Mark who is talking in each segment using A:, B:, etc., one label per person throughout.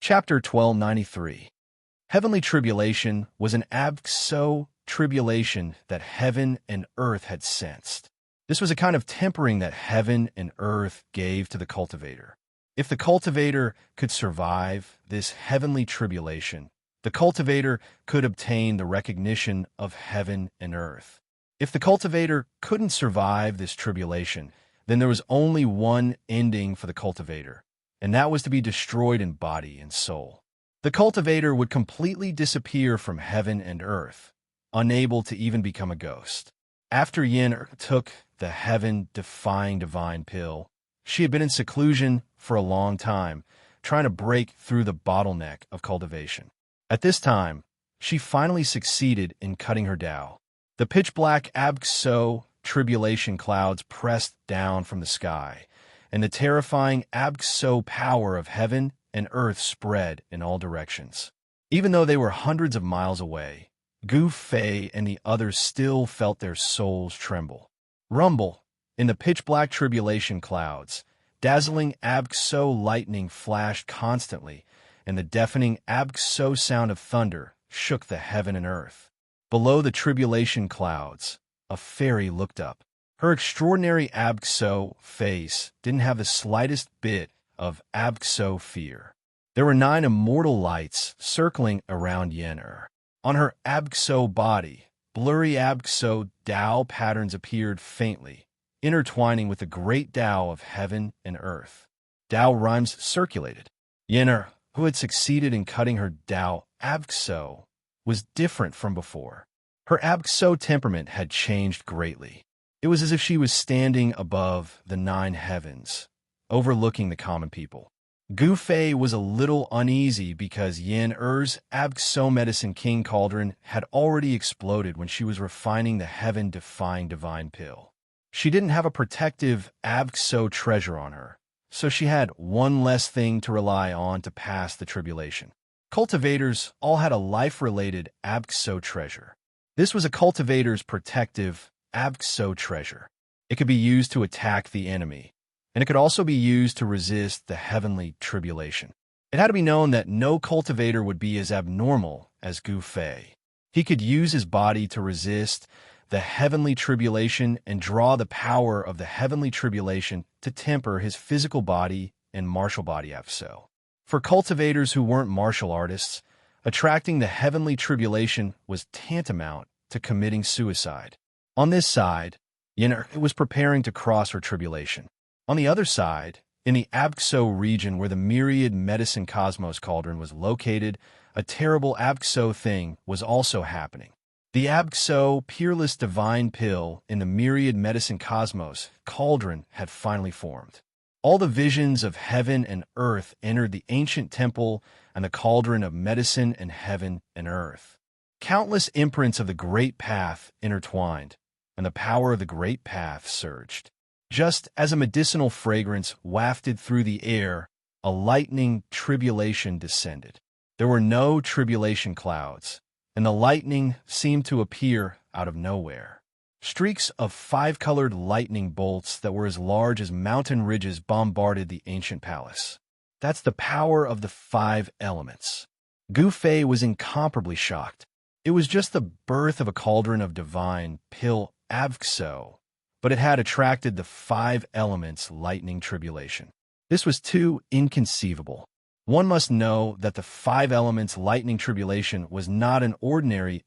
A: Chapter 1293. Heavenly tribulation was an tribulation that heaven and earth had sensed. This was a kind of tempering that heaven and earth gave to the cultivator. If the cultivator could survive this heavenly tribulation, the cultivator could obtain the recognition of heaven and earth. If the cultivator couldn't survive this tribulation, then there was only one ending for the cultivator, and that was to be destroyed in body and soul. The cultivator would completely disappear from heaven and earth, unable to even become a ghost. After Xianxia took the heaven-defying divine pill, she had been in seclusion for a long time, trying to break through the bottleneck of cultivation. At this time, she finally succeeded in cutting her Tao. The pitch-black tribulation clouds pressed down from the sky, and the terrifying power of heaven and earth spread in all directions. Even though they were hundreds of miles away, Gu Fei and the others still felt their souls tremble. Rumble! In the pitch-black tribulation clouds, dazzling lightning flashed constantly, and the deafening sound of thunder shook the heaven and earth. Below the tribulation clouds, a fairy looked up. Her extraordinary face didn't have the slightest bit of fear. There were 9 immortal lights circling around Xianxia. On her body, blurry Tao patterns appeared faintly, intertwining with the great Tao of heaven and earth. Tao rhymes circulated. Xianxia, who had succeeded in cutting her Tao was different from before. Her temperament had changed greatly. It was as if she was standing above the 9 heavens, overlooking the common people. Gu Fei was a little uneasy because Xianxia's medicine king cauldron had already exploded when she was refining the heaven-defying divine pill. She didn't have a protective treasure on her, so she had one less thing to rely on to pass the tribulation. Cultivators all had a life-related treasure. This was a cultivator's protective treasure. It could be used to attack the enemy, and it could also be used to resist the heavenly tribulation. It had to be known that no cultivator would be as abnormal as Gu Fei. He could use his body to resist the heavenly tribulation and draw the power of the heavenly tribulation to temper his physical body and martial body For cultivators who weren't martial artists, attracting the heavenly tribulation was tantamount to committing suicide. On this side, Xianxia was preparing to cross her tribulation. On the other side, in the region where the myriad medicine cosmos cauldron was located, a terrible thing was also happening. The peerless divine pill in the myriad medicine cosmos cauldron had finally formed. All the visions of heaven and earth entered the ancient temple and the cauldron of medicine and heaven and earth. Countless imprints of the great path intertwined, and the power of the great path surged. Just as a medicinal fragrance wafted through the air, a lightning tribulation descended. There were no tribulation clouds, and the lightning seemed to appear out of nowhere. Streaks of 5-colored lightning bolts that were as large as mountain ridges bombarded the ancient palace. That's the power of the 5 elements. Gu Fei was incomparably shocked. It was just the birth of a cauldron of divine pill but it had attracted the 5 elements lightning tribulation. This was too inconceivable. One must know that the 5 elements lightning tribulation was not an ordinary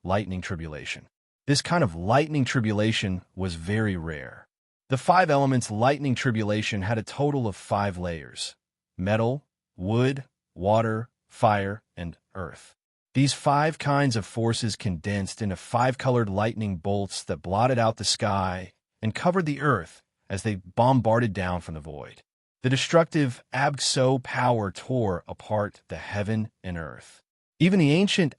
A: lightning tribulation. This kind of lightning tribulation was very rare. The 5 elements lightning tribulation had a total of 5 layers: metal, wood, water, fire, and earth. These 5 kinds of forces condensed into 5-colored lightning bolts that blotted out the sky and covered the earth as they bombarded down from the void. The destructive power tore apart the heaven and earth. Even the ancient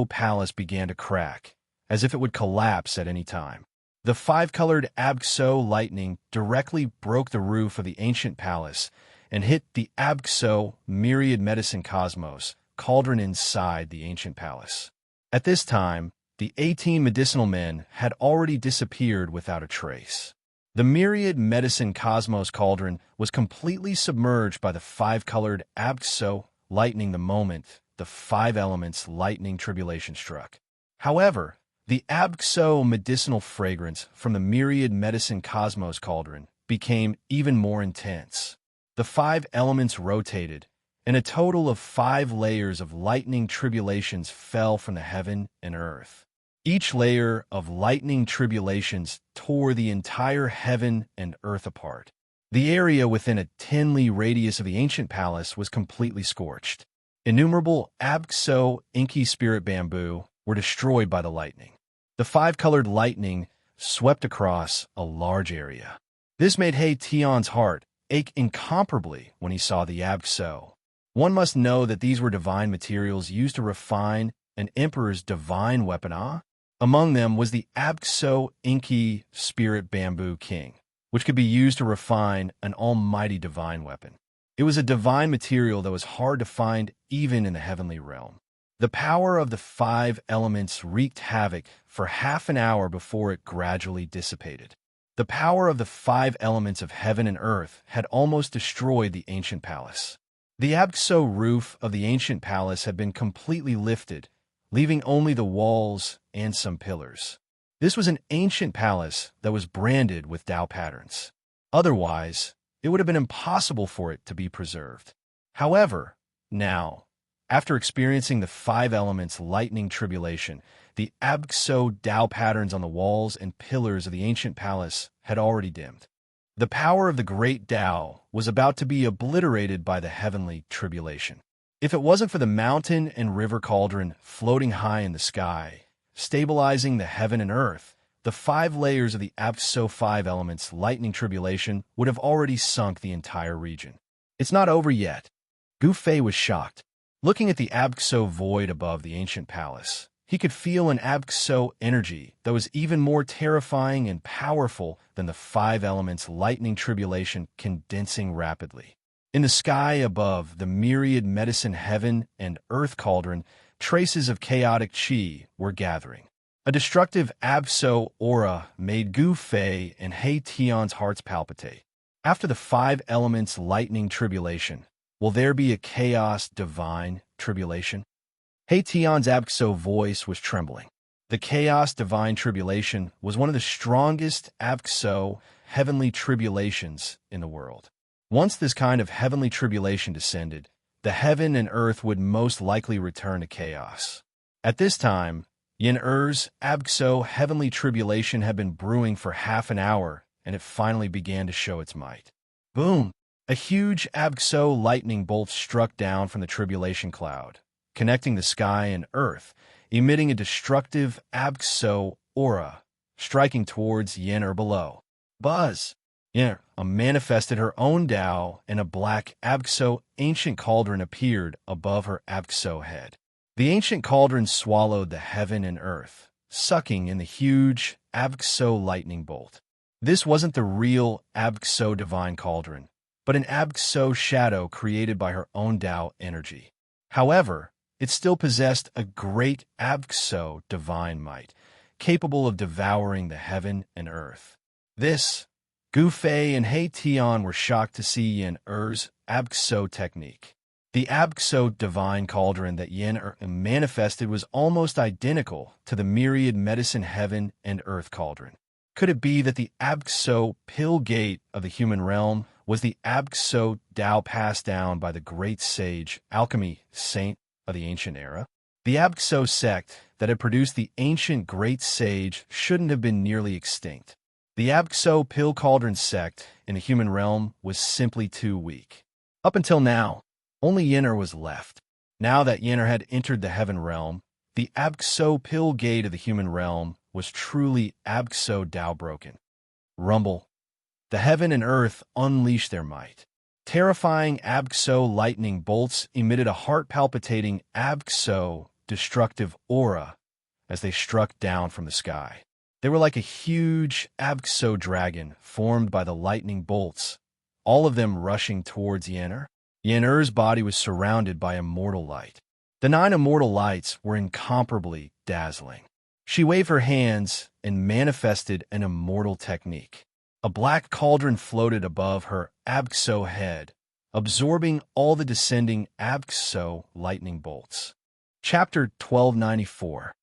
A: palace began to crack, as if it would collapse at any time. The 5-colored lightning directly broke the roof of the ancient palace and hit the myriad medicine cosmos cauldron inside the ancient palace. At this time, the 18 medicinal men had already disappeared without a trace. The myriad medicine cosmos cauldron was completely submerged by the five-colored Abxo lightning the moment the five elements lightning tribulation struck. However, the Abxo medicinal fragrance from the myriad medicine cosmos cauldron became even more intense. The five elements rotated, and a total of 5 layers of lightning tribulations fell from the heaven and earth. Each layer of lightning tribulations tore the entire heaven and earth apart. The area within a 10-li radius of the ancient palace was completely scorched. Innumerable Abxo inky spirit bamboo were destroyed by the lightning. The five-colored lightning swept across a large area. This made He Tian's heart ache incomparably when he saw the Abxo. One must know that these were divine materials used to refine an emperor's divine weapon. Among them was the Abxo inky spirit bamboo king, which could be used to refine an almighty divine weapon. It was a divine material that was hard to find even in the heavenly realm. The power of the five elements wreaked havoc for half an hour before it gradually dissipated. The power of the five elements of heaven and earth had almost destroyed the ancient palace. The Abxo roof of the ancient palace had been completely lifted, leaving only the walls and some pillars. This was an ancient palace that was branded with Tao patterns. Otherwise, it would have been impossible for it to be preserved. However, now, after experiencing the five elements lightning tribulation, the Abxo Tao patterns on the walls and pillars of the ancient palace had already dimmed. The power of the great Tao was about to be obliterated by the heavenly tribulation. If it wasn't for the mountain and river cauldron floating high in the sky, stabilizing the heaven and earth, the 5 layers of the Abxo 5 elements lightning tribulation would have already sunk the entire region. It's not over yet. Gu Fei was shocked. Looking at the Abxo void above the ancient palace, he could feel an Abxo energy that was even more terrifying and powerful than the 5 elements lightning tribulation condensing rapidly. In the sky above the myriad medicine heaven and earth cauldron, traces of chaotic qi were gathering. A destructive Abxo aura made Gu Fei and He Tian's hearts palpitate. After the 5 elements lightning tribulation, will there be a chaos divine tribulation? He Tian's Abxo voice was trembling. The chaos divine tribulation was one of the strongest Abxo heavenly tribulations in the world. Once this kind of heavenly tribulation descended, the heaven and earth would most likely return to chaos. At this time, Yin Er's Abxo heavenly tribulation had been brewing for half an hour, and it finally began to show its might. Boom! A huge Abxo lightning bolt struck down from the tribulation cloud, connecting the sky and earth, emitting a destructive Abxo aura, striking towards Yin Er below. Buzz! Yin Er manifested her own Tao, and a black Abxo ancient cauldron appeared above her Abxo head. The ancient cauldron swallowed the heaven and earth, sucking in the huge Abxo lightning bolt. This wasn't the real Abxo divine cauldron, but an Abxo shadow created by her own Tao energy. However, it still possessed a great Abxo divine might, capable of devouring the heaven and earth. This, Gu Fei and He Tian were shocked to see Yin Er's Abxo technique. The Abxo divine cauldron that Yin Er manifested was almost identical to the myriad medicine heaven and earth cauldron. Could it be that the Abxo pill gate of the human realm was the Abxo Tao passed down by the great sage, alchemy saint of the ancient era? The Abxo sect that had produced the ancient great sage shouldn't have been nearly extinct. The Abxo pill cauldron sect in the human realm was simply too weak. Up until now, only Yin Er was left. Now that Yin Er had entered the heaven realm, the Abxo pill gate of the human realm was truly Abxo Tao broken. Rumble. The heaven and earth unleashed their might. Terrifying Abxo lightning bolts emitted a heart-palpitating Abxo destructive aura as they struck down from the sky. They were like a huge Abxo dragon formed by the lightning bolts, all of them rushing towards Yin Er. Yin Er's body was surrounded by immortal light. The 9 immortal lights were incomparably dazzling. She waved her hands and manifested an immortal technique. A black cauldron floated above her Abxo head, absorbing all the descending Abxo lightning bolts. Chapter 1294.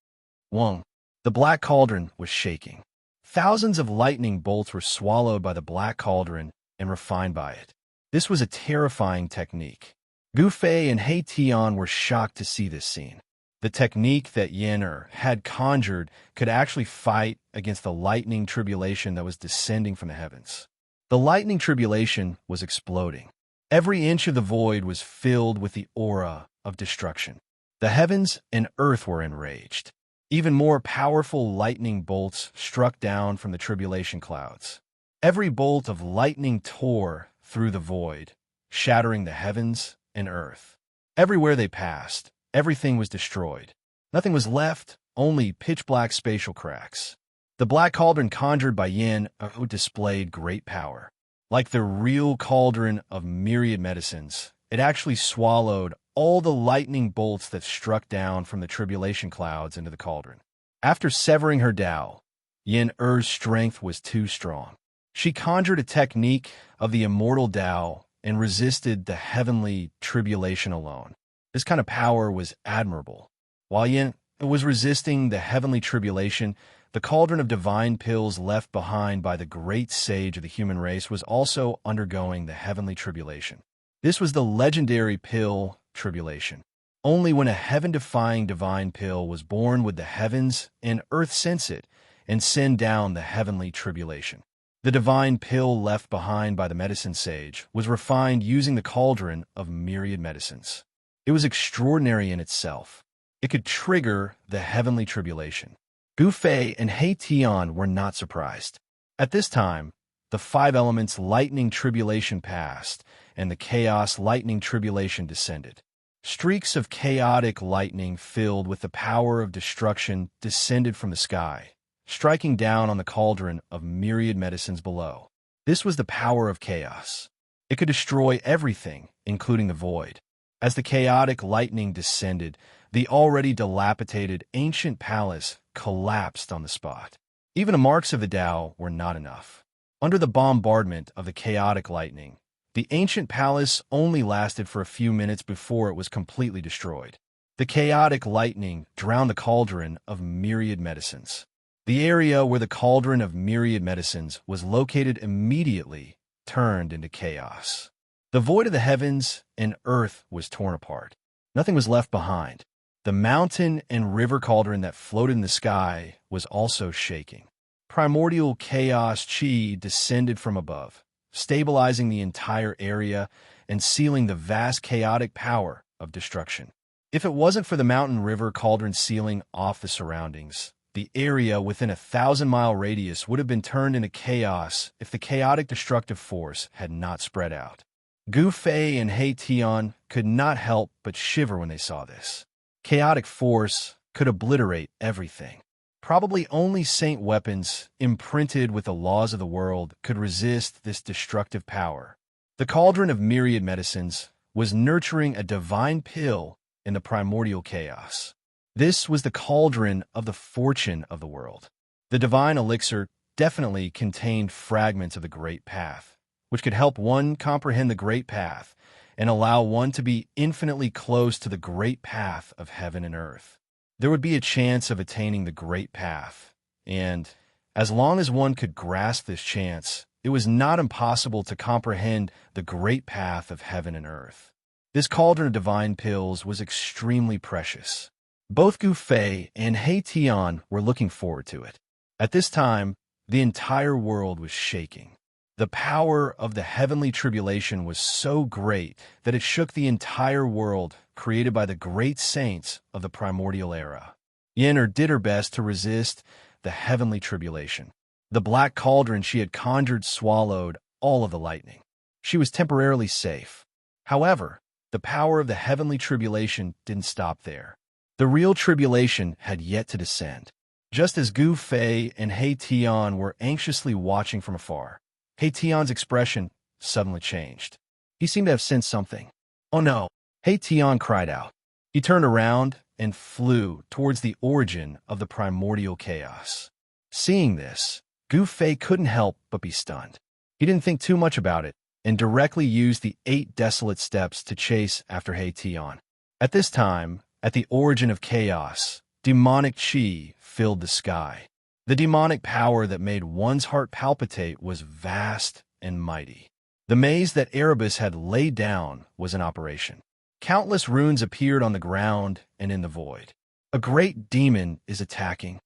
A: 1. The black cauldron was shaking. Thousands of lightning bolts were swallowed by the black cauldron and refined by it. This was a terrifying technique. Gu Fei and He Tian were shocked to see this scene. The technique that Yin had conjured could actually fight against the lightning tribulation that was descending from the heavens. The lightning tribulation was exploding. Every inch of the void was filled with the aura of destruction. The heavens and earth were enraged. Even more powerful lightning bolts struck down from the tribulation clouds. Every bolt of lightning tore through the void, shattering the heavens and earth. Everywhere they passed, everything was destroyed. Nothing was left, only pitch-black spatial cracks. The black cauldron conjured by Yin displayed great power. Like the real cauldron of myriad medicines, it actually swallowed all the lightning bolts that struck down from the tribulation clouds into the cauldron. After severing her Tao, Yin-Er's strength was too strong. She conjured a technique of the immortal Tao and resisted the heavenly tribulation alone. This kind of power was admirable. While Yin was resisting the heavenly tribulation, the cauldron of divine pills left behind by the great sage of the human race was also undergoing the heavenly tribulation. This was the legendary pill tribulation. Only when a heaven-defying divine pill was born would the heavens and earth sense it and send down the heavenly tribulation. The divine pill left behind by the medicine sage was refined using the cauldron of myriad medicines. It was extraordinary in itself. It could trigger the heavenly tribulation. Gu Fei and He Tian were not surprised. At this time, the five elements lightning tribulation passed, and the chaos lightning tribulation descended. Streaks of chaotic lightning filled with the power of destruction descended from the sky, striking down on the cauldron of myriad medicines below. This was the power of chaos. It could destroy everything, including the void. As the chaotic lightning descended, the already dilapidated ancient palace collapsed on the spot. Even the marks of the Tao were not enough. Under the bombardment of the chaotic lightning, the ancient palace only lasted for a few minutes before it was completely destroyed. The chaotic lightning drowned the cauldron of myriad medicines. The area where the cauldron of myriad medicines was located immediately turned into chaos. The void of the heavens and earth was torn apart. Nothing was left behind. The mountain and river cauldron that floated in the sky was also shaking. Primordial chaos chi descended from above, stabilizing the entire area and sealing the vast chaotic power of destruction. If it wasn't for the mountain river cauldron sealing off the surroundings, the area within a 1,000-mile radius would have been turned into chaos if the chaotic destructive force had not spread out. Gu Fei and He Tian could not help but shiver when they saw this. Chaotic force could obliterate everything. Probably only saint weapons imprinted with the laws of the world could resist this destructive power. The cauldron of myriad medicines was nurturing a divine pill in the primordial chaos. This was the cauldron of the fortune of the world. The divine elixir definitely contained fragments of the great path, which could help one comprehend the great path and allow one to be infinitely close to the great path of heaven and earth. There would be a chance of attaining the great path, and as long as one could grasp this chance, it was not impossible to comprehend the great path of heaven and earth. This cauldron of divine pills was extremely precious. Both Gu Fei and He Tian were looking forward to it. At this time, the entire world was shaking. The power of the heavenly tribulation was so great that it shook the entire world created by the great saints of the primordial era. Yin did her best to resist the heavenly tribulation. The black cauldron she had conjured swallowed all of the lightning. She was temporarily safe. However, the power of the heavenly tribulation didn't stop there. The real tribulation had yet to descend. Just as Gu Fei and He Tian were anxiously watching from afar, He Tian's expression suddenly changed. He seemed to have sensed something. "Oh no!" He Tian cried out. He turned around and flew towards the origin of the primordial chaos. Seeing this, Gu Fei couldn't help but be stunned. He didn't think too much about it and directly used the 8 desolate steps to chase after He Tian. At this time, at the origin of chaos, demonic qi filled the sky. The demonic power that made one's heart palpitate was vast and mighty. The maze that Erebus had laid down was in operation. Countless runes appeared on the ground and in the void. A great demon is attacking.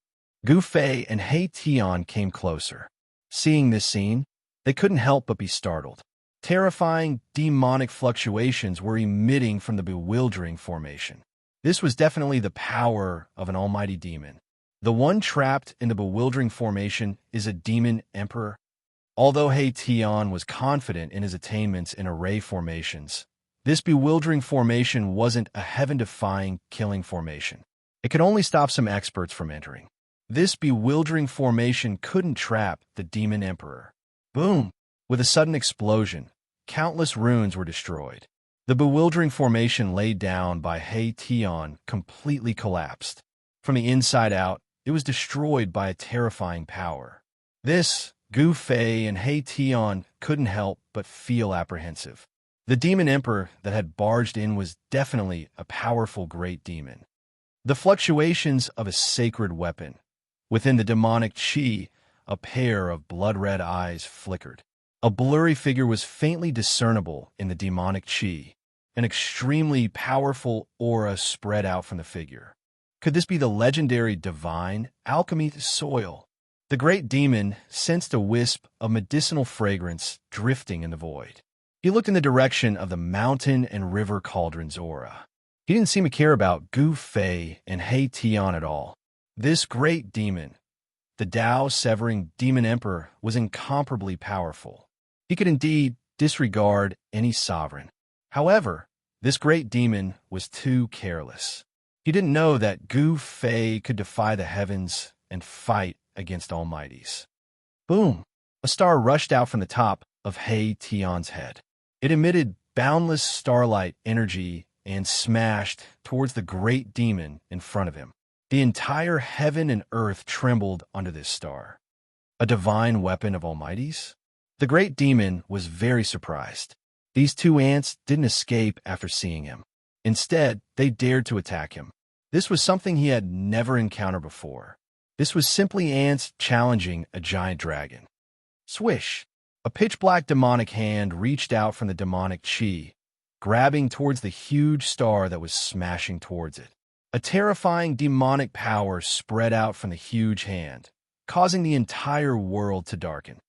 A: Gu Fei and He Tian came closer. Seeing this scene, they couldn't help but be startled. Terrifying demonic fluctuations were emitting from the bewildering formation. This was definitely the power of an almighty demon. The one trapped in the bewildering formation is a demon emperor. Although He Tian was confident in his attainments in array formations, this bewildering formation wasn't a heaven-defying killing formation. It could only stop some experts from entering. This bewildering formation couldn't trap the demon emperor. Boom! With a sudden explosion, countless runes were destroyed. The bewildering formation laid down by He Tian completely collapsed. From the inside out, it was destroyed by a terrifying power. This, Gu Fei and He Tian couldn't help but feel apprehensive. The demon emperor that had barged in was definitely a powerful great demon. The fluctuations of a sacred weapon. Within the demonic qi, a pair of blood-red eyes flickered. A blurry figure was faintly discernible in the demonic qi. An extremely powerful aura spread out from the figure. Could this be the legendary divine alchemy soil? The great demon sensed a wisp of medicinal fragrance drifting in the void. He looked in the direction of the mountain and river cauldron's aura. He didn't seem to care about Gu Fei and He Tian at all. This great demon, the Tao-severing demon emperor, was incomparably powerful. He could indeed disregard any sovereign. However, this great demon was too careless. He didn't know that Gu Fei could defy the heavens and fight against almighties. Boom! A star rushed out from the top of He Tian's head. It emitted boundless starlight energy and smashed towards the great demon in front of him. The entire heaven and earth trembled under this star. A divine weapon of almighties? The great demon was very surprised. These 2 ants didn't escape after seeing him. Instead, they dared to attack him. This was something he had never encountered before. This was simply ants challenging a giant dragon. Swish! A pitch-black demonic hand reached out from the demonic qi, grabbing towards the huge star that was smashing towards it. A terrifying demonic power spread out from the huge hand, causing the entire world to darken.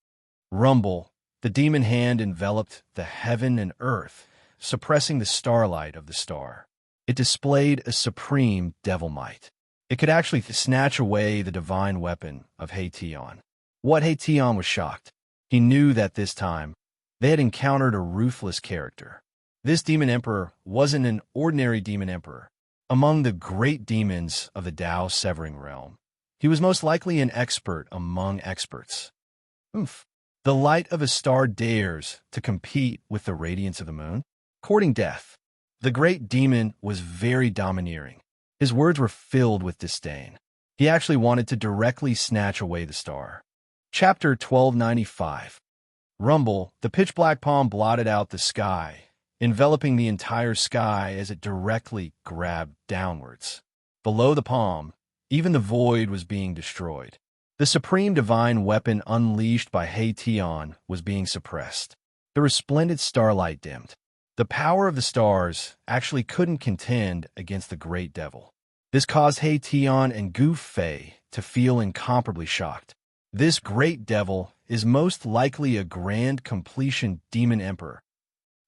A: Rumble! The demon hand enveloped the heaven and earth, suppressing the starlight of the star. It displayed a supreme devil might. It could actually snatch away the divine weapon of He Tian. He Tian was shocked. He knew that this time, they had encountered a ruthless character. This demon emperor wasn't an ordinary demon emperor. Among the great demons of the Tao-severing realm, he was most likely an expert among experts. Oomph! The light of a star dares to compete with the radiance of the moon? Courting death. The great demon was very domineering. His words were filled with disdain. He actually wanted to directly snatch away the star. Chapter 1295. Rumble, the pitch-black palm blotted out the sky, enveloping the entire sky as it directly grabbed downwards. Below the palm, even the void was being destroyed. The supreme divine weapon unleashed by He Tian was being suppressed. The resplendent starlight dimmed. The power of the stars actually couldn't contend against the great devil. This caused He Tian and Gu Fei to feel incomparably shocked. This great devil is most likely a grand completion demon emperor.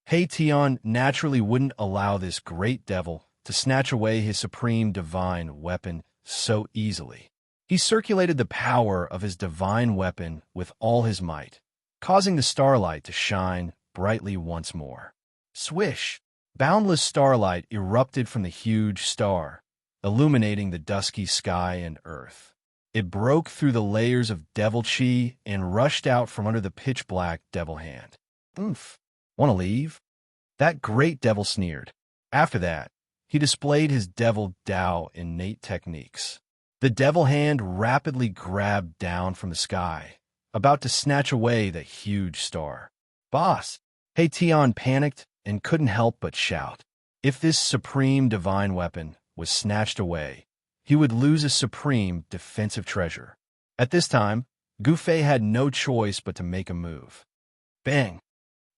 A: He Tian naturally wouldn't allow this great devil to snatch away his supreme divine weapon so easily. He circulated the power of his divine weapon with all his might, causing the starlight to shine brightly once more. Swish! Boundless starlight erupted from the huge star, illuminating the dusky sky and earth. It broke through the layers of devil chi and rushed out from under the pitch-black devil hand. Oomph! Want to leave? That great devil sneered. After that, he displayed his devil Tao innate techniques. The devil hand rapidly grabbed down from the sky, about to snatch away the huge star. Boss! Hey Tian panicked and couldn't help but shout. If this supreme divine weapon was snatched away, he would lose a supreme defensive treasure. At this time, Gu Fei had no choice but to make a move. Bang!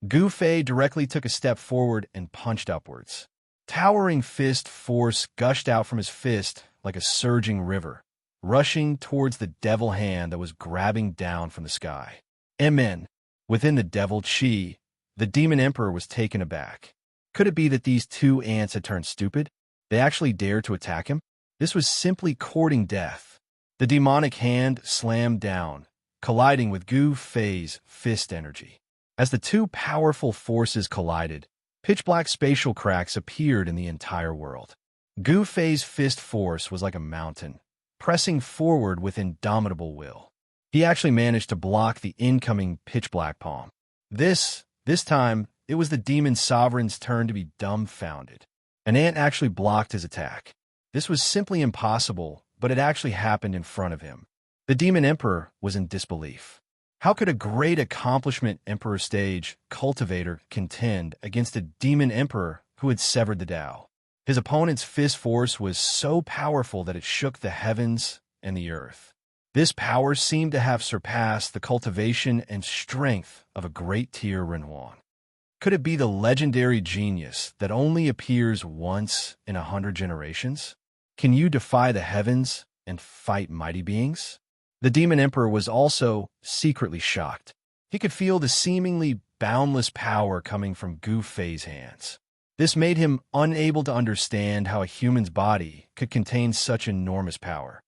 A: Gu Fei directly took a step forward and punched upwards. Towering fist force gushed out from his fist like a surging river, rushing towards the devil hand that was grabbing down from the sky. Amen. Within the devil chi, the demon emperor was taken aback. Could it be that these two ants had turned stupid? They actually dared to attack him? This was simply courting death. The demonic hand slammed down, colliding with Gu Fei's fist energy. As the two powerful forces collided, pitch-black spatial cracks appeared in the entire world. Gu Fei's fist force was like a mountain, pressing forward with indomitable will. He actually managed to block the incoming pitch-black palm. This time, it was the demon sovereign's turn to be dumbfounded. An ant actually blocked his attack. This was simply impossible, but it actually happened in front of him. The demon emperor was in disbelief. How could a great accomplishment emperor stage cultivator contend against a demon emperor who had severed the Tao? His opponent's fist force was so powerful that it shook the heavens and the earth. This power seemed to have surpassed the cultivation and strength of a great tier Renhuan. Could it be the legendary genius that only appears once in 100 generations? Can you defy the heavens and fight mighty beings? The demon emperor was also secretly shocked. He could feel the seemingly boundless power coming from Gu Fei's hands. This made him unable to understand how a human's body could contain such enormous power.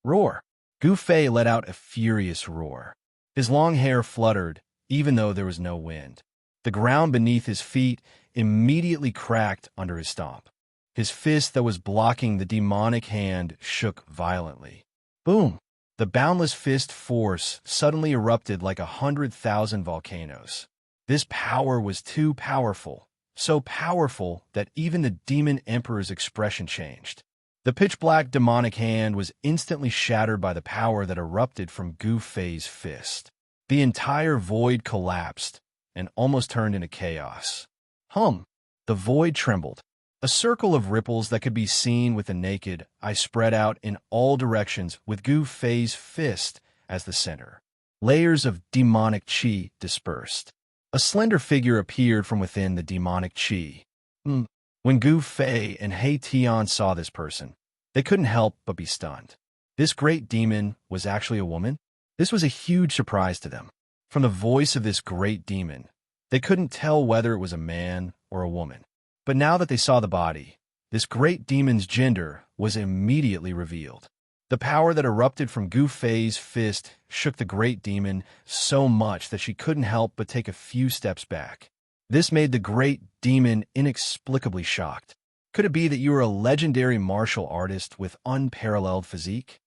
A: Roar! Gu Fei let out a furious roar. His long hair fluttered, even though there was no wind. The ground beneath his feet immediately cracked under his stomp. His fist that was blocking the demonic hand shook violently. Boom! The boundless fist force suddenly erupted like 100,000 volcanoes. This power was too powerful, so powerful that even the demon emperor's expression changed. The pitch-black demonic hand was instantly shattered by the power that erupted from Gu Fei's fist. The entire void collapsed and almost turned into chaos. The void trembled. A circle of ripples that could be seen with the naked eye spread out in all directions with Gu Fei's fist as the center. Layers of demonic chi dispersed. A slender figure appeared from within the demonic chi. When Gu Fei and He Tian saw this person, they couldn't help but be stunned. This great demon was actually a woman? This was a huge surprise to them. From the voice of this great demon, they couldn't tell whether it was a man or a woman. But now that they saw the body, this great demon's gender was immediately revealed. The power that erupted from Gu Fei's fist shook the great demon so much that she couldn't help but take a few steps back. This made the great demon inexplicably shocked. Could it be that you are a legendary martial artist with unparalleled physique?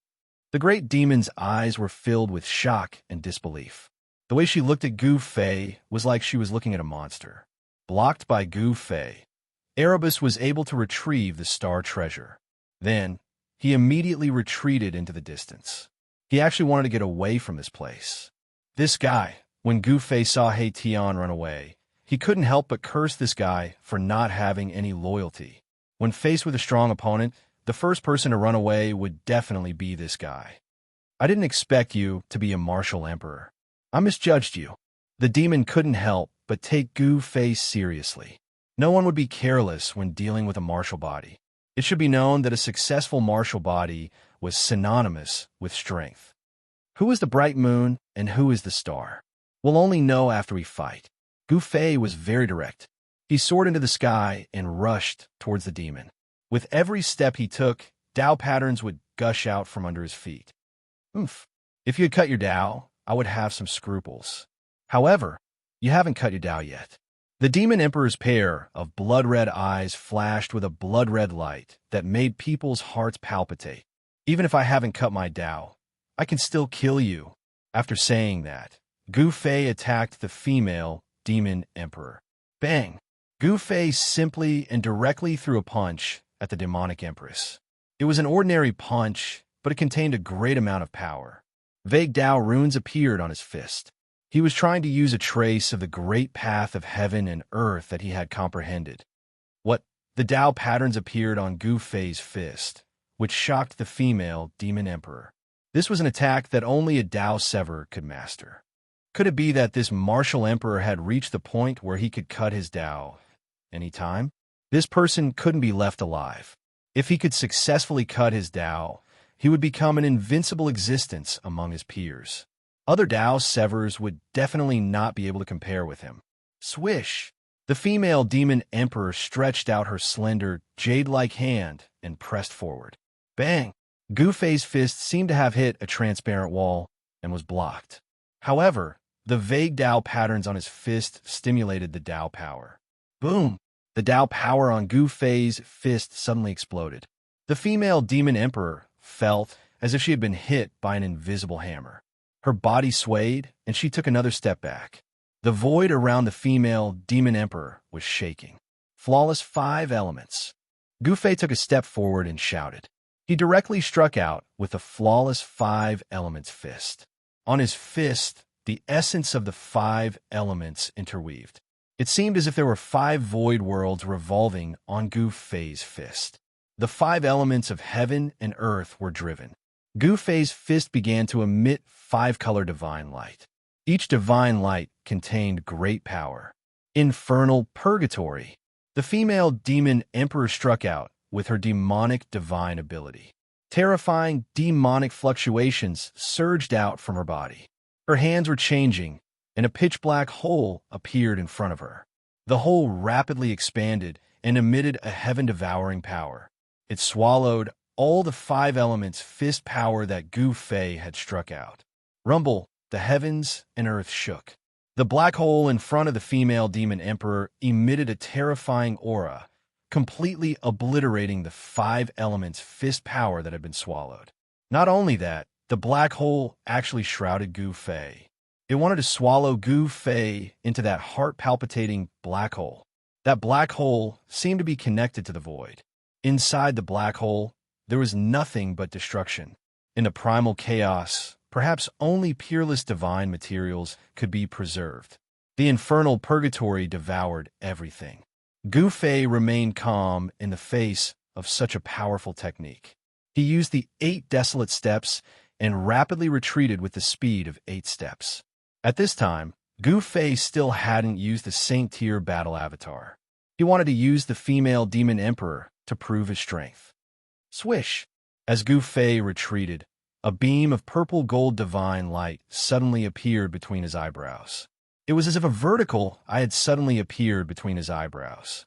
A: The great demon's eyes were filled with shock and disbelief. The way she looked at Gu Fei was like she was looking at a monster. Blocked by Gu Fei, Erebus was able to retrieve the star treasure. Then, he immediately retreated into the distance. He actually wanted to get away from this place. This guy, when Gu Fei saw He Tian run away, he couldn't help but curse this guy for not having any loyalty. When faced with a strong opponent, the first person to run away would definitely be this guy. I didn't expect you to be a martial emperor. I misjudged you. The demon couldn't help but take Gu Fei seriously. No one would be careless when dealing with a martial body. It should be known that a successful martial body was synonymous with strength. Who is the bright moon and who is the star? We'll only know after we fight. Gu Fei was very direct. He soared into the sky and rushed towards the demon. With every step he took, Tao patterns would gush out from under his feet. If you had cut your Tao, I would have some scruples. However, you haven't cut your Tao yet. The demon emperor's pair of blood-red eyes flashed with a blood-red light that made people's hearts palpitate. Even if I haven't cut my Tao, I can still kill you. After saying that, Gu Fei attacked the female demon emperor. Bang! Gu Fei simply and directly threw a punch at the demonic empress. It was an ordinary punch, but it contained a great amount of power. Vague Tao runes appeared on his fist. He was trying to use a trace of the great path of heaven and earth that he had comprehended. What? The Tao patterns appeared on Gu Fei's fist, which shocked the female demon emperor. This was an attack that only a Tao Sever could master. Could it be that this martial emperor had reached the point where he could cut his Tao any time? This person couldn't be left alive. If he could successfully cut his Tao, he would become an invincible existence among his peers. Other Tao Severs would definitely not be able to compare with him. Swish! The female demon emperor stretched out her slender, jade-like hand and pressed forward. Bang! Gu Fei's fist seemed to have hit a transparent wall and was blocked. However, the vague Tao patterns on his fist stimulated the Tao power. Boom! The Tao power on Gu Fei's fist suddenly exploded. The female demon emperor felt as if she had been hit by an invisible hammer. Her body swayed, and she took another step back. The void around the female demon emperor was shaking. Flawless 5 elements. Gu Fei took a step forward and shouted. He directly struck out with a flawless 5 elements fist. On his fist, the essence of the 5 elements interweaved. It seemed as if there were 5 void worlds revolving on Gu Fei's fist. The 5 elements of heaven and earth were driven. Gu Fei's fist began to emit 5-color divine light. Each divine light contained great power. Infernal purgatory. The female demon emperor struck out with her demonic divine ability. Terrifying demonic fluctuations surged out from her body. Her hands were changing, and a pitch-black hole appeared in front of her. The hole rapidly expanded and emitted a heaven-devouring power. It swallowed all the 5 elements fist power that Gu Fei had struck out. Rumble, the heavens and earth shook. The black hole in front of the female demon emperor emitted a terrifying aura, completely obliterating the 5 elements fist power that had been swallowed. Not only that, the black hole actually shrouded Gu Fei. It wanted to swallow Gu Fei into that heart-palpitating black hole. That black hole seemed to be connected to the void. Inside the black hole, there was nothing but destruction. In the primal chaos, perhaps only peerless divine materials could be preserved. The infernal purgatory devoured everything. Gu Fei remained calm in the face of such a powerful technique. He used the 8 desolate steps and rapidly retreated with the speed of 8 steps. At this time, Gu Fei still hadn't used the Saint-Tier battle avatar. He wanted to use the female demon emperor to prove his strength. Swish! As Gu Fei retreated, a beam of purple-gold divine light suddenly appeared between his eyebrows. It was as if a vertical eye had suddenly appeared between his eyebrows.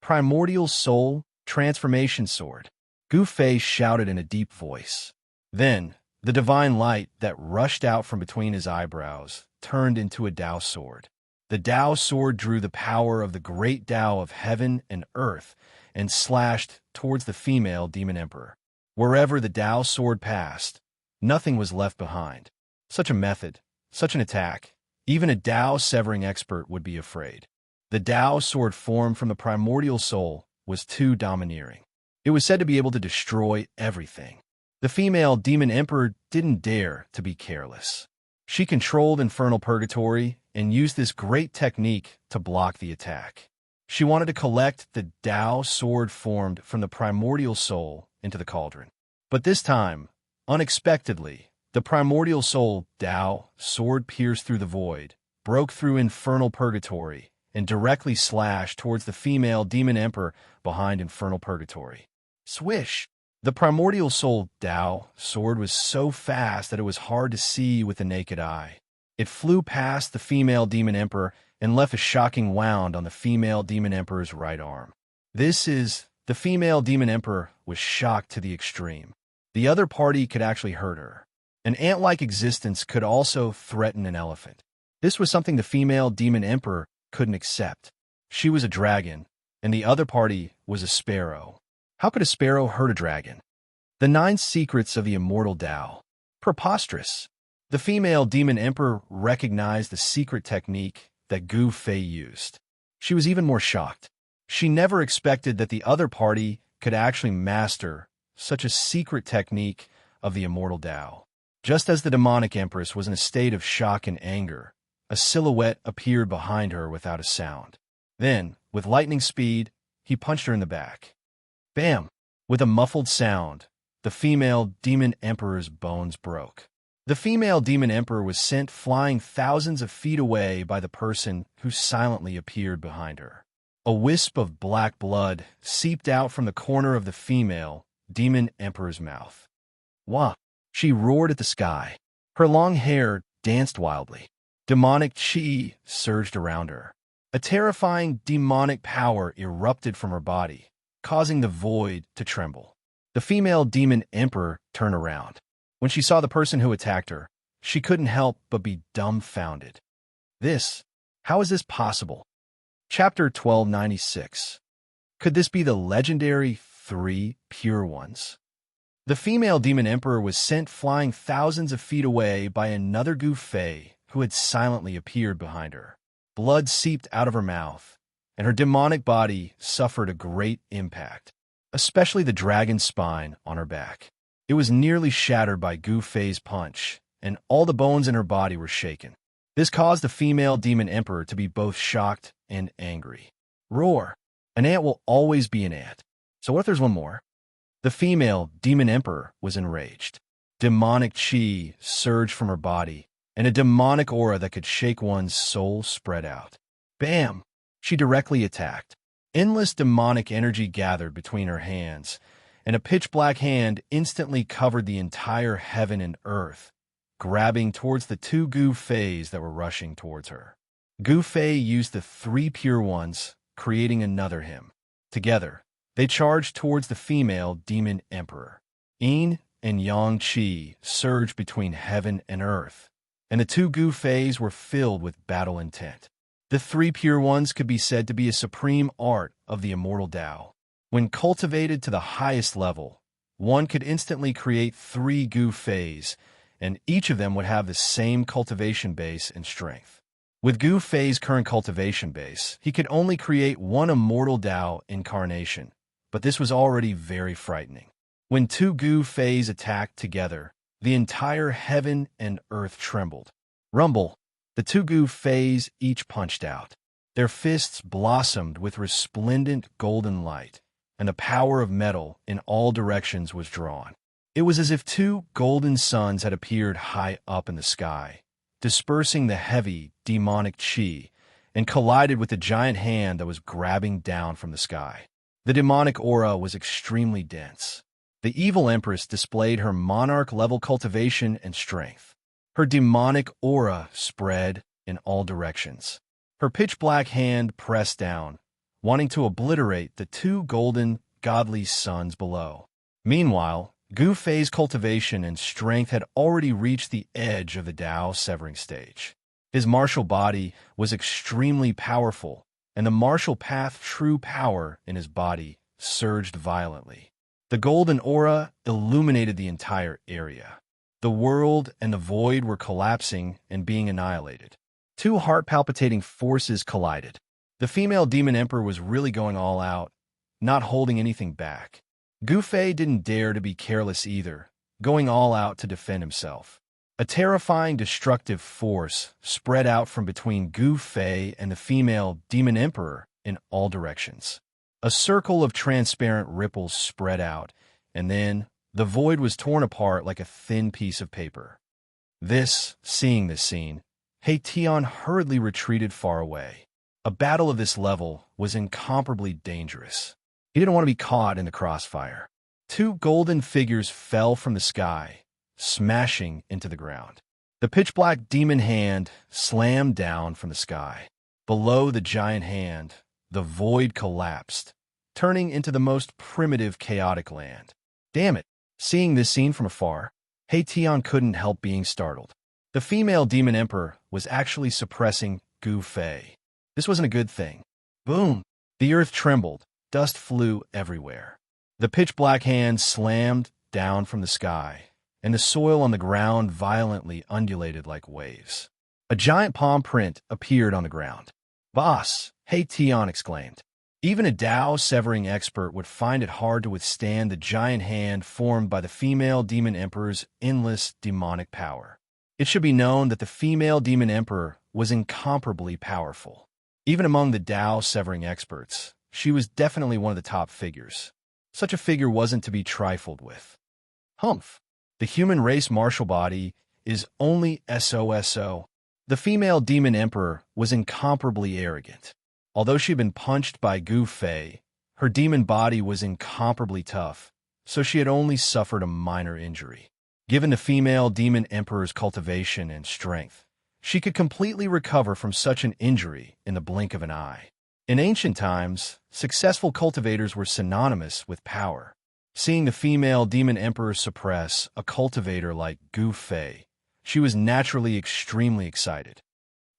A: Primordial Soul Transformation Sword. Gu Fei shouted in a deep voice. Then, the divine light that rushed out from between his eyebrows turned into a Tao sword. The Tao sword drew the power of the great Tao of heaven and earth and slashed towards the female demon emperor. Wherever the Tao sword passed, nothing was left behind. Such a method, such an attack, even a Tao severing expert would be afraid. The Tao sword formed from the primordial soul was too domineering. It was said to be able to destroy everything. The female demon emperor didn't dare to be careless. She controlled infernal purgatory and used this great technique to block the attack. She wanted to collect the Tao sword formed from the primordial soul into the cauldron. But this time, unexpectedly, the primordial soul Tao sword pierced through the void, broke through infernal purgatory, and directly slashed towards the female demon emperor behind infernal purgatory. Swish! The primordial soul Tao sword was so fast that it was hard to see with the naked eye. It flew past the female demon emperor and left a shocking wound on the female demon emperor's right arm. The female demon emperor was shocked to the extreme. The other party could actually hurt her. An ant-like existence could also threaten an elephant. This was something the female demon emperor couldn't accept. She was a dragon, and the other party was a sparrow. How could a sparrow hurt a dragon? The 9 secrets of the immortal Tao. Preposterous. The female demon emperor recognized the secret technique that Gu Fei used. She was even more shocked. She never expected that the other party could actually master such a secret technique of the immortal Tao. Just as the demonic empress was in a state of shock and anger, a silhouette appeared behind her without a sound. Then, with lightning speed, he punched her in the back. Bam! With a muffled sound, the female demon emperor's bones broke. The female demon emperor was sent flying thousands of feet away by the person who silently appeared behind her. A wisp of black blood seeped out from the corner of the female demon emperor's mouth. Wah! She roared at the sky. Her long hair danced wildly. Demonic chi surged around her. A terrifying demonic power erupted from her body, causing the void to tremble. The female demon emperor turned around. When she saw the person who attacked her, she couldn't help but be dumbfounded. How is this possible? Chapter 1296. Could this be the legendary 3 Pure Ones? The female demon emperor was sent flying thousands of feet away by another Gu Fei who had silently appeared behind her. Blood seeped out of her mouth, and her demonic body suffered a great impact, especially the dragon spine on her back. It was nearly shattered by Gu Fei's punch, and all the bones in her body were shaken. This caused the female demon emperor to be both shocked and angry. Roar! An ant will always be an ant. So what if there's one more? The female demon emperor was enraged. Demonic chi surged from her body, and a demonic aura that could shake one's soul spread out. Bam! She directly attacked. Endless demonic energy gathered between her hands, and a pitch-black hand instantly covered the entire heaven and earth, grabbing towards the 2 Gu Feis that were rushing towards her. Gu Fei used the 3 Pure Ones, creating another hymn. Together, they charged towards the female demon emperor. Yin and Yang Qi surged between heaven and earth, and the 2 Gu Feis were filled with battle intent. The 3 Pure Ones could be said to be a supreme art of the immortal Tao. When cultivated to the highest level, one could instantly create 3 Gu Feis, and each of them would have the same cultivation base and strength. With Gu Fei's current cultivation base, he could only create 1 immortal Tao incarnation, but this was already very frightening. When 2 Gu Feis attacked together, the entire heaven and earth trembled. Rumble! The 2 Gu Feis each punched out. Their fists blossomed with resplendent golden light, and the power of metal in all directions was drawn. It was as if 2 golden suns had appeared high up in the sky, dispersing the heavy, demonic chi, and collided with the giant hand that was grabbing down from the sky. The demonic aura was extremely dense. The evil empress displayed her monarch-level cultivation and strength. Her demonic aura spread in all directions. Her pitch-black hand pressed down, wanting to obliterate the 2 golden, godly suns below. Meanwhile, Gu Fei's cultivation and strength had already reached the edge of the Tao severing stage. His martial body was extremely powerful, and the martial path true power in his body surged violently. The golden aura illuminated the entire area. The world and the void were collapsing and being annihilated. 2 heart-palpitating forces collided. The female demon emperor was really going all out, not holding anything back. Gu Fei didn't dare to be careless either, going all out to defend himself. A terrifying destructive force spread out from between Gu Fei and the female demon emperor in all directions. A circle of transparent ripples spread out, and then the void was torn apart like a thin piece of paper. Seeing this scene, He Tian hurriedly retreated far away. A battle of this level was incomparably dangerous. He didn't want to be caught in the crossfire. 2 golden figures fell from the sky, smashing into the ground. The pitch-black demon hand slammed down from the sky. Below the giant hand, the void collapsed, turning into the most primitive, chaotic land. Damn it! Seeing this scene from afar, He Tian couldn't help being startled. The female demon emperor was actually suppressing Gu Fei. This wasn't a good thing. Boom! The earth trembled. Dust flew everywhere. The pitch-black hand slammed down from the sky, and the soil on the ground violently undulated like waves. A giant palm print appeared on the ground. "Boss!" He Tian exclaimed. Even a Tao-severing expert would find it hard to withstand the giant hand formed by the female demon emperor's endless demonic power. It should be known that the female demon emperor was incomparably powerful. Even among the Tao-severing experts, she was definitely one of the top figures. Such a figure wasn't to be trifled with. Humph! The human race martial body is only so. The female demon emperor was incomparably arrogant. Although she had been punched by Gu Fei, her demon body was incomparably tough, so she had only suffered a minor injury. Given the female demon emperor's cultivation and strength, she could completely recover from such an injury in the blink of an eye. In ancient times, successful cultivators were synonymous with power. Seeing the female demon emperor suppress a cultivator like Gu Fei, she was naturally extremely excited.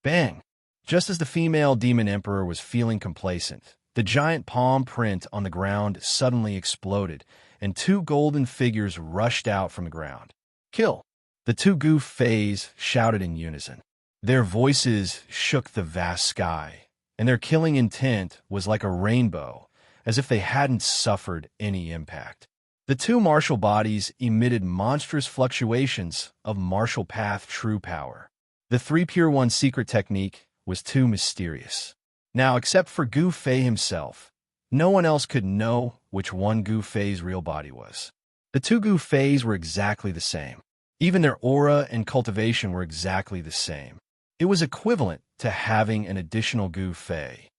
A: Bang! Just as the female demon emperor was feeling complacent, the giant palm print on the ground suddenly exploded, and two golden figures rushed out from the ground. Kill! The two Gu Feis shouted in unison. Their voices shook the vast sky, and their killing intent was like a rainbow, as if they hadn't suffered any impact. The two martial bodies emitted monstrous fluctuations of martial path true power. The 3 Pure One secret technique was too mysterious. Now, except for Gu Fei himself, no one else could know which one Gu Fei's real body was. The two Gu Feis were exactly the same. Even their aura and cultivation were exactly the same. It was equivalent to having an additional Gu Fei.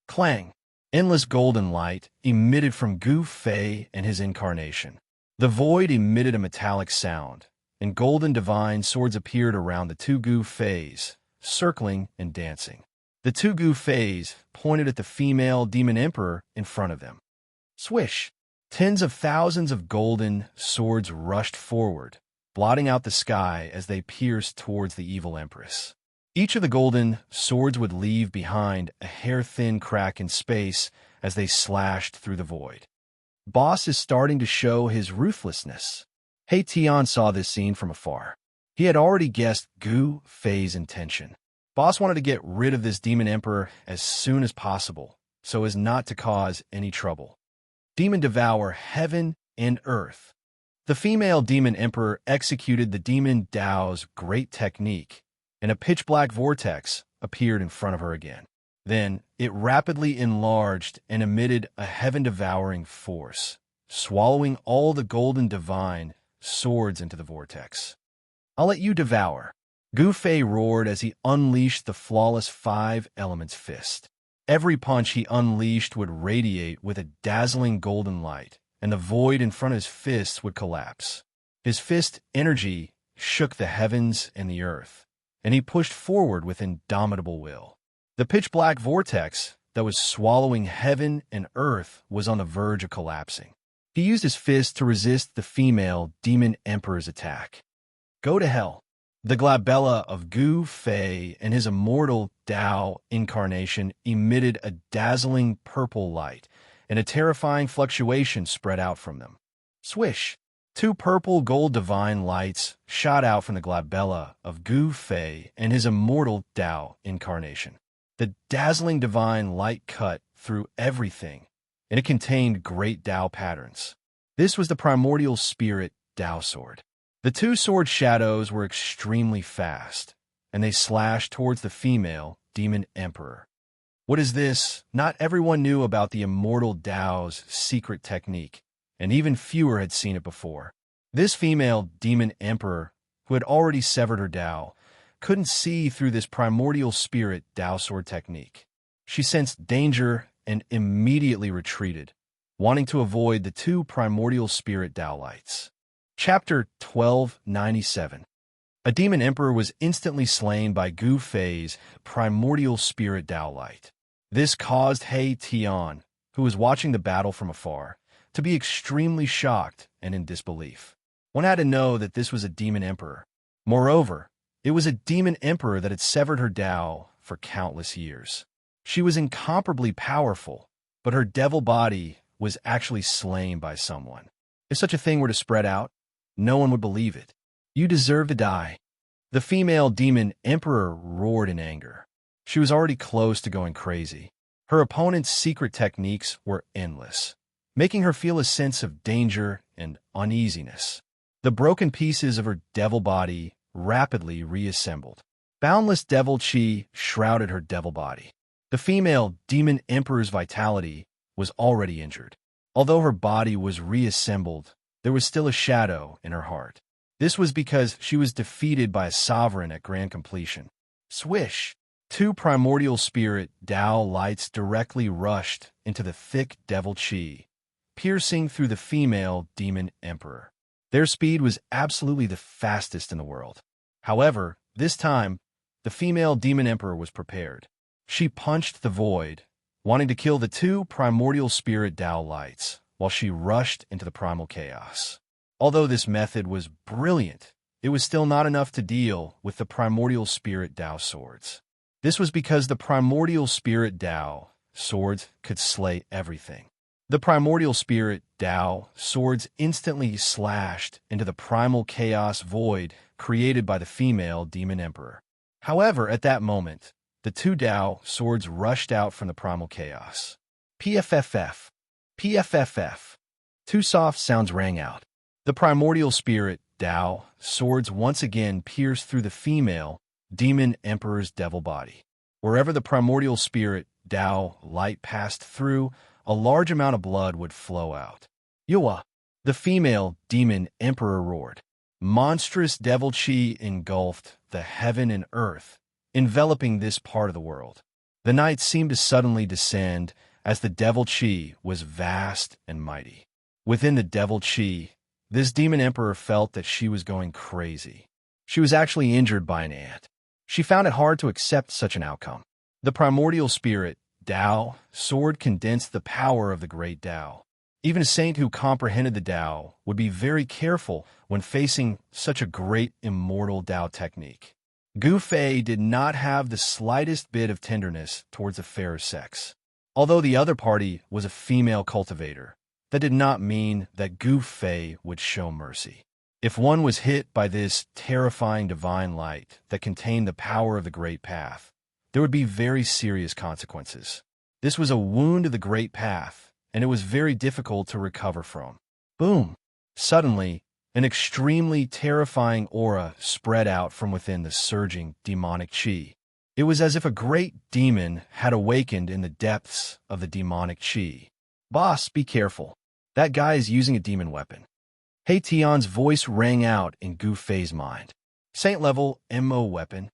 A: Clang! Endless golden light emitted from Gu Fei and his incarnation. The void emitted a metallic sound, and golden divine swords appeared around the two Gu Feis, circling and dancing. The two Gu Feis pointed at the female demon emperor in front of them. Swish! Tens of thousands of golden swords rushed forward, blotting out the sky as they pierced towards the evil empress. Each of the golden swords would leave behind a hair-thin crack in space as they slashed through the void. Boss is starting to show his ruthlessness. He Tian saw this scene from afar. He had already guessed Gu Fei's intention. Boss wanted to get rid of this demon emperor as soon as possible, so as not to cause any trouble. Demon devour heaven and earth. The female demon emperor executed the demon Dao's great technique, and a pitch-black vortex appeared in front of her again. Then it rapidly enlarged and emitted a heaven-devouring force, swallowing all the golden divine swords into the vortex. I'll let you devour. Gu Fei roared as he unleashed the flawless 5 elements fist. Every punch he unleashed would radiate with a dazzling golden light, and the void in front of his fists would collapse. His fist energy shook the heavens and the earth, and he pushed forward with indomitable will. The pitch-black vortex that was swallowing heaven and earth was on the verge of collapsing. He used his fist to resist the female demon emperor's attack. Go to hell. The glabella of Gu Fei and his immortal Tao incarnation emitted a dazzling purple light, and a terrifying fluctuation spread out from them. Swish! 2 purple gold divine lights shot out from the glabella of Gu Fei and his immortal Tao incarnation. The dazzling divine light cut through everything, and it contained great Tao patterns. This was the primordial spirit Tao sword. The 2 sword shadows were extremely fast, and they slashed towards the female demon emperor. What is this? Not everyone knew about the immortal Tao's secret technique, and even fewer had seen it before. This female demon emperor, who had already severed her Tao, couldn't see through this primordial spirit Tao sword technique. She sensed danger and immediately retreated, wanting to avoid the 2 primordial spirit Tao lights. Chapter 1297. A demon emperor was instantly slain by Gu Fei's primordial spirit Tao light. This caused He Tian, who was watching the battle from afar, to be extremely shocked and in disbelief. One had to know that this was a demon emperor. Moreover, it was a demon emperor that had severed her Tao for countless years. She was incomparably powerful, but her devil body was actually slain by someone. If such a thing were to spread out, no one would believe it. You deserve to die. The female demon emperor roared in anger. She was already close to going crazy. Her opponent's secret techniques were endless, making her feel a sense of danger and uneasiness. The broken pieces of her devil body rapidly reassembled. Boundless devil chi shrouded her devil body. The female demon emperor's vitality was already injured. Although her body was reassembled, there was still a shadow in her heart. This was because she was defeated by a sovereign at grand completion. Swish! Two primordial spirit Dao lights directly rushed into the thick devil chi, piercing through the female demon emperor. Their speed was absolutely the fastest in the world. However, this time, the female demon emperor was prepared. She punched the void, wanting to kill the two primordial spirit Dao lights, while she rushed into the primal chaos. Although this method was brilliant, it was still not enough to deal with the primordial spirit Dao swords. This was because the primordial spirit Dao swords could slay everything. The primordial spirit Dao swords instantly slashed into the primal chaos void created by the female demon emperor. However, at that moment, the two Dao swords rushed out from the primal chaos. PFFF. PFFF. Two soft sounds rang out. The primordial spirit Dao swords once again pierced through the female demon emperor's devil body. Wherever the primordial spirit Dao light passed through, a large amount of blood would flow out. Yuwa! The female demon emperor roared. Monstrous devil chi engulfed the heaven and earth, enveloping this part of the world. The night seemed to suddenly descend as the devil chi was vast and mighty. Within the devil chi, this demon emperor felt that she was going crazy. She was actually injured by an ant. She found it hard to accept such an outcome. The primordial spirit Dao sword condensed the power of the great Dao. Even a saint who comprehended the Dao would be very careful when facing such a great immortal Dao technique. Gu Fei did not have the slightest bit of tenderness towards the fairer sex. Although the other party was a female cultivator, that did not mean that Gu Fei would show mercy. If one was hit by this terrifying divine light that contained the power of the Great Path, there would be very serious consequences. This was a wound of the Great Path, and it was very difficult to recover from. Boom! Suddenly, an extremely terrifying aura spread out from within the surging demonic chi. It was as if a great demon had awakened in the depths of the demonic chi. Boss, be careful. That guy is using a demon weapon. Hei Tian's voice rang out in Gu Fei's mind. Saint-level MO weapon.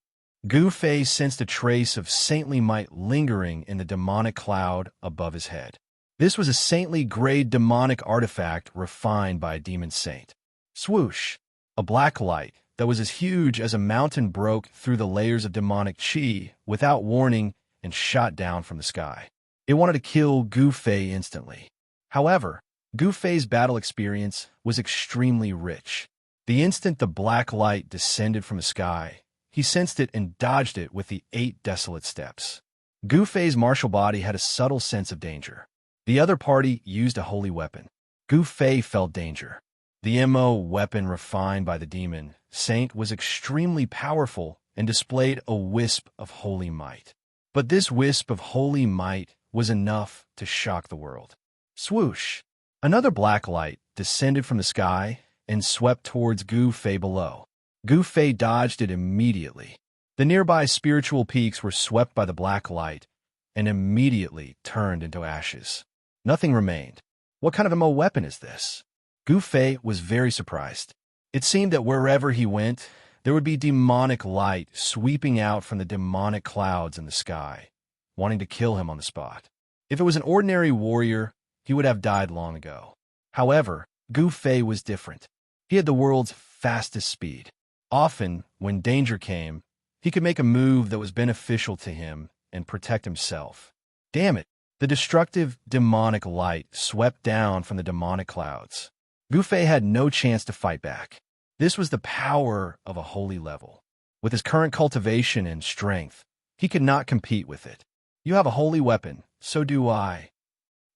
A: Gu Fei sensed a trace of saintly might lingering in the demonic cloud above his head. This was a saintly-grade demonic artifact refined by a demon saint. Swoosh! A black light that was as huge as a mountain broke through the layers of demonic chi without warning and shot down from the sky. It wanted to kill Gu Fei instantly. However, Gu Fei's battle experience was extremely rich. The instant the black light descended from the sky, he sensed it and dodged it with the 8 desolate steps. Gu Fei's martial body had a subtle sense of danger. The other party used a holy weapon. Gu Fei felt danger. The MO weapon refined by the demon saint was extremely powerful and displayed a wisp of holy might. But this wisp of holy might was enough to shock the world. Swoosh! Another black light descended from the sky and swept towards Gu Fei below. Gu Fei dodged it immediately. The nearby spiritual peaks were swept by the black light and immediately turned into ashes. Nothing remained. What kind of MO weapon is this? Gu Fei was very surprised. It seemed that wherever he went, there would be demonic light sweeping out from the demonic clouds in the sky, wanting to kill him on the spot. If it was an ordinary warrior, he would have died long ago. However, Gu Fei was different. He had the world's fastest speed. Often, when danger came, he could make a move that was beneficial to him and protect himself. Damn it! The destructive demonic light swept down from the demonic clouds. Gu Fei had no chance to fight back. This was the power of a holy level. With his current cultivation and strength, he could not compete with it. You have a holy weapon, so do I.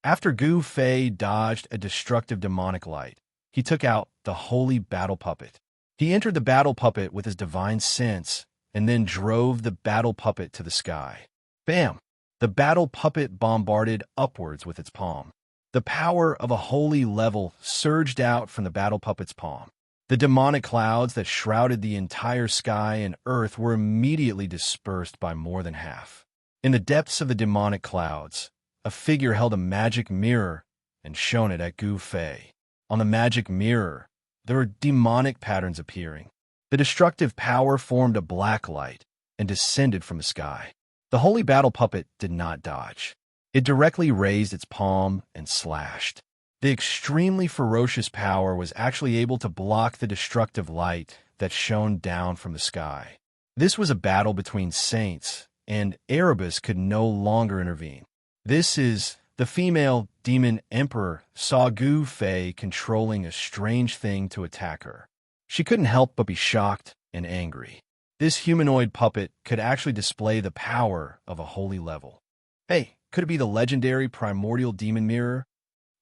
A: After Gu Fei dodged a destructive demonic light, he took out the holy battle puppet. He entered the battle puppet with his divine sense and then drove the battle puppet to the sky. Bam! The battle puppet bombarded upwards with its palm. The power of a holy level surged out from the battle puppet's palm. The demonic clouds that shrouded the entire sky and earth were immediately dispersed by more than half. In the depths of the demonic clouds, a figure held a magic mirror and shone it at Gu Fei. On the magic mirror, there were demonic patterns appearing. The destructive power formed a black light and descended from the sky. The holy battle puppet did not dodge. It directly raised its palm and slashed. The extremely ferocious power was actually able to block the destructive light that shone down from the sky. This was a battle between saints, and Erebus could no longer intervene. The female demon emperor saw Gu Fei controlling a strange thing to attack her. She couldn't help but be shocked and angry. This humanoid puppet could actually display the power of a holy level. Hey, could it be the legendary primordial demon mirror?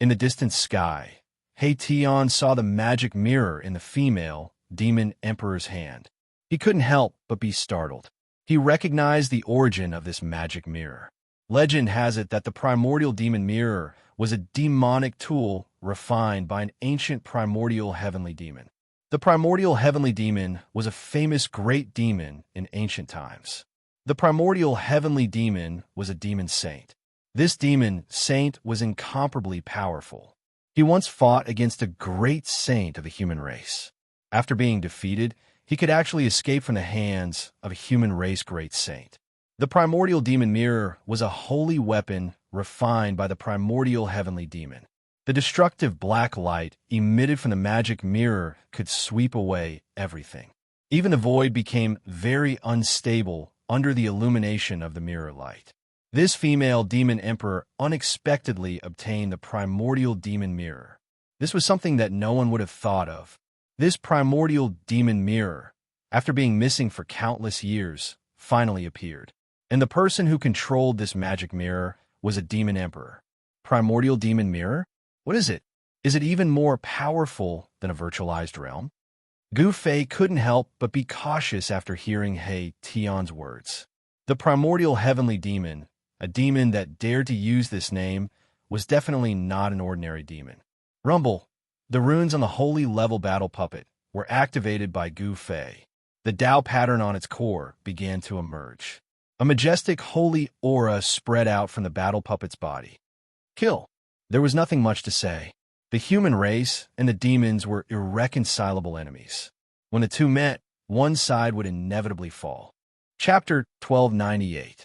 A: In the distant sky, Tian saw the magic mirror in the female demon emperor's hand. He couldn't help but be startled. He recognized the origin of this magic mirror. Legend has it that the primordial demon mirror was a demonic tool refined by an ancient primordial heavenly demon. The primordial heavenly demon was a famous great demon in ancient times. The primordial heavenly demon was a demon saint. This demon saint was incomparably powerful. He once fought against a great saint of the human race. After being defeated, he could actually escape from the hands of a human race great saint. The primordial demon mirror was a holy weapon refined by the primordial heavenly demon. The destructive black light emitted from the magic mirror could sweep away everything. Even the void became very unstable under the illumination of the mirror light. This female demon emperor unexpectedly obtained the primordial demon mirror. This was something that no one would have thought of. This primordial demon mirror, after being missing for countless years, finally appeared. And the person who controlled this magic mirror was a demon emperor. Primordial demon mirror? What is it? Is it even more powerful than a virtualized realm? Gu Fei couldn't help but be cautious after hearing Tian's words. The primordial heavenly demon, a demon that dared to use this name, was definitely not an ordinary demon. Rumble, the runes on the holy level battle puppet, were activated by Gu Fei. The Tao pattern on its core began to emerge. A majestic holy aura spread out from the battle puppet's body. Kill. There was nothing much to say. The human race and the demons were irreconcilable enemies. When the two met, one side would inevitably fall. Chapter 1298.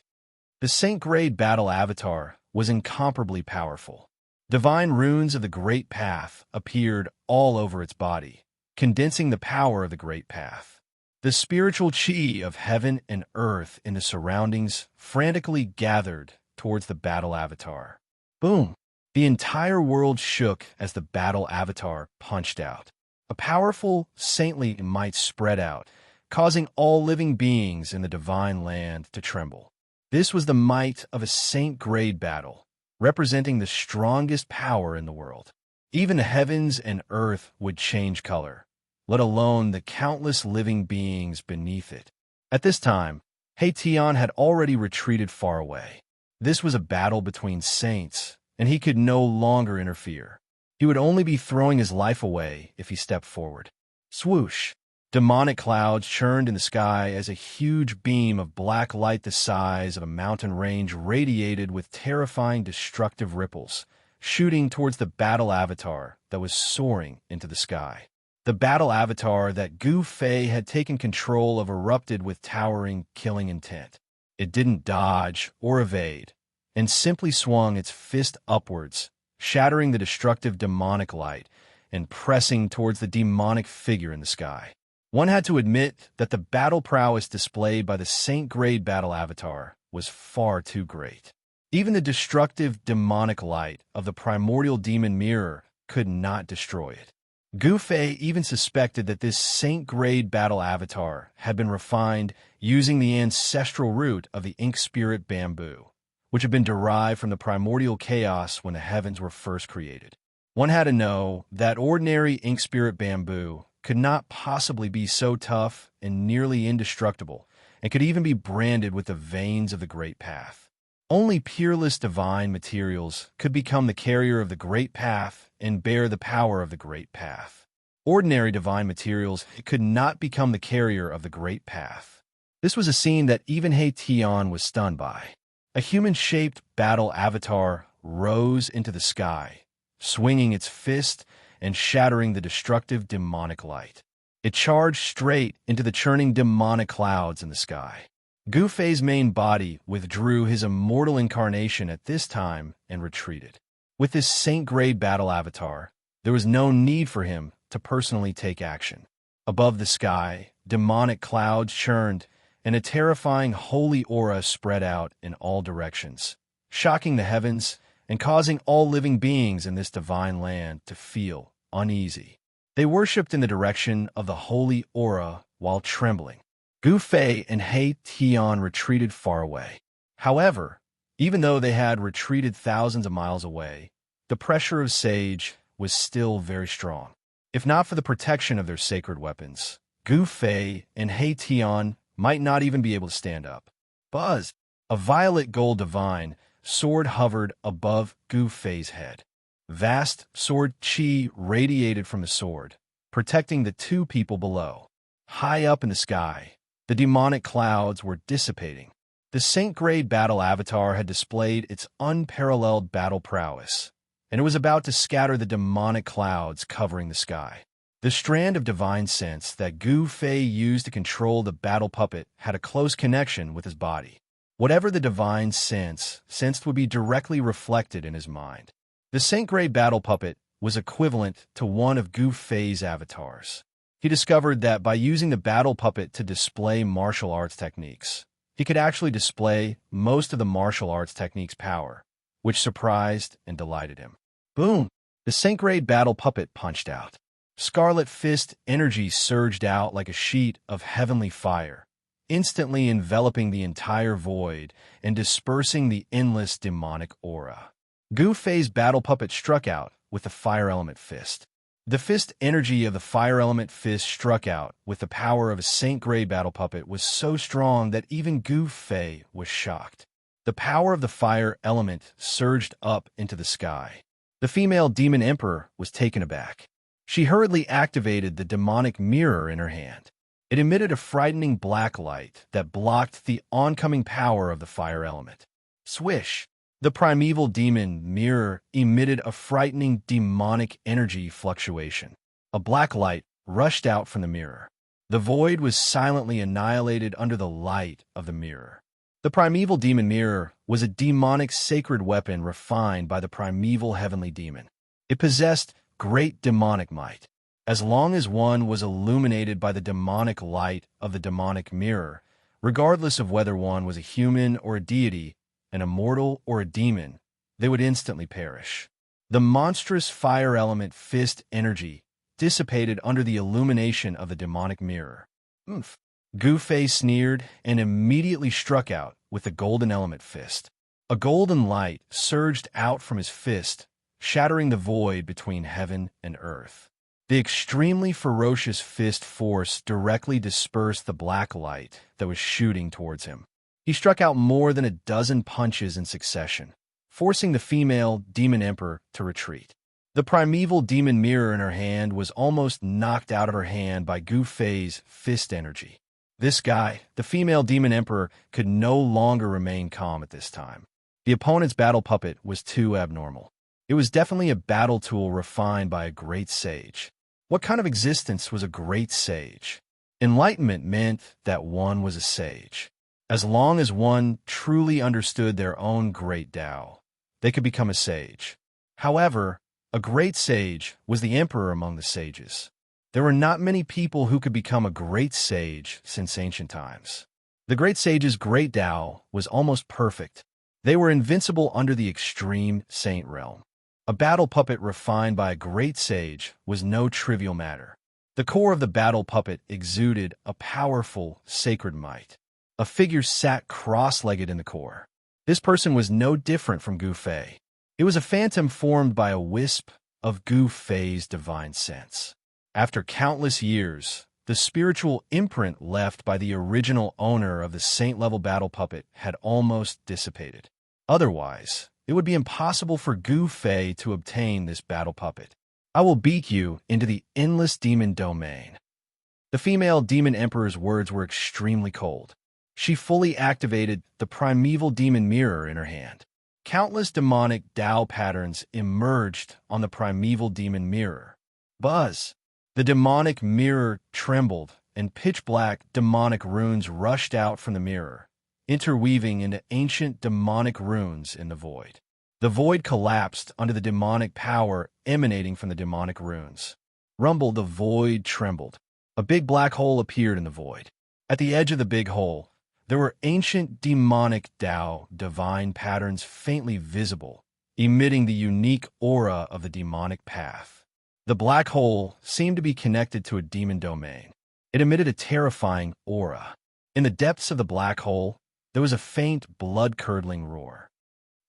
A: The Saint-grade battle avatar was incomparably powerful. Divine runes of the Great Path appeared all over its body, condensing the power of the Great Path. The spiritual chi of heaven and earth in the surroundings frantically gathered towards the battle avatar. Boom! The entire world shook as the battle avatar punched out. A powerful, saintly might spread out, causing all living beings in the divine land to tremble. This was the might of a saint-grade battle, representing the strongest power in the world. Even the heavens and earth would change color, let alone the countless living beings beneath it. At this time, Tian had already retreated far away. This was a battle between saints, and he could no longer interfere. He would only be throwing his life away if he stepped forward. Swoosh! Demonic clouds churned in the sky as a huge beam of black light the size of a mountain range radiated with terrifying destructive ripples, shooting towards the battle avatar that was soaring into the sky. The battle avatar that Gu Fei had taken control of erupted with towering, killing intent. It didn't dodge or evade, and simply swung its fist upwards, shattering the destructive demonic light and pressing towards the demonic figure in the sky. One had to admit that the battle prowess displayed by the Saint-grade battle avatar was far too great. Even the destructive demonic light of the primordial demon mirror could not destroy it. Gu Fei even suspected that this Saint-grade battle avatar had been refined using the ancestral root of the ink spirit bamboo, which had been derived from the primordial chaos when the heavens were first created. One had to know that ordinary ink spirit bamboo could not possibly be so tough and nearly indestructible, and could even be branded with the veins of the Great Path. Only peerless divine materials could become the carrier of the Great Path and bear the power of the Great Path. Ordinary divine materials could not become the carrier of the Great Path. This was a scene that even He Tian was stunned by. A human-shaped battle avatar rose into the sky, swinging its fist and shattering the destructive demonic light. It charged straight into the churning demonic clouds in the sky. Gu Fei's main body withdrew his immortal incarnation at this time and retreated. With this saint-grade battle avatar, there was no need for him to personally take action. Above the sky, demonic clouds churned, and a terrifying holy aura spread out in all directions, shocking the heavens and causing all living beings in this divine land to feel uneasy. They worshipped in the direction of the holy aura while trembling. Gu Fei and He Tian retreated far away. However, even though they had retreated thousands of miles away, the pressure of Sage was still very strong. If not for the protection of their sacred weapons, Gu Fei and He Tian might not even be able to stand up. Buzz! A violet gold divine sword hovered above Gu Fei's head. Vast sword chi radiated from the sword, protecting the two people below. High up in the sky, the demonic clouds were dissipating. The saint-grade battle avatar had displayed its unparalleled battle prowess, and it was about to scatter the demonic clouds covering the sky. The strand of divine sense that Gu Fei used to control the battle puppet had a close connection with his body. Whatever the divine sense sensed would be directly reflected in his mind. The saint-grade battle puppet was equivalent to one of Gu Fei's avatars. He discovered that by using the battle puppet to display martial arts techniques, he could actually display most of the martial arts techniques' power, which surprised and delighted him. Boom! The saint-grade battle puppet punched out. Scarlet Fist energy surged out like a sheet of heavenly fire, instantly enveloping the entire void and dispersing the endless demonic aura. Gu Fei's battle puppet struck out with the fire element fist. The fist energy of the fire element fist struck out with the power of a saint-grade battle puppet was so strong that even Gu Fei was shocked. The power of the fire element surged up into the sky. The female demon emperor was taken aback. She hurriedly activated the demonic mirror in her hand. It emitted a frightening black light that blocked the oncoming power of the fire element. Swish! The primeval demon mirror emitted a frightening demonic energy fluctuation. A black light rushed out from the mirror. The void was silently annihilated under the light of the mirror. The primeval demon mirror was a demonic sacred weapon refined by the primeval heavenly demon. It possessed great demonic might. As long as one was illuminated by the demonic light of the demonic mirror, regardless of whether one was a human or a deity, an immortal or a demon, they would instantly perish. The monstrous fire element fist energy dissipated under the illumination of the demonic mirror. Oomph! Gu Fei sneered and immediately struck out with the golden element fist. A golden light surged out from his fist, shattering the void between heaven and earth. The extremely ferocious fist force directly dispersed the black light that was shooting towards him. He struck out more than a dozen punches in succession, forcing the female demon emperor to retreat. The primeval demon mirror in her hand was almost knocked out of her hand by Gu Fei's fist energy. This guy, the female demon emperor, could no longer remain calm at this time. The opponent's battle puppet was too abnormal. It was definitely a battle tool refined by a great sage. What kind of existence was a great sage? Enlightenment meant that one was a sage. As long as one truly understood their own great Tao, they could become a sage. However, a great sage was the emperor among the sages. There were not many people who could become a great sage since ancient times. The great sage's great Tao was almost perfect. They were invincible under the extreme saint realm. A battle puppet refined by a great sage was no trivial matter. The core of the battle puppet exuded a powerful, sacred might. A figure sat cross-legged in the core. This person was no different from Gu Fei. It was a phantom formed by a wisp of Gu Fei's divine sense. After countless years, the spiritual imprint left by the original owner of the saint-level battle puppet had almost dissipated. Otherwise, it would be impossible for Gu Fei to obtain this battle puppet. I will beat you into the endless demon domain. The female demon emperor's words were extremely cold. She fully activated the primeval demon mirror in her hand. Countless demonic Tao patterns emerged on the primeval demon mirror. Buzz! The demonic mirror trembled, and pitch-black demonic runes rushed out from the mirror, interweaving into ancient demonic runes in the void. The void collapsed under the demonic power emanating from the demonic runes. Rumble, the void trembled. A big black hole appeared in the void. At the edge of the big hole, there were ancient demonic Tao divine patterns faintly visible, emitting the unique aura of the demonic path. The black hole seemed to be connected to a demon domain. It emitted a terrifying aura. In the depths of the black hole, there was a faint, blood-curdling roar.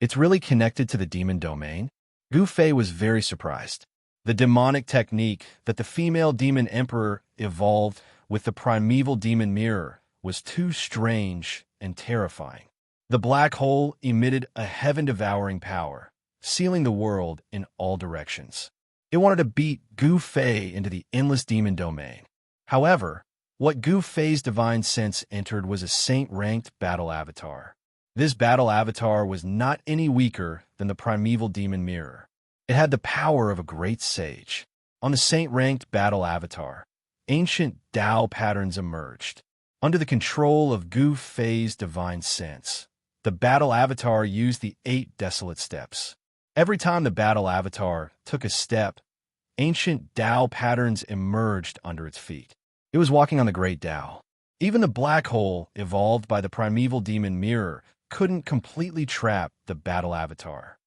A: It's really connected to the demon domain? Gu Fei was very surprised. The demonic technique that the female demon emperor evolved with the primeval demon mirror was too strange and terrifying. The black hole emitted a heaven-devouring power, sealing the world in all directions. It wanted to beat Gu Fei into the endless demon domain. However, what Gu Fei's divine sense entered was a saint-ranked battle avatar. This battle avatar was not any weaker than the primeval demon mirror. It had the power of a great sage. On the saint-ranked battle avatar, ancient Tao patterns emerged. Under the control of Gu Fei's divine sense, the battle avatar used the 8 desolate steps. Every time the battle avatar took a step, ancient Tao patterns emerged under its feet. It was walking on the great Tao. Even the black hole, evolved by the primeval demon mirror, couldn't completely trap the battle avatar.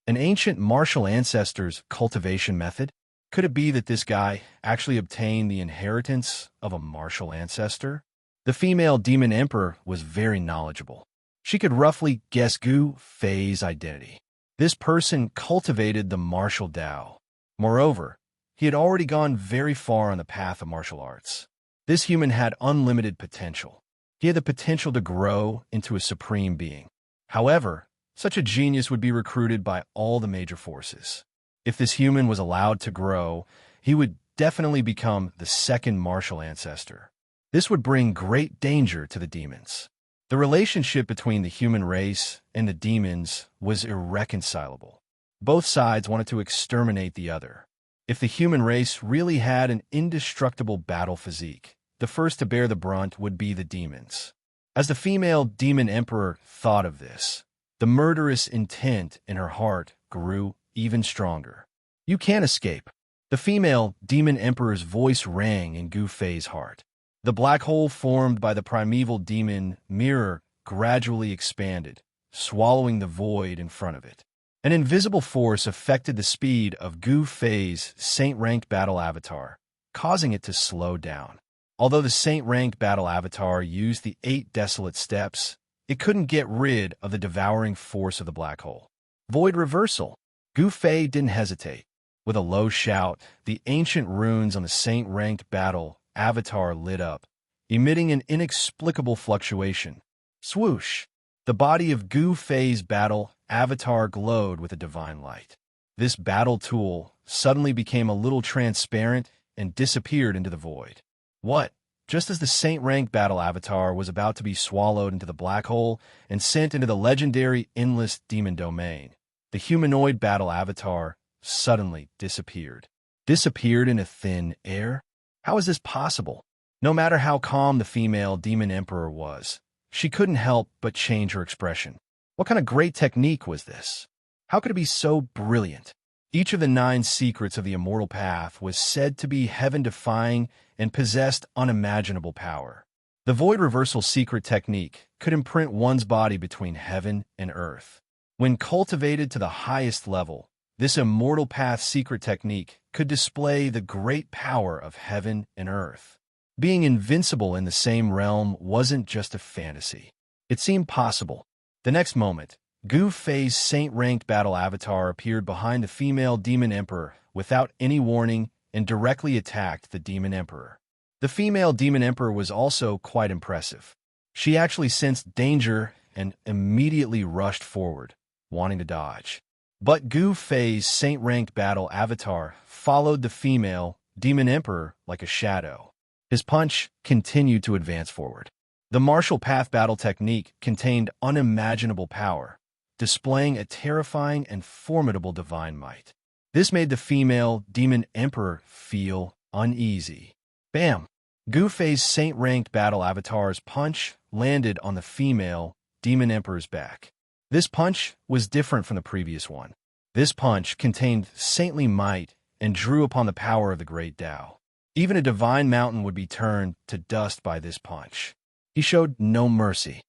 A: An ancient martial ancestor's cultivation method? Could it be that this guy actually obtained the inheritance of a martial ancestor? The female demon emperor was very knowledgeable. She could roughly guess Gu Fei's identity. This person cultivated the martial Tao. Moreover, he had already gone very far on the path of martial arts. This human had unlimited potential. He had the potential to grow into a supreme being. However, such a genius would be recruited by all the major forces. If this human was allowed to grow, he would definitely become the second martial ancestor. This would bring great danger to the demons. The relationship between the human race and the demons was irreconcilable. Both sides wanted to exterminate the other. If the human race really had an indestructible battle physique, the first to bear the brunt would be the demons. As the female demon emperor thought of this, the murderous intent in her heart grew even stronger. You can't escape. The female demon emperor's voice rang in Gu Fei's heart. The black hole formed by the primeval demon mirror gradually expanded, swallowing the void in front of it. An invisible force affected the speed of Gu Fei's saint-ranked battle avatar, causing it to slow down. Although the saint-ranked battle avatar used the 8 desolate steps, it couldn't get rid of the devouring force of the black hole. Void reversal. Gu Fei didn't hesitate. With a low shout, the ancient runes on the saint-ranked battle avatar lit up, emitting an inexplicable fluctuation. Swoosh! The body of Gu Fei's battle avatar glowed with a divine light. This battle tool suddenly became a little transparent and disappeared into the void. What? Just as the saint-ranked battle avatar was about to be swallowed into the black hole and sent into the legendary endless demon domain, the humanoid battle avatar suddenly disappeared. Disappeared into thin air? How is this possible? No matter how calm the female demon emperor was, she couldn't help but change her expression. What kind of great technique was this? How could it be so brilliant? Each of the 9 secrets of the immortal path was said to be heaven-defying and possessed unimaginable power. The void reversal secret technique could imprint one's body between heaven and earth. When cultivated to the highest level, this immortal path secret technique could display the great power of heaven and earth. Being invincible in the same realm wasn't just a fantasy. It seemed possible. The next moment, Gu Fei's saint-ranked battle avatar appeared behind the female demon emperor without any warning and directly attacked the demon emperor. The female demon emperor was also quite impressive. She actually sensed danger and immediately rushed forward, wanting to dodge. But Gu Fei's saint-ranked battle avatar followed the female demon emperor like a shadow. His punch continued to advance forward. The martial path battle technique contained unimaginable power, displaying a terrifying and formidable divine might. This made the female demon emperor feel uneasy. Bam! Gu Fei's saint-ranked battle avatar's punch landed on the female demon emperor's back. This punch was different from the previous one. This punch contained saintly might and drew upon the power of the great Tao. Even a divine mountain would be turned to dust by this punch. He showed no mercy.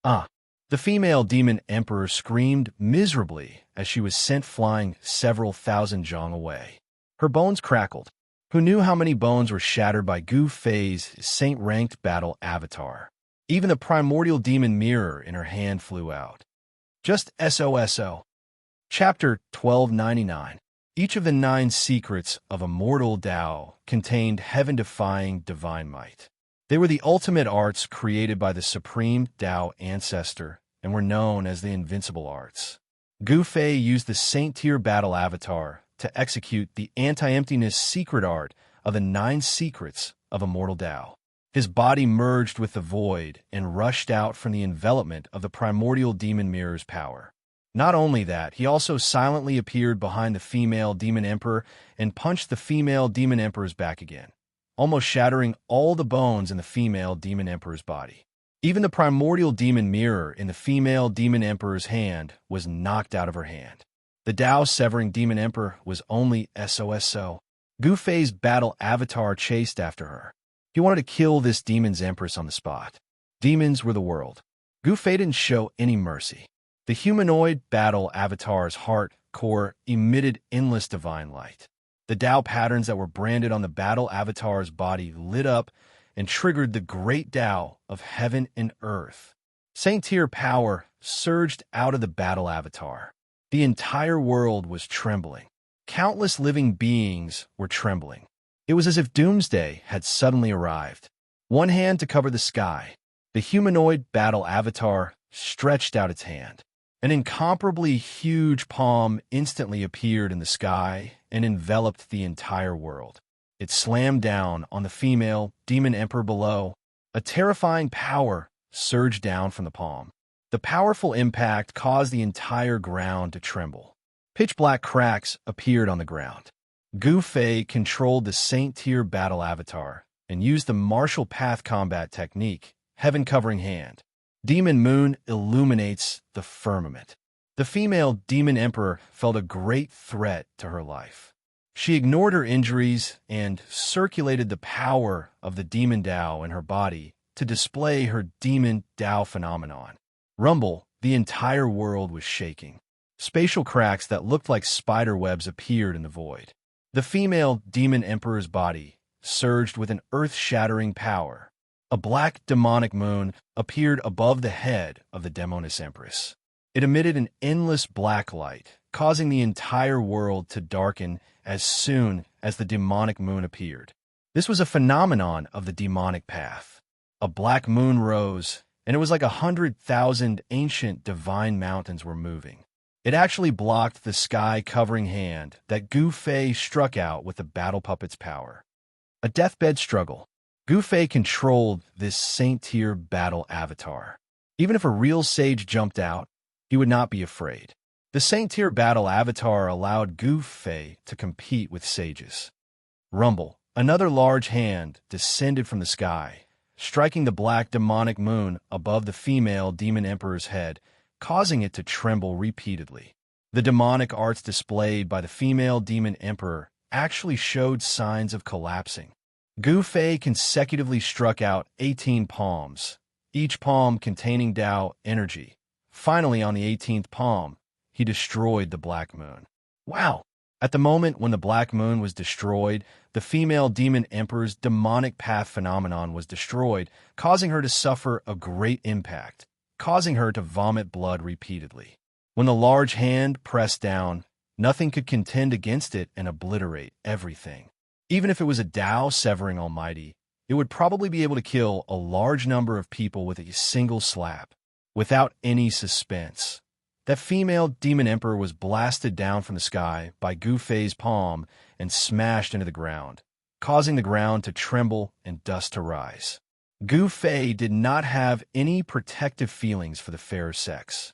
A: The female demon emperor screamed miserably as she was sent flying several thousand zhang away. Her bones crackled. Who knew how many bones were shattered by Gu Fei's saint-ranked battle avatar? Even the primordial demon mirror in her hand flew out. Just SOSO. Chapter 1299. Each of the 9 secrets of Immortal Tao contained heaven-defying divine might. They were the ultimate arts created by the supreme Tao ancestor and were known as the invincible arts. Gu Fei used the saint-tier battle avatar to execute the anti-emptiness secret art of the 9 secrets of Immortal Tao. His body merged with the void and rushed out from the envelopment of the primordial demon mirror's power. Not only that, he also silently appeared behind the female demon emperor and punched the female demon emperor's back again, almost shattering all the bones in the female demon emperor's body. Even the primordial demon mirror in the female demon emperor's hand was knocked out of her hand. The Tao-severing demon emperor was only SOSO. Gu Fei's battle avatar chased after her. He wanted to kill this demon's empress on the spot. Demons were the world. Gu Fei didn't show any mercy. The humanoid battle avatar's heart core emitted endless divine light. The Tao patterns that were branded on the battle avatar's body lit up and triggered the great Tao of heaven and earth. Saint-tier power surged out of the battle avatar. The entire world was trembling. Countless living beings were trembling. It was as if doomsday had suddenly arrived. One hand to cover the sky. The humanoid battle avatar stretched out its hand. An incomparably huge palm instantly appeared in the sky and enveloped the entire world. It slammed down on the female demon emperor below. A terrifying power surged down from the palm. The powerful impact caused the entire ground to tremble. Pitch-black cracks appeared on the ground. Gu Fei controlled the saint-tier battle avatar and used the martial path combat technique, Heaven Covering Hand. Demon Moon illuminates the firmament. The female demon emperor felt a great threat to her life. She ignored her injuries and circulated the power of the demon Tao in her body to display her demon Tao phenomenon. Rumble, the entire world was shaking. Spatial cracks that looked like spider webs appeared in the void. The female demon emperor's body surged with an earth-shattering power. A black demonic moon appeared above the head of the demoness empress. It emitted an endless black light, causing the entire world to darken as soon as the demonic moon appeared. This was a phenomenon of the demonic path. A black moon rose, and it was like 100,000 ancient divine mountains were moving. It actually blocked the sky-covering hand that Gu Fei struck out with the battle puppet's power. A deathbed struggle. Gu Fei controlled this saint-tier battle avatar. Even if a real sage jumped out, he would not be afraid. The saint-tier battle avatar allowed Gu Fei to compete with sages. Rumble. Another large hand descended from the sky, striking the black demonic moon above the female demon emperor's head, causing it to tremble repeatedly. The demonic arts displayed by the female demon emperor actually showed signs of collapsing. Gu Fei consecutively struck out 18 palms, each palm containing Tao energy. Finally, on the 18th palm, he destroyed the black moon. Wow! At the moment when the black moon was destroyed, the female demon emperor's demonic path phenomenon was destroyed, causing her to suffer a great impact, causing her to vomit blood repeatedly. When the large hand pressed down, nothing could contend against it and obliterate everything. Even if it was a Tao-severing almighty, it would probably be able to kill a large number of people with a single slap. without any suspense. That female demon emperor was blasted down from the sky by Gu Fei's palm and smashed into the ground, causing the ground to tremble and dust to rise. Gu Fei did not have any protective feelings for the fairer sex.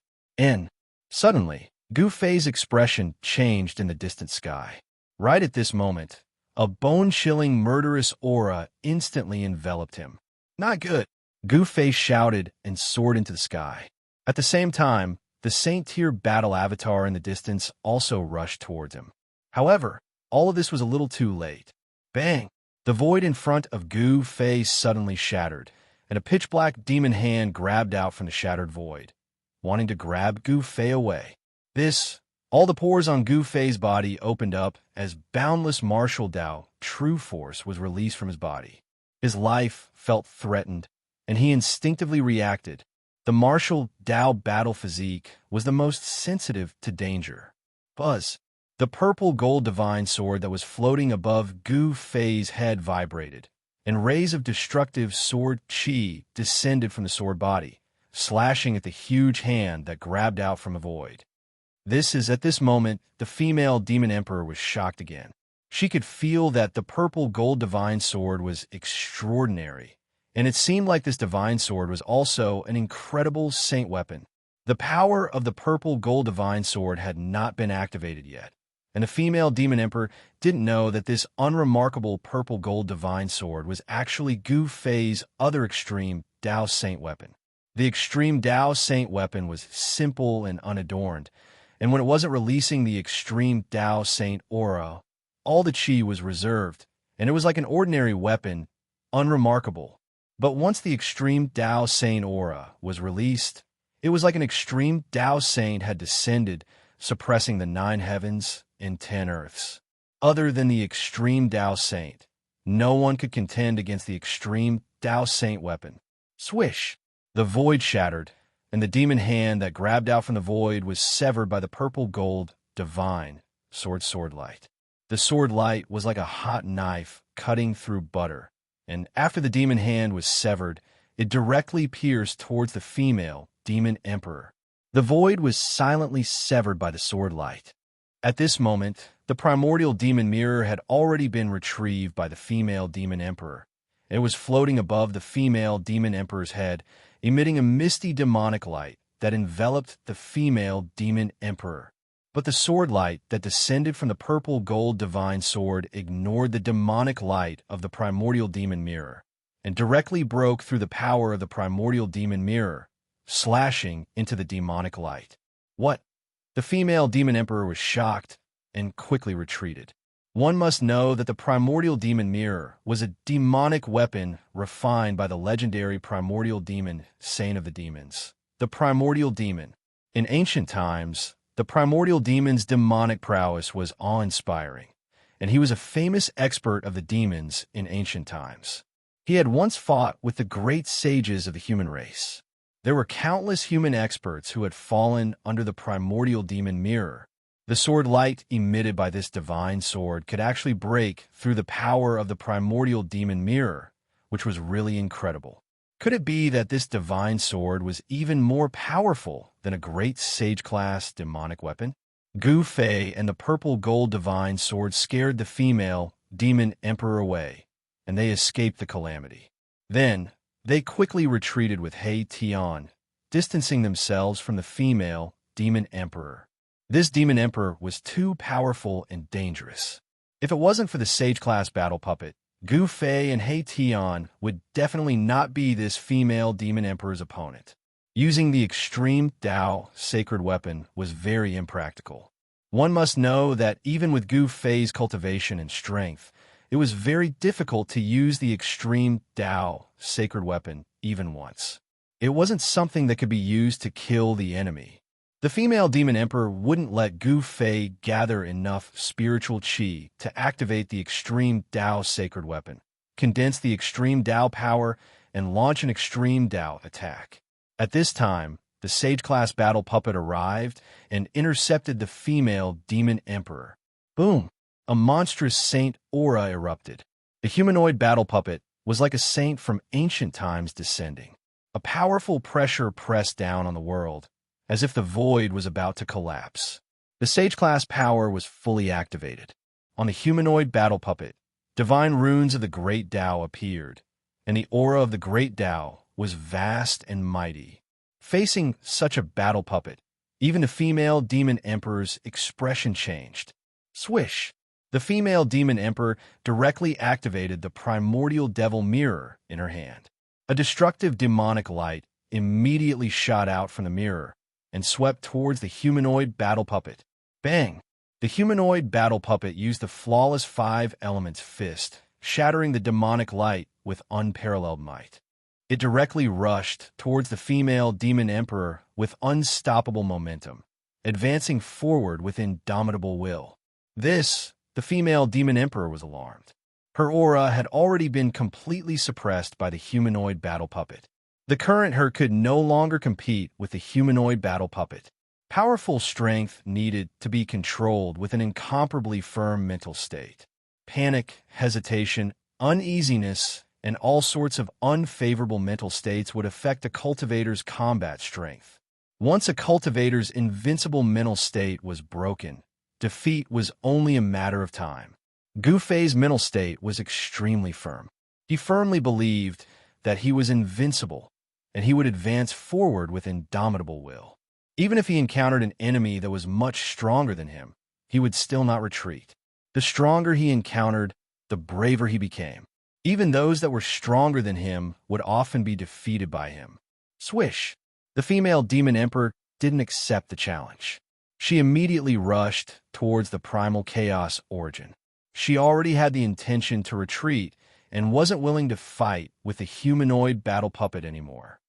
A: Suddenly, Gu Fei's expression changed in the distant sky. Right at this moment, a bone-chilling murderous aura instantly enveloped him. Not good, Gu Fei shouted and soared into the sky. At the same time, the Saint-tier battle avatar in the distance also rushed towards him. However, all of this was a little too late. Bang! The void in front of Gu Fei suddenly shattered, and a pitch-black demon hand grabbed out from the shattered void, wanting to grab Gu Fei away. All the pores on Gu Fei's body opened up as boundless martial Dao, true force, was released from his body. His life felt threatened, and he instinctively reacted. The martial Dao battle physique was the most sensitive to danger. Buzz! The purple gold divine sword that was floating above Gu Fei's head vibrated, and rays of destructive sword chi descended from the sword body, slashing at the huge hand that grabbed out from a void. At this moment, the female demon emperor was shocked again. She could feel that the purple gold divine sword was extraordinary, and it seemed like this divine sword was also an incredible saint weapon. The power of the purple gold divine sword had not been activated yet, and the female demon emperor didn't know that this unremarkable purple gold divine sword was actually Gu Fei's other extreme Dao saint weapon. The extreme Dao saint weapon was simple and unadorned, and when it wasn't releasing the extreme Dao saint aura, all the chi was reserved, and it was like an ordinary weapon, unremarkable. But once the extreme Dao saint aura was released, it was like an extreme Dao saint had descended, suppressing the 9 heavens and 10 earths. Other than the extreme Dao saint, no one could contend against the extreme Dao saint weapon. Swish! The void shattered, and the demon hand that grabbed out from the void was severed by the purple gold divine sword light. The sword light was like a hot knife cutting through butter, and after the demon hand was severed, it directly pierced towards the female demon emperor. The void was silently severed by the sword light. At this moment, the primordial demon mirror had already been retrieved by the female demon emperor. It was floating above the female demon emperor's head, emitting a misty demonic light that enveloped the female demon emperor. But the sword light that descended from the purple gold divine sword ignored the demonic light of the primordial demon mirror, and directly broke through the power of the primordial demon mirror, slashing into the demonic light. What? The female demon emperor was shocked and quickly retreated. One must know that the primordial demon mirror was a demonic weapon refined by the legendary primordial demon, Saint of the Demons. The primordial demon. In ancient times, the primordial demon's demonic prowess was awe-inspiring, and he was a famous expert of the demons in ancient times. He had once fought with the great sages of the human race. There were countless human experts who had fallen under the primordial demon mirror. The sword light emitted by this divine sword could actually break through the power of the primordial demon mirror, which was really incredible. Could it be that this divine sword was even more powerful than a great sage-class demonic weapon? Gu Fei and the purple gold divine sword scared the female demon emperor away, and they escaped the calamity. Then, they quickly retreated with He Tian, distancing themselves from the female demon emperor. This demon emperor was too powerful and dangerous. If it wasn't for the sage-class battle puppet, Gu Fei and He Tian would definitely not be this female demon emperor's opponent. Using the extreme Dao sacred weapon was very impractical. One must know that even with Gu Fei's cultivation and strength, it was very difficult to use the extreme Dao sacred weapon even once. It wasn't something that could be used to kill the enemy. The female demon emperor wouldn't let Gu Fei gather enough spiritual qi to activate the extreme Dao sacred weapon, condense the extreme Dao power, and launch an extreme Dao attack. At this time, the sage-class battle puppet arrived and intercepted the female demon emperor. Boom! A monstrous saint aura erupted. The humanoid battle puppet was like a saint from ancient times descending. A powerful pressure pressed down on the world, as if the void was about to collapse. The Sage-class power was fully activated. On the humanoid battle puppet, divine runes of the Great Tao appeared, and the aura of the Great Tao was vast and mighty. Facing such a battle puppet, even the female demon emperor's expression changed. Swish! The female demon emperor directly activated the primordial devil mirror in her hand. A destructive demonic light immediately shot out from the mirror and swept towards the humanoid battle puppet. Bang! The humanoid battle puppet used the flawless 5-elements fist, shattering the demonic light with unparalleled might. It directly rushed towards the female demon emperor with unstoppable momentum, advancing forward with indomitable will. The female demon emperor was alarmed. Her aura had already been completely suppressed by the humanoid battle puppet. The current her could no longer compete with the humanoid battle puppet. Powerful strength needed to be controlled with an incomparably firm mental state. Panic, hesitation, uneasiness, and all sorts of unfavorable mental states would affect a cultivator's combat strength. Once a cultivator's invincible mental state was broken, defeat was only a matter of time. Gu Fei's mental state was extremely firm. He firmly believed that he was invincible, and he would advance forward with indomitable will. Even if he encountered an enemy that was much stronger than him, he would still not retreat. The stronger he encountered, the braver he became. Even those that were stronger than him would often be defeated by him. Swish! The female demon emperor didn't accept the challenge. She immediately rushed towards the primal chaos origin. She already had the intention to retreat and wasn't willing to fight with the humanoid battle puppet anymore.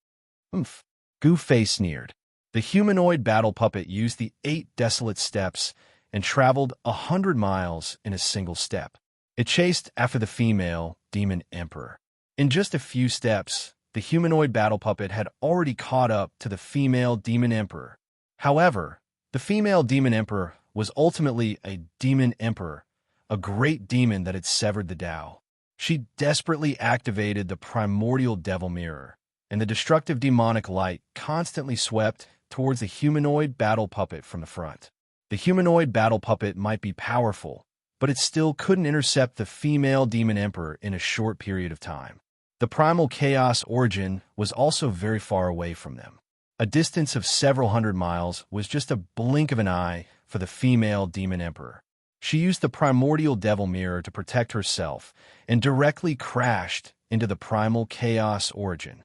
A: Oomph! Gu Fei sneered. The humanoid battle puppet used the 8 desolate steps and traveled 100 miles in a single step. It chased after the female demon emperor. In just a few steps, the humanoid battle puppet had already caught up to the female demon emperor. However, the female demon emperor was ultimately a demon emperor, a great demon that had severed the Tao. She desperately activated the primordial devil mirror, and the destructive demonic light constantly swept towards the humanoid battle puppet from the front. The humanoid battle puppet might be powerful, but it still couldn't intercept the female demon emperor in a short period of time. The primal chaos origin was also very far away from them. A distance of several hundred miles was just a blink of an eye for the female demon emperor. She used the primordial devil mirror to protect herself and directly crashed into the primal chaos origin.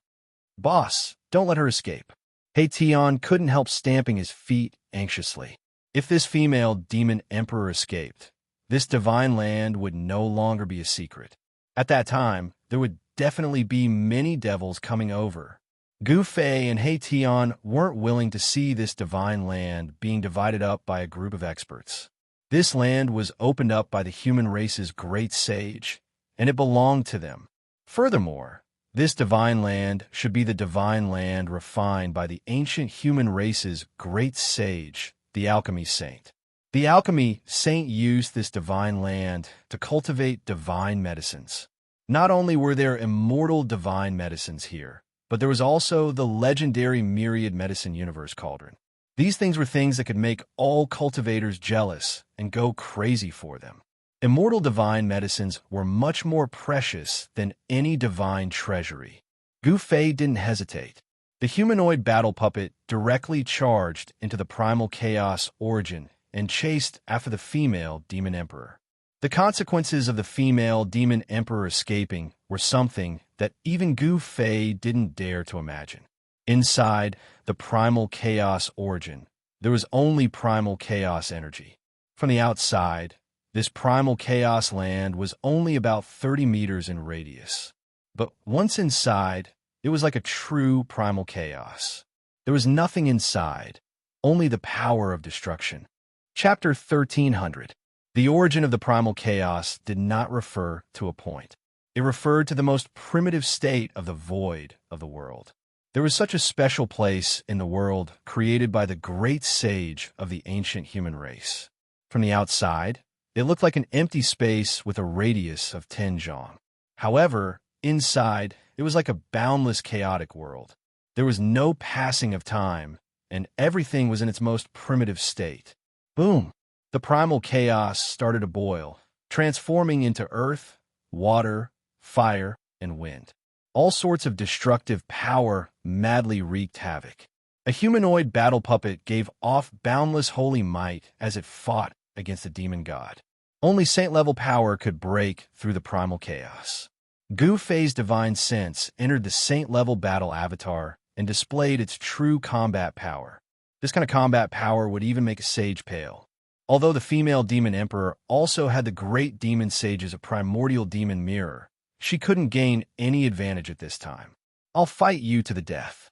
A: Boss, don't let her escape. He Tian couldn't help stamping his feet anxiously. If this female demon emperor escaped, this divine land would no longer be a secret. At that time, there would definitely be many devils coming over. Gu Fei and He Tian weren't willing to see this divine land being divided up by a group of experts. This land was opened up by the human race's great sage, and it belonged to them. Furthermore, this divine land should be the divine land refined by the ancient human race's great sage, the alchemy saint. The alchemy saint used this divine land to cultivate divine medicines. Not only were there immortal divine medicines here, but there was also the legendary myriad medicine universe cauldron. These things were things that could make all cultivators jealous and go crazy for them. Immortal divine medicines were much more precious than any divine treasury. Gu Fei didn't hesitate. The humanoid battle puppet directly charged into the primal chaos origin and chased after the female demon emperor. The consequences of the female demon emperor escaping were something that even Gu Fei didn't dare to imagine. Inside the primal chaos origin, there was only primal chaos energy. From the outside, this primal chaos land was only about 30 meters in radius. But once inside, it was like a true primal chaos. There was nothing inside, only the power of destruction. Chapter 1300. The origin of the primal chaos did not refer to a point. It referred to the most primitive state of the void of the world. There was such a special place in the world created by the great sage of the ancient human race. From the outside, it looked like an empty space with a radius of 10 zhang. However, inside, it was like a boundless chaotic world. There was no passing of time, and everything was in its most primitive state. Boom! The primal chaos started to boil, transforming into earth, water, fire, and wind. All sorts of destructive power madly wreaked havoc. A humanoid battle puppet gave off boundless holy might as it fought against the demon god. Only saint-level power could break through the primal chaos. Gu Fei's divine sense entered the saint-level battle avatar and displayed its true combat power. This kind of combat power would even make a sage pale. Although the female demon emperor also had the great demon sage's a primordial demon mirror, she couldn't gain any advantage at this time. "I'll fight you to the death."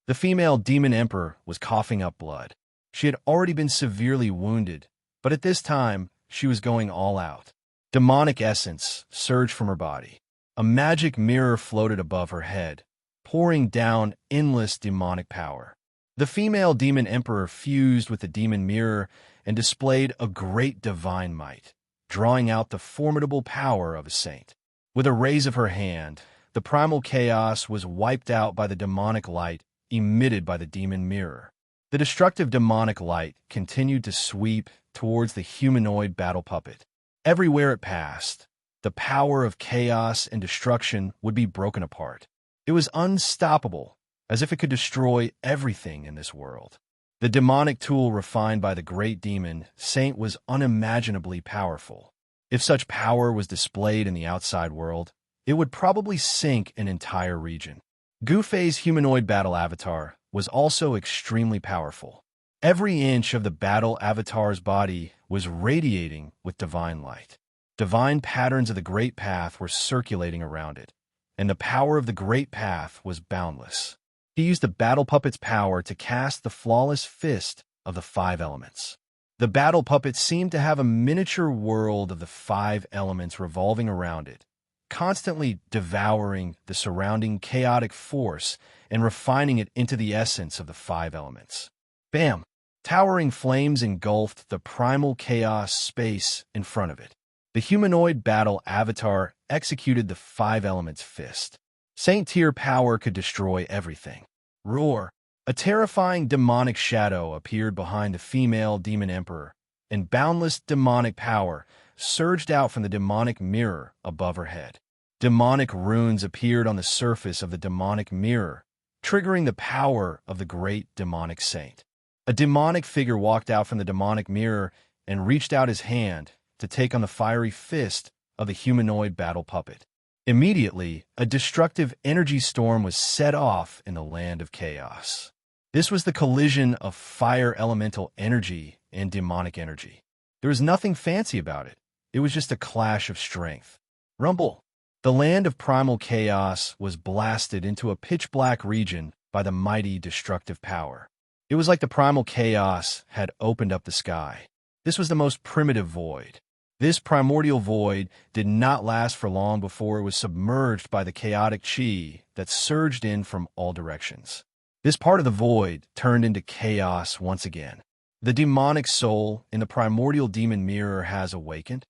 A: The female demon emperor was coughing up blood. She had already been severely wounded, but at this time, she was going all out. Demonic essence surged from her body. A magic mirror floated above her head, pouring down endless demonic power. The female demon emperor fused with the demon mirror and displayed a great divine might, drawing out the formidable power of a saint. With a raise of her hand, the primal chaos was wiped out by the demonic light emitted by the demon mirror. The destructive demonic light continued to sweep towards the humanoid battle puppet. Everywhere it passed, the power of chaos and destruction would be broken apart. It was unstoppable, as if it could destroy everything in this world. The demonic tool refined by the great demon saint was unimaginably powerful. If such power was displayed in the outside world, it would probably sink an entire region. Gu Fei's humanoid battle avatar was also extremely powerful. Every inch of the battle avatar's body was radiating with divine light. Divine patterns of the Great Path were circulating around it, and the power of the Great Path was boundless. He used the battle puppet's power to cast the flawless fist of the 5 elements. The battle puppet seemed to have a miniature world of the 5 elements revolving around it, constantly devouring the surrounding chaotic force and refining it into the essence of the 5 elements. Bam! Towering flames engulfed the primal chaos space in front of it. The humanoid battle avatar executed the 5 elements fist. Saint-tier power could destroy everything. Roar! A terrifying demonic shadow appeared behind the female demon emperor, and boundless demonic power surged out from the demonic mirror above her head. Demonic runes appeared on the surface of the demonic mirror, triggering the power of the great demonic saint. A demonic figure walked out from the demonic mirror and reached out his hand to take on the fiery fist of the humanoid battle puppet. Immediately, a destructive energy storm was set off in the land of chaos. This was the collision of fire elemental energy and demonic energy. There was nothing fancy about it. It was just a clash of strength. Rumble! The land of primal chaos was blasted into a pitch-black region by the mighty destructive power. It was like the primal chaos had opened up the sky. This was the most primitive void. This primordial void did not last for long before it was submerged by the chaotic chi that surged in from all directions. This part of the void turned into chaos once again. The demonic soul in the primordial demon mirror has awakened.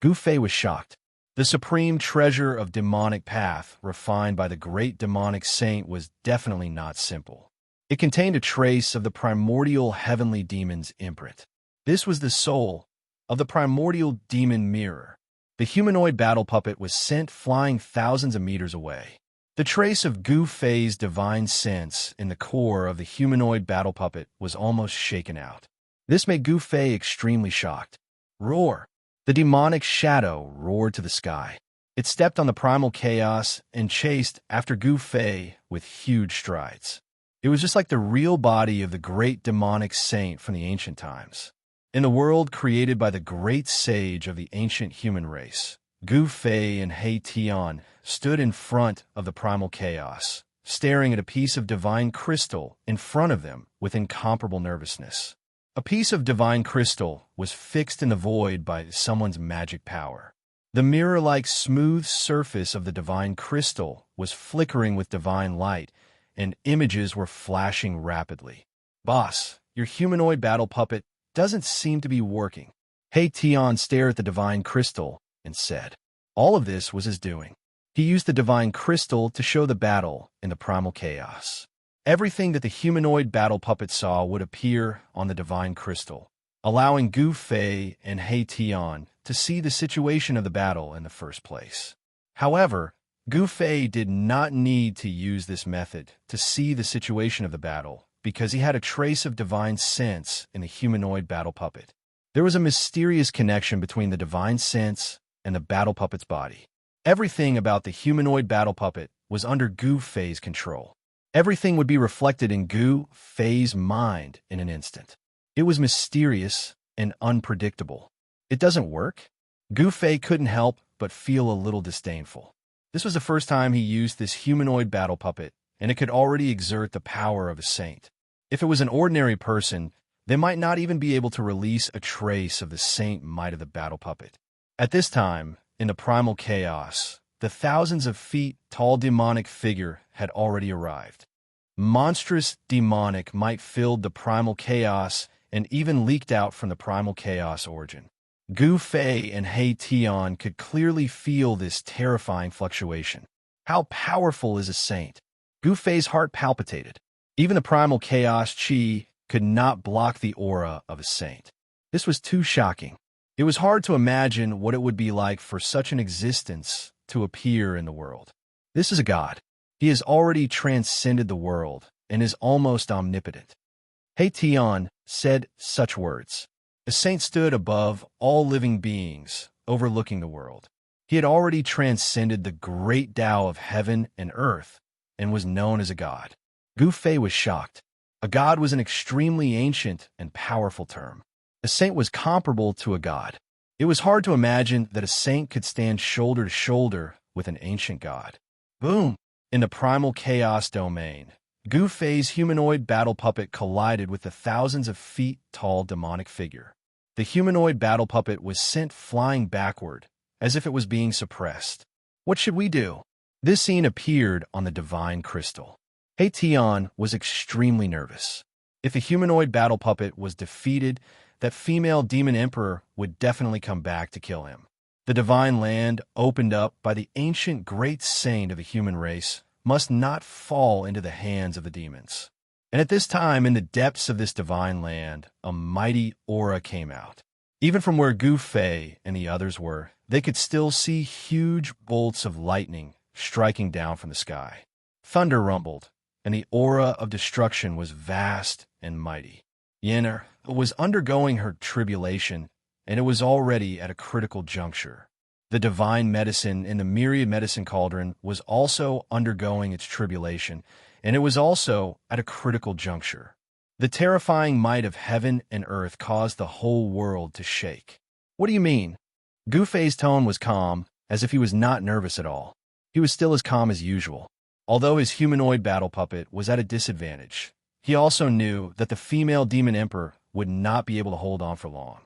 A: Gu Fei was shocked. The supreme treasure of demonic path refined by the great demonic saint was definitely not simple. It contained a trace of the primordial heavenly demon's imprint. This was the soul of the primordial demon mirror. The humanoid battle puppet was sent flying thousands of meters away. The trace of Gu Fei's divine sense in the core of the humanoid battle puppet was almost shaken out. This made Gu Fei extremely shocked. Roar! The demonic shadow roared to the sky. It stepped on the primal chaos and chased after Gu Fei with huge strides. It was just like the real body of the great demonic saint from the ancient times. In the world created by the great sage of the ancient human race, Gu Fei and He Tian stood in front of the primal chaos, staring at a piece of divine crystal in front of them with incomparable nervousness. A piece of divine crystal was fixed in the void by someone's magic power. The mirror-like smooth surface of the divine crystal was flickering with divine light, and images were flashing rapidly. "Boss, your humanoid battle puppet doesn't seem to be working." He Tian stared at the divine crystal and said, all of this was his doing. He used the divine crystal to show the battle in the primal chaos. Everything that the humanoid battle puppet saw would appear on the divine crystal, allowing Gu Fei and He Tian to see the situation of the battle in the first place. However, Gu Fei did not need to use this method to see the situation of the battle because he had a trace of divine sense in the humanoid battle puppet. There was a mysterious connection between the divine sense and the battle puppet's body. Everything about the humanoid battle puppet was under Gu Fei's control. Everything would be reflected in Gu Fei's mind in an instant. It was mysterious and unpredictable. It doesn't work? Gu Fei couldn't help but feel a little disdainful. This was the first time he used this humanoid battle puppet, and it could already exert the power of a saint. If it was an ordinary person, they might not even be able to release a trace of the saint might of the battle puppet. At this time, in the primal chaos, the thousands of feet tall demonic figure had already arrived. Monstrous demonic might filled the primal chaos and even leaked out from the primal chaos origin. Gu Fei and He Tian could clearly feel this terrifying fluctuation. How powerful is a saint? Gu Fei's heart palpitated. Even the primal chaos chi could not block the aura of a saint. This was too shocking. It was hard to imagine what it would be like for such an existence to appear in the world. This is a god. He has already transcended the world and is almost omnipotent. He Tian said such words. A saint stood above all living beings, overlooking the world. He had already transcended the great Tao of heaven and earth and was known as a god. Gu Fei was shocked. A god was an extremely ancient and powerful term. A saint was comparable to a god. It was hard to imagine that a saint could stand shoulder to shoulder with an ancient god. Boom! In the primal chaos domain, Gu Fei's humanoid battle puppet collided with the thousands of feet tall demonic figure. The humanoid battle puppet was sent flying backward, as if it was being suppressed. What should we do? This scene appeared on the divine crystal. He Tian was extremely nervous. If the humanoid battle puppet was defeated, that female demon emperor would definitely come back to kill him. The divine land, opened up by the ancient great saint of the human race, must not fall into the hands of the demons. And at this time, in the depths of this divine land, a mighty aura came out. Even from where Gu Fei and the others were, they could still see huge bolts of lightning striking down from the sky. Thunder rumbled, and the aura of destruction was vast and mighty. Yen'er was undergoing her tribulation, and it was already at a critical juncture. The divine medicine in the myriad medicine cauldron was also undergoing its tribulation, and it was also at a critical juncture. The terrifying might of heaven and earth caused the whole world to shake. What do you mean? Gu Fei's tone was calm, as if he was not nervous at all. He was still as calm as usual. Although his humanoid battle puppet was at a disadvantage, he also knew that the female demon emperor would not be able to hold on for long.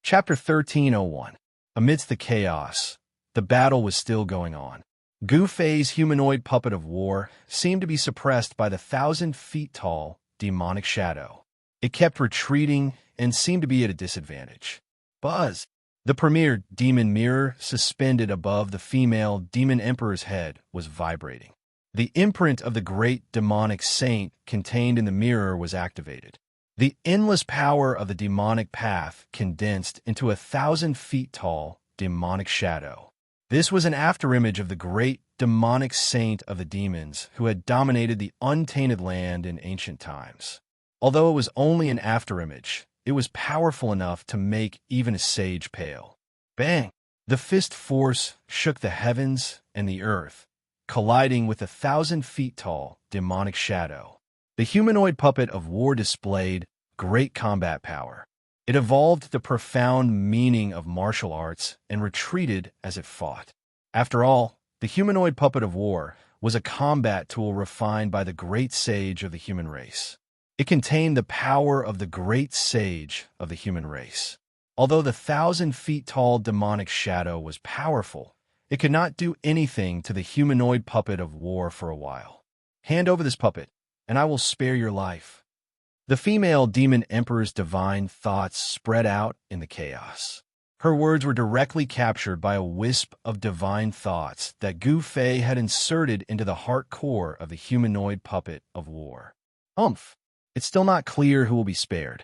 A: Chapter 1301. Amidst the chaos, the battle was still going on. Gu Fei's humanoid puppet of war seemed to be suppressed by the 1,000 feet tall demonic shadow. It kept retreating and seemed to be at a disadvantage. Buzz! The premier demon mirror suspended above the female demon emperor's head was vibrating. The imprint of the great demonic saint contained in the mirror was activated. The endless power of the demonic path condensed into 1,000 feet tall demonic shadow. This was an afterimage of the great demonic saint of the demons who had dominated the untainted land in ancient times. Although it was only an afterimage, it was powerful enough to make even a sage pale. Bang! The fist force shook the heavens and the earth, colliding with 1,000 feet tall demonic shadow. The humanoid puppet of war displayed great combat power. It evolved the profound meaning of martial arts and retreated as it fought. After all, the humanoid puppet of war was a combat tool refined by the great sage of the human race. It contained the power of the great sage of the human race. Although the 1,000 feet tall demonic shadow was powerful, it could not do anything to the humanoid puppet of war for a while. Hand over this puppet, and I will spare your life. The female demon emperor's divine thoughts spread out in the chaos. Her words were directly captured by a wisp of divine thoughts that Gu Fei had inserted into the heart core of the humanoid puppet of war. Umph. It's still not clear who will be spared.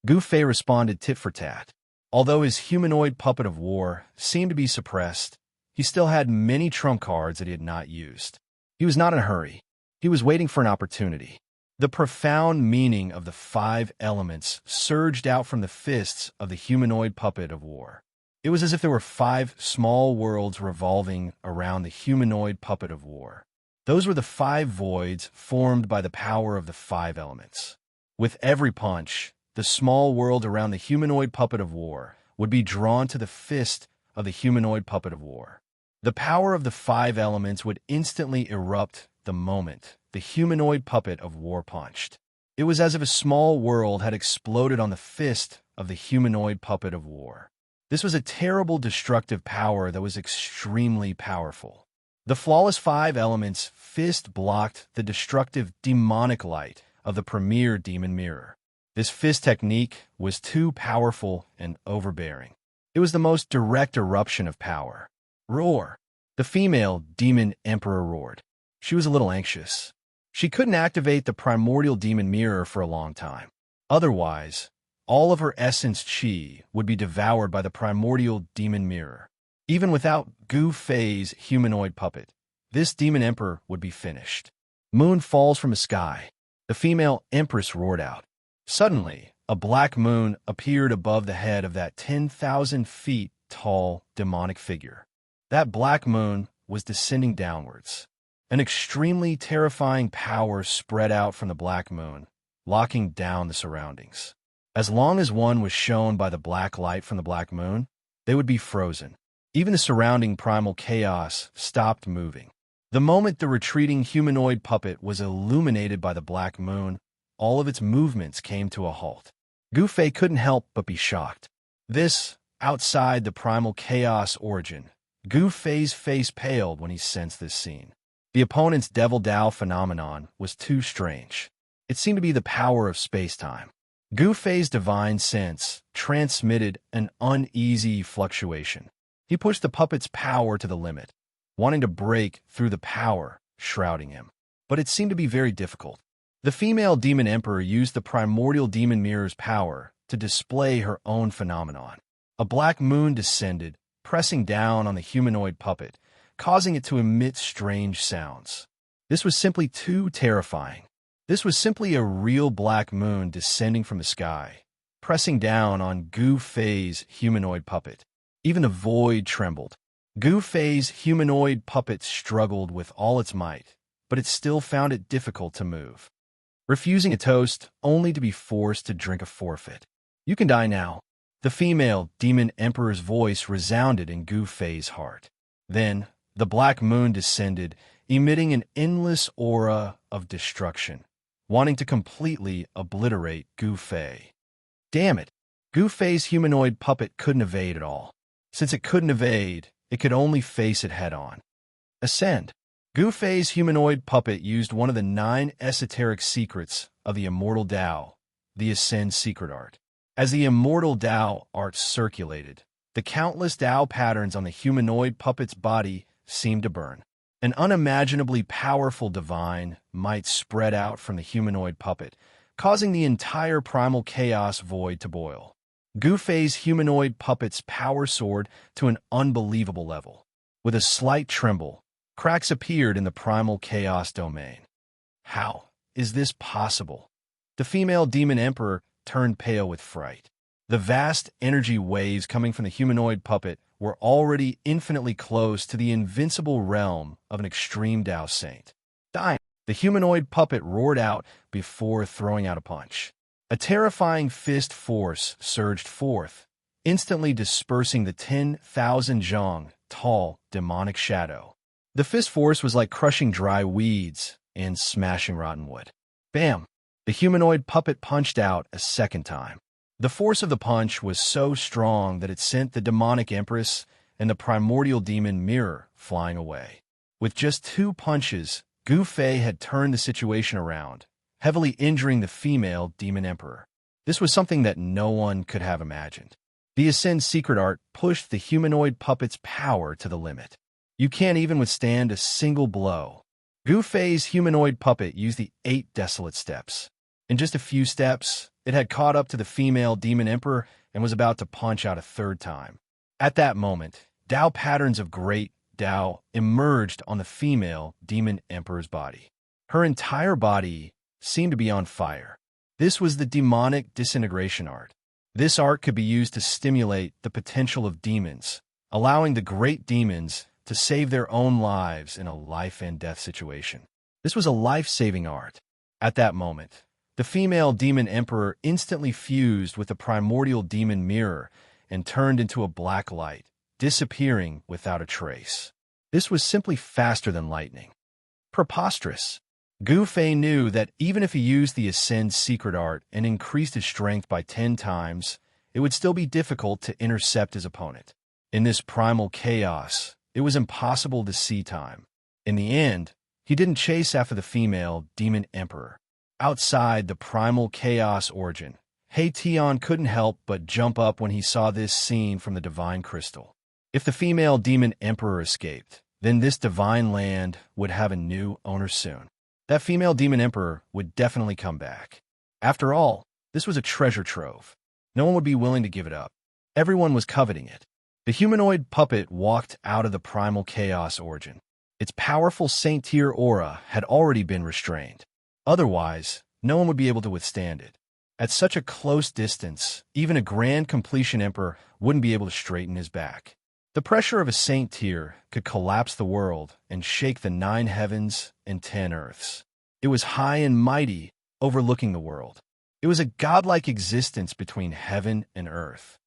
A: Gu Fei responded tit for tat. Although his humanoid puppet of war seemed to be suppressed, he still had many trump cards that he had not used. He was not in a hurry. He was waiting for an opportunity. The profound meaning of the 5 elements surged out from the fists of the humanoid puppet of war. It was as if there were 5 small worlds revolving around the humanoid puppet of war. Those were the 5 voids formed by the power of the 5 elements. With every punch, the small world around the humanoid puppet of war would be drawn to the fist of the humanoid puppet of war. The power of the 5 elements would instantly erupt the moment the humanoid puppet of war punched. It was as if a small world had exploded on the fist of the humanoid puppet of war. This was a terrible destructive power that was extremely powerful. The flawless 5 elements fist blocked the destructive demonic light of the premier demon mirror. This fist technique was too powerful and overbearing. It was the most direct eruption of power. Roar! The female demon emperor roared. She was a little anxious. She couldn't activate the primordial demon mirror for a long time. Otherwise, all of her essence chi would be devoured by the primordial demon mirror. Even without Gu Fei's humanoid puppet, this demon emperor would be finished. Moon falls from the sky. The female empress roared out. Suddenly, a black moon appeared above the head of that 10,000 feet tall demonic figure. That black moon was descending downwards. An extremely terrifying power spread out from the black moon, locking down the surroundings. As long as one was shown by the black light from the black moon, they would be frozen. Even the surrounding primal chaos stopped moving. The moment the retreating humanoid puppet was illuminated by the black moon, all of its movements came to a halt. Gu Fei couldn't help but be shocked. This, outside the primal chaos origin, Gu Fei's face paled when he sensed this scene. The opponent's Devil Dao phenomenon was too strange. It seemed to be the power of space-time. Gu Fei's divine sense transmitted an uneasy fluctuation. He pushed the puppet's power to the limit, wanting to break through the power shrouding him. But it seemed to be very difficult. The female demon emperor used the primordial demon mirror's power to display her own phenomenon. A black moon descended, pressing down on the humanoid puppet, causing it to emit strange sounds. This was simply too terrifying. This was simply a real black moon descending from the sky, pressing down on Gu Fei's humanoid puppet. Even the void trembled. Gu Fei's humanoid puppet struggled with all its might, but it still found it difficult to move. Refusing a toast only to be forced to drink a forfeit. You can die now. The female demon emperor's voice resounded in Gu Fei's heart. Then, the black moon descended, emitting an endless aura of destruction, wanting to completely obliterate Gu Fei. Damn it! Gu Fei's humanoid puppet couldn't evade at all. Since it couldn't evade, it could only face it head-on. Ascend. Gu Fei's humanoid puppet used one of the 9 esoteric secrets of the Immortal Dao, the Ascend secret art. As the Immortal Dao art circulated, the countless Dao patterns on the humanoid puppet's body seemed to burn. An unimaginably powerful divine might spread out from the humanoid puppet, causing the entire primal chaos void to boil. Gu Fei's humanoid puppet's power soared to an unbelievable level. With a slight tremble, cracks appeared in the primal chaos domain. How is this possible? The female demon emperor turned pale with fright. The vast energy waves coming from the humanoid puppet were already infinitely close to the invincible realm of an extreme Dao saint. Dying, the humanoid puppet roared out before throwing out a punch. A terrifying fist force surged forth, instantly dispersing the 10,000 zhang tall demonic shadow. The fist force was like crushing dry weeds and smashing rotten wood. Bam! The humanoid puppet punched out a second time. The force of the punch was so strong that it sent the demonic empress and the primordial demon mirror flying away. With just 2 punches, Gu Fei had turned the situation around, heavily injuring the female demon emperor. This was something that no one could have imagined. The Ascend secret art pushed the humanoid puppet's power to the limit. You can't even withstand a single blow. Gu Fei's humanoid puppet used the 8 desolate steps. In just a few steps, it had caught up to the female demon emperor and was about to punch out a third time. At that moment, Dao patterns of great Dao emerged on the female demon emperor's body. Her entire body seemed to be on fire. This was the demonic disintegration art. This art could be used to stimulate the potential of demons, allowing the great demons to save their own lives in a life and death situation. This was a life-saving art. At that moment, the female demon emperor instantly fused with the primordial demon mirror and turned into a black light, disappearing without a trace. This was simply faster than lightning. Preposterous. Gu Fei knew that even if he used the Ascend secret art and increased his strength by 10 times, it would still be difficult to intercept his opponent. In this primal chaos, it was impossible to see time. In the end, he didn't chase after the female demon emperor. Outside the primal chaos origin, He Tian couldn't help but jump up when he saw this scene from the divine crystal. If the female demon emperor escaped, then this divine land would have a new owner soon. That female demon emperor would definitely come back. After all, this was a treasure trove. No one would be willing to give it up. Everyone was coveting it. The humanoid puppet walked out of the primal chaos origin. Its powerful saint-tier aura had already been restrained. Otherwise, no one would be able to withstand it. At such a close distance, even a grand completion emperor wouldn't be able to straighten his back. The pressure of a saint-tier could collapse the world and shake the 9 heavens and 10 earths. It was high and mighty, overlooking the world. It was a godlike existence between heaven and earth.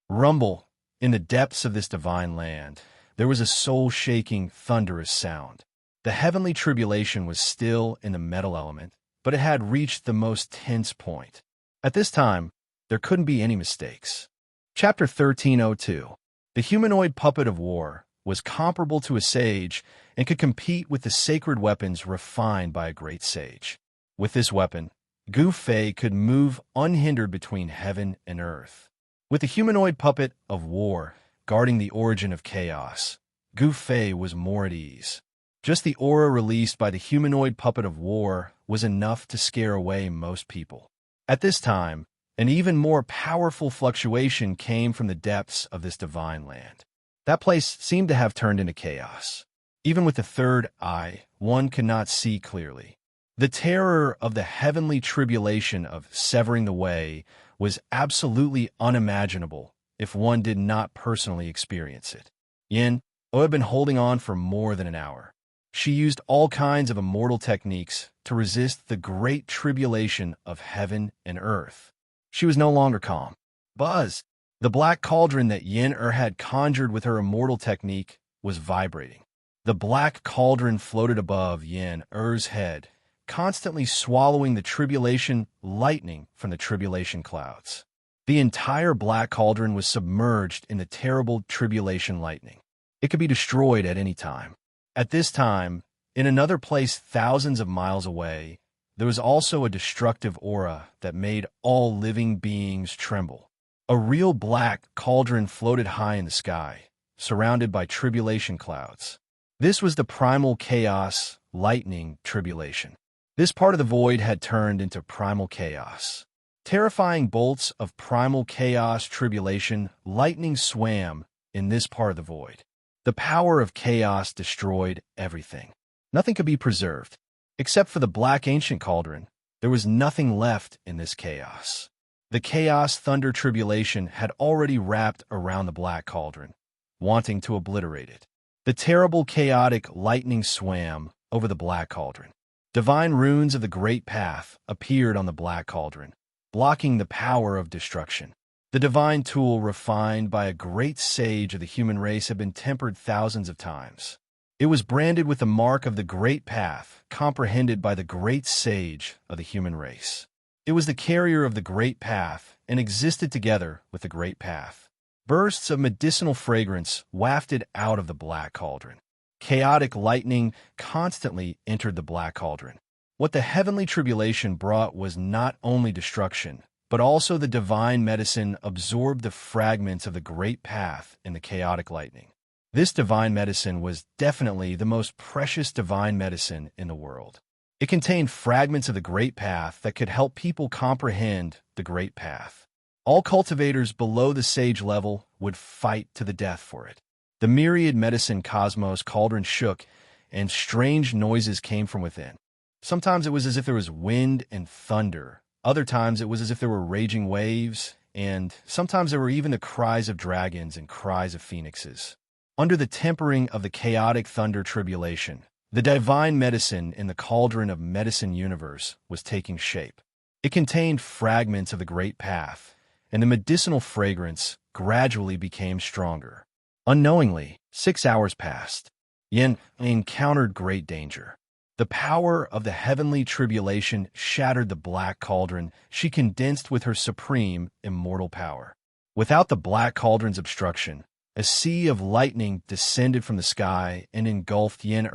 A: Rumble. In the depths of this divine land, there was a soul-shaking, thunderous sound. The heavenly tribulation was still in the metal element, but it had reached the most tense point. At this time, there couldn't be any mistakes. Chapter 1302. The humanoid puppet of war was comparable to a sage and could compete with the sacred weapons refined by a great sage. With this weapon, Gu Fei could move unhindered between heaven and earth. With the humanoid puppet of war guarding the origin of chaos, Gu Fei was more at ease. Just the aura released by the humanoid puppet of war was enough to scare away most people. At this time, an even more powerful fluctuation came from the depths of this divine land. That place seemed to have turned into chaos. Even with the third eye, one could not see clearly. The terror of the heavenly tribulation of severing the way was absolutely unimaginable if one did not personally experience it. Yin had been holding on for more than an hour. She used all kinds of immortal techniques to resist the great tribulation of heaven and earth. She was no longer calm. Buzz! The black cauldron that Yin had conjured with her immortal technique was vibrating. The black cauldron floated above Yin-Er's head, constantly swallowing the tribulation lightning from the tribulation clouds. The entire black cauldron was submerged in the terrible tribulation lightning. It could be destroyed at any time. At this time, in another place thousands of miles away, there was also a destructive aura that made all living beings tremble. A real black cauldron floated high in the sky, surrounded by tribulation clouds. This was the primal chaos, lightning tribulation. This part of the void had turned into primal chaos. Terrifying bolts of primal chaos tribulation, lightning swam in this part of the void. The power of chaos destroyed everything. Nothing could be preserved. Except for the black ancient cauldron, there was nothing left in this chaos. The chaos thunder tribulation had already wrapped around the black cauldron, wanting to obliterate it. The terrible chaotic lightning swam over the black cauldron. Divine runes of the Great Path appeared on the black cauldron, blocking the power of destruction. The divine tool refined by a great sage of the human race had been tempered thousands of times. It was branded with the mark of the Great Path, comprehended by the great sage of the human race. It was the carrier of the Great Path and existed together with the Great Path. Bursts of medicinal fragrance wafted out of the black cauldron. Chaotic lightning constantly entered the black cauldron. What the heavenly tribulation brought was not only destruction, but also the divine medicine absorbed the fragments of the Great Path in the chaotic lightning. This divine medicine was definitely the most precious divine medicine in the world. It contained fragments of the Great Path that could help people comprehend the Great Path. All cultivators below the sage level would fight to the death for it. The myriad medicine cosmos cauldron shook, and strange noises came from within. Sometimes it was as if there was wind and thunder. Other times it was as if there were raging waves, and sometimes there were even the cries of dragons and cries of phoenixes. Under the tempering of the chaotic thunder tribulation, the divine medicine in the cauldron of medicine universe was taking shape. It contained fragments of the Great Path, and the medicinal fragrance gradually became stronger. Unknowingly, 6 hours passed. Yin encountered great danger. The power of the heavenly tribulation shattered the black cauldron she condensed with her supreme immortal power. Without the black cauldron's obstruction, a sea of lightning descended from the sky and engulfed Yin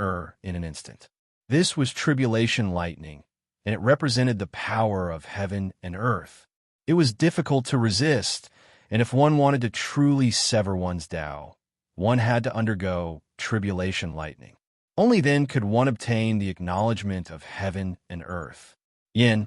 A: in an instant. This was tribulation lightning, and it represented the power of heaven and earth. It was difficult to resist, and if one wanted to truly sever one's Tao, one had to undergo tribulation lightning. Only then could one obtain the acknowledgement of heaven and earth. Yin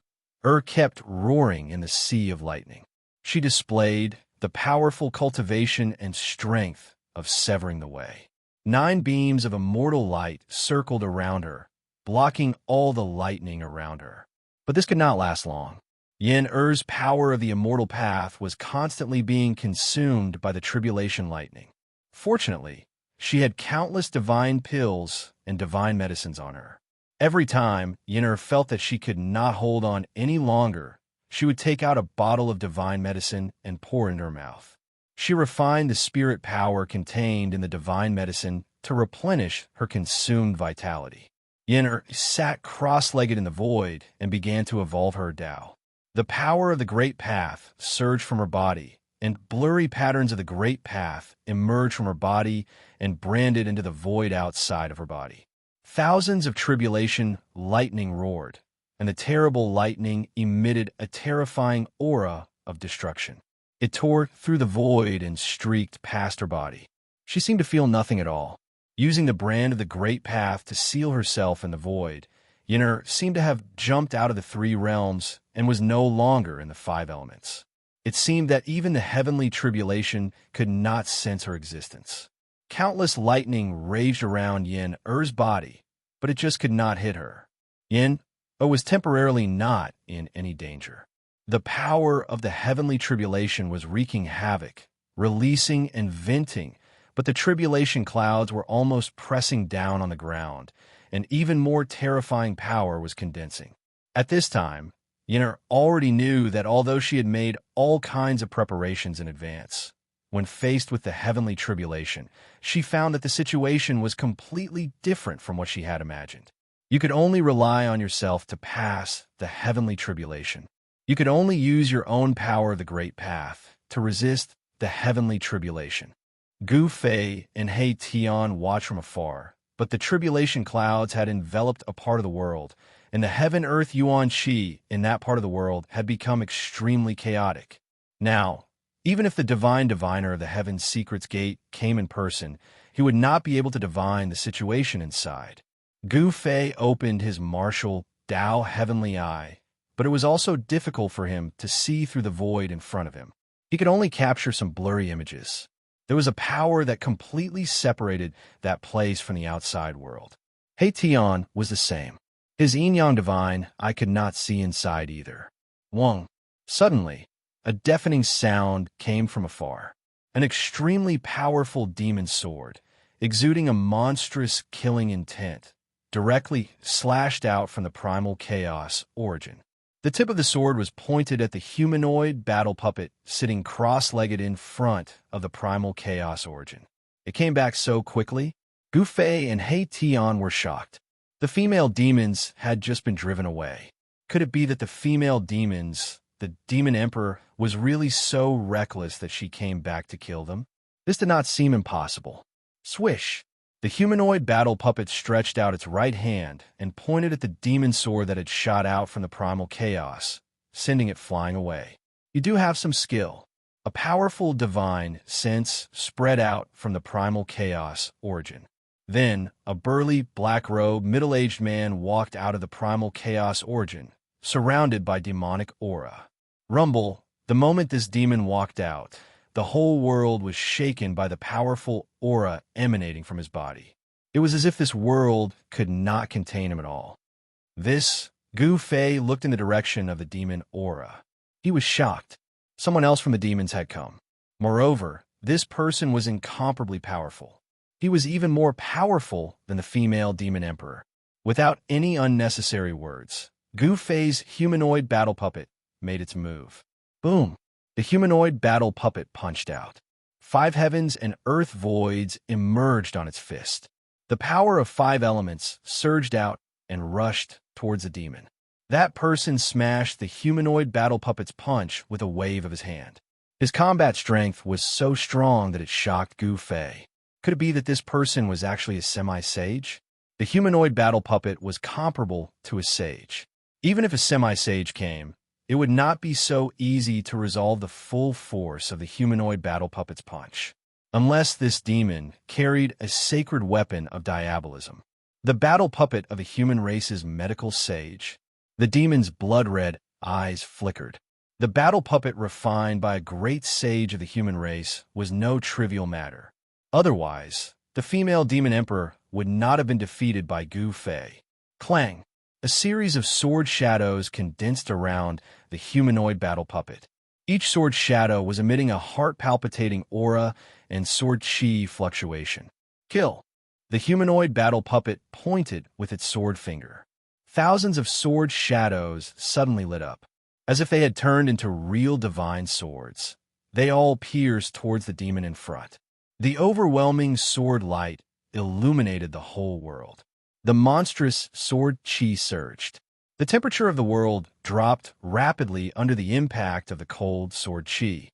A: kept roaring in the sea of lightning. She displayed the powerful cultivation and strength of severing the way. 9 beams of immortal light circled around her, blocking all the lightning around her. But this could not last long. Yin power of the immortal path was constantly being consumed by the tribulation lightning. Fortunately, she had countless divine pills and divine medicines on her. Every time Yin felt that she could not hold on any longer, she would take out a bottle of divine medicine and pour it in her mouth. She refined the spirit power contained in the divine medicine to replenish her consumed vitality. Yin sat cross-legged in the void and began to evolve her Tao. The power of the Great Path surged from her body, and blurry patterns of the Great Path emerged from her body and branded into the void outside of her body. Thousands of tribulation lightning roared, and the terrible lightning emitted a terrifying aura of destruction. It tore through the void and streaked past her body. She seemed to feel nothing at all. Using the brand of the Great Path to seal herself in the void, Yin seemed to have jumped out of the 3 realms and was no longer in the 5 elements. It seemed that even the heavenly tribulation could not sense her existence. Countless lightning raged around Yin-Er's body, but it just could not hit her. Yin was temporarily not in any danger. The power of the heavenly tribulation was wreaking havoc, releasing and venting, but the tribulation clouds were almost pressing down on the ground, and even more terrifying power was condensing. At this time, Yin already knew that although she had made all kinds of preparations in advance, when faced with the heavenly tribulation, she found that the situation was completely different from what she had imagined. You could only rely on yourself to pass the heavenly tribulation. You could only use your own power of the Great Path to resist the heavenly tribulation. Gu Fei and He Tian watched from afar, but the tribulation clouds had enveloped a part of the world, and the heaven-earth Yuan Qi in that part of the world had become extremely chaotic. Now, even if the divine diviner of the Heaven's Secrets Gate came in person, he would not be able to divine the situation inside. Gu Fei opened his martial Tao heavenly eye, but it was also difficult for him to see through the void in front of him. He could only capture some blurry images. There was a power that completely separated that place from the outside world. He Tian was the same. His yin-yang divine I could not see inside either. Wang. Suddenly, a deafening sound came from afar. An extremely powerful demon sword, exuding a monstrous killing intent, directly slashed out from the primal chaos origin. The tip of the sword was pointed at the humanoid battle puppet sitting cross-legged in front of the primal chaos origin. It came back so quickly, Gu Fei and He Tian were shocked. The female demons had just been driven away. Could it be that the female demons, the demon emperor, was really so reckless that she came back to kill them? This did not seem impossible. Swish! The humanoid battle puppet stretched out its right hand and pointed at the demon sword that had shot out from the primal chaos, sending it flying away. You do have some skill. A powerful divine sense spread out from the primal chaos origin. Then, a burly, black-robed, middle-aged man walked out of the primal chaos origin, surrounded by demonic aura. Rumble, the moment this demon walked out, the whole world was shaken by the powerful aura emanating from his body. It was as if this world could not contain him at all. Gu Fei looked in the direction of the demon aura. He was shocked. Someone else from the demons had come. Moreover, this person was incomparably powerful. He was even more powerful than the female demon emperor. Without any unnecessary words, Gu Fei's humanoid battle puppet made its move. Boom! The humanoid battle puppet punched out. 5 heavens and earth voids emerged on its fist. The power of 5 elements surged out and rushed towards the demon. That person smashed the humanoid battle puppet's punch with a wave of his hand. His combat strength was so strong that it shocked Gu Fei. Could it be that this person was actually a semi-sage? The humanoid battle puppet was comparable to a sage. Even if a semi-sage came, it would not be so easy to resolve the full force of the humanoid battle puppet's punch, unless this demon carried a sacred weapon of diabolism. The battle puppet of a human race's medical sage. The demon's blood-red eyes flickered. The battle puppet refined by a great sage of the human race was no trivial matter. Otherwise, the female demon emperor would not have been defeated by Gu Fei. Clang! A series of sword shadows condensed around the humanoid battle puppet. Each sword shadow was emitting a heart-palpitating aura and sword chi fluctuation. Kill! The humanoid battle puppet pointed with its sword finger. Thousands of sword shadows suddenly lit up, as if they had turned into real divine swords. They all pierced towards the demon in front. The overwhelming sword light illuminated the whole world. The monstrous sword chi surged. The temperature of the world dropped rapidly under the impact of the cold sword chi.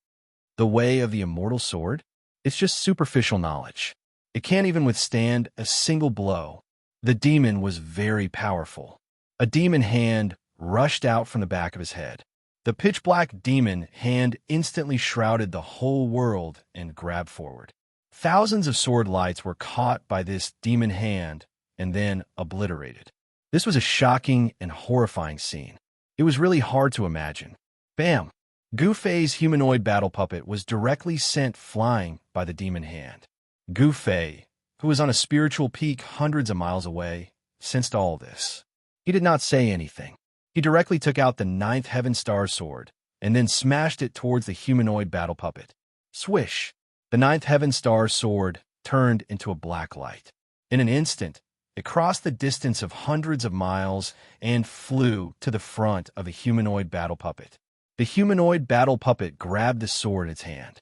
A: The way of the immortal sword? It's just superficial knowledge. It can't even withstand a single blow. The demon was very powerful. A demon hand rushed out from the back of his head. The pitch-black demon hand instantly shrouded the whole world and grabbed forward. Thousands of sword lights were caught by this demon hand and then obliterated. This was a shocking and horrifying scene. It was really hard to imagine. Bam! Gu Fei's humanoid battle puppet was directly sent flying by the demon hand. Gu Fei, who was on a spiritual peak hundreds of miles away, sensed all this. He did not say anything. He directly took out the 9th Heaven Star Sword and then smashed it towards the humanoid battle puppet. Swish! The 9th Heaven Star Sword turned into a black light. In an instant, it crossed the distance of hundreds of miles and flew to the front of the humanoid battle puppet. The humanoid battle puppet grabbed the sword in its hand.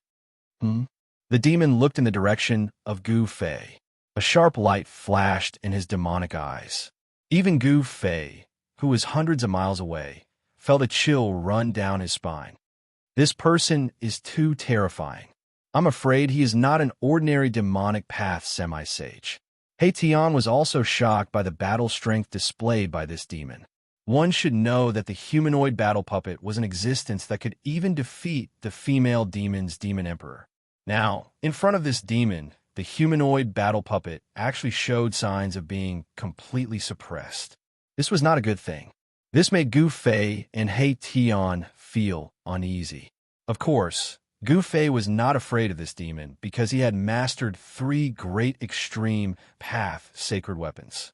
A: The demon looked in the direction of Gu Fei. A sharp light flashed in his demonic eyes. Even Gu Fei, who was hundreds of miles away, felt a chill run down his spine. This person is too terrifying. I'm afraid he is not an ordinary demonic path semi-sage. He Tian was also shocked by the battle strength displayed by this demon. One should know that the humanoid battle puppet was an existence that could even defeat the female demon's demon emperor. Now, in front of this demon, the humanoid battle puppet actually showed signs of being completely suppressed. This was not a good thing. This made Gu Fei and He Tian feel uneasy. Of course, Gu Fei was not afraid of this demon because he had mastered 3 great extreme path sacred weapons.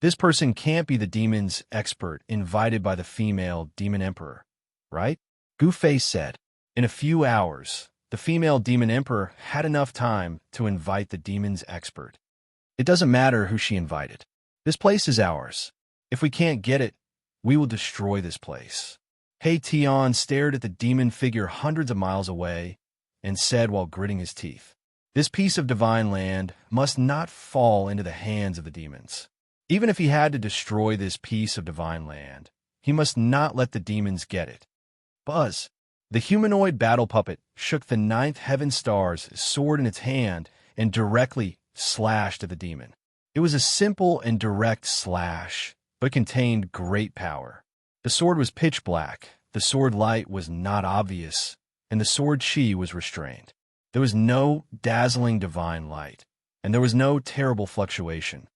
A: This person can't be the demon's expert invited by the female demon emperor, right? Gu Fei said. In a few hours, the female demon emperor had enough time to invite the demon's expert. It doesn't matter who she invited. This place is ours. If we can't get it, we will destroy this place. He Tian stared at the demon figure hundreds of miles away and said while gritting his teeth, "This piece of divine land must not fall into the hands of the demons. Even if he had to destroy this piece of divine land, he must not let the demons get it." Buzz! The humanoid battle puppet shook the 9th Heaven Star's sword in its hand and directly slashed at the demon. It was a simple and direct slash, but contained great power. The sword was pitch black. The sword light was not obvious, and the sword chi was restrained. There was no dazzling divine light, and there was no terrible fluctuation.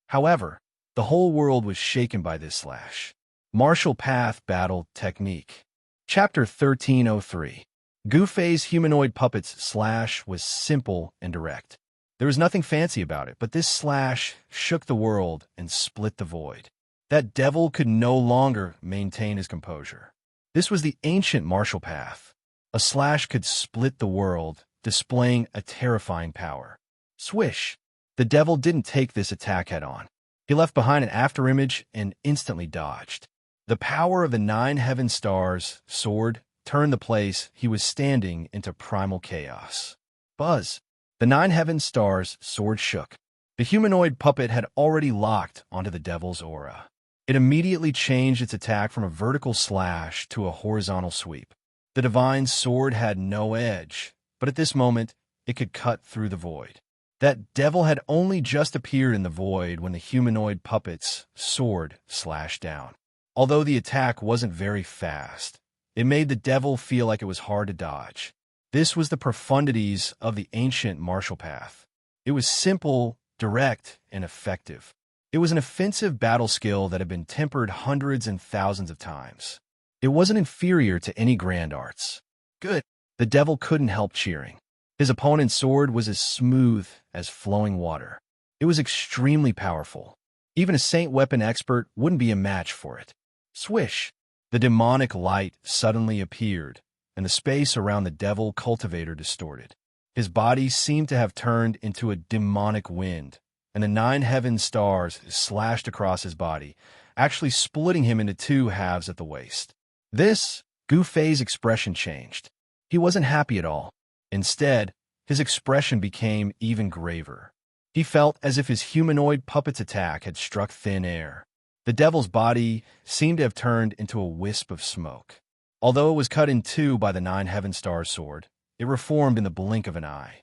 A: However, the whole world was shaken by this slash. Martial Path Battle Technique. Chapter 1303. Gu Fei's humanoid puppet's slash was simple and direct. There was nothing fancy about it, but this slash shook the world and split the void. That devil could no longer maintain his composure. This was the ancient martial path. A slash could split the world, displaying a terrifying power. Swish! The devil didn't take this attack head-on. He left behind an afterimage and instantly dodged. The power of the 9 heaven stars sword turned the place he was standing into primal chaos. Buzz! The 9 heaven stars sword shook. The humanoid puppet had already locked onto the devil's aura. It immediately changed its attack from a vertical slash to a horizontal sweep. The divine sword had no edge, but at this moment, it could cut through the void. That devil had only just appeared in the void when the humanoid puppet's sword slashed down. Although the attack wasn't very fast, it made the devil feel like it was hard to dodge. This was the profundities of the ancient martial path. It was simple, direct, and effective. It was an offensive battle skill that had been tempered hundreds and thousands of times. It wasn't inferior to any grand arts. Good. The devil couldn't help cheering. His opponent's sword was as smooth as flowing water. It was extremely powerful. Even a saint weapon expert wouldn't be a match for it. Swish! The demonic light suddenly appeared, and the space around the devil cultivator distorted. His body seemed to have turned into a demonic wind, and the 9 heaven stars slashed across his body, actually splitting him into 2 halves at the waist. Gu Fei's expression changed. He wasn't happy at all. Instead, his expression became even graver. He felt as if his humanoid puppet's attack had struck thin air. The devil's body seemed to have turned into a wisp of smoke. Although it was cut in 2 by the 9 heaven stars sword, it reformed in the blink of an eye.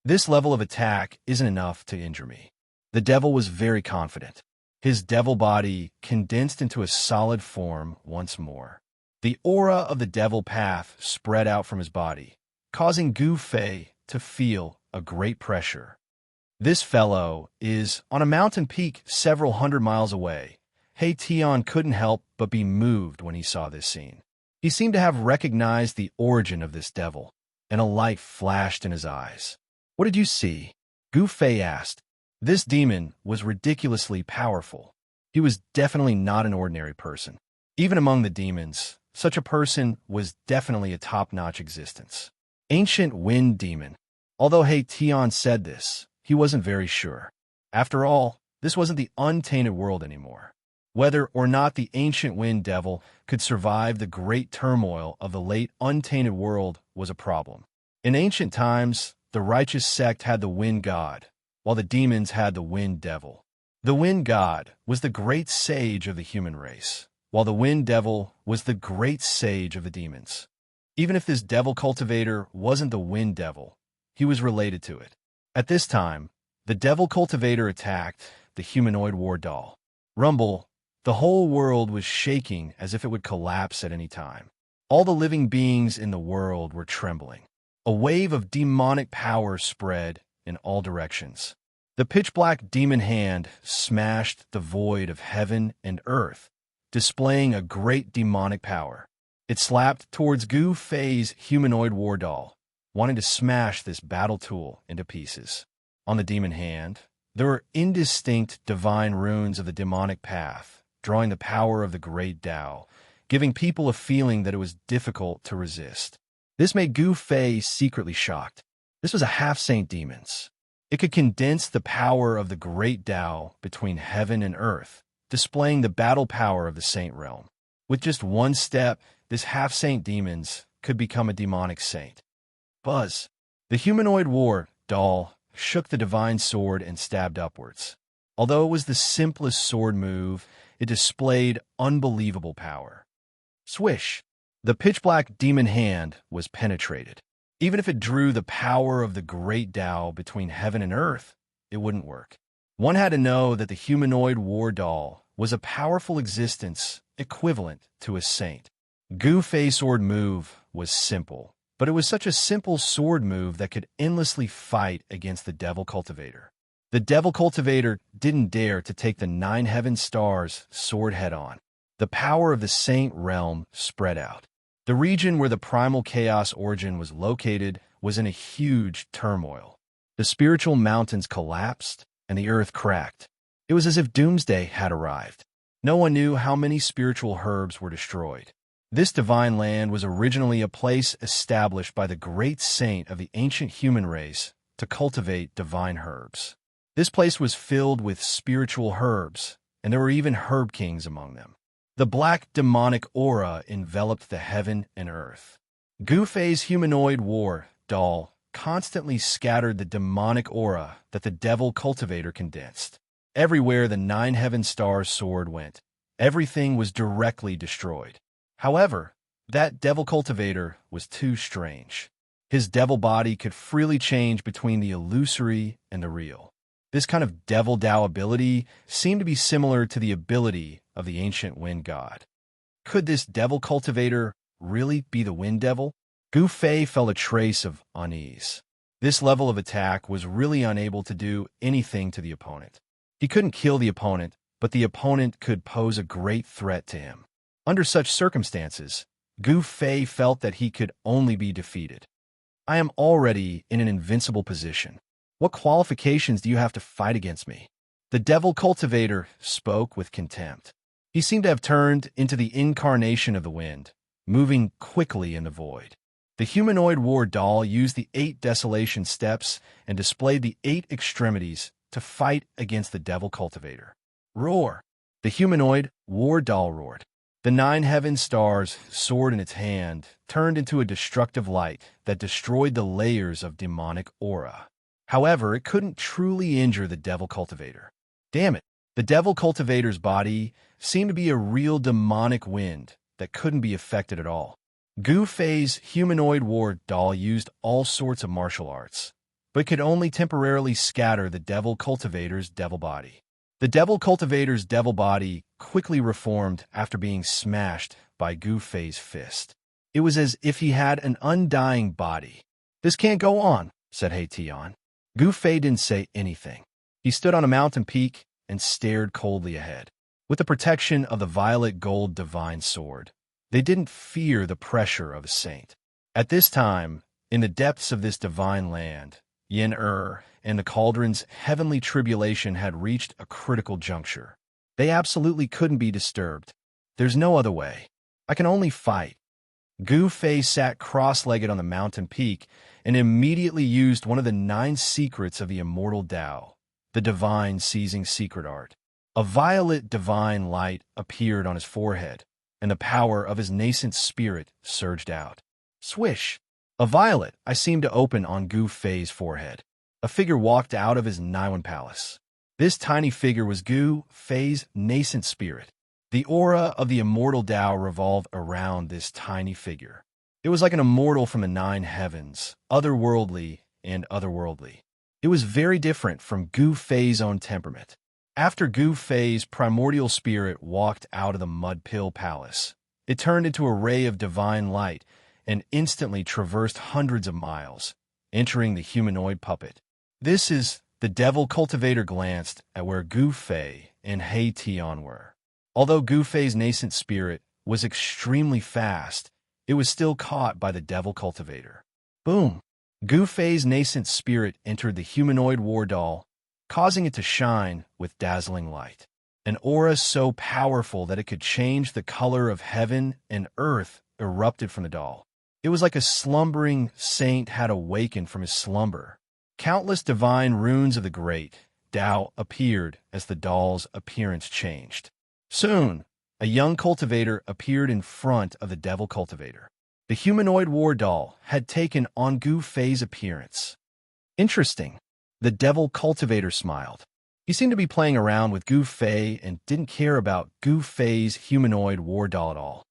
A: This level of attack isn't enough to injure me. The devil was very confident. His devil body condensed into a solid form once more. The aura of the devil path spread out from his body, causing Gu Fei to feel a great pressure. This fellow is on a mountain peak several hundred miles away. He Tian couldn't help but be moved when he saw this scene. He seemed to have recognized the origin of this devil, and a light flashed in his eyes. What did you see? Gu Fei asked. This demon was ridiculously powerful. He was definitely not an ordinary person. Even among the demons, such a person was definitely a top-notch existence. Ancient Wind Demon. Although He Tian said this, he wasn't very sure. After all, this wasn't the untainted world anymore. Whether or not the ancient wind devil could survive the great turmoil of the late untainted world was a problem. In ancient times, the righteous sect had the wind god, while the demons had the wind devil. The wind god was the great sage of the human race, while the wind devil was the great sage of the demons. Even if this devil cultivator wasn't the wind devil, he was related to it. At this time, the devil cultivator attacked the humanoid war doll. Rumble, the whole world was shaking as if it would collapse at any time. All the living beings in the world were trembling. A wave of demonic power spread in all directions. The pitch-black demon hand smashed the void of heaven and earth, displaying a great demonic power. It slapped towards Gu Fei's humanoid war doll, wanting to smash this battle tool into pieces. On the demon hand, there were indistinct divine runes of the demonic path, drawing the power of the great Tao, giving people a feeling that it was difficult to resist. This made Gu Fei secretly shocked. This was a half-saint demons. It could condense the power of the great Tao between heaven and earth, displaying the battle power of the saint realm. With just one step, this half-saint demons could become a demonic saint. Buzz. The humanoid war doll shook the divine sword and stabbed upwards. Although it was the simplest sword move, it displayed unbelievable power. Swish! The pitch-black demon hand was penetrated. Even if it drew the power of the great Tao between heaven and earth, it wouldn't work. One had to know that the humanoid war doll was a powerful existence equivalent to a saint. Gu Fei's sword move was simple, but it was such a simple sword move that could endlessly fight against the Devil Cultivator. The Devil Cultivator didn't dare to take the 9 heaven stars sword head-on. The power of the Saint Realm spread out. The region where the primal chaos origin was located was in a huge turmoil. The spiritual mountains collapsed, and the earth cracked. It was as if doomsday had arrived. No one knew how many spiritual herbs were destroyed. This divine land was originally a place established by the great saint of the ancient human race to cultivate divine herbs. This place was filled with spiritual herbs, and there were even herb kings among them. The black demonic aura enveloped the heaven and earth. Gu Fei's humanoid war doll constantly scattered the demonic aura that the Devil Cultivator condensed. Everywhere the 9 heaven stars sword went, everything was directly destroyed. However, that Devil Cultivator was too strange. His devil body could freely change between the illusory and the real. This kind of devil Dao ability seemed to be similar to the ability of the ancient wind god. Could this Devil Cultivator really be the Wind Devil? Gu Fei felt a trace of unease. This level of attack was really unable to do anything to the opponent. He couldn't kill the opponent, but the opponent could pose a great threat to him. Under such circumstances, Gu Fei felt that he could only be defeated. I am already in an invincible position. What qualifications do you have to fight against me? The Devil Cultivator spoke with contempt. He seemed to have turned into the incarnation of the wind, moving quickly in the void. The humanoid war doll used the 8 desolation steps and displayed the 8 extremities to fight against the Devil Cultivator. Roar! The humanoid war doll roared. The 9 heaven stars, sword in its hand, turned into a destructive light that destroyed the layers of demonic aura. However, it couldn't truly injure the Devil Cultivator. Damn it! The Devil Cultivator's body seemed to be a real demonic wind that couldn't be affected at all. Gu Fei's humanoid war doll used all sorts of martial arts, but could only temporarily scatter the Devil Cultivator's devil body. The Devil Cultivator's devil body quickly reformed after being smashed by Gu Fei's fist. It was as if he had an undying body. "This can't go on," said He Tian. Gu Fei didn't say anything. He stood on a mountain peak and stared coldly ahead. With the protection of the violet gold divine sword, they didn't fear the pressure of a saint. At this time, in the depths of this divine land, Yin and the Cauldron's heavenly tribulation had reached a critical juncture. They absolutely couldn't be disturbed. There's no other way. I can only fight. Gu Fei sat cross-legged on the mountain peak and immediately used one of the 9 secrets of the Immortal Tao, the divine seizing secret art. A violet divine light appeared on his forehead, and the power of his nascent spirit surged out. Swish! A violet I seemed to open on Gu Fei's forehead. A figure walked out of his Naiwan palace. This tiny figure was Gu Fei's nascent spirit. The aura of the Immortal Tao revolved around this tiny figure. It was like an immortal from the 9 heavens, otherworldly and otherworldly. It was very different from Gu Fei's own temperament. After Gu Fei's primordial spirit walked out of the Mud Pill Palace, it turned into a ray of divine light and instantly traversed hundreds of miles, entering the humanoid puppet. This is the Devil Cultivator glanced at where Gu Fei and He Tian were. Although Gu Fei's nascent spirit was extremely fast, it was still caught by the Devil Cultivator. Boom! Gu Fei's nascent spirit entered the humanoid war doll, causing it to shine with dazzling light. An aura so powerful that it could change the color of heaven and earth erupted from the doll. It was like a slumbering saint had awakened from his slumber. Countless divine runes of the great Tao appeared as the doll's appearance changed. Soon, a young cultivator appeared in front of the Devil Cultivator. The humanoid war doll had taken on Gu Fei's appearance. Interesting. The Devil Cultivator smiled. He seemed to be playing around with Gu Fei and didn't care about Gu Fei's humanoid war doll at all.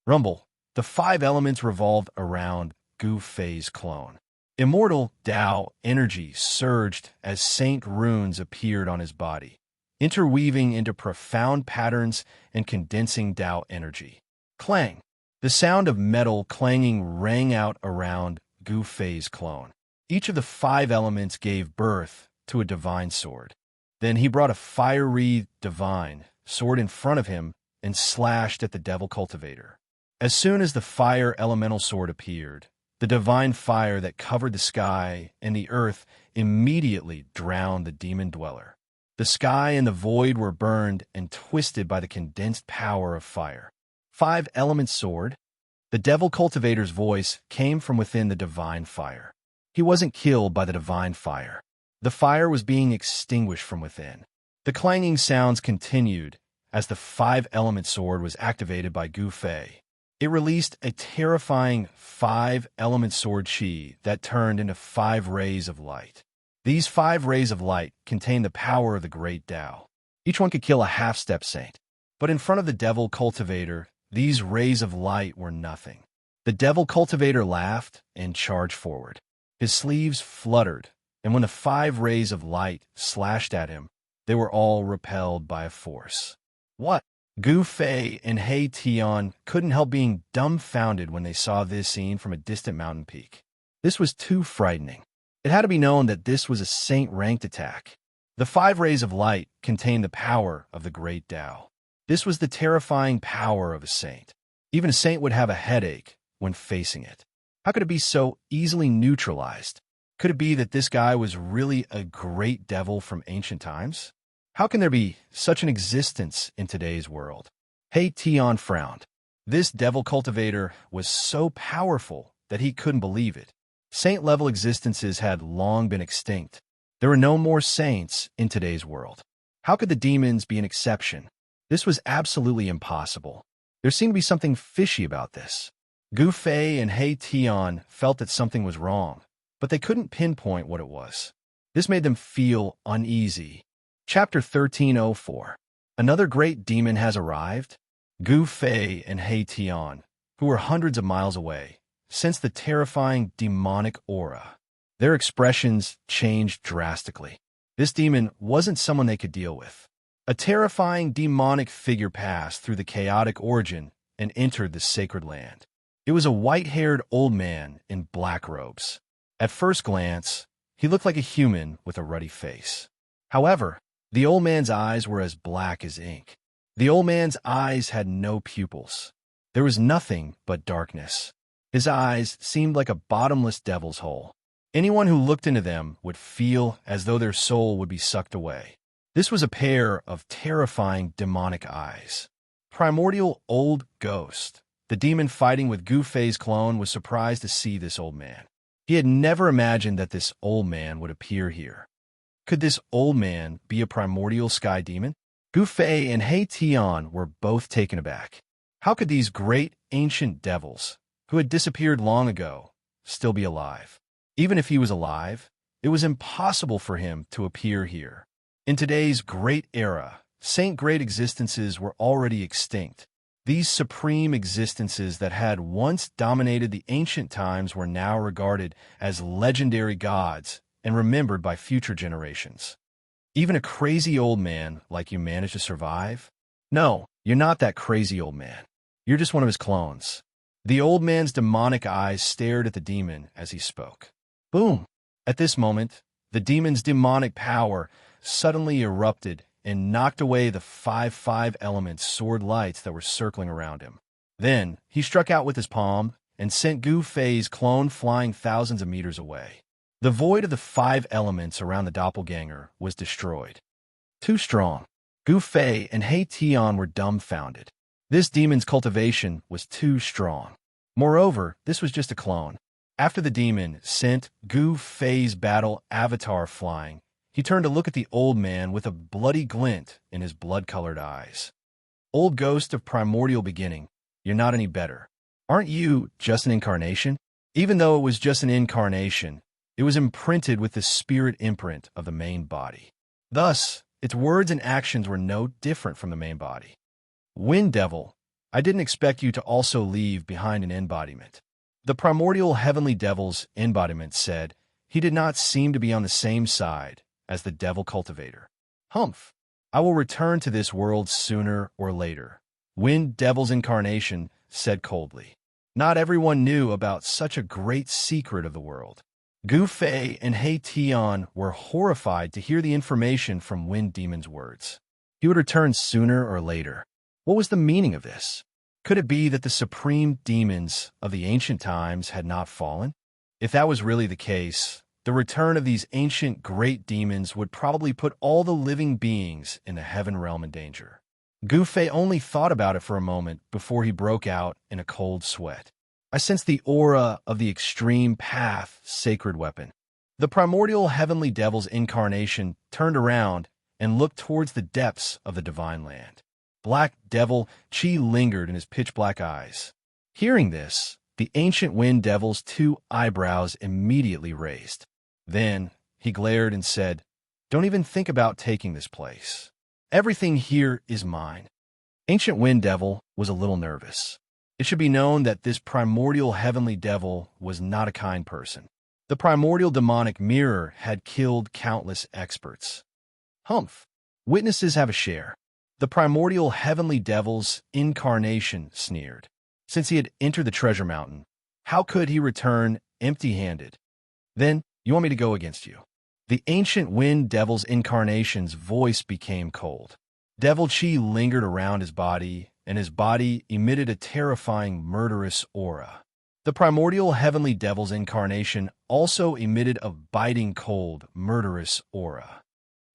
A: Rumble. The 5 elements revolved around Gu Fei's clone. Immortal Tao energy surged as saint runes appeared on his body, interweaving into profound patterns and condensing Tao energy. Clang! The sound of metal clanging rang out around Gu Fei's clone. Each of the 5 elements gave birth to a divine sword. Then he brought a fiery divine sword in front of him and slashed at the devil cultivator. As soon as the fire elemental sword appeared, the divine fire that covered the sky and the earth immediately drowned the demon dweller. The sky and the void were burned and twisted by the condensed power of fire. 5-element sword. The devil cultivator's voice came from within the divine fire. He wasn't killed by the divine fire. The fire was being extinguished from within. The clanging sounds continued as the 5-element sword was activated by Gu Fei. It released a terrifying 5-element sword chi that turned into 5 rays of light. These 5 rays of light contained the power of the great Tao. Each one could kill a half-step saint. But in front of the devil cultivator, these rays of light were nothing. The devil cultivator laughed and charged forward. His sleeves fluttered, and when the 5 rays of light slashed at him, they were all repelled by a force. What? Gu Fei and He Tian couldn't help being dumbfounded when they saw this scene from a distant mountain peak. This was too frightening. It had to be known that this was a saint-ranked attack. The 5 rays of light contained the power of the great Tao. This was the terrifying power of a saint. Even a saint would have a headache when facing it. How could it be so easily neutralized? Could it be that this guy was really a great devil from ancient times? How can there be such an existence in today's world? He Tian frowned. This devil cultivator was so powerful that he couldn't believe it. Saint-level existences had long been extinct. There were no more saints in today's world. How could the demons be an exception? This was absolutely impossible. There seemed to be something fishy about this. Gu Fei and He Tian felt that something was wrong, but they couldn't pinpoint what it was. This made them feel uneasy. Chapter 1304. Another great demon has arrived. Gu Fei and He Tian, who were hundreds of miles away, sensed the terrifying demonic aura. Their expressions changed drastically. This demon wasn't someone they could deal with. A terrifying demonic figure passed through the chaotic origin and entered the sacred land. It was a white-haired old man in black robes. At first glance, he looked like a human with a ruddy face. However, the old man's eyes were as black as ink. The old man's eyes had no pupils. There was nothing but darkness. His eyes seemed like a bottomless devil's hole. Anyone who looked into them would feel as though their soul would be sucked away. This was a pair of terrifying demonic eyes. Primordial old ghost. The demon fighting with Gu Fei's clone was surprised to see this old man. He had never imagined that this old man would appear here. Could this old man be a primordial sky demon? Gu Fei and He Tian were both taken aback. How could these great ancient devils, who had disappeared long ago, still be alive? Even if he was alive, it was impossible for him to appear here. In today's great era, saint-great existences were already extinct. These supreme existences that had once dominated the ancient times were now regarded as legendary gods and remembered by future generations. Even a crazy old man like you managed to survive? No, you're not that crazy old man. You're just one of his clones. The old man's demonic eyes stared at the demon as he spoke. Boom! At this moment, the demon's demonic power suddenly erupted and knocked away the 5 elements sword lights that were circling around him. Then, he struck out with his palm and sent Gu Fei's clone flying thousands of meters away. The void of the 5 elements around the doppelganger was destroyed. Too strong. Gu Fei and He Tian were dumbfounded. This demon's cultivation was too strong. Moreover, this was just a clone. After the demon sent Gu Fei's battle avatar flying, he turned to look at the old man with a bloody glint in his blood-colored eyes. Old ghost of primordial beginning, you're not any better. Aren't you just an incarnation? Even though it was just an incarnation, it was imprinted with the spirit imprint of the main body. Thus, its words and actions were no different from the main body. Wind Devil, I didn't expect you to also leave behind an embodiment. The primordial heavenly devil's embodiment said he did not seem to be on the same side as the devil cultivator. Humph! I will return to this world sooner or later. Wind Devil's incarnation said coldly. Not everyone knew about such a great secret of the world. Gu Fei and He Tian were horrified to hear the information from Wind Demon's words. He would return sooner or later. What was the meaning of this? Could it be that the supreme demons of the ancient times had not fallen? If that was really the case, the return of these ancient great demons would probably put all the living beings in the heaven realm in danger. Gu Fei only thought about it for a moment before he broke out in a cold sweat. I sensed the aura of the extreme path sacred weapon. The primordial heavenly devil's incarnation turned around and looked towards the depths of the divine land. Black devil Qi lingered in his pitch-black eyes. Hearing this, the ancient wind devil's 2 eyebrows immediately raised. Then he glared and said, "Don't even think about taking this place. Everything here is mine." Ancient Wind Devil was a little nervous. It should be known that this primordial heavenly devil was not a kind person. The primordial demonic mirror had killed countless experts. Humph! Witnesses have a share. The primordial heavenly devil's incarnation sneered. Since he had entered the treasure mountain, how could he return empty-handed? Then, you want me to go against you? The ancient wind devil's incarnation's voice became cold. Devil Qi lingered around his body, and his body emitted a terrifying, murderous aura. The primordial heavenly devil's incarnation also emitted a biting, cold, murderous aura.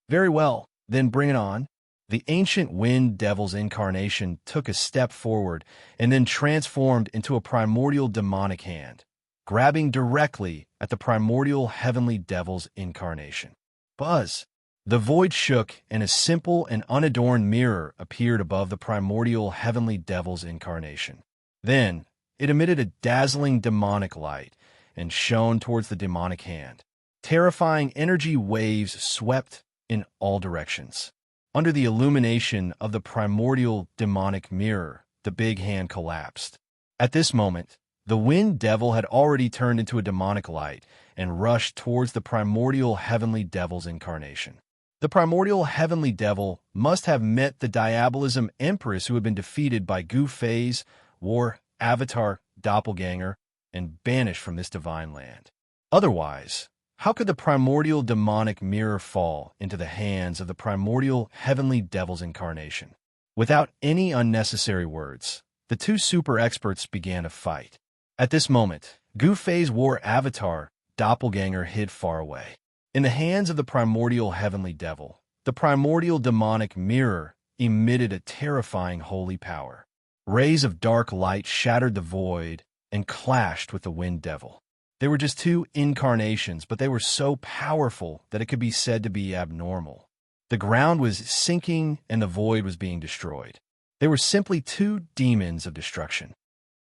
A: Very well, then bring it on. The ancient wind devil's incarnation took a step forward and then transformed into a primordial demonic hand, grabbing directly at the primordial heavenly devil's incarnation. Buzz! The void shook and a simple and unadorned mirror appeared above the primordial heavenly devil's incarnation. Then, it emitted a dazzling demonic light and shone towards the demonic hand. Terrifying energy waves swept in all directions. Under the illumination of the primordial demonic mirror, the big hand collapsed. At this moment, the wind devil had already turned into a demonic light and rushed towards the primordial heavenly devil's incarnation. The primordial heavenly devil must have met the Diabolism Empress who had been defeated by Gu Fei's war avatar doppelganger and banished from this divine land. Otherwise, how could the primordial demonic mirror fall into the hands of the primordial heavenly devil's incarnation? Without any unnecessary words, the 2 super experts began a fight. At this moment, Gu Fei's war avatar doppelganger hid far away. In the hands of the primordial heavenly devil, the primordial demonic mirror emitted a terrifying holy power. Rays of dark light shattered the void and clashed with the wind devil. They were just 2 incarnations, but they were so powerful that it could be said to be abnormal. The ground was sinking and the void was being destroyed. They were simply 2 demons of destruction.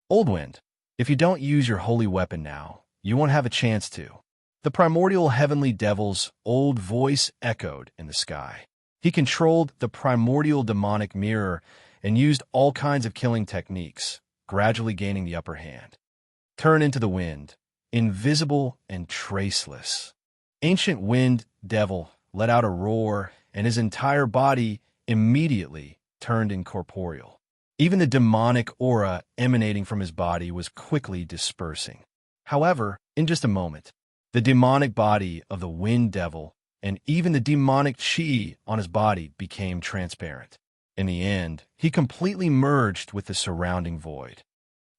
A: Old Wind, if you don't use your holy weapon now, you won't have a chance to. The primordial heavenly devil's old voice echoed in the sky. He controlled the primordial demonic mirror and used all kinds of killing techniques, gradually gaining the upper hand. Turn into the wind, invisible and traceless. Ancient wind devil let out a roar, and his entire body immediately turned incorporeal. Even the demonic aura emanating from his body was quickly dispersing. However, in just a moment, the demonic body of the wind devil and even the demonic Qi on his body became transparent. In the end, he completely merged with the surrounding void.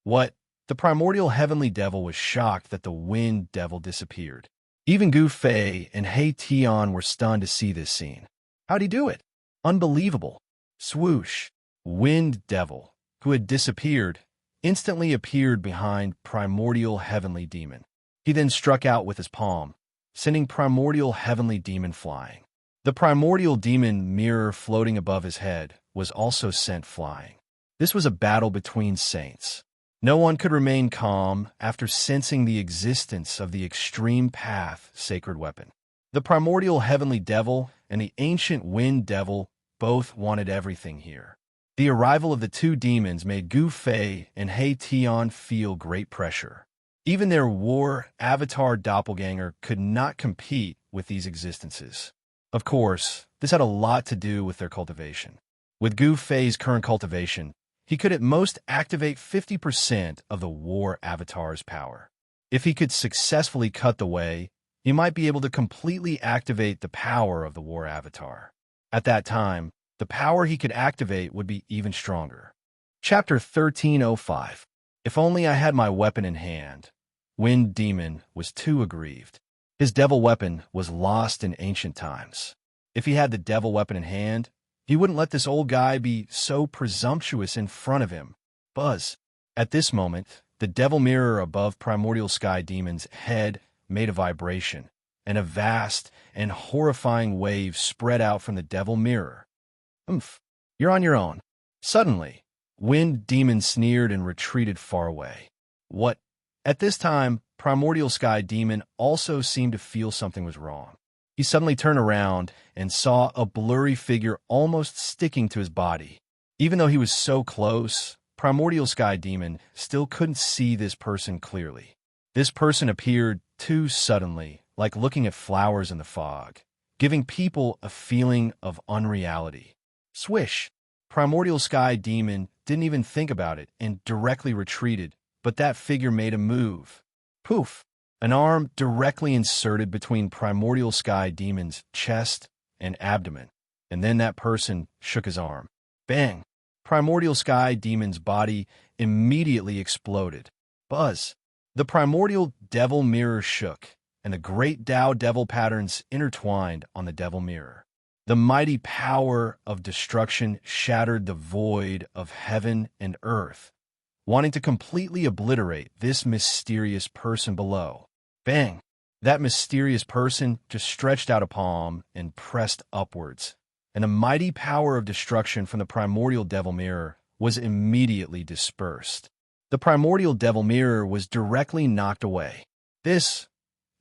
A: What? The primordial heavenly devil was shocked that the wind devil disappeared. Even Gu Fei and He Tian were stunned to see this scene. How'd he do it? Unbelievable. Swoosh. Wind devil, who had disappeared, instantly appeared behind primordial heavenly demon. He then struck out with his palm, sending primordial heavenly demon flying. The primordial demon mirror floating above his head was also sent flying. This was a battle between saints. No one could remain calm after sensing the existence of the extreme path sacred weapon. The primordial heavenly devil and the ancient wind devil both wanted everything here. The arrival of the 2 demons made Gu Fei and He Tian feel great pressure. Even their war avatar doppelganger could not compete with these existences. Of course, this had a lot to do with their cultivation. With Gu Fei's current cultivation, he could at most activate 50% of the war avatar's power. If he could successfully cut the way, he might be able to completely activate the power of the war avatar. At that time, the power he could activate would be even stronger. Chapter 1305. If only I had my weapon in hand. Wind Demon was too aggrieved. His devil weapon was lost in ancient times. If he had the devil weapon in hand, he wouldn't let this old guy be so presumptuous in front of him. Buzz. At this moment, the devil mirror above Primordial Sky Demon's head made a vibration, and a vast and horrifying wave spread out from the devil mirror. You're on your own. Suddenly, Wind Demon sneered and retreated far away. What? At this time, Primordial Sky Demon also seemed to feel something was wrong. He suddenly turned around and saw a blurry figure almost sticking to his body. Even though he was so close, Primordial Sky Demon still couldn't see this person clearly. This person appeared too suddenly, like looking at flowers in the fog, giving people a feeling of unreality. Swish! Primordial Sky Demon didn't even think about it and directly retreated, but that figure made a move. Poof! An arm directly inserted between Primordial Sky Demon's chest and abdomen, and then that person shook his arm. Bang! Primordial Sky Demon's body immediately exploded. Buzz! The Primordial Devil Mirror shook, and the great Tao Devil patterns intertwined on the Devil Mirror. The mighty power of destruction shattered the void of heaven and earth, wanting to completely obliterate this mysterious person below. Bang! That mysterious person just stretched out a palm and pressed upwards, and a mighty power of destruction from the Primordial Devil Mirror was immediately dispersed. The Primordial Devil Mirror was directly knocked away.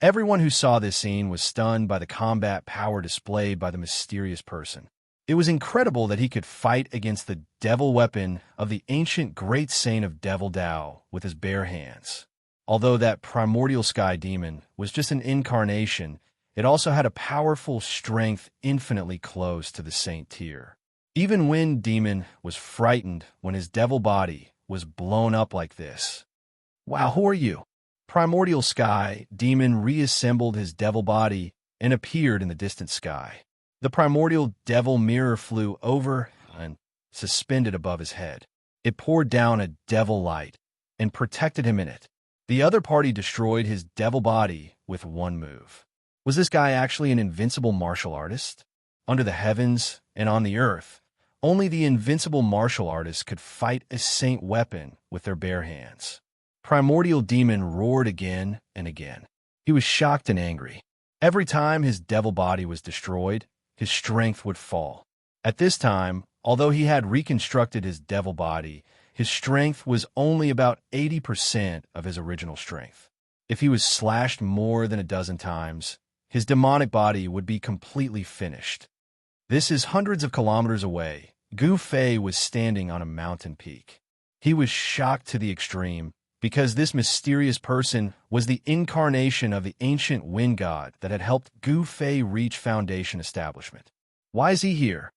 A: Everyone who saw this scene was stunned by the combat power displayed by the mysterious person. It was incredible that he could fight against the devil weapon of the ancient great saint of Devil Tao with his bare hands. Although that Primordial Sky Demon was just an incarnation, it also had a powerful strength infinitely close to the saint tier. Even Wind Demon was frightened when his devil body was blown up like this. Wow, who are you? Primordial Sky Demon reassembled his devil body and appeared in the distant sky. The Primordial Devil Mirror flew over and suspended above his head. It poured down a devil light and protected him in it. The other party destroyed his devil body with one move. Was this guy actually an invincible martial artist? Under the heavens and on the earth, only the invincible martial artists could fight a saint weapon with their bare hands. Primordial Demon roared again and again. He was shocked and angry. Every time his devil body was destroyed, his strength would fall. At this time, although he had reconstructed his devil body, his strength was only about 80% of his original strength. If he was slashed more than a dozen times, his demonic body would be completely finished. This is hundreds of kilometers away. Gu Fei was standing on a mountain peak. He was shocked to the extreme because this mysterious person was the incarnation of the ancient wind god that had helped Gu Fei reach Foundation establishment. Why is he here?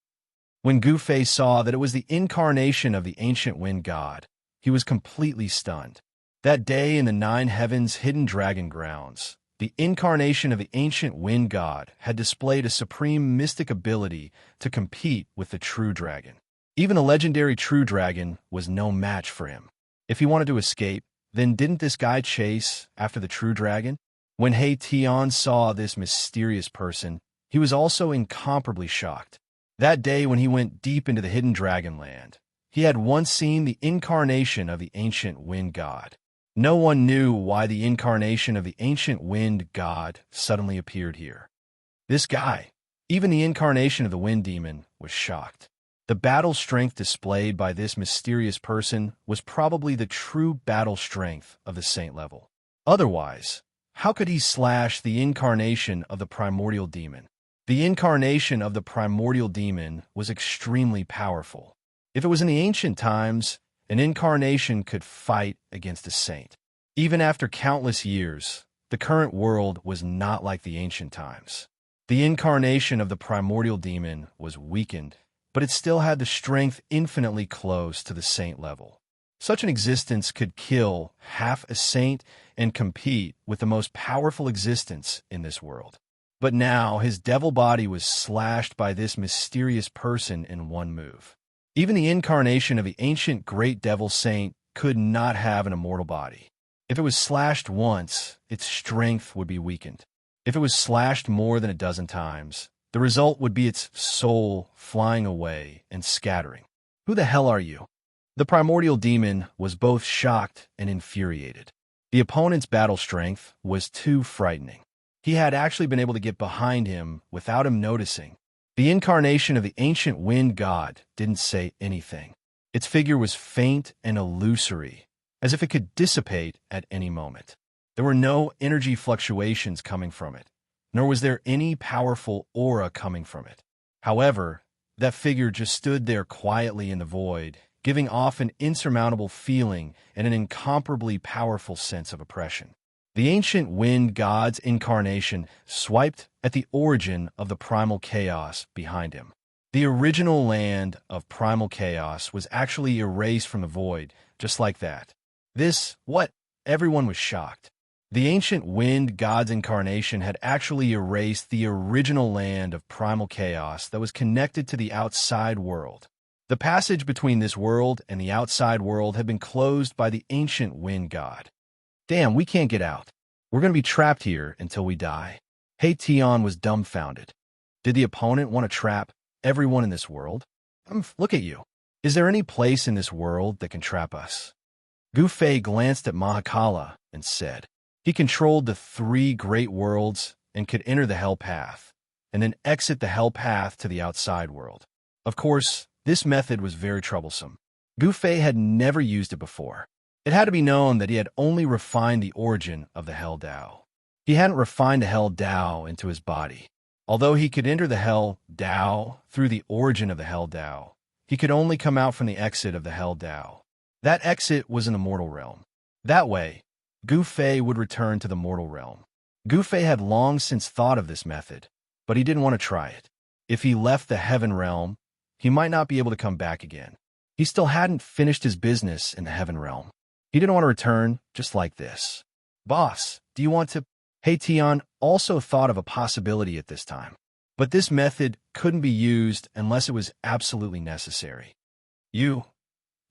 A: When Gu Fei saw that it was the incarnation of the ancient wind god, he was completely stunned. That day in the Nine Heavens Hidden Dragon Grounds, the incarnation of the ancient wind god had displayed a supreme mystic ability to compete with the true dragon. Even the legendary true dragon was no match for him. If he wanted to escape, then didn't this guy chase after the true dragon? When He Tian saw this mysterious person, he was also incomparably shocked. That day when he went deep into the hidden dragon land, he had once seen the incarnation of the ancient wind god. No one knew why the incarnation of the ancient wind god suddenly appeared here. This guy, even the incarnation of the wind demon, was shocked. The battle strength displayed by this mysterious person was probably the true battle strength of the saint level. Otherwise, how could he slash the incarnation of the primordial demon? The incarnation of the primordial demon was extremely powerful. If it was in the ancient times, an incarnation could fight against a saint. Even after countless years, the current world was not like the ancient times. The incarnation of the primordial demon was weakened but it still had the strength infinitely close to the saint level. Such an existence could kill half a saint and compete with the most powerful existence in this world. But now his devil body was slashed by this mysterious person in one move. Even the incarnation of the ancient great devil saint could not have an immortal body. If it was slashed once, its strength would be weakened. If it was slashed more than a dozen times, the result would be its soul flying away and scattering. Who the hell are you? The primordial demon was both shocked and infuriated. The opponent's battle strength was too frightening. He had actually been able to get behind him without him noticing. The incarnation of the ancient wind god didn't say anything. Its figure was faint and illusory, as if it could dissipate at any moment. There were no energy fluctuations coming from it, nor was there any powerful aura coming from it. However, that figure just stood there quietly in the void, giving off an insurmountable feeling and an incomparably powerful sense of oppression. The ancient wind god's incarnation swiped at the origin of the primal chaos behind him. The original land of primal chaos was actually erased from the void, just like that. Everyone was shocked. The ancient wind god's incarnation had actually erased the original land of primal chaos that was connected to the outside world. The passage between this world and the outside world had been closed by the ancient wind god. Damn, we can't get out. We're going to be trapped here until we die. Hey Tion was dumbfounded. Did the opponent want to trap everyone in this world? Look at you. Is there any place in this world that can trap us? Gu Fei glanced at Mahakala and said, he controlled the 3 great worlds and could enter the hell path, and then exit the hell path to the outside world. Of course, this method was very troublesome. Gu Fei had never used it before. It had to be known that he had only refined the origin of the Hell Dao. He hadn't refined the Hell Dao into his body. Although he could enter the Hell Dao through the origin of the Hell Dao, he could only come out from the exit of the Hell Dao. That exit was in the mortal realm. That way, Gu Fei would return to the mortal realm. Gu Fei had long since thought of this method, but he didn't want to try it. If he left the heaven realm, he might not be able to come back again. He still hadn't finished his business in the heaven realm. He didn't want to return just like this. Boss, do you want to? Hey Tion also thought of a possibility at this time, but this method couldn't be used unless it was absolutely necessary. Do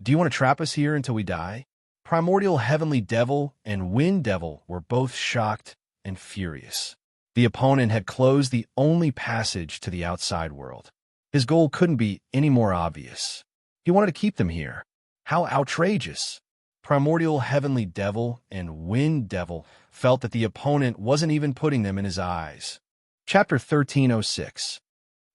A: you want to trap us here until we die? Primordial Heavenly Devil and Wind Devil were both shocked and furious. The opponent had closed the only passage to the outside world. His goal couldn't be any more obvious. He wanted to keep them here. How outrageous! Primordial Heavenly Devil and Wind Devil felt that the opponent wasn't even putting them in his eyes. Chapter 1306.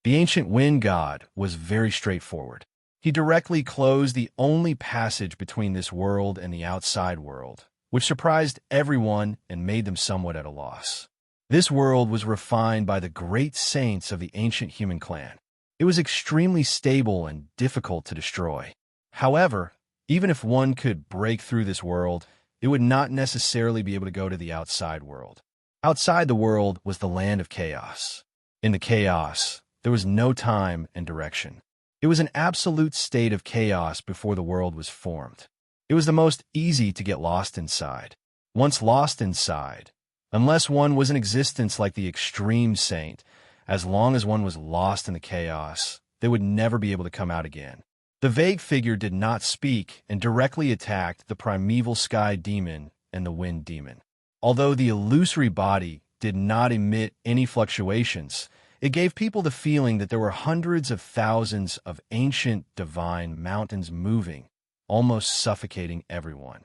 A: The ancient wind god was very straightforward. He directly closed the only passage between this world and the outside world, which surprised everyone and made them somewhat at a loss. This world was refined by the great saints of the ancient human clan. It was extremely stable and difficult to destroy. However, even if one could break through this world, it would not necessarily be able to go to the outside world. Outside the world was the land of chaos. In the chaos, there was no time and direction. It was an absolute state of chaos before the world was formed. It was the most easy to get lost inside. Once lost inside, unless one was in existence like the extreme saint, as long as one was lost in the chaos, they would never be able to come out again. The vague figure did not speak and directly attacked the primeval sky demon and the wind demon. Although the illusory body did not emit any fluctuations, it gave people the feeling that there were hundreds of thousands of ancient divine mountains moving, almost suffocating everyone.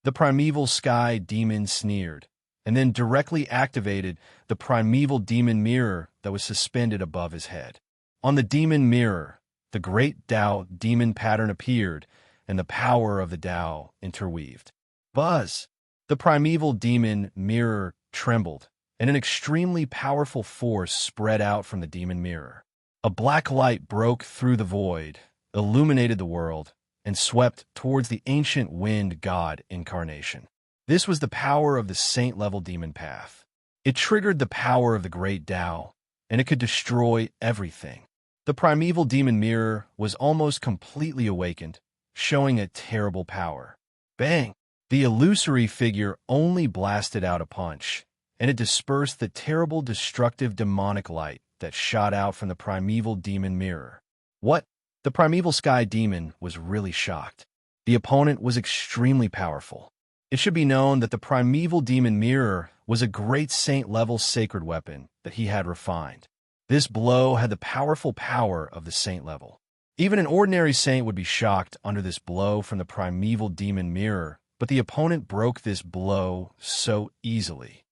A: The primeval sky demon sneered, and then directly activated the primeval demon mirror that was suspended above his head. On the demon mirror, the great Tao demon pattern appeared, and the power of the Tao interweaved. Buzz! The primeval demon mirror trembled, and an extremely powerful force spread out from the demon mirror. A black light broke through the void, illuminated the world, and swept towards the ancient wind god incarnation. This was the power of the saint-level demon path. It triggered the power of the great Tao, and it could destroy everything. The primeval demon mirror was almost completely awakened, showing a terrible power. Bang! The illusory figure only blasted out a punch, and it dispersed the terrible destructive demonic light that shot out from the primeval demon mirror. What? The primeval sky demon was really shocked. The opponent was extremely powerful. It should be known that the primeval demon mirror was a great saint-level sacred weapon that he had refined. This blow had the powerful power of the saint level. Even an ordinary saint would be shocked under this blow from the primeval demon mirror, but the opponent broke this blow so easily.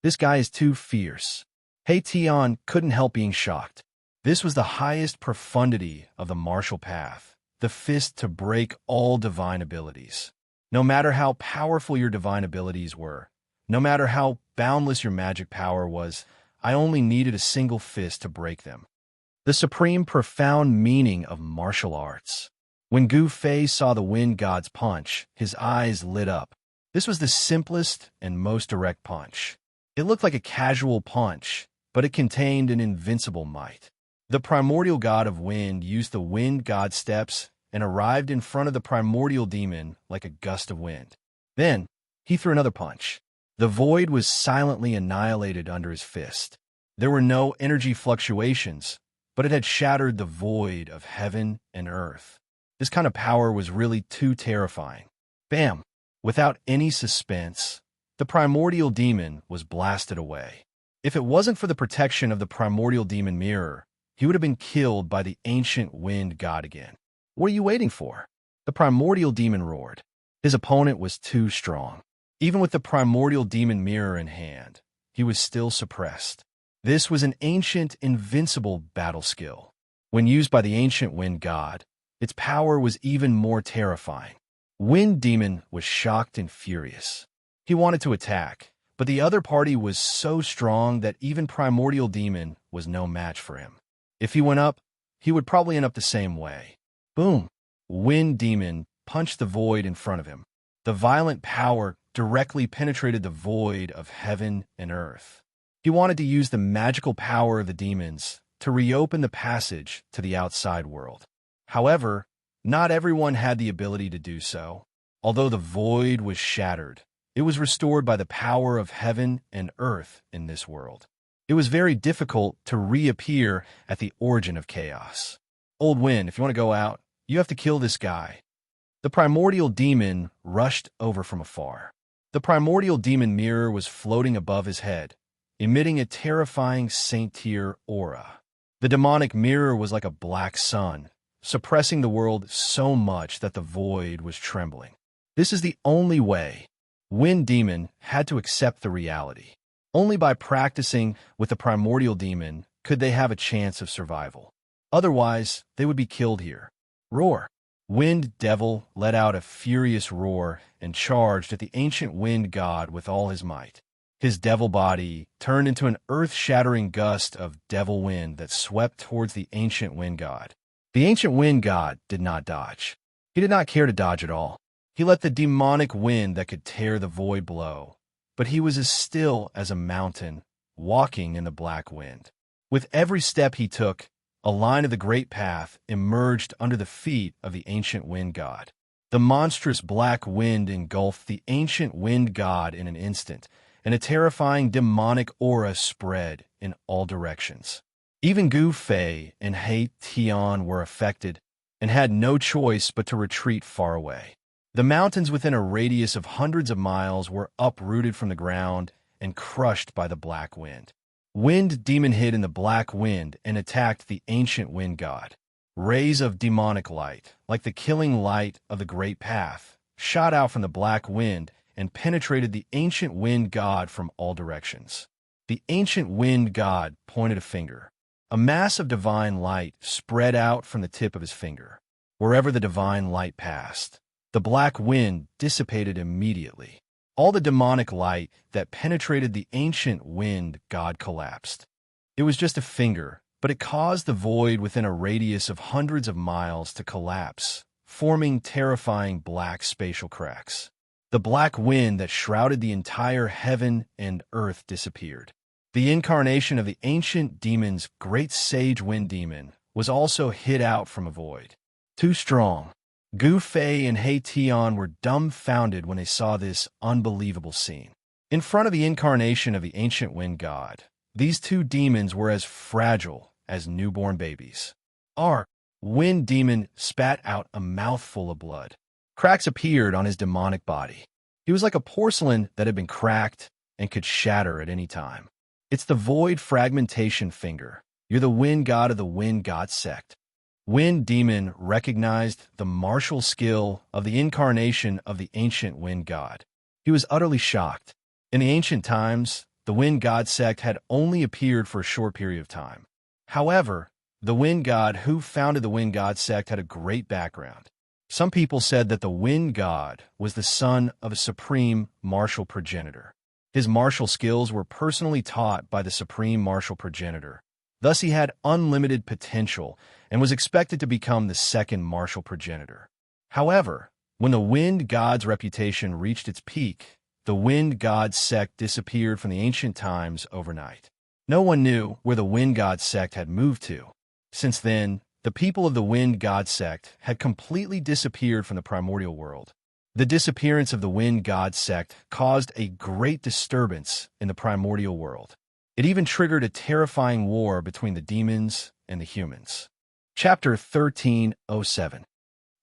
A: This guy is too fierce. Hey Tian couldn't help being shocked. This was the highest profundity of the martial path, the fist to break all divine abilities. No matter how powerful your divine abilities were, no matter how boundless your magic power was, I only needed a single fist to break them. The supreme profound meaning of martial arts. When Gu Fei saw the wind god's punch, his eyes lit up. This was the simplest and most direct punch. It looked like a casual punch, but it contained an invincible might. The primordial god of wind used the wind god steps and arrived in front of the primordial demon like a gust of wind. Then, he threw another punch. The void was silently annihilated under his fist. There were no energy fluctuations, but it had shattered the void of heaven and earth. This kind of power was really too terrifying. Bam! Without any suspense, the primordial demon was blasted away. If it wasn't for the protection of the primordial demon mirror, he would have been killed by the ancient wind god again. What are you waiting for? The primordial demon roared. His opponent was too strong. Even with the primordial demon mirror in hand, he was still suppressed. This was an ancient, invincible battle skill. When used by the ancient wind god, its power was even more terrifying. Wind Demon was shocked and furious. He wanted to attack, but the other party was so strong that even Primordial Demon was no match for him. If he went up, he would probably end up the same way. Boom! Wind Demon punched the void in front of him. The violent power directly penetrated the void of heaven and earth. He wanted to use the magical power of the demons to reopen the passage to the outside world. However, not everyone had the ability to do so. Although the void was shattered, it was restored by the power of heaven and earth in this world. It was very difficult to reappear at the origin of chaos. Old Wind, if you want to go out, you have to kill this guy. The primordial demon rushed over from afar. The primordial demon mirror was floating above his head, emitting a terrifying saint-tier aura. The demonic mirror was like a black sun, suppressing the world so much that the void was trembling. This is the only way. Wind Demon had to accept the reality. Only by practicing with the primordial demon could they have a chance of survival. Otherwise, they would be killed here. Roar! Wind Devil let out a furious roar and charged at the ancient wind god with all his might. His devil body turned into an earth-shattering gust of devil wind that swept towards the ancient wind god. The ancient wind god did not dodge. He did not care to dodge at all. He let the demonic wind that could tear the void blow, but he was as still as a mountain, walking in the black wind. With every step he took, a line of the great path emerged under the feet of the ancient wind god. The monstrous black wind engulfed the ancient wind god in an instant, and a terrifying demonic aura spread in all directions. Even Gu Fei and He Tian were affected and had no choice but to retreat far away. The mountains within a radius of hundreds of miles were uprooted from the ground and crushed by the black wind. Wind Demon hid in the black wind and attacked the ancient wind god. Rays of demonic light, like the killing light of the great path, shot out from the black wind and penetrated the ancient wind god from all directions. The ancient wind god pointed a finger. A mass of divine light spread out from the tip of his finger. Wherever the divine light passed, the black wind dissipated immediately. All the demonic light that penetrated the ancient wind god collapsed. It was just a finger, but it caused the void within a radius of hundreds of miles to collapse, forming terrifying black spatial cracks. The black wind that shrouded the entire heaven and earth disappeared. The incarnation of the ancient demon's great sage wind demon was also hit out from a void. Too strong. Gu Fei and He Tian were dumbfounded when they saw this unbelievable scene. In front of the incarnation of the ancient wind god, these two demons were as fragile as newborn babies. Our wind demon spat out a mouthful of blood. Cracks appeared on his demonic body. He was like a porcelain that had been cracked and could shatter at any time. It's the void fragmentation finger. You're the wind god of the wind god sect. Wind demon recognized the martial skill of the incarnation of the ancient wind god. He was utterly shocked. In the ancient times, the wind god sect had only appeared for a short period of time. However, the wind god who founded the wind god sect had a great background. Some people said that the wind god was the son of a supreme martial progenitor. His martial skills were personally taught by the supreme martial progenitor. Thus, he had unlimited potential and was expected to become the second martial progenitor. However, when the wind god's reputation reached its peak, the wind god sect disappeared from the ancient times overnight. No one knew where the wind god sect had moved to. Since then, the people of the wind god sect had completely disappeared from the primordial world. The disappearance of the wind god sect caused a great disturbance in the primordial world. It even triggered a terrifying war between the demons and the humans. Chapter 1307.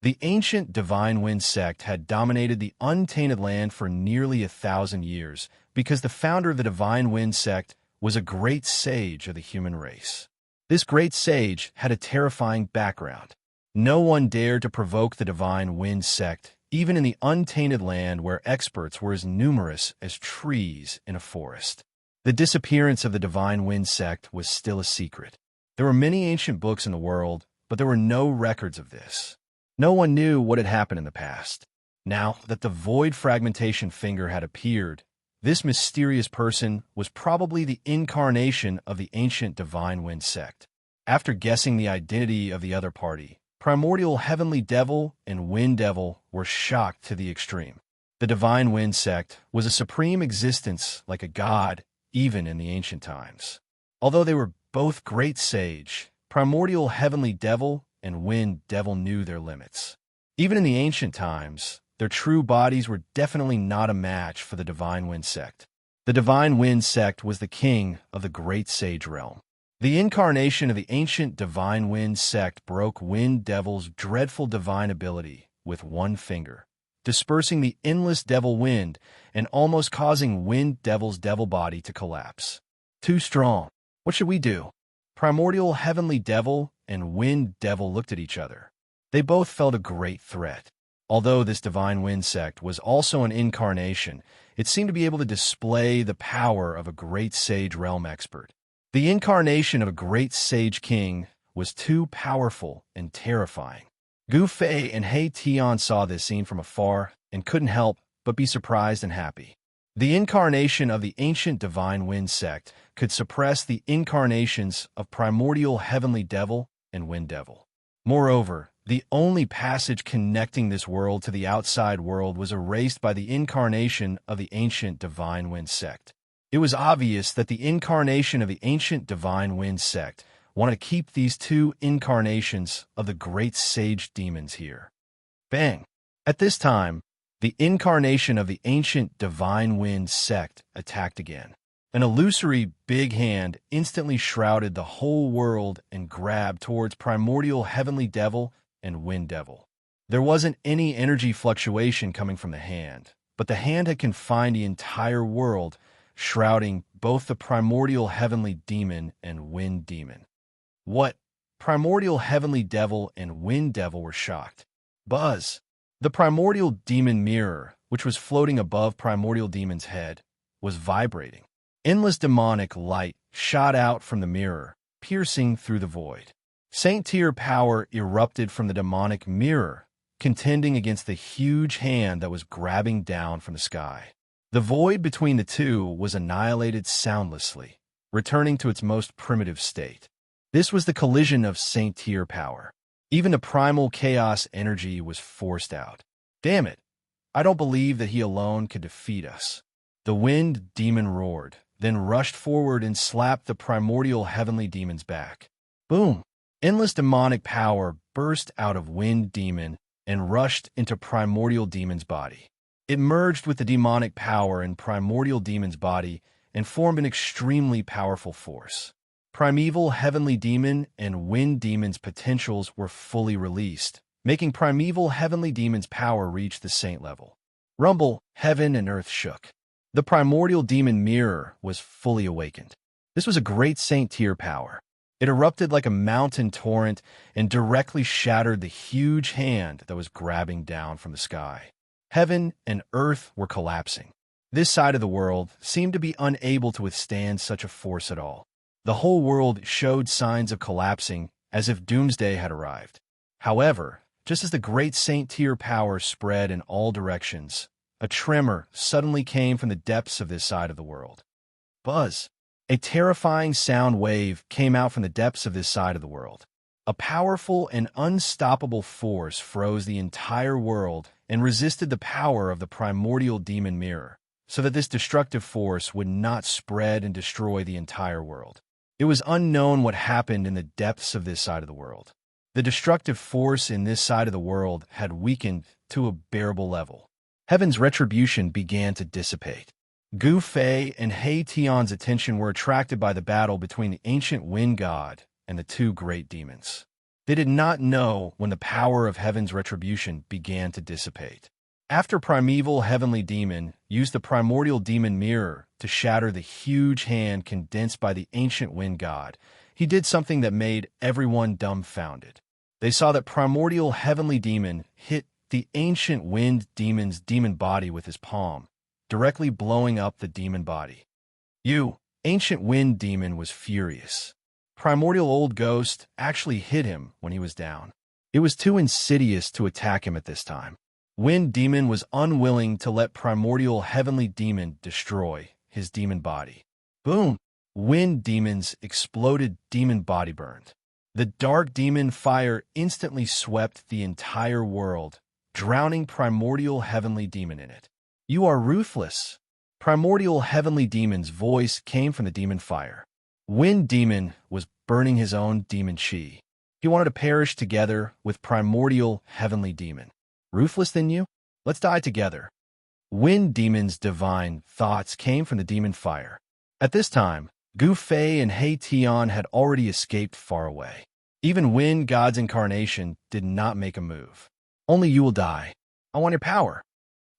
A: The ancient divine wind sect had dominated the untainted land for nearly 1,000 years because the founder of the divine wind sect was a great sage of the human race. This great sage had a terrifying background. No one dared to provoke the divine wind sect, even in the untainted land where experts were as numerous as trees in a forest. The disappearance of the divine wind sect was still a secret. There were many ancient books in the world, but there were no records of this. No one knew what had happened in the past. Now that the void fragmentation finger had appeared, this mysterious person was probably the incarnation of the ancient divine wind sect. After guessing the identity of the other party, primordial heavenly devil and wind devil were shocked to the extreme. The divine wind sect was a supreme existence like a god, even in the ancient times. Although they were both great sage, primordial heavenly devil and wind devil knew their limits. Even in the ancient times, their true bodies were definitely not a match for the divine wind sect. The divine wind sect was the king of the great sage realm. The incarnation of the ancient divine wind sect broke wind devil's dreadful divine ability with one finger, dispersing the endless devil wind and almost causing wind devil's devil body to collapse. Too strong. What should we do? Primordial heavenly devil and wind devil looked at each other. They both felt a great threat. Although this divine wind sect was also an incarnation, it seemed to be able to display the power of a great sage realm expert. The incarnation of a great sage king was too powerful and terrifying. Gu Fei and He Tian saw this scene from afar and couldn't help but be surprised and happy. The incarnation of the ancient divine wind sect could suppress the incarnations of primordial heavenly devil and wind devil. Moreover, the only passage connecting this world to the outside world was erased by the incarnation of the ancient divine wind sect. It was obvious that the incarnation of the ancient divine wind sect wanted to keep these two incarnations of the great sage demons here. Bang! At this time, the incarnation of the ancient divine wind sect attacked again. An illusory big hand instantly shrouded the whole world and grabbed towards primordial heavenly devil and wind devil. There wasn't any energy fluctuation coming from the hand, but the hand had confined the entire world, shrouding both the primordial heavenly demon and wind demon. What? Primordial heavenly devil and wind devil were shocked. Buzz! The primordial demon mirror, which was floating above primordial demon's head, was vibrating. Endless demonic light shot out from the mirror, piercing through the void. Saint Tier power erupted from the demonic mirror, contending against the huge hand that was grabbing down from the sky. The void between the two was annihilated soundlessly, returning to its most primitive state. This was the collision of Saint Tier power. Even the primal chaos energy was forced out. Damn it! I don't believe that he alone could defeat us. The wind demon roared, then rushed forward and slapped the primordial heavenly demon's back. Boom! Endless demonic power burst out of Wind Demon and rushed into Primordial Demon's body. It merged with the demonic power in Primordial Demon's body and formed an extremely powerful force. Primeval Heavenly Demon and Wind Demon's potentials were fully released, making Primeval Heavenly Demon's power reach the saint level. Rumble, heaven and earth shook. The Primordial Demon Mirror was fully awakened. This was a great saint tier power. It erupted like a mountain torrent and directly shattered the huge hand that was grabbing down from the sky. Heaven and earth were collapsing. This side of the world seemed to be unable to withstand such a force at all. The whole world showed signs of collapsing as if doomsday had arrived. However, just as the great saint tier power spread in all directions, a tremor suddenly came from the depths of this side of the world. Buzz! A terrifying sound wave came out from the depths of this side of the world. A powerful and unstoppable force froze the entire world and resisted the power of the Primordial Demon Mirror, so that this destructive force would not spread and destroy the entire world. It was unknown what happened in the depths of this side of the world. The destructive force in this side of the world had weakened to a bearable level. Heaven's retribution began to dissipate. Gu Fei and He Tian's attention were attracted by the battle between the ancient wind god and the two great demons. They did not know when the power of heaven's retribution began to dissipate. After Primeval Heavenly Demon used the Primordial Demon Mirror to shatter the huge hand condensed by the ancient wind god, he did something that made everyone dumbfounded. They saw that Primordial Heavenly Demon hit the ancient wind demon's demon body with his palm, directly blowing up the demon body. Ancient Wind Demon was furious. Primordial Old Ghost actually hit him when he was down. It was too insidious to attack him at this time. Wind Demon was unwilling to let Primordial Heavenly Demon destroy his demon body. Boom! Wind Demon's exploded demon body burned. The dark demon fire instantly swept the entire world, drowning Primordial Heavenly Demon in it. You are ruthless. Primordial Heavenly Demon's voice came from the demon fire. Wind Demon was burning his own demon chi. He wanted to perish together with Primordial Heavenly Demon. Ruthless than you? Let's die together. Wind Demon's divine thoughts came from the demon fire. At this time, Gu Fei and He Tian had already escaped far away. Even Wind God's incarnation did not make a move. Only you will die. I want your power.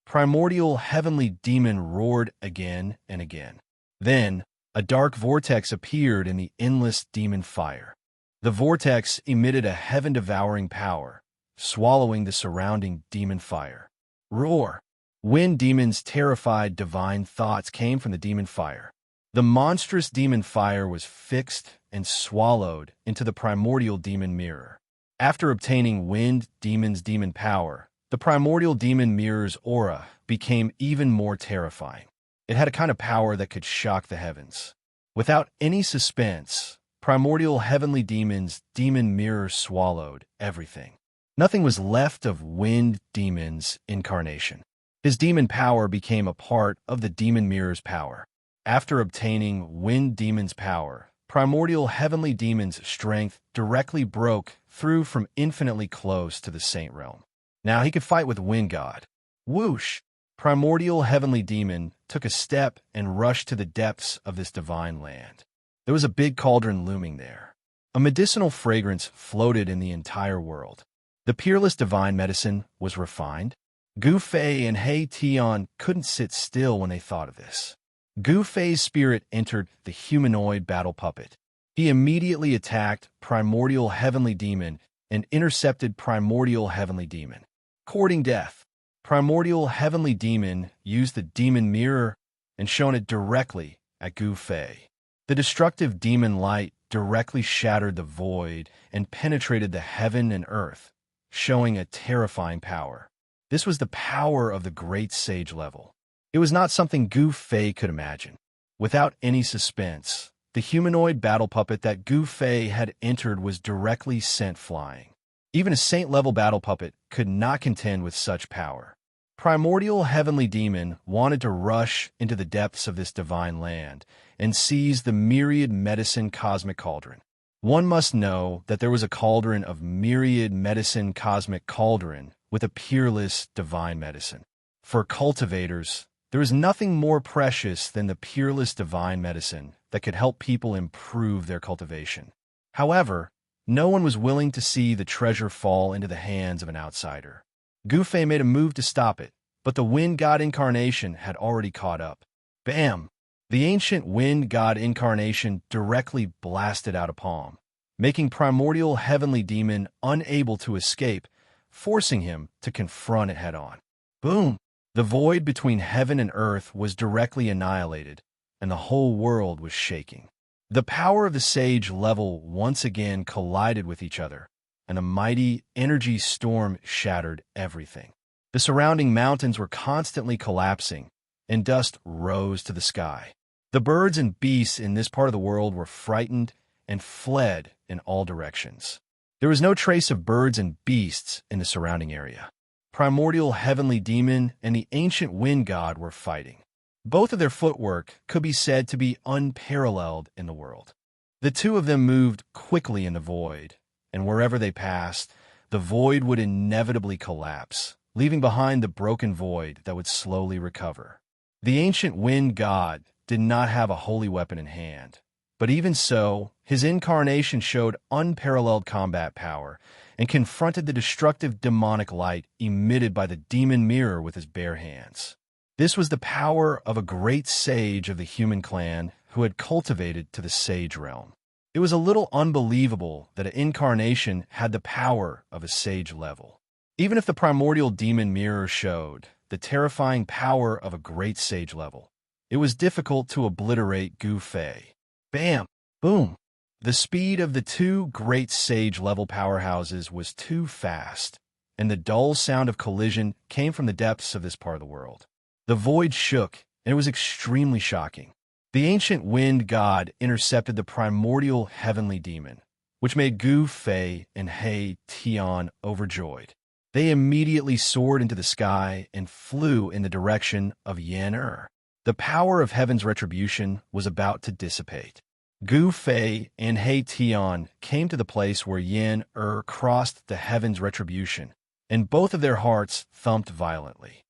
A: Primordial Heavenly Demon roared again and again. Then, a dark vortex appeared in the endless demon fire. The vortex emitted a heaven-devouring power, swallowing the surrounding demon fire. Roar! Wind Demon's terrified divine thoughts came from the demon fire. The monstrous demon fire was fixed and swallowed into the Primordial Demon Mirror. After obtaining Wind Demon's demon power, the Primordial Demon Mirror's aura became even more terrifying. It had a kind of power that could shock the heavens. Without any suspense, Primordial Heavenly Demon's demon mirror swallowed everything. Nothing was left of Wind Demon's incarnation. His demon power became a part of the demon mirror's power. After obtaining Wind Demon's power, Primordial Heavenly Demon's strength directly broke through from infinitely close to the Saint Realm. Now he could fight with Wind God. Whoosh! Primordial Heavenly Demon took a step and rushed to the depths of this divine land. There was a big cauldron looming there. A medicinal fragrance floated in the entire world. The peerless divine medicine was refined. Gu Fei and He Tian couldn't sit still when they thought of this. Gu Fei's spirit entered the humanoid battle puppet. He immediately attacked Primordial Heavenly Demon and intercepted Primordial Heavenly Demon. Courting death, Primordial Heavenly Demon used the demon mirror and shone it directly at Gu Fei. The destructive demon light directly shattered the void and penetrated the heaven and earth, showing a terrifying power. This was the power of the great sage level. It was not something Gu Fei could imagine. Without any suspense, the humanoid battle puppet that Gu Fei had entered was directly sent flying. Even a saint-level battle puppet could not contend with such power. Primordial Heavenly Demon wanted to rush into the depths of this divine land and seize the myriad medicine cosmic cauldron. One must know that there was a cauldron of myriad medicine, cosmic cauldron, with a peerless divine medicine. For cultivators, there is nothing more precious than the peerless divine medicine that could help people improve their cultivation. However, no one was willing to see the treasure fall into the hands of an outsider. Gufei made a move to stop it, but the wind god incarnation had already caught up. Bam! The ancient wind god incarnation directly blasted out a palm, making primordial heavenly demon unable to escape, forcing him to confront it head-on. Boom! The void between heaven and earth was directly annihilated, and the whole world was shaking. The power of the sage level once again collided with each other, and a mighty energy storm shattered everything. The surrounding mountains were constantly collapsing, and dust rose to the sky. The birds and beasts in this part of the world were frightened and fled in all directions. There was no trace of birds and beasts in the surrounding area. Primordial heavenly demon and the ancient wind god were fighting. Both of their footwork could be said to be unparalleled in the world. The two of them moved quickly in the void, and wherever they passed, the void would inevitably collapse, leaving behind the broken void that would slowly recover. The ancient wind god did not have a holy weapon in hand, but even so, his incarnation showed unparalleled combat power and confronted the destructive demonic light emitted by the demon mirror with his bare hands. This was the power of a great sage of the human clan who had cultivated to the sage realm. It was a little unbelievable that an incarnation had the power of a sage level. Even if the primordial demon mirror showed the terrifying power of a great sage level, it was difficult to obliterate Gufei. Bam! Boom! The speed of the two great sage-level powerhouses was too fast, and the dull sound of collision came from the depths of this part of the world. The void shook, and it was extremely shocking. The ancient wind god intercepted the primordial heavenly demon, which made Gufei and He Tian overjoyed. They immediately soared into the sky and flew in the direction of Yan. The power of heaven's retribution was about to dissipate. Gufei and He Tian came to the place where Yan crossed the heaven's retribution, and both of their hearts thumped violently.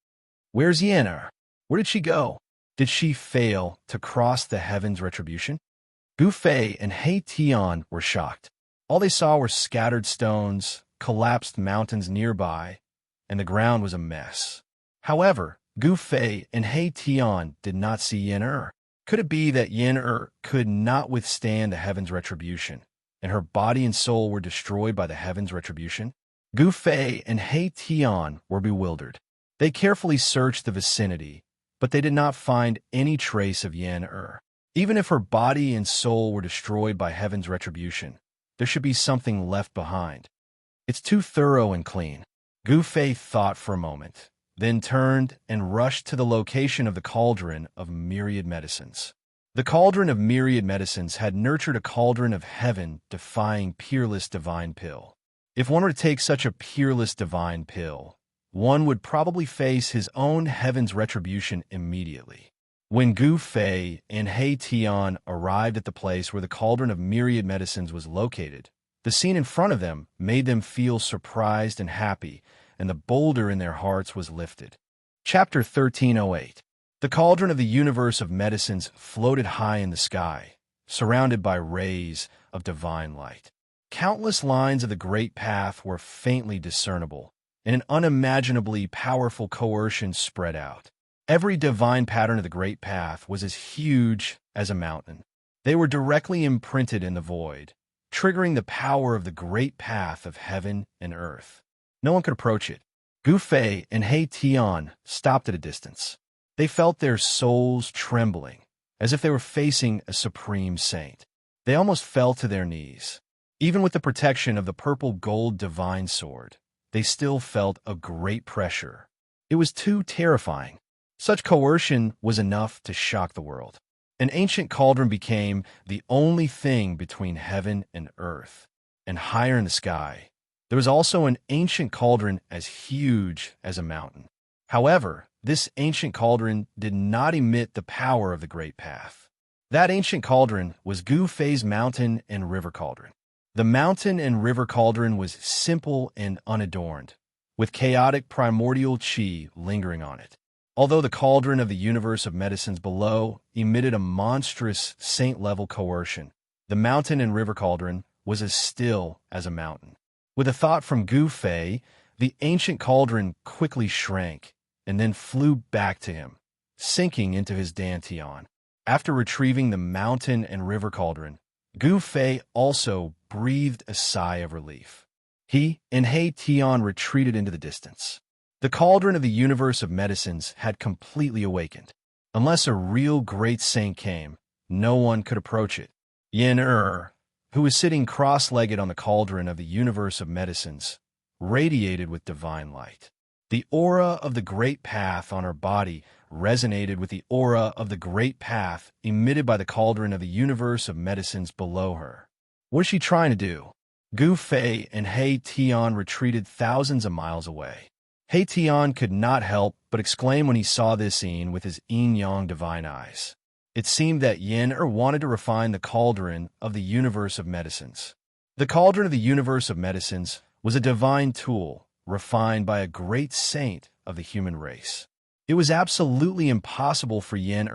A: Where's Yan? Where did she go? Did she fail to cross the heaven's retribution? Gufei and He Tian were shocked. All they saw were scattered stones, collapsed mountains nearby, and the ground was a mess. However, Gufei and He Tian did not see Yan. Could it be that Yan could not withstand the heaven's retribution, and her body and soul were destroyed by the heaven's retribution? Gufei and He Tian were bewildered. They carefully searched the vicinity, but they did not find any trace of Yan. Even if her body and soul were destroyed by heaven's retribution, there should be something left behind. It's too thorough and clean. Gufei thought for a moment, then turned and rushed to the location of the cauldron of myriad medicines. The cauldron of myriad medicines had nurtured a cauldron of heaven-defying peerless divine pill. If one were to take such a peerless divine pill, one would probably face his own heaven's retribution immediately. When Gufei and He Tian arrived at the place where the cauldron of myriad medicines was located, the scene in front of them made them feel surprised and happy, and the boulder in their hearts was lifted. Chapter 1308. The cauldron of the universe of medicines floated high in the sky, surrounded by rays of divine light. Countless lines of the great path were faintly discernible, and an unimaginably powerful coercion spread out. Every divine pattern of the great path was as huge as a mountain. They were directly imprinted in the void, triggering the power of the great path of heaven and earth. No one could approach it. Gufei and He Tian stopped at a distance. They felt their souls trembling, as if they were facing a supreme saint. They almost fell to their knees. Even with the protection of the purple gold divine sword, they still felt a great pressure. It was too terrifying. Such coercion was enough to shock the world. An ancient cauldron became the only thing between heaven and earth, and higher in the sky, there was also an ancient cauldron as huge as a mountain. However, this ancient cauldron did not emit the power of the great path. That ancient cauldron was Gufei's mountain and river cauldron. The mountain and river cauldron was simple and unadorned, with chaotic primordial chi lingering on it. Although the cauldron of the universe of medicines below emitted a monstrous saint-level coercion, the mountain and river cauldron was as still as a mountain. With a thought from Gu Fei, the ancient cauldron quickly shrank and then flew back to him, sinking into his dantian. After retrieving the mountain and river cauldron, Gu Fei also breathed a sigh of relief. He and He Tian retreated into the distance. The cauldron of the universe of medicines had completely awakened. Unless a real great saint came, no one could approach it. Yin who was sitting cross-legged on the cauldron of the universe of medicines, radiated with divine light. The aura of the great path on her body resonated with the aura of the great path emitted by the cauldron of the universe of medicines below her. What is she trying to do? Gu Fei and He Tian retreated thousands of miles away. He Tian could not help but exclaim when he saw this scene with his yin-yang divine eyes. It seemed that Yin wanted to refine the cauldron of the universe of medicines. The cauldron of the universe of medicines was a divine tool refined by a great saint of the human race. It was absolutely impossible for Yin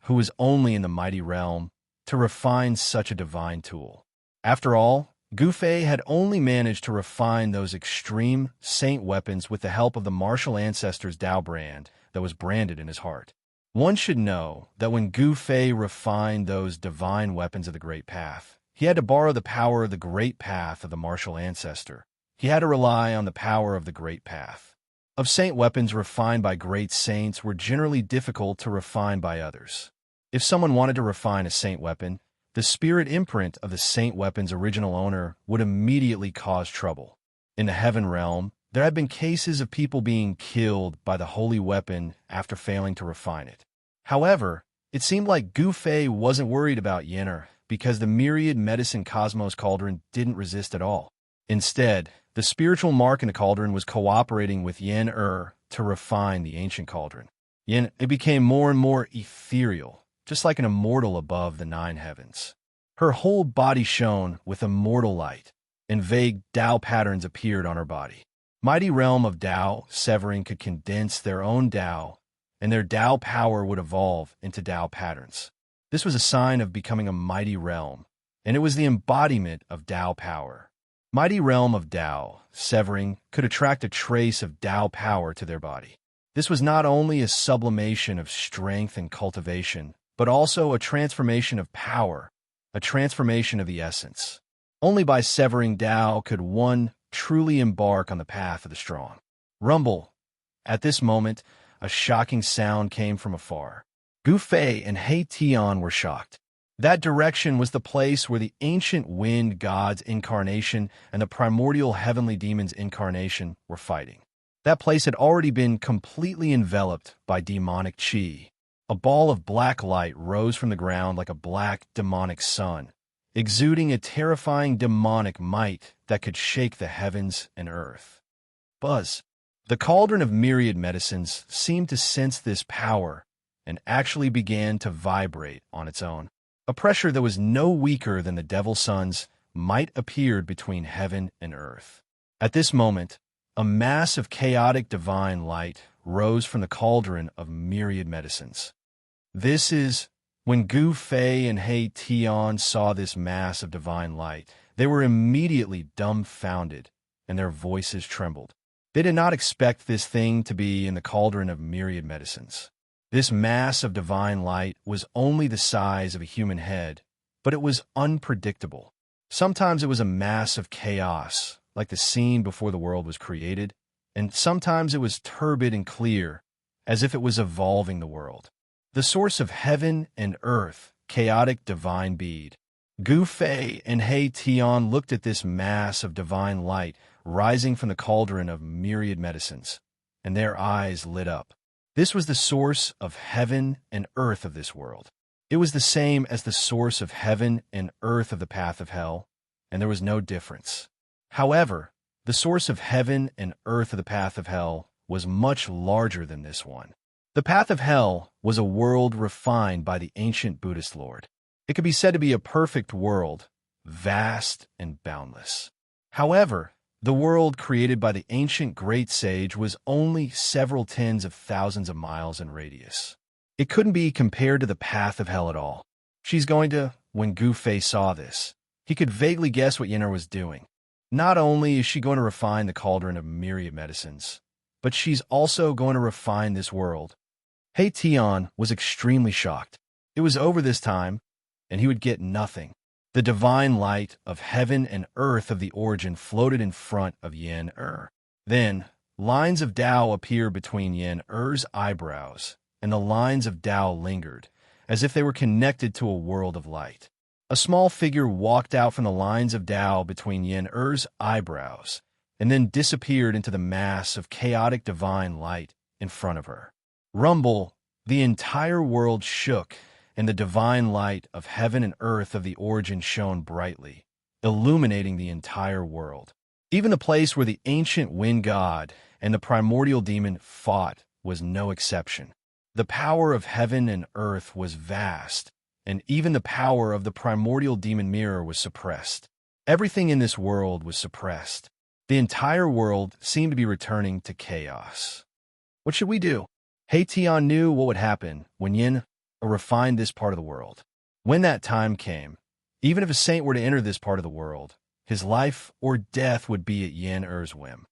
A: who was only in the mighty realm, to refine such a divine tool. After all, Gu Fei had only managed to refine those extreme saint weapons with the help of the martial ancestors' Dao brand that was branded in his heart. One should know that when Gu Fei refined those divine weapons of the Great Path, he had to borrow the power of the Great Path of the martial ancestor. He had to rely on the power of the Great Path. Of saint weapons refined by great saints were generally difficult to refine by others. If someone wanted to refine a saint weapon, the spirit imprint of the saint weapon's original owner would immediately cause trouble. In the heaven realm, there have been cases of people being killed by the holy weapon after failing to refine it. However, it seemed like Gu Fei wasn't worried about Yin because the myriad medicine cosmos cauldron didn't resist at all. Instead, the spiritual mark in the cauldron was cooperating with Yin to refine the ancient cauldron. Yin, it became more and more ethereal, just like an immortal above the 9 heavens. Her whole body shone with immortal light, and vague Tao patterns appeared on her body. Mighty realm of Tao severing could condense their own Tao, and their Tao power would evolve into Tao patterns. This was a sign of becoming a mighty realm, and it was the embodiment of Tao power. Mighty realm of Tao severing could attract a trace of Tao power to their body. This was not only a sublimation of strength and cultivation, but also a transformation of power, a transformation of the essence. Only by severing Tao could one truly embark on the path of the strong. Rumble. At this moment, a shocking sound came from afar. Gu Fei and He Tian were shocked. That direction was the place where the ancient wind god's incarnation and the primordial heavenly demon's incarnation were fighting. That place had already been completely enveloped by demonic chi. A ball of black light rose from the ground like a black demonic sun, exuding a terrifying demonic might that could shake the heavens and earth. Buzz. The cauldron of myriad medicines seemed to sense this power and actually began to vibrate on its own. A pressure that was no weaker than the Devil Sun's might appeared between heaven and earth. At this moment, a mass of chaotic divine light rose from the cauldron of myriad medicines. This is when Gu Fei and He Tian saw this mass of divine light, they were immediately dumbfounded, and their voices trembled. They did not expect this thing to be in the cauldron of myriad medicines. This mass of divine light was only the size of a human head, but it was unpredictable. Sometimes it was a mass of chaos, like the scene before the world was created, and sometimes it was turbid and clear, as if it was evolving the world. The source of heaven and earth, chaotic divine bead. Gu Fei and He Tian looked at this mass of divine light rising from the cauldron of myriad medicines, and their eyes lit up. This was the source of heaven and earth of this world. It was the same as the source of heaven and earth of the path of hell, and there was no difference. However, the source of heaven and earth of the path of hell was much larger than this one. The path of hell was a world refined by the ancient Buddhist Lord. It could be said to be a perfect world, vast and boundless. However, the world created by the ancient great sage was only several tens of thousands of miles in radius. It couldn't be compared to the path of hell at all. She's going to, when Gu Fei saw this, he could vaguely guess what Yen'er was doing. Not only is she going to refine the cauldron of myriad medicines, but she's also going to refine this world. He Tian was extremely shocked. It was over this time, and he would get nothing. The divine light of heaven and earth of the origin floated in front of Yen'er. Then, lines of Tao appeared between Yen'er's eyebrows, and the lines of Tao lingered, as if they were connected to a world of light. A small figure walked out from the lines of Tao between Yen'er's eyebrows, and then disappeared into the mass of chaotic divine light in front of her. Rumble, the entire world shook, and the divine light of heaven and earth of the origin shone brightly, illuminating the entire world. Even the place where the ancient wind god and the primordial demon fought was no exception. The power of heaven and earth was vast, and even the power of the primordial demon mirror was suppressed. Everything in this world was suppressed. The entire world seemed to be returning to chaos. What should we do? He Tian knew what would happen when Yin refined this part of the world. When that time came, even if a saint were to enter this part of the world, his life or death would be at Yen'er's whim.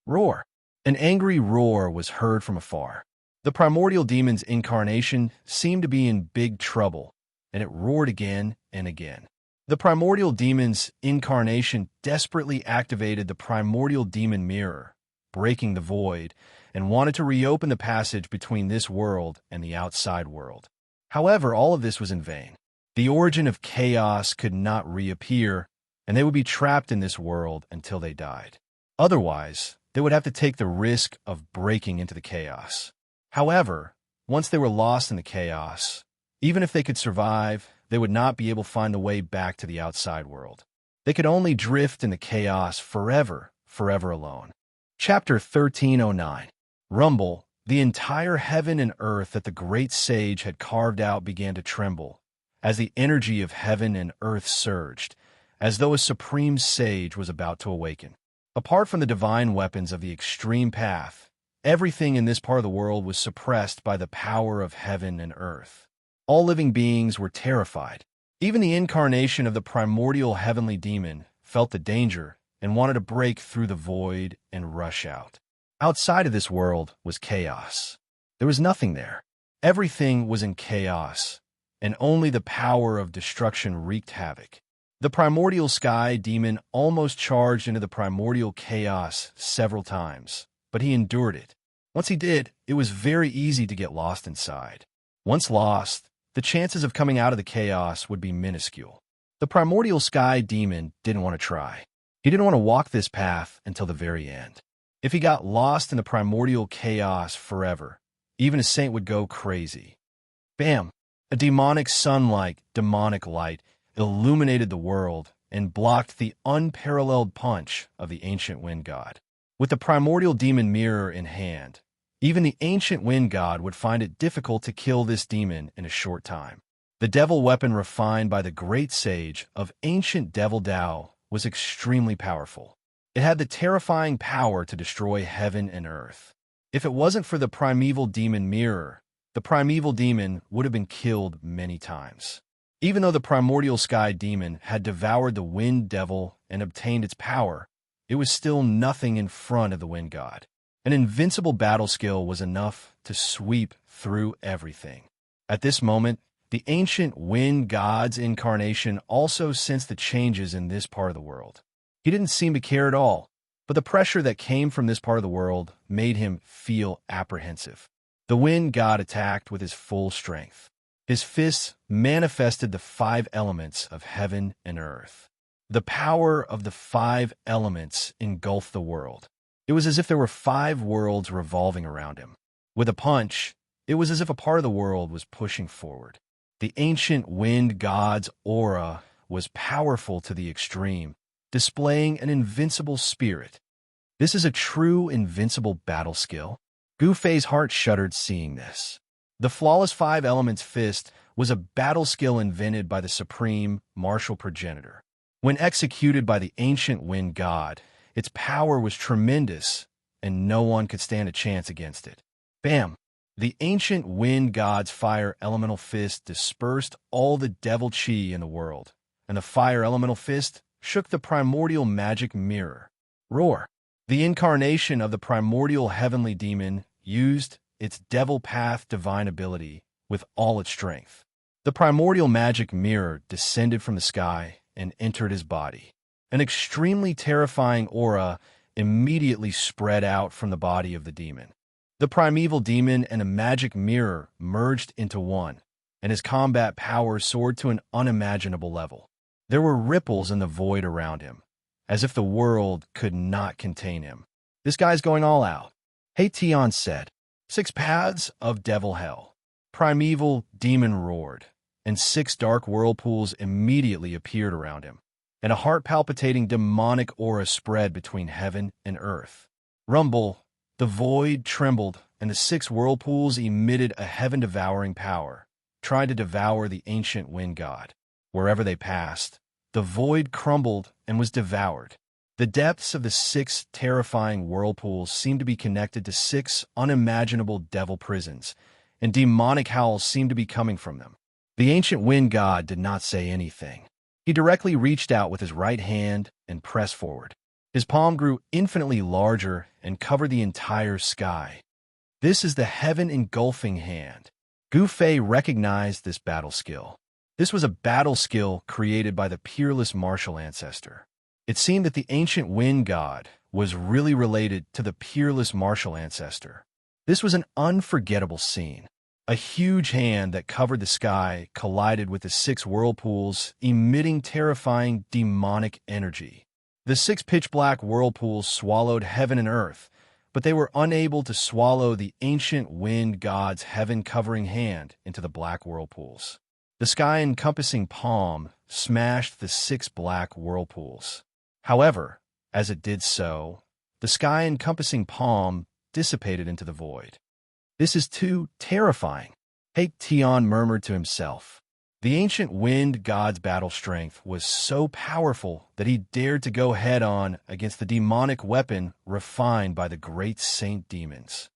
A: Roar! An angry roar was heard from afar. The primordial demon's incarnation seemed to be in big trouble, and it roared again and again. The primordial demon's incarnation desperately activated the primordial demon mirror, breaking the void, and wanted to reopen the passage between this world and the outside world. However, all of this was in vain. The origin of chaos could not reappear, and they would be trapped in this world until they died. Otherwise, they would have to take the risk of breaking into the chaos. However, once they were lost in the chaos, even if they could survive, they would not be able to find the way back to the outside world. They could only drift in the chaos forever alone. Chapter 1309. Rumble. The entire heaven and earth that the great sage had carved out began to tremble, as the energy of heaven and earth surged, as though a supreme sage was about to awaken. Apart from the divine weapons of the extreme path, everything in this part of the world was suppressed by the power of heaven and earth. All living beings were terrified. Even the incarnation of the primordial heavenly demon felt the danger and wanted to break through the void and rush out. Outside of this world was chaos. There was nothing there. Everything was in chaos, and only the power of destruction wreaked havoc. The primordial sky demon almost charged into the primordial chaos several times, but he endured it. Once he did, it was very easy to get lost inside. Once lost, the chances of coming out of the chaos would be minuscule. The primordial sky demon didn't want to try. He didn't want to walk this path until the very end. If he got lost in the primordial chaos forever, even a saint would go crazy. Bam! A demonic sun-like, demonic light illuminated the world and blocked the unparalleled punch of the ancient wind god. With the primordial demon mirror in hand, even the ancient wind god would find it difficult to kill this demon in a short time. The devil weapon refined by the great sage of ancient devil Tao was extremely powerful. It had the terrifying power to destroy heaven and earth. If it wasn't for the primeval demon mirror, the primeval demon would have been killed many times. Even though the primordial sky demon had devoured the wind devil and obtained its power, it was still nothing in front of the wind god. An invincible battle skill was enough to sweep through everything. At this moment, the ancient wind god's incarnation also sensed the changes in this part of the world. He didn't seem to care at all, but the pressure that came from this part of the world made him feel apprehensive. The wind god attacked with his full strength. His fists manifested the 5 elements of heaven and earth. The power of the 5 elements engulfed the world. It was as if there were 5 worlds revolving around him. With a punch, it was as if a part of the world was pushing forward. The ancient wind god's aura was powerful to the extreme, displaying an invincible spirit. This is a true invincible battle skill. Gu Fei's heart shuddered seeing this. The flawless 5 elements fist was a battle skill invented by the supreme martial progenitor. When executed by the ancient wind god, its power was tremendous, and no one could stand a chance against it. Bam! The ancient wind god's fire elemental fist dispersed all the devil chi in the world, and the fire elemental fist shook the primordial magic mirror. Roar! The incarnation of the primordial heavenly demon used its devil path divine ability with all its strength. The primordial magic mirror descended from the sky and entered his body. An extremely terrifying aura immediately spread out from the body of the demon. The primeval demon and a magic mirror merged into one, and his combat power soared to an unimaginable level. There were ripples in the void around him, as if the world could not contain him. This guy's going all out. Hey, Tion said. 6 paths of devil hell. Primeval demon roared, and 6 dark whirlpools immediately appeared around him, and a heart-palpitating demonic aura spread between heaven and earth. Rumble, the void trembled, and the 6 whirlpools emitted a heaven-devouring power, trying to devour the ancient wind god. Wherever they passed, the void crumbled and was devoured. The depths of the 6 terrifying whirlpools seemed to be connected to 6 unimaginable devil prisons, and demonic howls seemed to be coming from them. The ancient wind god did not say anything. He directly reached out with his right hand and pressed forward. His palm grew infinitely larger and covered the entire sky. This is the heaven-engulfing hand. Gu Fei recognized this battle skill. This was a battle skill created by the peerless martial ancestor. It seemed that the ancient wind god was really related to the peerless martial ancestor. This was an unforgettable scene. A huge hand that covered the sky collided with the 6 whirlpools, emitting terrifying demonic energy. The 6 pitch-black whirlpools swallowed heaven and earth, but they were unable to swallow the ancient wind god's heaven-covering hand into the black whirlpools. The sky-encompassing palm smashed the 6 black whirlpools. However, as it did so, the sky-encompassing palm dissipated into the void. This is too terrifying, Tion murmured to himself. The ancient wind god's battle strength was so powerful that he dared to go head-on against the demonic weapon refined by the great saint demons.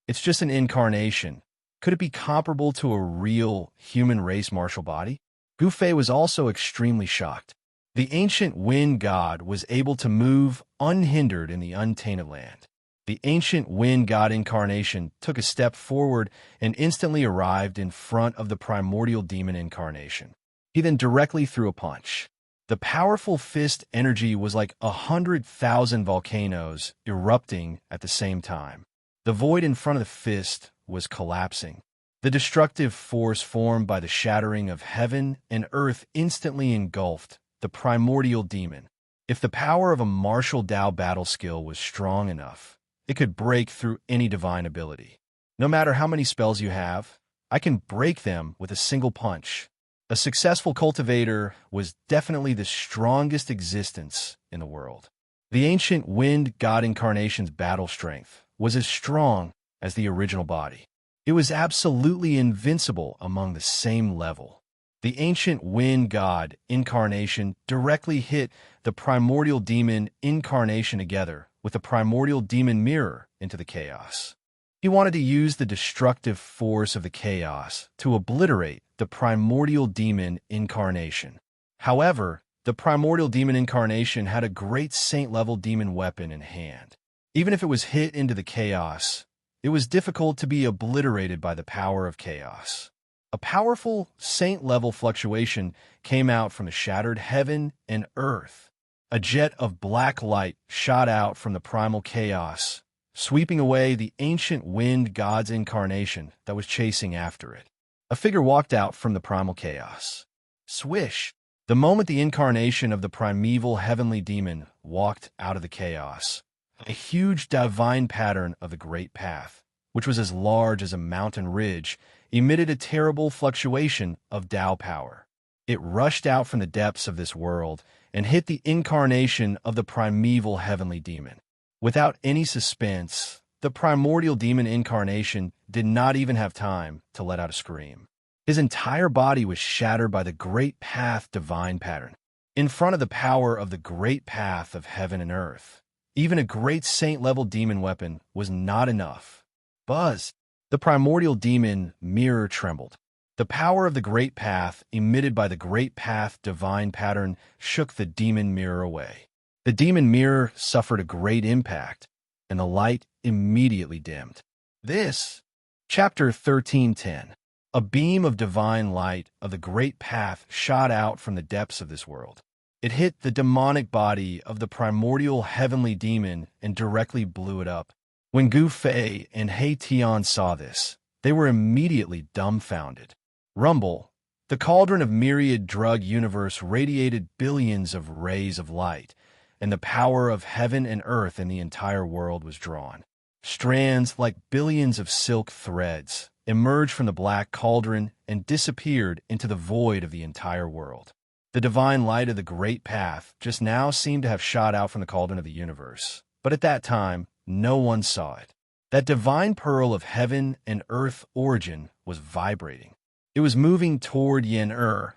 A: It's just an incarnation. Could it be comparable to a real human race martial body? Gu Fei was also extremely shocked. The ancient wind god was able to move unhindered in the untainted land. The ancient wind god incarnation took a step forward and instantly arrived in front of the primordial demon incarnation. He then directly threw a punch. The powerful fist energy was like 100,000 volcanoes erupting at the same time. The void in front of the fist was collapsing. The destructive force formed by the shattering of heaven and earth instantly engulfed the primordial demon. If the power of a martial Dao battle skill was strong enough, it could break through any divine ability. No matter how many spells you have, I can break them with a single punch. A successful cultivator was definitely the strongest existence in the world. The ancient wind god incarnation's battle strength was as strong as the original body. It was absolutely invincible among the same level. The ancient wind god incarnation directly hit the primordial demon incarnation together with the primordial demon mirror into the chaos. He wanted to use the destructive force of the chaos to obliterate the primordial demon incarnation. However, the primordial demon incarnation had a great saint-level demon weapon in hand. Even if it was hit into the chaos, it was difficult to be obliterated by the power of chaos. A powerful saint-level fluctuation came out from the shattered heaven and earth. A jet of black light shot out from the primal chaos, sweeping away the ancient wind god's incarnation that was chasing after it. A figure walked out from the primal chaos. Swish! The moment the incarnation of the primeval heavenly demon walked out of the chaos, a huge divine pattern of the Great Path, which was as large as a mountain ridge, emitted a terrible fluctuation of Tao power. It rushed out from the depths of this world and hit the incarnation of the primeval heavenly demon. Without any suspense, the primordial demon incarnation did not even have time to let out a scream. His entire body was shattered by the Great Path divine pattern. In front of the power of the great path of heaven and earth, even a great saint-level demon weapon was not enough. Buzz! The primordial demon mirror trembled. The power of the great path emitted by the great path divine pattern shook the demon mirror away. The demon mirror suffered a great impact, and the light immediately dimmed. This, Chapter 13:10. A beam of divine light of the great path shot out from the depths of this world. It hit the demonic body of the primordial heavenly demon and directly blew it up. When Gu Fei and He Tian saw this, they were immediately dumbfounded. Rumble, the cauldron of myriad drug universe radiated billions of rays of light, and the power of heaven and earth in the entire world was drawn. Strands like billions of silk threads emerged from the black cauldron and disappeared into the void of the entire world. The divine light of the great path just now seemed to have shot out from the cauldron of the universe, but at that time, no one saw it. That divine pearl of heaven and earth origin was vibrating. It was moving toward Yen-Er,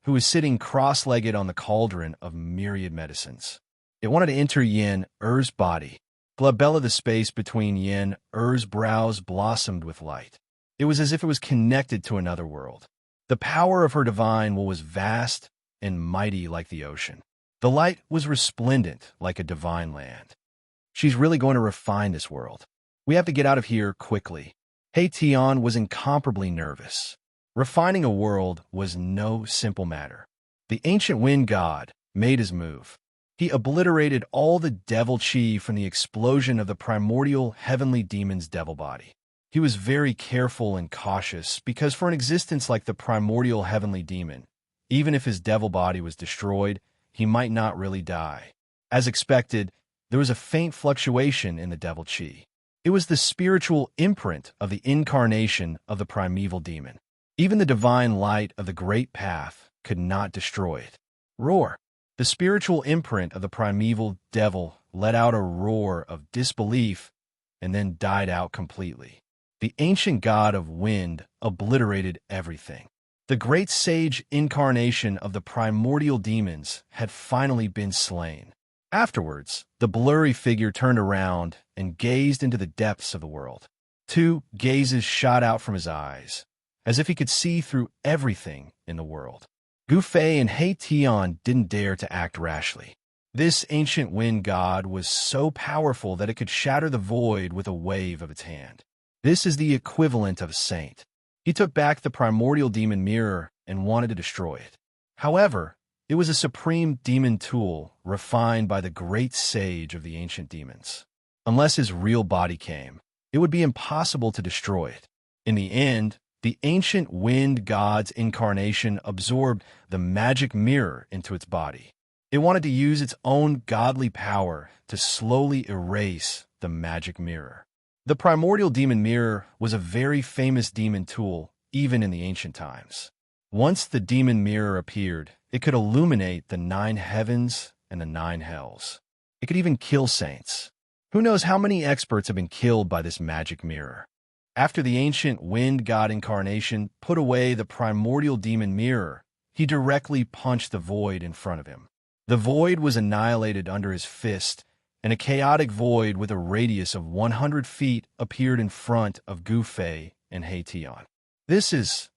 A: who was sitting cross-legged on the cauldron of myriad medicines. It wanted to enter Yen-Er's body. Glabella, the space between Yen-Er's brows blossomed with light. It was as if it was connected to another world. The power of her divine will was vast and mighty like the ocean. The light was resplendent like a divine land. She's really going to refine this world. We have to get out of here quickly. He Tian was incomparably nervous. Refining a world was no simple matter. The ancient wind god made his move. He obliterated all the devil chi from the explosion of the primordial heavenly demon's devil body. He was very careful and cautious because for an existence like the primordial heavenly demon, even if his devil body was destroyed, he might not really die. As expected, there was a faint fluctuation in the devil chi. It was the spiritual imprint of the incarnation of the primeval demon. Even the divine light of the great path could not destroy it. Roar! The spiritual imprint of the primeval devil let out a roar of disbelief and then died out completely. The ancient god of wind obliterated everything. The great sage incarnation of the primordial demons had finally been slain. Afterwards, the blurry figure turned around and gazed into the depths of the world. Two gazes shot out from his eyes, as if he could see through everything in the world. Gu Fei and He Tian didn't dare to act rashly. This ancient wind god was so powerful that it could shatter the void with a wave of its hand. This is the equivalent of a saint. He took back the primordial demon mirror and wanted to destroy it. However, it was a supreme demon tool refined by the great sage of the ancient demons. Unless his real body came, it would be impossible to destroy it. In the end, the ancient wind god's incarnation absorbed the magic mirror into its body. It wanted to use its own godly power to slowly erase the magic mirror. The primordial demon mirror was a very famous demon tool, even in the ancient times. Once the demon mirror appeared, it could illuminate the 9 heavens and the 9 hells. It could even kill saints. Who knows how many experts have been killed by this magic mirror? After the ancient wind god incarnation put away the primordial demon mirror, he directly punched the void in front of him. The void was annihilated under his fist, and a chaotic void with a radius of 100 feet appeared in front of Gu Fei and He Tian.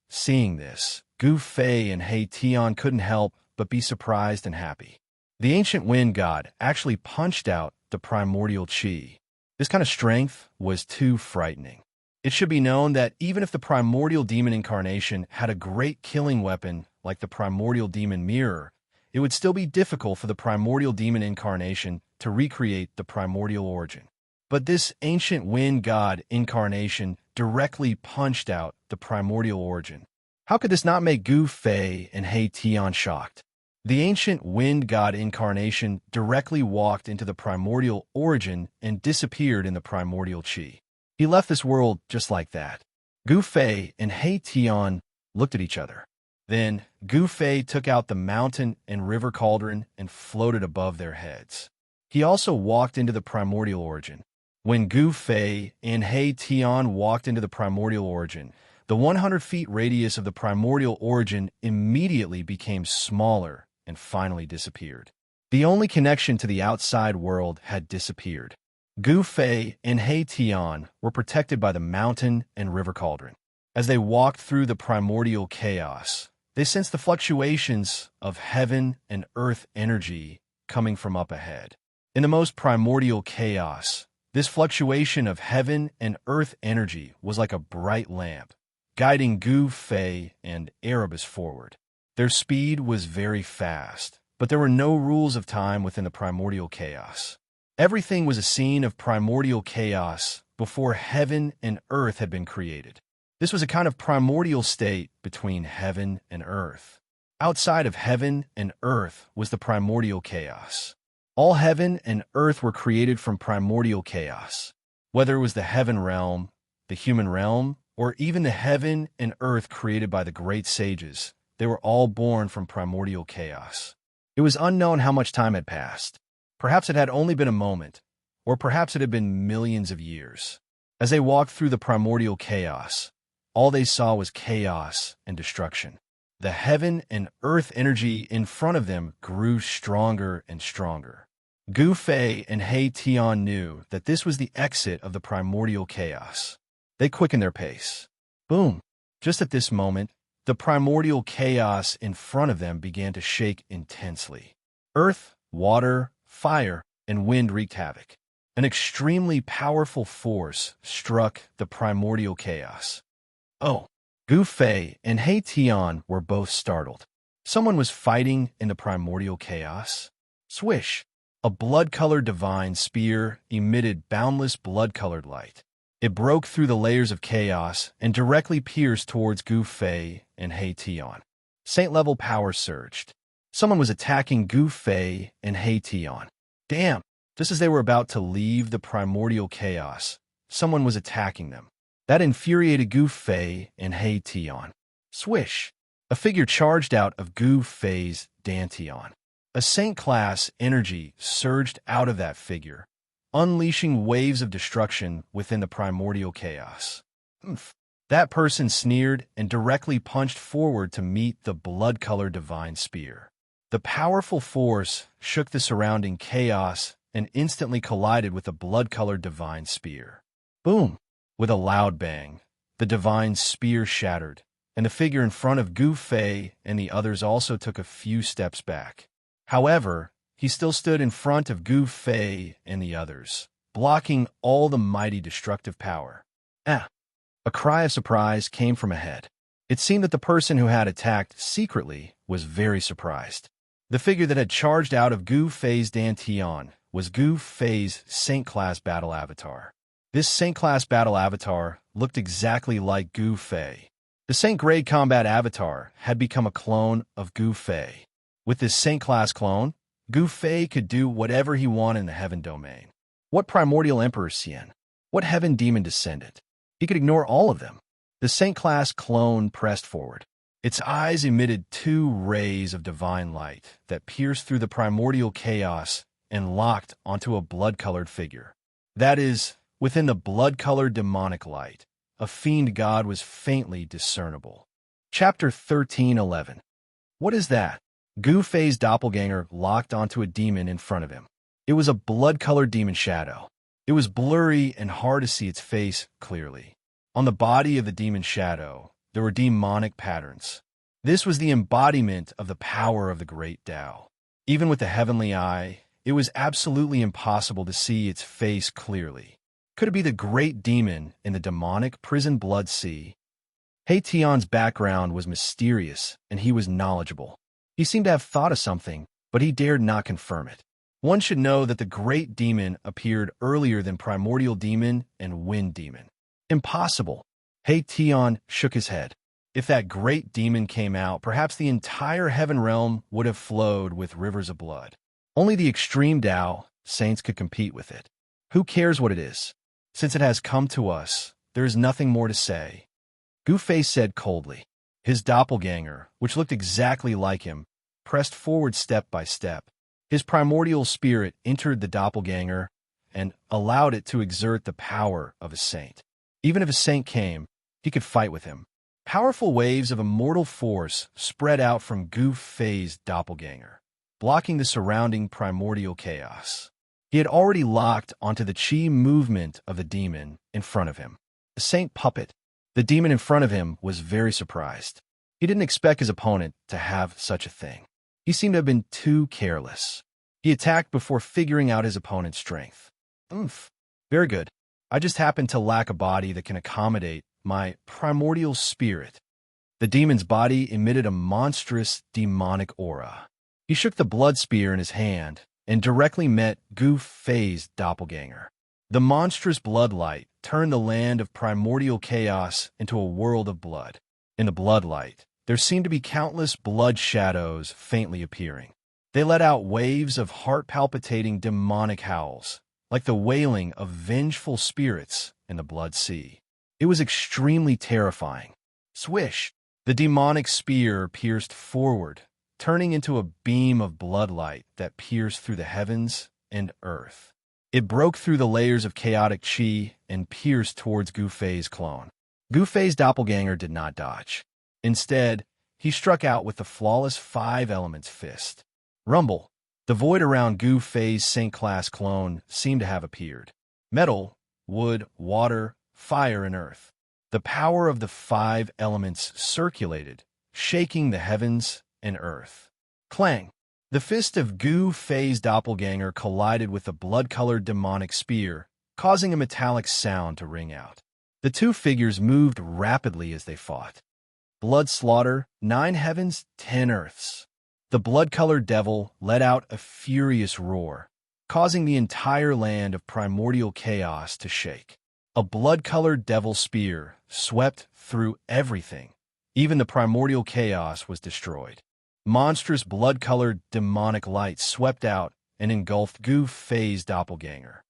A: Seeing this, Gu Fei and He Tian couldn't help but be surprised and happy. The ancient wind god actually punched out the primordial chi. This kind of strength was too frightening. It should be known that even if the primordial demon incarnation had a great killing weapon like the primordial demon mirror, it would still be difficult for the primordial demon incarnation to recreate the primordial origin. But this ancient wind god incarnation directly punched out the primordial origin. How could this not make Gu Fei and He Tian shocked? The ancient wind god incarnation directly walked into the primordial origin and disappeared in the primordial chi. He left this world just like that. Gu Fei and He Tian looked at each other. Then Gu Fei took out the mountain and river cauldron and floated above their heads. He also walked into the primordial origin. When Gu Fei and He Tian walked into the primordial origin, the 100 feet radius of the primordial origin immediately became smaller and finally disappeared. The only connection to the outside world had disappeared. Gu Fei and He Tian were protected by the mountain and river cauldron. As they walked through the primordial chaos, they sensed the fluctuations of heaven and earth energy coming from up ahead. In the most primordial chaos, this fluctuation of heaven and earth energy was like a bright lamp, guiding Gu Fei and Erebus forward. Their speed was very fast, but there were no rules of time within the primordial chaos. Everything was a scene of primordial chaos before heaven and earth had been created. This was a kind of primordial state between heaven and earth. Outside of heaven and earth was the primordial chaos. All heaven and earth were created from primordial chaos. Whether it was the heaven realm, the human realm, or even the heaven and earth created by the great sages, they were all born from primordial chaos. It was unknown how much time had passed. Perhaps it had only been a moment, or perhaps it had been millions of years. As they walked through the primordial chaos, all they saw was chaos and destruction. The heaven and earth energy in front of them grew stronger and stronger. Gu Fei and He Tian knew that this was the exit of the primordial chaos. They quickened their pace. Boom! Just at this moment, the primordial chaos in front of them began to shake intensely. Earth, water, fire, and wind wreaked havoc. An extremely powerful force struck the primordial chaos. Oh! Gu Fei and He Tian were both startled. Someone was fighting in the primordial chaos. Swish! A blood-colored divine spear emitted boundless blood-colored light. It broke through the layers of chaos and directly pierced towards Gu Fei and He Tian. Saint-level power surged. Someone was attacking Gu Fei and He Tian. Damn! Just as they were about to leave the primordial chaos, someone was attacking them. That infuriated Gu Fei and He Tian. Swish! A figure charged out of Gu Fei's Dantian. A saint-class energy surged out of that figure, unleashing waves of destruction within the primordial chaos. That person sneered and directly punched forward to meet the blood-colored divine spear. The powerful force shook the surrounding chaos and instantly collided with the blood-colored divine spear. Boom! With a loud bang, the divine spear shattered, and the figure in front of Gu Fei and the others also took a few steps back. However, he still stood in front of Gu Fei and the others, blocking all the mighty destructive power. A cry of surprise came from ahead. It seemed that the person who had attacked secretly was very surprised. The figure that had charged out of Gu Fei's Dantian was Gu Fei's Saint-class battle avatar. This Saint-class battle avatar looked exactly like Gu Fei. The Saint-grade combat avatar had become a clone of Gu Fei. With this Saint-class clone, Gu Fei could do whatever he wanted in the heaven domain. What primordial emperor Xian? What heaven demon descendant? He could ignore all of them. The Saint-class clone pressed forward. Its eyes emitted two rays of divine light that pierced through the primordial chaos and locked onto a blood-colored figure. That is, within the blood-colored demonic light, a fiend god was faintly discernible. Chapter 13:11. What is that? Gu Fei's doppelganger locked onto a demon in front of him. It was a blood-colored demon shadow. It was blurry and hard to see its face clearly. On the body of the demon shadow, there were demonic patterns. This was the embodiment of the power of the great Tao. Even with the heavenly eye, it was absolutely impossible to see its face clearly. Could it be the great demon in the demonic prison blood sea? He Tian's background was mysterious, and he was knowledgeable. He seemed to have thought of something, but he dared not confirm it. One should know that the great demon appeared earlier than primordial demon and wind demon. Impossible. He Tian shook his head. If that great demon came out, perhaps the entire heaven realm would have flowed with rivers of blood. Only the extreme Tao, saints, could compete with it. Who cares what it is? Since it has come to us, there is nothing more to say. Gu Fei said coldly. His doppelganger, which looked exactly like him, pressed forward step by step. His primordial spirit entered the doppelganger and allowed it to exert the power of a saint. Even if a saint came, he could fight with him. Powerful waves of immortal force spread out from Gu Fei's doppelganger, blocking the surrounding primordial chaos. He had already locked onto the chi movement of the demon in front of him. The saint puppet. The demon in front of him was very surprised. He didn't expect his opponent to have such a thing. He seemed to have been too careless. He attacked before figuring out his opponent's strength. Oomph. Very good. I just happen to lack a body that can accommodate my primordial spirit. The demon's body emitted a monstrous demonic aura. He shook the blood spear in his hand and directly met Gu Fei's doppelganger. The monstrous blood light turned the land of primordial chaos into a world of blood. In the blood light, there seemed to be countless blood shadows faintly appearing. They let out waves of heart-palpitating demonic howls, like the wailing of vengeful spirits in the blood sea. It was extremely terrifying. Swish! The demonic spear pierced forward, turning into a beam of bloodlight that pierced through the heavens and earth. It broke through the layers of chaotic chi and pierced towards Gu Fei's clone. Gu Fei's doppelganger did not dodge. Instead, he struck out with the flawless 5 elements fist. Rumble! The void around Gu Fei's Saint-class clone seemed to have appeared. Metal, wood, water, fire, and earth. The power of the 5 elements circulated, shaking the heavens and earth. Clang! The fist of Gu Fei's doppelganger collided with the blood-colored demonic spear, causing a metallic sound to ring out. The two figures moved rapidly as they fought. Blood slaughter, 9 heavens, 10 earths. The blood-colored devil let out a furious roar, causing the entire land of primordial chaos to shake. A blood-colored devil spear swept through everything. Even the primordial chaos was destroyed. Monstrous blood-colored demonic light swept out and engulfed Gu Fei's doppelganger.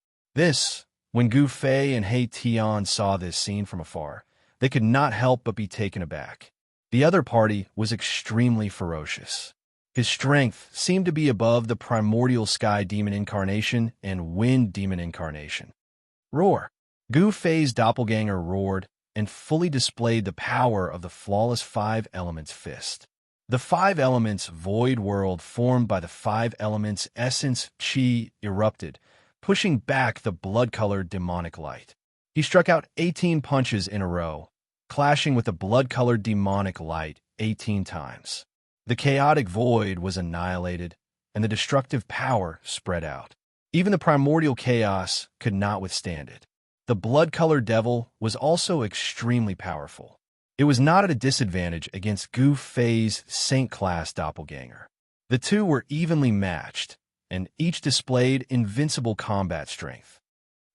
A: When Gu Fei and He Tian saw this scene from afar, they could not help but be taken aback. The other party was extremely ferocious. His strength seemed to be above the primordial sky demon incarnation and wind demon incarnation. Roar! Gu Fei's doppelganger roared and fully displayed the power of the flawless 5 elements fist. The 5 elements void world formed by the 5 elements essence chi erupted, pushing back the blood-colored demonic light. He struck out 18 punches in a row, clashing with the blood-colored demonic light 18 times. The chaotic void was annihilated, and the destructive power spread out. Even the primordial chaos could not withstand it. The blood-colored devil was also extremely powerful. It was not at a disadvantage against Gu Fei's Saint-class doppelganger. The two were evenly matched, and each displayed invincible combat strength.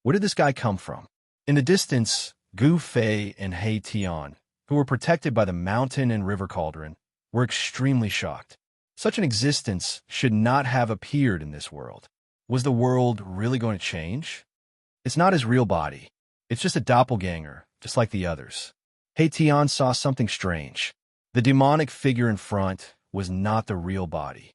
A: Where did this guy come from? In the distance, Gu Fei and He Tian, who were protected by the mountain and river cauldron, were extremely shocked. Such an existence should not have appeared in this world. Was the world really going to change? It's not his real body. It's just a doppelganger, just like the others. He Tian saw something strange. The demonic figure in front was not the real body.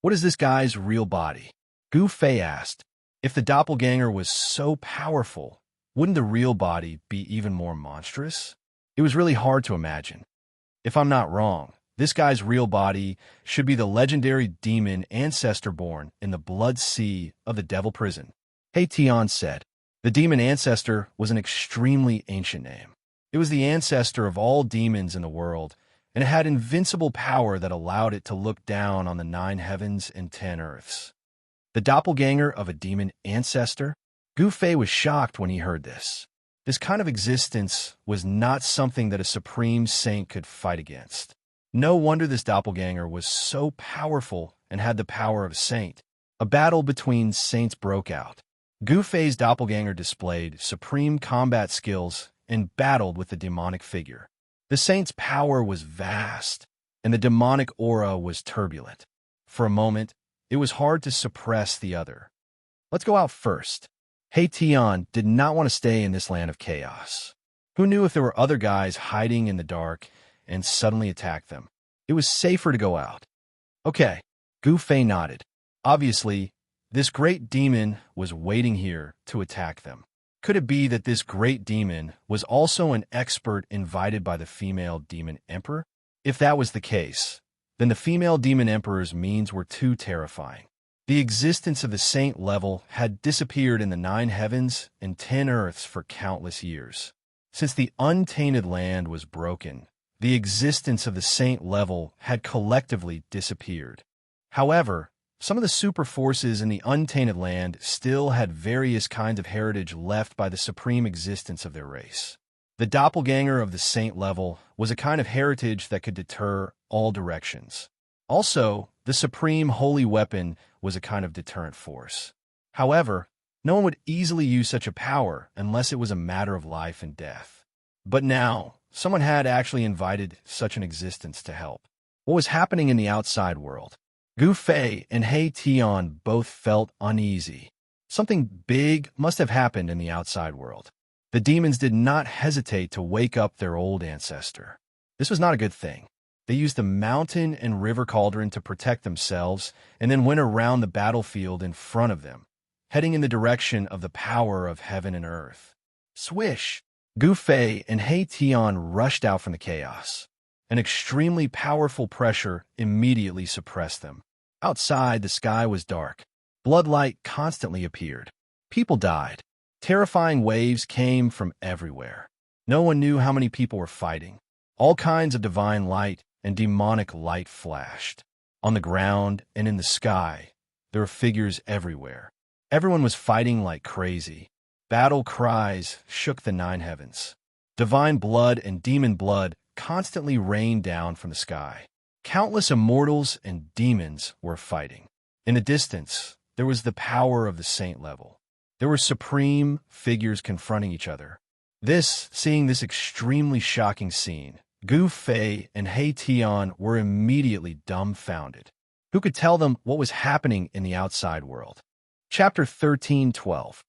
A: What is this guy's real body? Gu Fei asked. If the doppelganger was so powerful, wouldn't the real body be even more monstrous? It was really hard to imagine. If I'm not wrong, this guy's real body should be the legendary demon ancestor born in the blood sea of the devil prison. He Tian said. The demon ancestor was an extremely ancient name. It was the ancestor of all demons in the world, and it had invincible power that allowed it to look down on the 9 heavens and 10 earths. The doppelganger of a demon ancestor? Gu Fei was shocked when he heard this. This kind of existence was not something that a supreme saint could fight against. No wonder this doppelganger was so powerful and had the power of a saint. A battle between saints broke out. Gu Fei's doppelganger displayed supreme combat skills and battled with the demonic figure. The saint's power was vast, and the demonic aura was turbulent. For a moment, it was hard to suppress the other. Let's go out first. He Tian did not want to stay in this land of chaos. Who knew if there were other guys hiding in the dark and suddenly attack them? It was safer to go out. Okay, Gu Fei nodded. Obviously, this great demon was waiting here to attack them. Could it be that this great demon was also an expert invited by the female demon emperor? If that was the case, then the female demon emperor's means were too terrifying. The existence of the saint level had disappeared in the 9 heavens and 10 earths for countless years. Since the untainted land was broken, the existence of the saint level had collectively disappeared. However, some of the super forces in the untainted land still had various kinds of heritage left by the supreme existence of their race. The doppelganger of the saint level was a kind of heritage that could deter all directions. Also, the supreme holy weapon was a kind of deterrent force. However, no one would easily use such a power unless it was a matter of life and death. But now, someone had actually invited such an existence to help. What was happening in the outside world? Gu Fei and He Tian both felt uneasy. Something big must have happened in the outside world. The demons did not hesitate to wake up their old ancestor. This was not a good thing. They used the mountain and river cauldron to protect themselves and then went around the battlefield in front of them, heading in the direction of the power of heaven and earth. Swish! Gu Fei and He Tian rushed out from the chaos. An extremely powerful pressure immediately suppressed them. Outside, the sky was dark. Bloodlight constantly appeared. People died. Terrifying waves came from everywhere. No one knew how many people were fighting. All kinds of divine light and demonic light flashed. On the ground and in the sky, there were figures everywhere. Everyone was fighting like crazy. Battle cries shook the 9 heavens. Divine blood and demon blood constantly rained down from the sky. Countless immortals and demons were fighting. In the distance, there was the power of the saint level. There were supreme figures confronting each other. Seeing this extremely shocking scene, Gu Fei and He Tian were immediately dumbfounded. Who could tell them what was happening in the outside world? Chapter 13:12.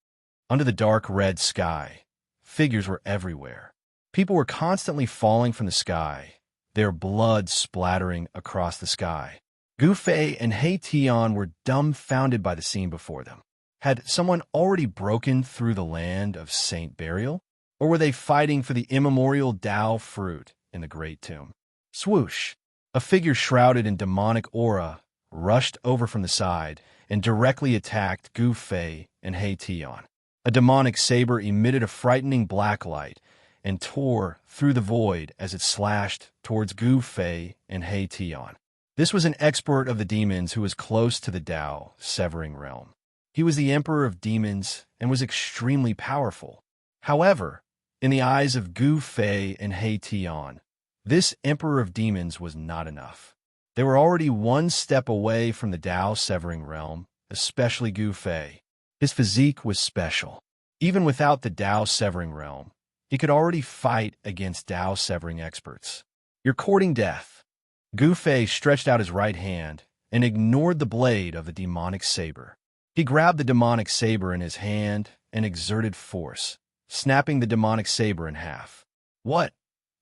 A: Under the dark red sky, figures were everywhere. People were constantly falling from the sky, their blood splattering across the sky. Gu Fei and He Tian were dumbfounded by the scene before them. Had someone already broken through the land of saint burial? Or were they fighting for the immemorial Tao fruit in the Great Tomb? Swoosh! A figure shrouded in demonic aura rushed over from the side and directly attacked Gu Fei and He Tian. A demonic saber emitted a frightening black light and tore through the void as it slashed towards Gu Fei and He Tian. This was an expert of the demons who was close to the Tao severing realm. He was the emperor of demons and was extremely powerful. However, in the eyes of Gu Fei and He Tian, this emperor of demons was not enough. They were already one step away from the Tao severing realm, especially Gu Fei. His physique was special. Even without the Tao severing realm, he could already fight against Tao severing experts. You're courting death. Gu Fei stretched out his right hand and ignored the blade of the demonic saber. He grabbed the demonic saber in his hand and exerted force, snapping the demonic saber in half. What?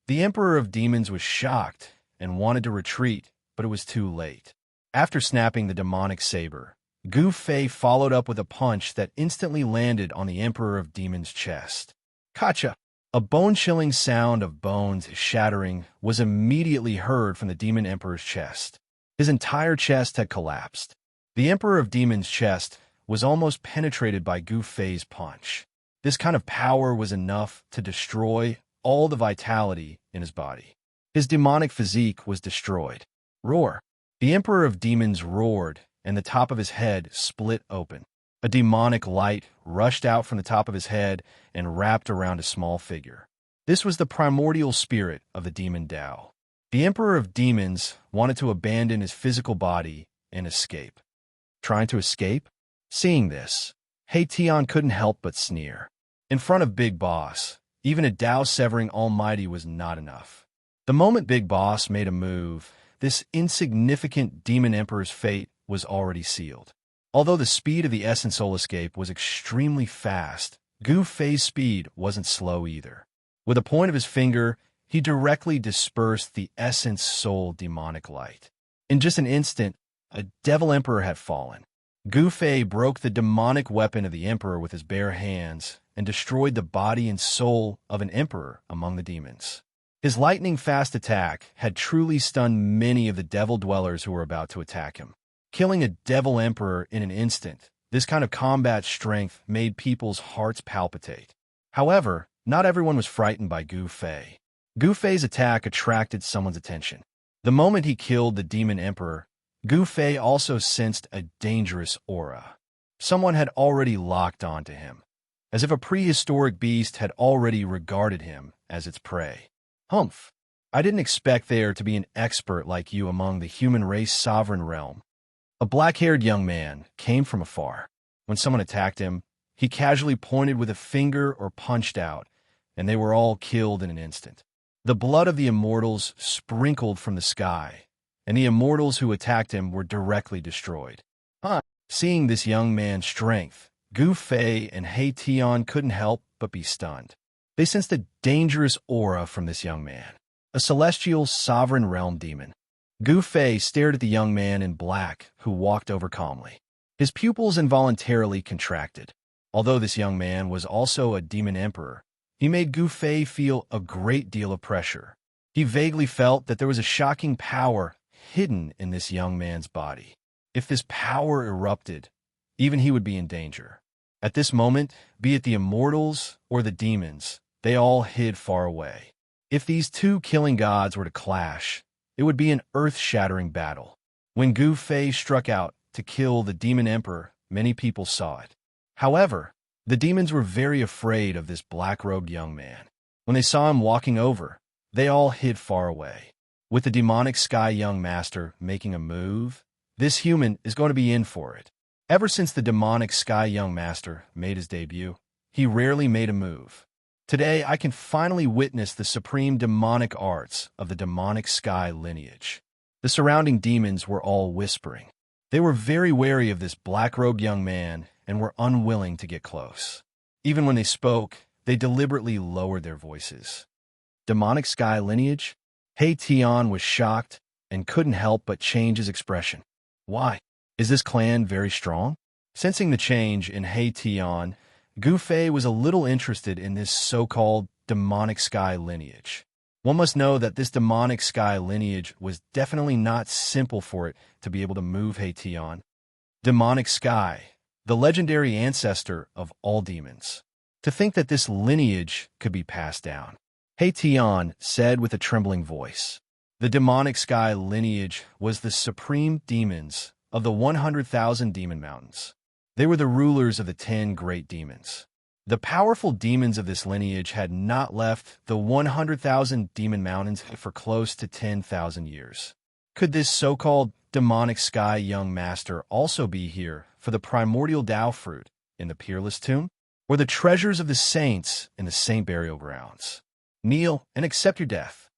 A: The Emperor of Demons was shocked and wanted to retreat, but it was too late. After snapping the demonic saber, Gu Fei followed up with a punch that instantly landed on the Emperor of Demons' chest. Kacha! A bone-chilling sound of bones shattering was immediately heard from the Demon Emperor's chest. His entire chest had collapsed. The Emperor of Demons' chest was almost penetrated by Gu Fei's punch. This kind of power was enough to destroy all the vitality in his body. His demonic physique was destroyed. Roar! The Emperor of Demons roared, and the top of his head split open. A demonic light rushed out from the top of his head and wrapped around a small figure. This was the primordial spirit of the demon Tao. The Emperor of Demons wanted to abandon his physical body and escape. Trying to escape? Seeing this, He Tian couldn't help but sneer. In front of Big Boss, even a Tao-severing almighty was not enough. The moment Big Boss made a move, this insignificant demon emperor's fate was already sealed. Although the speed of the Essence Soul Escape was extremely fast, Gu Fei's speed wasn't slow either. With a point of his finger, he directly dispersed the Essence Soul demonic light. In just an instant, a Devil Emperor had fallen. Gu Fei broke the demonic weapon of the Emperor with his bare hands and destroyed the body and soul of an emperor among the demons. His lightning-fast attack had truly stunned many of the devil dwellers who were about to attack him. Killing a devil emperor in an instant, this kind of combat strength made people's hearts palpitate. However, not everyone was frightened by Gu Fei. Gu Fei's attack attracted someone's attention. The moment he killed the demon emperor, Gu Fei also sensed a dangerous aura. Someone had already locked onto him, as if a prehistoric beast had already regarded him as its prey. Humph! I didn't expect there to be an expert like you among the human race sovereign realm. A black-haired young man came from afar. When someone attacked him, he casually pointed with a finger or punched out, and they were all killed in an instant. The blood of the immortals sprinkled from the sky, and the immortals who attacked him were directly destroyed. Seeing this young man's strength, Gu Fei and He Tian couldn't help but be stunned. They sensed a dangerous aura from this young man, a celestial sovereign realm demon. Gu Fei stared at the young man in black who walked over calmly. His pupils involuntarily contracted. Although this young man was also a demon emperor, he made Gu Fei feel a great deal of pressure. He vaguely felt that there was a shocking power hidden in this young man's body. If this power erupted, even he would be in danger. At this moment, be it the immortals or the demons, they all hid far away. If these two killing gods were to clash, it would be an earth-shattering battle. When Gu Fei struck out to kill the demon emperor, many people saw it. However, the demons were very afraid of this black-robed young man. When they saw him walking over, they all hid far away. With the demonic sky young master making a move, this human is going to be in for it. Ever since the demonic sky young master made his debut, he rarely made a move. Today, I can finally witness the supreme demonic arts of the demonic sky lineage. The surrounding demons were all whispering. They were very wary of this black-robed young man and were unwilling to get close. Even when they spoke, they deliberately lowered their voices. Demonic sky lineage? He Tian was shocked and couldn't help but change his expression. Why? Is this clan very strong? Sensing the change in He Tian, Gu Fei was a little interested in this so-called demonic sky lineage. One must know that this demonic sky lineage was definitely not simple for it to be able to move He Tian. Demonic sky, the legendary ancestor of all demons. To think that this lineage could be passed down. He Tian said with a trembling voice. The demonic sky lineage was the supreme demons of the 100,000 demon mountains. They were the rulers of the 10 great demons. The powerful demons of this lineage had not left the 100,000 demon mountains for close to 10,000 years. Could this so-called demonic sky young master also be here for the primordial Tao fruit in the peerless tomb? Or the treasures of the saints in the saint burial grounds? Kneel and accept your death.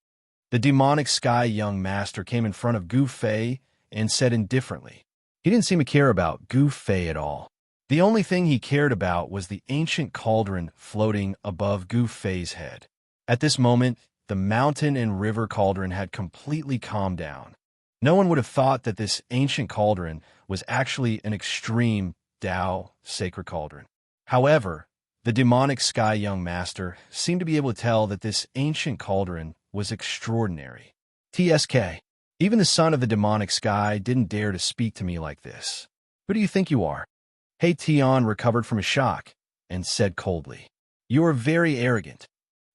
A: The demonic sky young master came in front of Gu Fei and said indifferently. He didn't seem to care about Gu Fei at all. The only thing he cared about was the ancient cauldron floating above Gu Fei's head. At this moment, the mountain and river cauldron had completely calmed down. No one would have thought that this ancient cauldron was actually an extreme Tao sacred cauldron. However, the demonic sky young master seemed to be able to tell that this ancient cauldron was extraordinary. TSK. Even the son of the demonic sky didn't dare to speak to me like this. Who do you think you are? He Tian recovered from a shock and said coldly, You are very arrogant.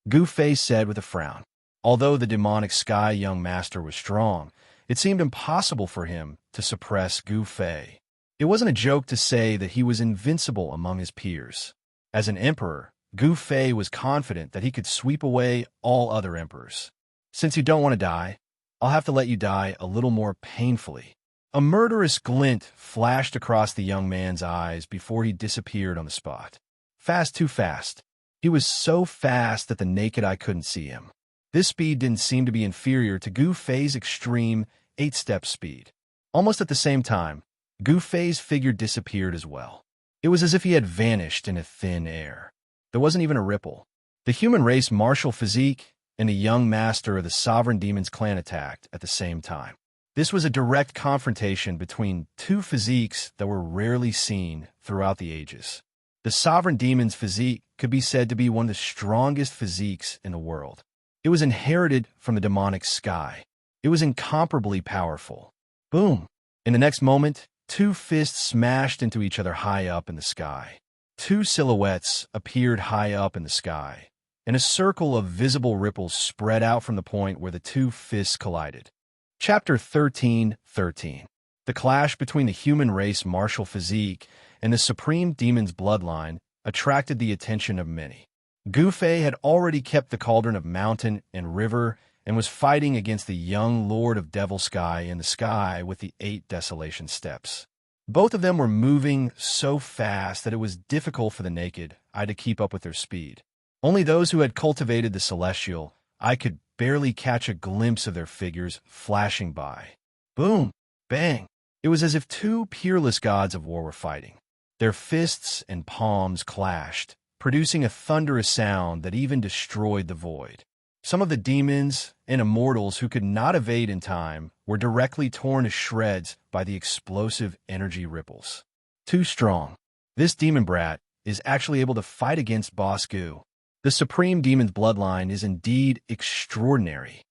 A: Gu Fei said with a frown. Although the demonic sky young master was strong, it seemed impossible for him to suppress Gu Fei. It wasn't a joke to say that he was invincible among his peers. As an emperor, Gu Fei was confident that he could sweep away all other emperors. Since you don't want to die, I'll have to let you die a little more painfully. A murderous glint flashed across the young man's eyes before he disappeared on the spot. Fast, too fast. He was so fast that the naked eye couldn't see him. This speed didn't seem to be inferior to Gu Fei's extreme 8-step speed. Almost at the same time, Gu Fei's figure disappeared as well. It was as if he had vanished in a thin air. There wasn't even a ripple. The human race martial physique and the young master of the Sovereign Demons clan attacked at the same time. This was a direct confrontation between two physiques that were rarely seen throughout the ages. The sovereign demon's physique could be said to be one of the strongest physiques in the world. It was inherited from the demonic sky. It was incomparably powerful. Boom! In the next moment, two fists smashed into each other high up in the sky. Two silhouettes appeared high up in the sky, and a circle of visible ripples spread out from the point where the two fists collided. Chapter 13:13. The clash between the human race martial physique and the supreme demon's bloodline attracted the attention of many. Gu Fei had already kept the cauldron of mountain and river and was fighting against the young lord of Devil Sky in the sky with the 8 desolation steps. Both of them were moving so fast that it was difficult for the naked eye to keep up with their speed. Only those who had cultivated the celestial eye could barely catch a glimpse of their figures flashing by. Boom! Bang! It was as if two peerless gods of war were fighting. Their fists and palms clashed, producing a thunderous sound that even destroyed the void. Some of the demons and immortals who could not evade in time were directly torn to shreds by the explosive energy ripples. Too strong. This demon brat is actually able to fight against Boss Gu. The supreme demon's bloodline is indeed extraordinary.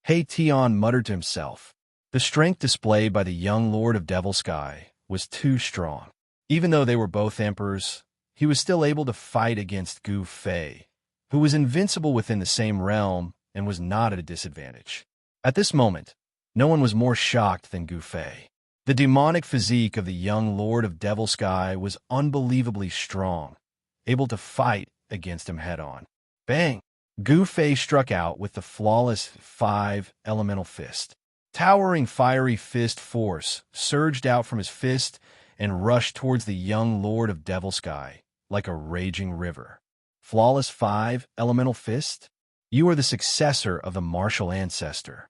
A: He Tian muttered to himself. The strength displayed by the young lord of Devil Sky was too strong. Even though they were both emperors, he was still able to fight against Gu Fei, who was invincible within the same realm and was not at a disadvantage. At this moment, no one was more shocked than Gu Fei. The demonic physique of the young lord of Devil Sky was unbelievably strong, able to fight against him head-on. Bang! Gu Fei struck out with the flawless 5 elemental fist. Towering fiery fist force surged out from his fist and rushed towards the young lord of Devil Sky like a raging river. Flawless 5 elemental fist? You are the successor of the martial ancestor.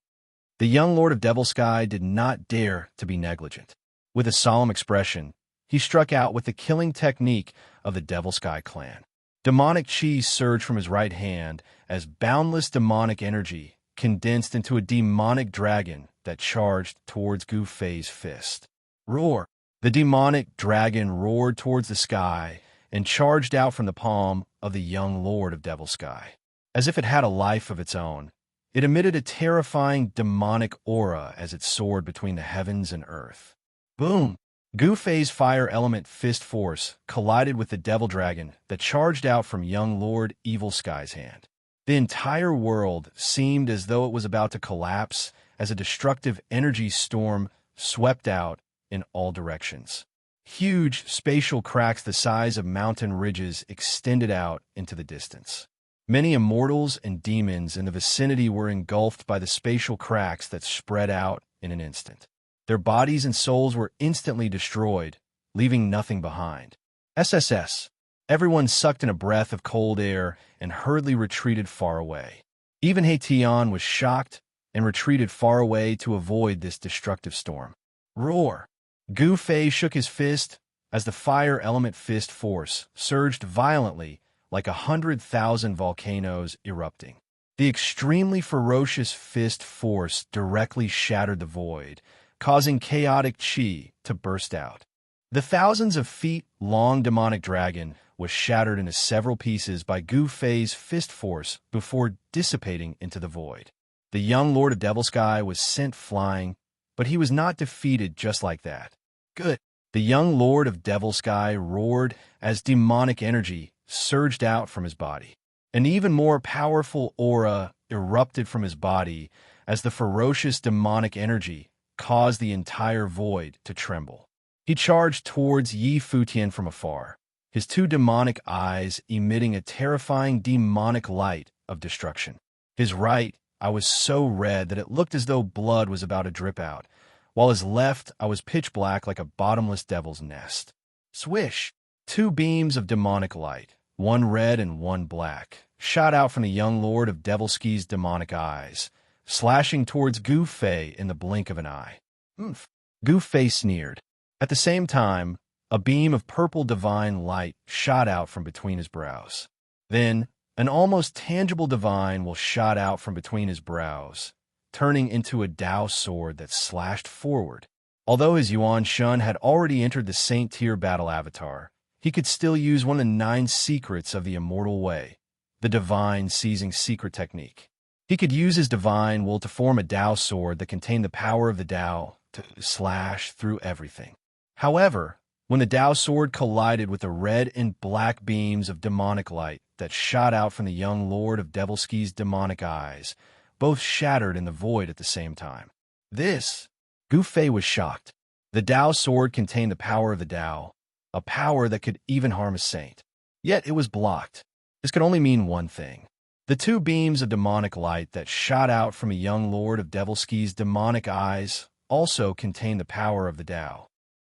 A: The young lord of Devil Sky did not dare to be negligent. With a solemn expression, he struck out with the killing technique of the Devil Sky clan. Demonic chi surged from his right hand as boundless demonic energy condensed into a demonic dragon that charged towards Gu Fei's fist. Roar! The demonic dragon roared towards the sky and charged out from the palm of the young lord of Devil Sky. As if it had a life of its own, it emitted a terrifying demonic aura as it soared between the heavens and earth. Boom! Gu Fei's fire element fist force collided with the devil dragon that charged out from young Lord Evil Sky's hand. The entire world seemed as though it was about to collapse as a destructive energy storm swept out in all directions. Huge spatial cracks the size of mountain ridges extended out into the distance. Many immortals and demons in the vicinity were engulfed by the spatial cracks that spread out in an instant. Their bodies and souls were instantly destroyed, leaving nothing behind. SSS. Everyone sucked in a breath of cold air and hurriedly retreated far away. Even He Tian was shocked and retreated far away to avoid this destructive storm. Roar! Gu Fei shook his fist as the fire element fist force surged violently like 100,000 volcanoes erupting. The extremely ferocious fist force directly shattered the void, causing chaotic chi to burst out. The thousands of feet-long demonic dragon was shattered into several pieces by Gu Fei's fist force before dissipating into the void. The young Lord of Devil Sky was sent flying, but he was not defeated just like that. Good. The young Lord of Devil Sky roared as demonic energy surged out from his body. An even more powerful aura erupted from his body as the ferocious demonic energy caused the entire void to tremble. He charged towards Yi Futian from afar, his two demonic eyes emitting a terrifying demonic light of destruction. His right eye was so red that it looked as though blood was about to drip out, while his left eye was pitch black like a bottomless devil's nest. Swish! Two beams of demonic light, one red and one black, shot out from the young Lord of Devil Sky's demonic eyes, slashing towards Gu Fei in the blink of an eye. Oomph! Gu Fei sneered. At the same time, a beam of purple divine light shot out from between his brows. Then, an almost tangible divine will shot out from between his brows, turning into a Dao sword that slashed forward. Although his Yuan Shun had already entered the Saint Tier battle avatar, he he could still use one of the 9 secrets of the immortal way, the divine seizing secret technique. He could use his divine will to form a Tao sword that contained the power of the Tao to slash through everything. However, when the Tao sword collided with the red and black beams of demonic light that shot out from the young lord of Devilsky's demonic eyes, both shattered in the void at the same time. Gu Fei was shocked. The Tao sword contained the power of the Tao, a power that could even harm a saint. Yet it was blocked. This could only mean one thing. The 2 beams of demonic light that shot out from a young lord of Devilsky's demonic eyes also contained the power of the Tao.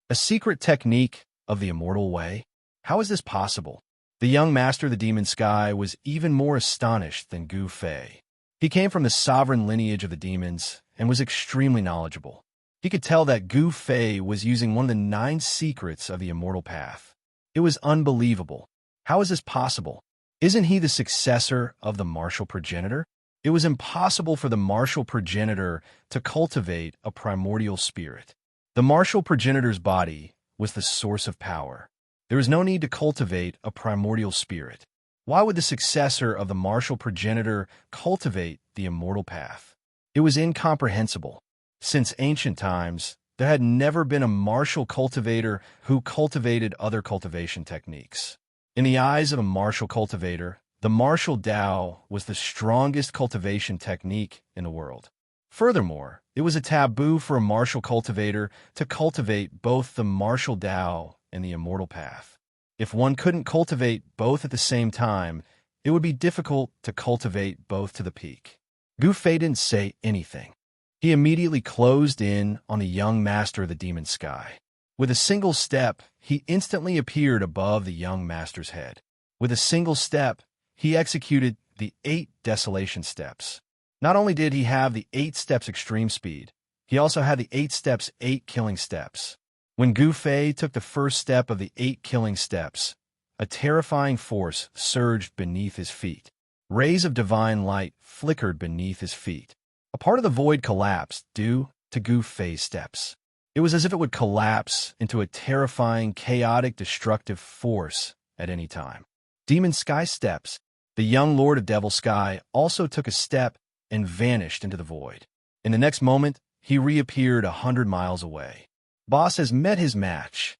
A: A secret technique of the immortal way? How is this possible? The young master of the demon sky was even more astonished than Gu Fei. He came from the sovereign lineage of the demons and was extremely knowledgeable. He could tell that Gu Fei was using one of the 9 secrets of the immortal path. It was unbelievable. How is this possible? Isn't he the successor of the martial progenitor? It was impossible for the martial progenitor to cultivate a primordial spirit. The martial progenitor's body was the source of power. There was no need to cultivate a primordial spirit. Why would the successor of the martial progenitor cultivate the immortal path? It was incomprehensible. Since ancient times, there had never been a martial cultivator who cultivated other cultivation techniques. In the eyes of a martial cultivator, the martial Tao was the strongest cultivation technique in the world. Furthermore, it was a taboo for a martial cultivator to cultivate both the martial Tao and the immortal path. If one couldn't cultivate both at the same time, it would be difficult to cultivate both to the peak. Gu Fei didn't say anything. He immediately closed in on the young master of the demon sky. With a single step, he instantly appeared above the young master's head. With a single step, he executed the 8 desolation steps. Not only did he have the 8 steps extreme speed, he also had the 8 steps 8 killing steps. When Gu Fei took the first step of the 8 killing steps, a terrifying force surged beneath his feet. Rays of divine light flickered beneath his feet. A part of the void collapsed due to Gu Fei's steps. It was as if it would collapse into a terrifying, chaotic, destructive force at any time. Demon Sky steps. The young lord of Devil Sky also took a step and vanished into the void. In the next moment, he reappeared 100 miles away. Boss has met his match.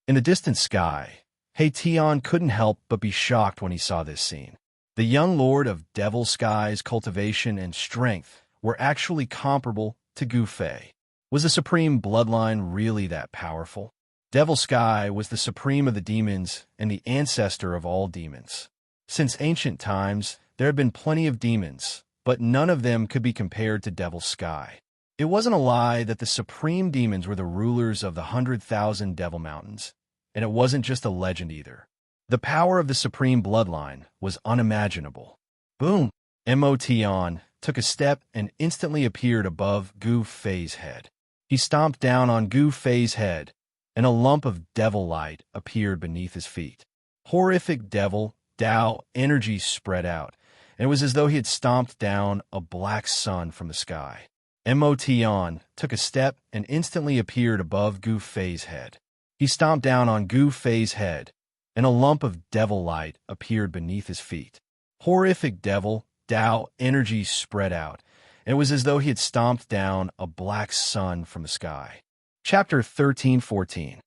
A: In the distant sky, He Tian couldn't help but be shocked when he saw this scene. The young lord of Devil Sky's cultivation and strength were actually comparable to Gu Fei. Was the supreme bloodline really that powerful? Devil Sky was the supreme of the demons and the ancestor of all demons. Since ancient times, there had been plenty of demons, but none of them could be compared to Devil Sky. It wasn't a lie that the supreme demons were the rulers of the 100,000 Devil Mountains, and it wasn't just a legend either. The power of the supreme bloodline was unimaginable. Boom! Mo Tian took a step and instantly appeared above Gu Fei's head. He stomped down on Gu Fei's head, and a lump of devil light appeared beneath his feet. Horrific devil, Tao energy spread out, and it was as though he had stomped down a black sun from the sky. Mo Tian took a step and instantly appeared above Gu Fei's head. He stomped down on Gu Fei's head, and a lump of devil light appeared beneath his feet. Horrific devil, Tao energy spread out, and it was as though he had stomped down a black sun from the sky. Chapter 13-14.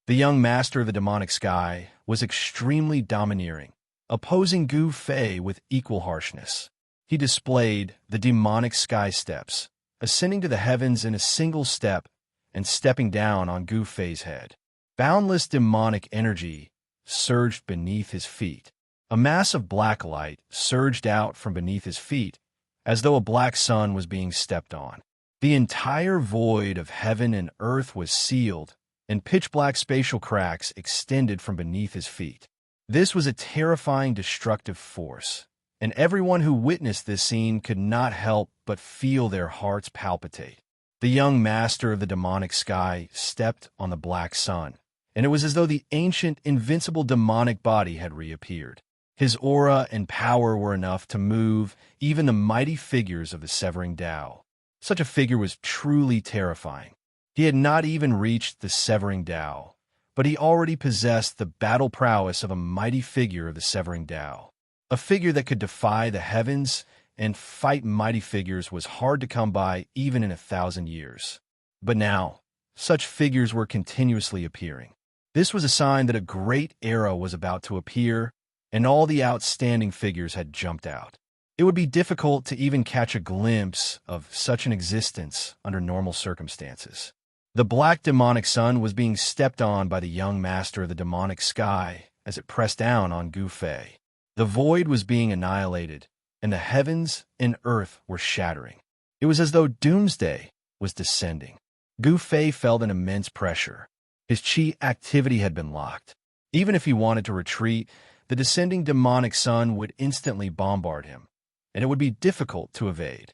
A: The young master of the demonic sky was extremely domineering, opposing Gu Fei with equal harshness. He displayed the demonic sky steps, ascending to the heavens in a single step and stepping down on Gu Fei's head. Boundless demonic energy surged beneath his feet. A mass of black light surged out from beneath his feet, as though a black sun was being stepped on. The entire void of heaven and earth was sealed, and pitch-black spatial cracks extended from beneath his feet. This was a terrifying destructive force, and everyone who witnessed this scene could not help but feel their hearts palpitate. The young master of the demonic sky stepped on the black sun, and it was as though the ancient, invincible demonic body had reappeared. His aura and power were enough to move even the mighty figures of the Severing Tao. Such a figure was truly terrifying. He had not even reached the Severing Tao, but he already possessed the battle prowess of a mighty figure of the Severing Tao. A figure that could defy the heavens and fight mighty figures was hard to come by even in 1,000 years. But now, such figures were continuously appearing. This was a sign that a great era was about to appear, and all the outstanding figures had jumped out. It would be difficult to even catch a glimpse of such an existence under normal circumstances. The black demonic sun was being stepped on by the young master of the demonic sky as it pressed down on Gu Fei. The void was being annihilated, and the heavens and earth were shattering. It was as though doomsday was descending. Gu Fei felt an immense pressure. His qi activity had been locked. Even if he wanted to retreat, the descending demonic sun would instantly bombard him, and it would be difficult to evade.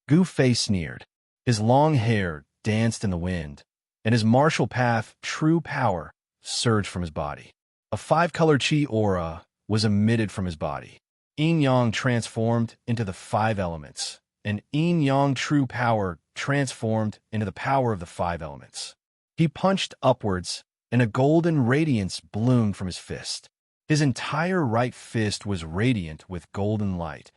A: Gu Fei sneered. His long hair danced in the wind, and his martial path, true power, surged from his body. A 5-color qi aura was emitted from his body. Yin-yang transformed into the 5 elements, and yin-yang true power transformed into the power of the 5 elements. He punched upwards, and a golden radiance bloomed from his fist. His entire right fist was radiant with golden light,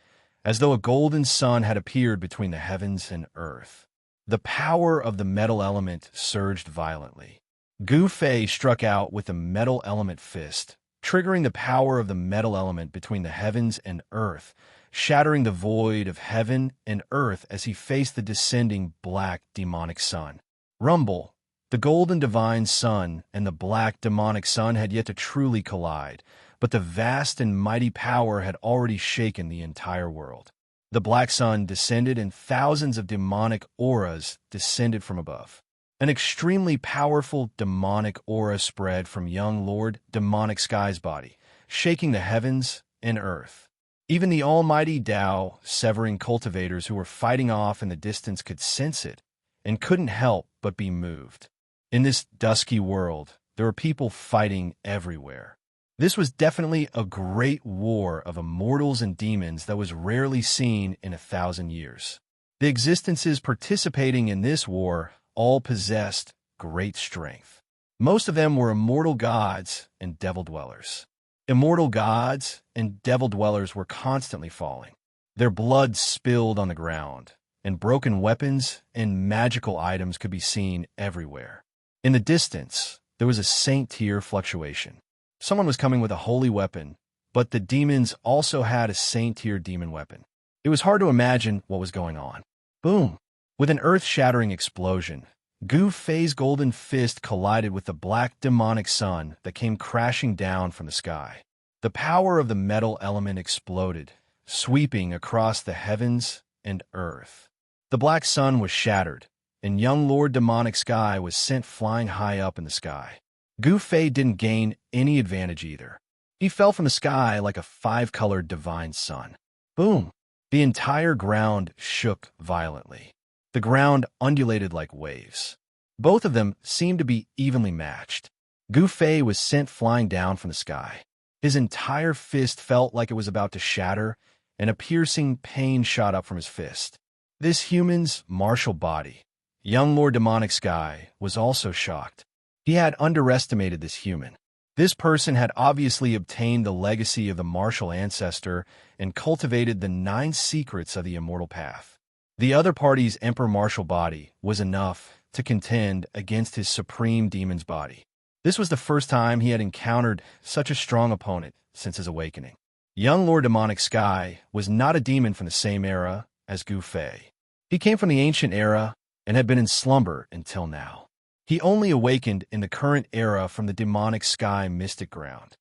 A: as though a golden sun had appeared between the heavens and earth. The power of the metal element surged violently. Gu Fei struck out with the metal element fist, triggering the power of the metal element between the heavens and earth, shattering the void of heaven and earth as he faced the descending black demonic sun. Rumble! The golden divine sun and the black demonic sun had yet to truly collide, but the vast and mighty power had already shaken the entire world. The black sun descended and thousands of demonic auras descended from above. An extremely powerful demonic aura spread from young Lord Demonic Sky's body, shaking the heavens and earth. Even the almighty Tao, severing cultivators who were fighting off in the distance could sense it and couldn't help but be moved. In this dusky world, there were people fighting everywhere. This was definitely a great war of immortals and demons that was rarely seen in 1,000 years. The existences participating in this war all possessed great strength. Most of them were immortal gods and devil dwellers. Immortal gods and devil dwellers were constantly falling. Their blood spilled on the ground, and broken weapons and magical items could be seen everywhere. In the distance, there was a saint-tier fluctuation. Someone was coming with a holy weapon, but the demons also had a saint-tier demon weapon. It was hard to imagine what was going on. Boom! With an earth-shattering explosion, Gu Fei's golden fist collided with the black demonic sun that came crashing down from the sky. The power of the metal element exploded, sweeping across the heavens and earth. The black sun was shattered, and young Lord Demonic Sky was sent flying high up in the sky. Gu Fei didn't gain any advantage either. He fell from the sky like a 5-colored divine sun. Boom! The entire ground shook violently. The ground undulated like waves. Both of them seemed to be evenly matched. Gu Fei was sent flying down from the sky. His entire fist felt like it was about to shatter, and a piercing pain shot up from his fist. This human's martial body, young Lord Demonic Sky, was also shocked. He had underestimated this human. This person had obviously obtained the legacy of the martial ancestor and cultivated the 9 secrets of the immortal path. The other party's emperor martial body was enough to contend against his supreme demon's body. This was the first time he had encountered such a strong opponent since his awakening. Young Lord Demonic Sky was not a demon from the same era as Gu Fei. He came from the ancient era and had been in slumber until now. He only awakened in the current era from the Demonic Sky mystic ground.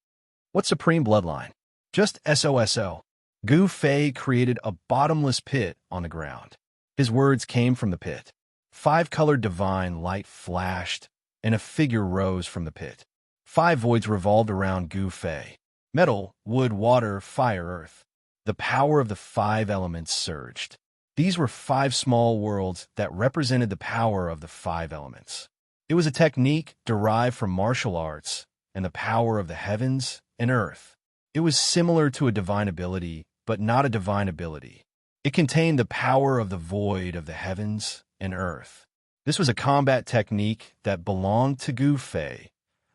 A: What supreme bloodline? Just SOSO. Gu Fei created a bottomless pit on the ground. His words came from the pit. 5-colored divine light flashed, and a figure rose from the pit. 5 voids revolved around Gu Fei. Metal, wood, water, fire, earth. The power of the 5 elements surged. These were 5 small worlds that represented the power of the 5 elements. It was a technique derived from martial arts and the power of the heavens and earth. It was similar to a divine ability, but not a divine ability. It contained the power of the void of the heavens and earth. This was a combat technique that belonged to Gu Fei,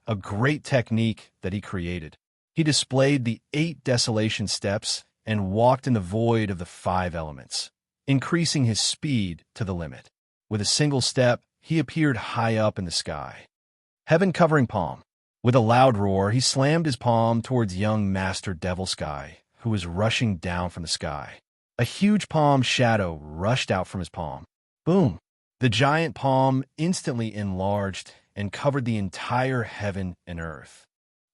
A: a great technique that he created. He displayed the 8 desolation steps and walked in the void of the 5 elements, increasing his speed to the limit. With a single step, he appeared high up in the sky. Heaven-covering palm. With a loud roar, he slammed his palm towards young Master Devil Sky, who was rushing down from the sky. A huge palm shadow rushed out from his palm. Boom! The giant palm instantly enlarged and covered the entire heaven and earth.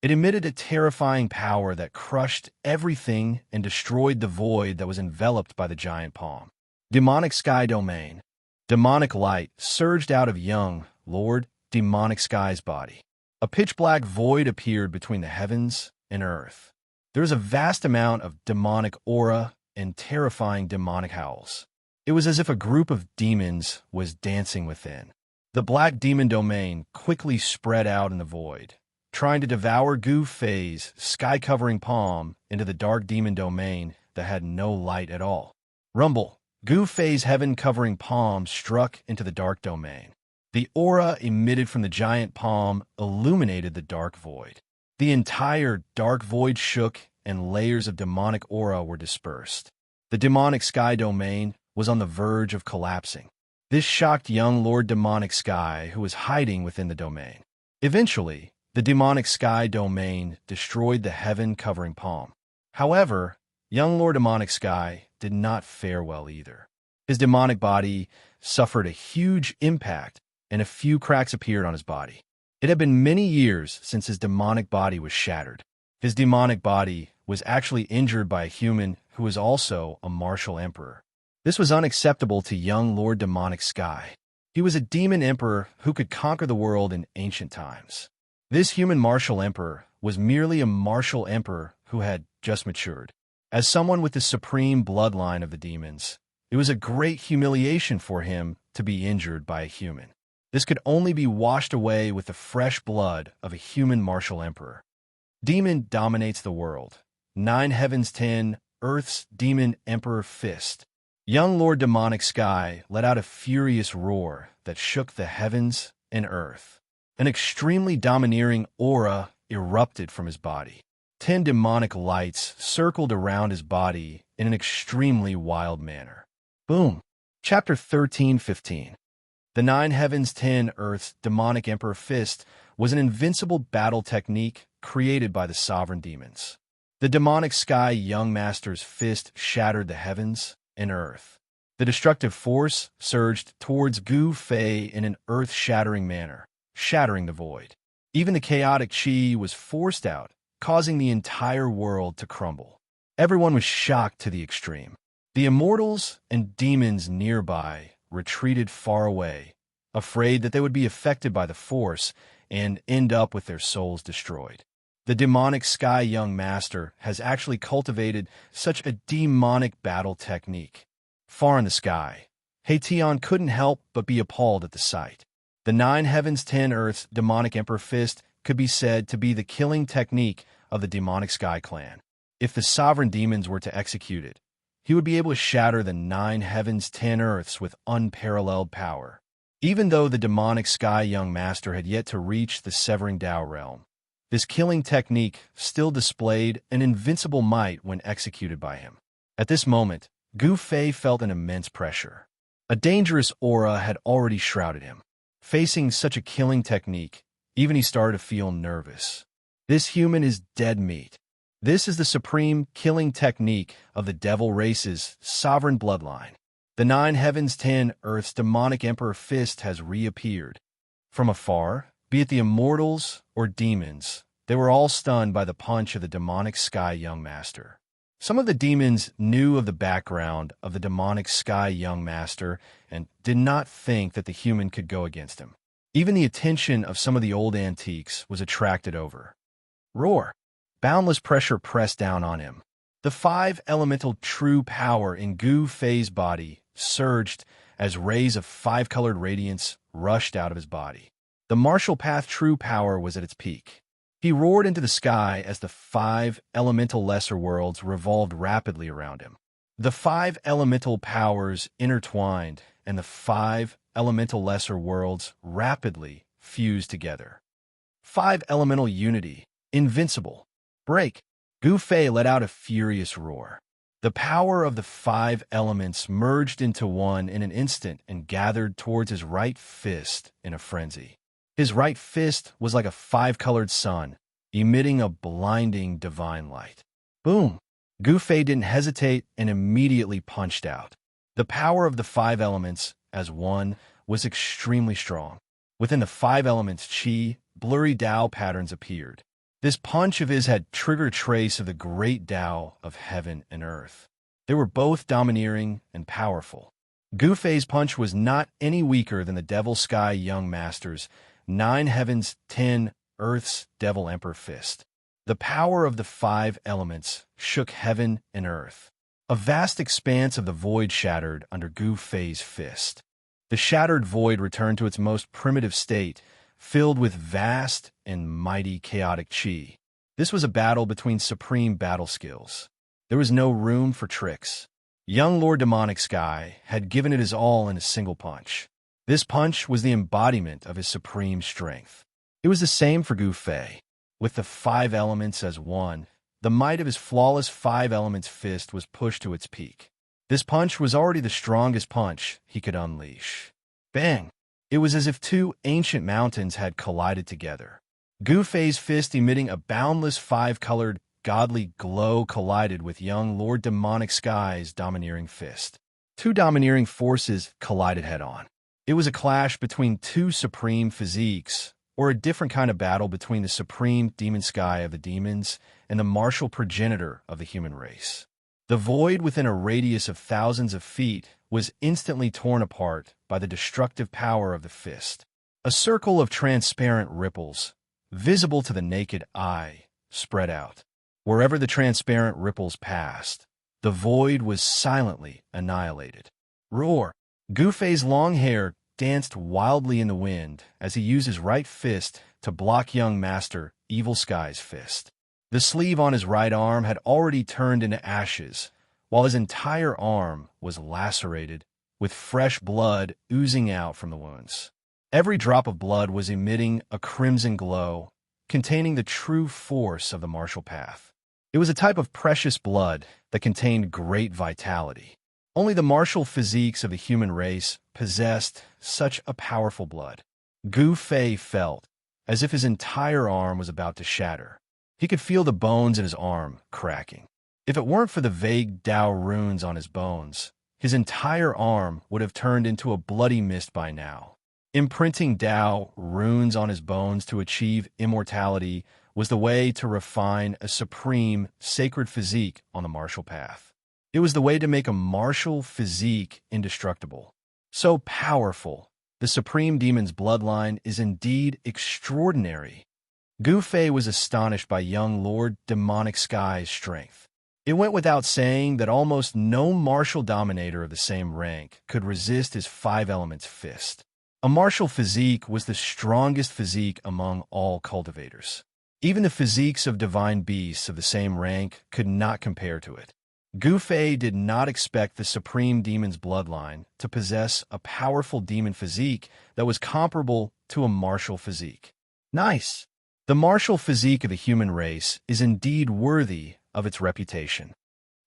A: It emitted a terrifying power that crushed everything and destroyed the void that was enveloped by the giant palm. Demonic Sky Domain. Demonic light surged out of young Lord Demonic Sky's body. A pitch-black void appeared between the heavens and earth. There was a vast amount of demonic aura and terrifying demonic howls. It was as if a group of demons was dancing within. The black demon domain quickly spread out in the void, trying to devour Gu Fei's sky-covering palm into the dark demon domain that had no light at all. Rumble. Gu Fei's heaven-covering palm struck into the dark domain. The aura emitted from the giant palm illuminated the dark void. The entire dark void shook and layers of demonic aura were dispersed. The demonic sky domain was on the verge of collapsing. This shocked young Lord Demonic Sky, who was hiding within the domain. Eventually, the demonic sky domain destroyed the heaven-covering palm. However, young Lord Demonic Sky did not fare well either. His demonic body suffered a huge impact, and a few cracks appeared on his body. It had been many years since his demonic body was shattered. His demonic body was actually injured by a human who was also a martial emperor. This was unacceptable to young Lord Demonic Sky. He was a demon emperor who could conquer the world in ancient times. This human martial emperor was merely a martial emperor who had just matured. As someone with the supreme bloodline of the demons, it was a great humiliation for him to be injured by a human. This could only be washed away with the fresh blood of a human martial emperor. Demon dominates the world. 9 heavens 10, Earth's demon emperor fist. Young Lord Demonic Sky let out a furious roar that shook the heavens and earth. An extremely domineering aura erupted from his body. 10 demonic lights circled around his body in an extremely wild manner. Boom! Chapter 13:15. The 9 heavens 10 Earth's demonic emperor fist was an invincible battle technique created by the sovereign demons. The demonic sky young master's fist shattered the heavens and earth. The destructive force surged towards Gu Fei in an earth-shattering manner, shattering the void. Even the chaotic chi was forced out, causing the entire world to crumble. Everyone was shocked to the extreme. The immortals and demons nearby retreated far away, afraid that they would be affected by the force and end up with their souls destroyed. The demonic sky young master has actually cultivated such a demonic battle technique. Far in the sky, Haitian couldn't help but be appalled at the sight. The 9 heavens 10 Earth's demonic emperor fist could be said to be the killing technique of the demonic sky clan. If the sovereign demons were to execute it, he would be able to shatter the 9 heavens 10 Earths with unparalleled power. Even though the demonic sky young master had yet to reach the severing Tao realm, this killing technique still displayed an invincible might when executed by him. At this moment, Gu Fei felt an immense pressure. A dangerous aura had already shrouded him. Facing such a killing technique, even he started to feel nervous. This human is dead meat. This is the supreme killing technique of the devil race's sovereign bloodline. The 9 heavens 10 Earth's demonic emperor fist has reappeared. From afar, be it the immortals or demons, they were all stunned by the punch of the demonic sky young master. Some of the demons knew of the background of the demonic sky young master and did not think that the human could go against him. Even the attention of some of the old antiques was attracted over. Roar! Boundless pressure pressed down on him. The 5 elemental true power in Gu Fei's body surged as rays of 5-colored radiance rushed out of his body. The martial path true power was at its peak. He roared into the sky as the 5 elemental lesser worlds revolved rapidly around him. The 5 elemental powers intertwined, and the 5 elemental lesser worlds rapidly fused together. 5 elemental unity, invincible. Break. Gu Fei let out a furious roar. The power of the 5 elements merged into one in an instant and gathered towards his right fist in a frenzy. His right fist was like a 5-colored sun, emitting a blinding divine light. Boom! Gu Fei didn't hesitate and immediately punched out. The power of the 5 elements, as one, was extremely strong. Within the 5 elements' chi, blurry Tao patterns appeared. This punch of his had triggered a trace of the great Tao of heaven and earth. They were both domineering and powerful. Gu Fei's punch was not any weaker than the Devil Sky Young Master's 9 heavens, 10 earth's Devil Emperor fist. The power of the 5 elements shook heaven and earth. A vast expanse of the void shattered under Gu Fei's fist. The shattered void returned to its most primitive state, filled with vast and mighty chaotic chi. This was a battle between supreme battle skills. There was no room for tricks. Young Lord Demonic Sky had given it his all in a single punch. This punch was the embodiment of his supreme strength. It was the same for Gu Fei. With the 5 elements as one, the might of his flawless 5 elements fist was pushed to its peak. This punch was already the strongest punch he could unleash. Bang! It was as if 2 ancient mountains had collided together. Gu Fei's fist emitting a boundless 5-colored, godly glow collided with young Lord Demonic Sky's domineering fist. 2 domineering forces collided head-on. It was a clash between 2 supreme physiques, or a different kind of battle between the supreme demon sky of the demons and the martial progenitor of the human race. The void within a radius of thousands of feet was instantly torn apart by the destructive power of the fist. A circle of transparent ripples, visible to the naked eye, spread out. Wherever the transparent ripples passed, the void was silently annihilated. Roar! Gu Fei's long hair danced wildly in the wind as he used his right fist to block young Master Evil Sky's fist. The sleeve on his right arm had already turned into ashes, while his entire arm was lacerated, with fresh blood oozing out from the wounds. Every drop of blood was emitting a crimson glow, containing the true force of the martial path. It was a type of precious blood that contained great vitality. Only the martial physiques of the human race possessed such a powerful blood. Gu Fei felt as if his entire arm was about to shatter. He could feel the bones in his arm cracking. If it weren't for the vague Tao runes on his bones, his entire arm would have turned into a bloody mist by now. Imprinting Tao runes on his bones to achieve immortality was the way to refine a supreme, sacred physique on the martial path. It was the way to make a martial physique indestructible. So powerful, the supreme demon's bloodline is indeed extraordinary. Gu Fei was astonished by young Lord Demonic Sky's strength. It went without saying that almost no martial dominator of the same rank could resist his 5 elements fist. A martial physique was the strongest physique among all cultivators. Even the physiques of divine beasts of the same rank could not compare to it. Gu Fei did not expect the supreme demon's bloodline to possess a powerful demon physique that was comparable to a martial physique. Nice! The martial physique of the human race is indeed worthy of its reputation.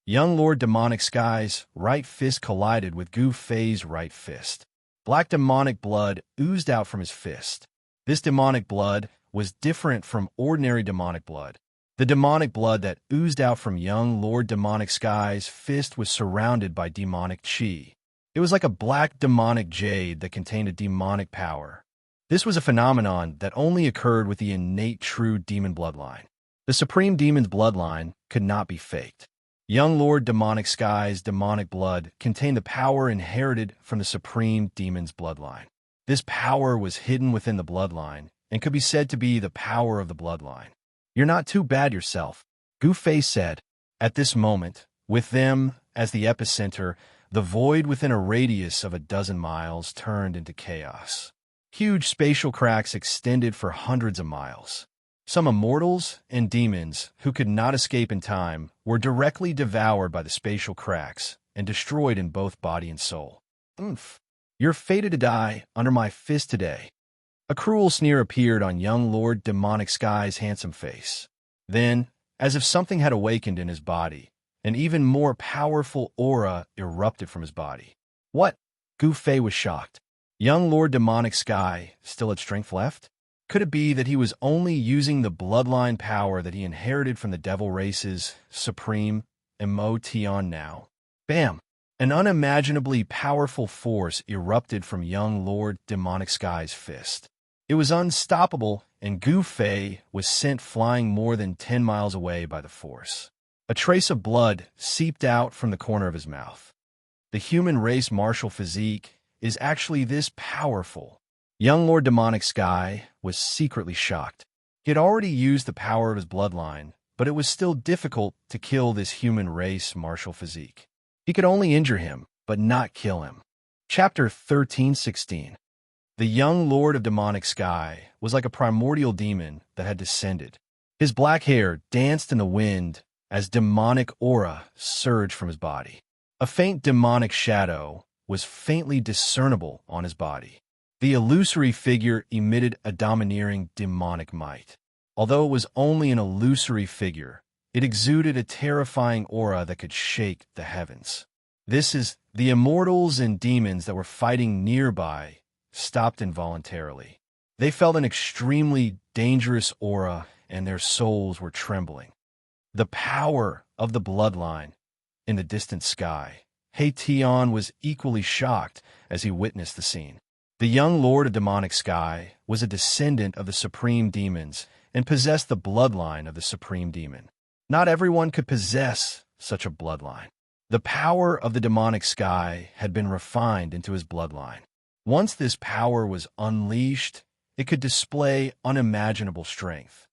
A: Young Lord Demonic Sky's right fist collided with Gu Fei's right fist. Black demonic blood oozed out from his fist. This demonic blood was different from ordinary demonic blood. The demonic blood that oozed out from young Lord Demonic Sky's fist was surrounded by demonic chi. It was like a black demonic jade that contained a demonic power. This was a phenomenon that only occurred with the innate true demon bloodline. The supreme demon's bloodline could not be faked. Young Lord Demonic Sky's demonic blood contained the power inherited from the supreme demon's bloodline. This power was hidden within the bloodline and could be said to be the power of the bloodline. "You're not too bad yourself," Gu Fei said. At this moment, with them as the epicenter, the void within a radius of 12 miles turned into chaos. Huge spatial cracks extended for hundreds of miles. Some immortals and demons who could not escape in time were directly devoured by the spatial cracks and destroyed in both body and soul. You're fated to die under my fist today. A cruel sneer appeared on young Lord Demonic Sky's handsome face. Then, as if something had awakened in his body, an even more powerful aura erupted from his body. What? Gu Fei was shocked. Young Lord Demonic Sky still had strength left? Could it be that he was only using the bloodline power that he inherited from the devil race's supreme Emotion now? Bam! An unimaginably powerful force erupted from young Lord Demonic Sky's fist. It was unstoppable, and Gu Fei was sent flying more than 10 miles away by the force. A trace of blood seeped out from the corner of his mouth. The human race martial physique is actually this powerful. Young Lord Demonic Sky was secretly shocked. He had already used the power of his bloodline, but it was still difficult to kill this human race martial physique. He could only injure him, but not kill him. Chapter 13:16. The young Lord of Demonic Sky was like a primordial demon that had descended. His black hair danced in the wind as demonic aura surged from his body. A faint demonic shadow was faintly discernible on his body. The illusory figure emitted a domineering demonic might. Although it was only an illusory figure, it exuded a terrifying aura that could shake the heavens. This is the immortals and demons that were fighting nearby stopped involuntarily. They felt an extremely dangerous aura and their souls were trembling. The power of the bloodline in the distant sky. He Tian was equally shocked as he witnessed the scene. The young Lord of Demonic Sky was a descendant of the supreme demons and possessed the bloodline of the supreme demon. Not everyone could possess such a bloodline. The power of the Demonic Sky had been refined into his bloodline. Once this power was unleashed, it could display unimaginable strength.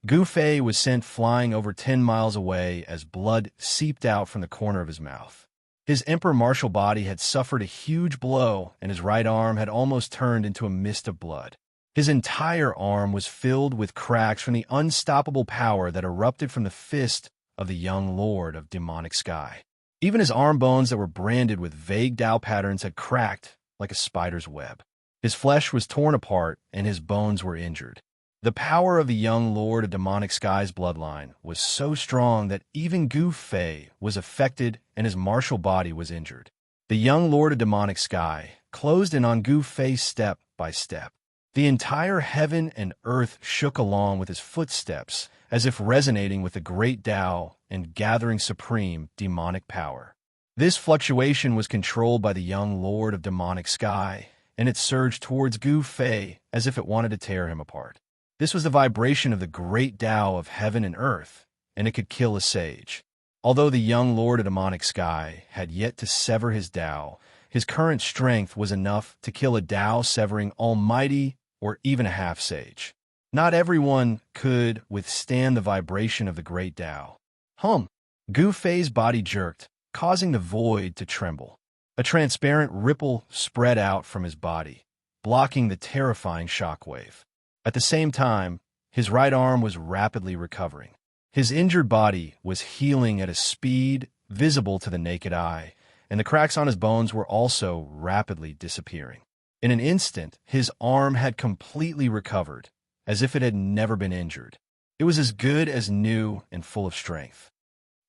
A: Gu Fei was sent flying over 10 miles away as blood seeped out from the corner of his mouth. His emperor martial body had suffered a huge blow, and his right arm had almost turned into a mist of blood. His entire arm was filled with cracks from the unstoppable power that erupted from the fist of the young Lord of Demonic Sky. Even his arm bones that were branded with vague Tao patterns had cracked like a spider's web. His flesh was torn apart, and his bones were injured. The power of the young Lord of Demonic Sky's bloodline was so strong that even Gu Fei was affected and his martial body was injured. The young Lord of Demonic Sky closed in on Gu Fei step by step. The entire heaven and earth shook along with his footsteps, as if resonating with the great Tao and gathering supreme demonic power. This fluctuation was controlled by the young Lord of Demonic Sky, and it surged towards Gu Fei as if it wanted to tear him apart. This was the vibration of the great Tao of heaven and earth, and it could kill a sage. Although the young Lord of Demonic Sky had yet to sever his Tao, his current strength was enough to kill a Tao-severing almighty or even a half-sage. Not everyone could withstand the vibration of the great Tao. Gu Fei's body jerked, causing the void to tremble. A transparent ripple spread out from his body, blocking the terrifying shockwave. At the same time, his right arm was rapidly recovering. His injured body was healing at a speed visible to the naked eye, and the cracks on his bones were also rapidly disappearing. In an instant, his arm had completely recovered, as if it had never been injured. It was as good as new and full of strength.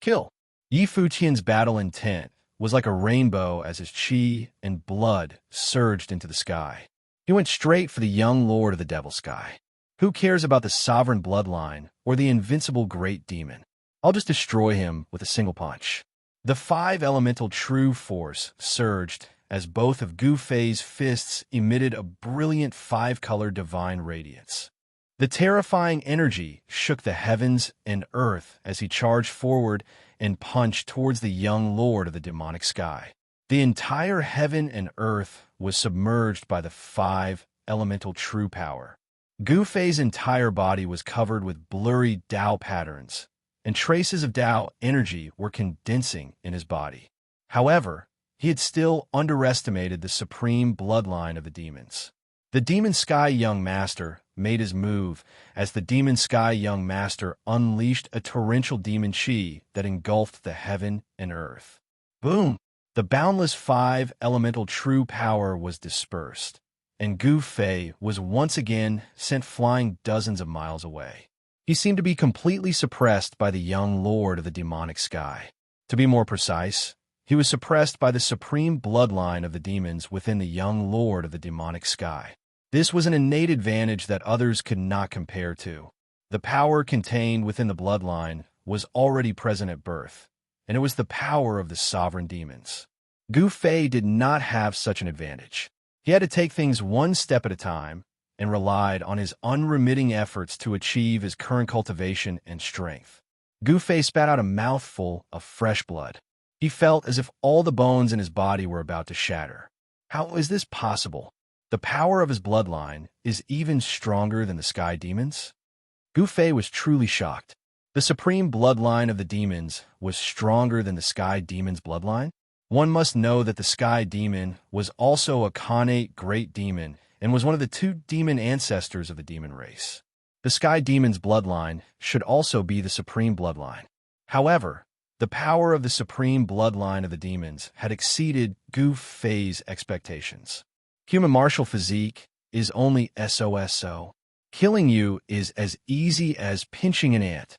A: Kill. Yi Fuqian's battle intent was like a rainbow as his qi and blood surged into the sky. He went straight for the young Lord of the Devil Sky. Who cares about the sovereign bloodline or the invincible great demon? I'll just destroy him with a single punch. The 5-elemental true force surged as both of Gu Fei's fists emitted a brilliant 5-color divine radiance. The terrifying energy shook the heavens and earth as he charged forward and punched towards the young Lord of the Demonic Sky. The entire heaven and earth was submerged by the 5-elemental true power. Gu Fei's entire body was covered with blurry Tao patterns, and traces of Tao energy were condensing in his body. However, he had still underestimated the supreme bloodline of the demons. The Demon Sky Young Master made his move as the Demon Sky Young Master unleashed a torrential demon chi that engulfed the heaven and earth. Boom! The boundless 5-elemental true power was dispersed, and Gu Fei was once again sent flying dozens of miles away. He seemed to be completely suppressed by the young lord of the demonic sky. To be more precise, he was suppressed by the supreme bloodline of the demons within the young lord of the demonic sky. This was an innate advantage that others could not compare to. The power contained within the bloodline was already present at birth, and it was the power of the sovereign demons. Gu Fei did not have such an advantage. He had to take things one step at a time and relied on his unremitting efforts to achieve his current cultivation and strength. Gu Fei spat out a mouthful of fresh blood. He felt as if all the bones in his body were about to shatter. How is this possible? The power of his bloodline is even stronger than the sky demons? Gu Fei was truly shocked. The supreme bloodline of the demons was stronger than the sky demon's bloodline? One must know that the sky demon was also a Khanate great demon and was one of the two demon ancestors of the demon race. The sky demon's bloodline should also be the supreme bloodline. However, the power of the supreme bloodline of the demons had exceeded Gu Fei's expectations. Human martial physique is only SOSO. Killing you is as easy as pinching an ant.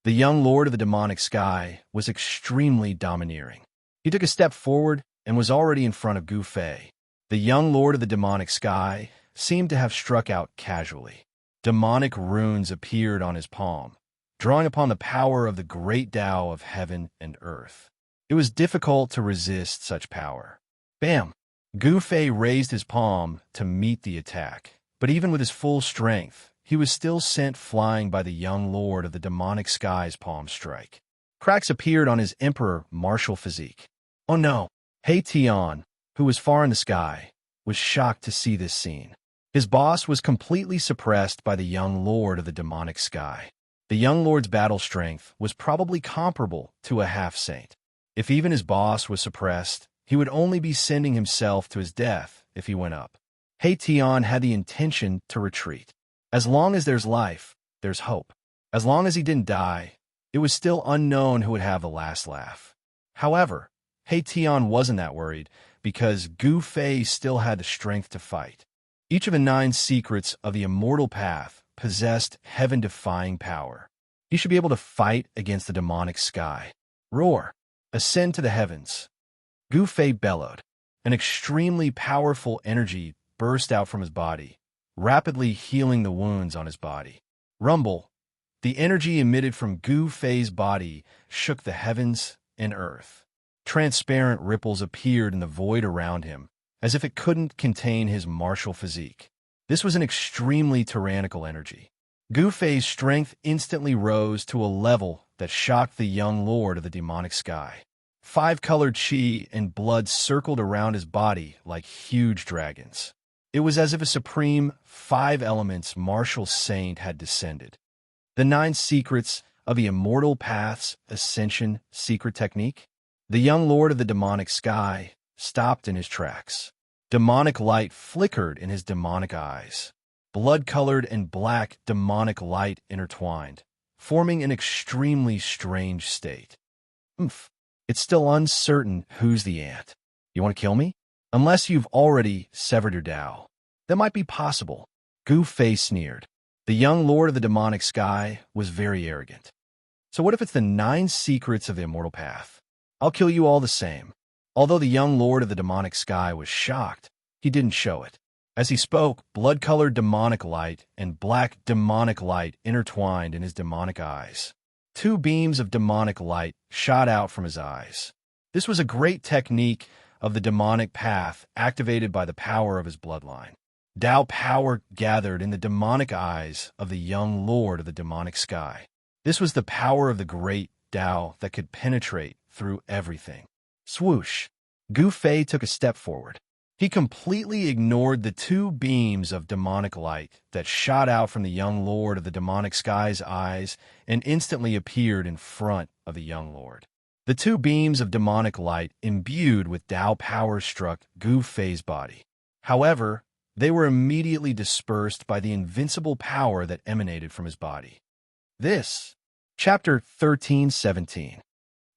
A: The young lord of the demonic sky was extremely domineering. He took a step forward and was already in front of Gu Fei. The young lord of the demonic sky seemed to have struck out casually. Demonic runes appeared on his palm, drawing upon the power of the great Tao of heaven and earth. It was difficult to resist such power. Bam! Gu Fei raised his palm to meet the attack, but even with his full strength, he was still sent flying by the young lord of the demonic sky's palm strike. Cracks appeared on his emperor martial physique. Oh no! He Tian, who was far in the sky, was shocked to see this scene. His boss was completely suppressed by the young lord of the demonic sky. The young lord's battle strength was probably comparable to a half-saint. If even his boss was suppressed, he would only be sending himself to his death if he went up. He Tian had the intention to retreat. As long as there's life, there's hope. As long as he didn't die, it was still unknown who would have the last laugh. However, He Tian wasn't that worried because Gu Fei still had the strength to fight. Each of the 9 secrets of the immortal path possessed heaven-defying power. He should be able to fight against the demonic sky. Roar! Ascend to the heavens. Gu Fei bellowed. An extremely powerful energy burst out from his body, rapidly healing the wounds on his body. Rumble! The energy emitted from Gu Fei's body shook the heavens and earth. Transparent ripples appeared in the void around him, as if it couldn't contain his martial physique. This was an extremely tyrannical energy. Gu Fei's strength instantly rose to a level that shocked the young lord of the demonic sky. 5-colored chi and blood circled around his body like huge dragons. It was as if a supreme 5 elements martial saint had descended. The 9 secrets of the immortal path's ascension secret technique. The young lord of the demonic sky stopped in his tracks. Demonic light flickered in his demonic eyes. Blood-colored and black demonic light intertwined, forming an extremely strange state. It's still uncertain who's the ant. You want to kill me? Unless you've already severed your Tao. That might be possible. Gu Fei sneered. The young lord of the demonic sky was very arrogant. So what if it's the 9 secrets of the immortal path? I'll kill you all the same. Although the young lord of the demonic sky was shocked, he didn't show it. As he spoke, blood-colored demonic light and black demonic light intertwined in his demonic eyes. 2 beams of demonic light shot out from his eyes. This was a great technique of the demonic path activated by the power of his bloodline. Tao power gathered in the demonic eyes of the young lord of the demonic sky. This was the power of the great Tao that could penetrate through everything. Swoosh! Gu Fei took a step forward. He completely ignored the 2 beams of demonic light that shot out from the young lord of the demonic sky's eyes and instantly appeared in front of the young lord. The 2 beams of demonic light imbued with Tao power struck Gu Fei's body. However, they were immediately dispersed by the invincible power that emanated from his body. This, Chapter 13:17.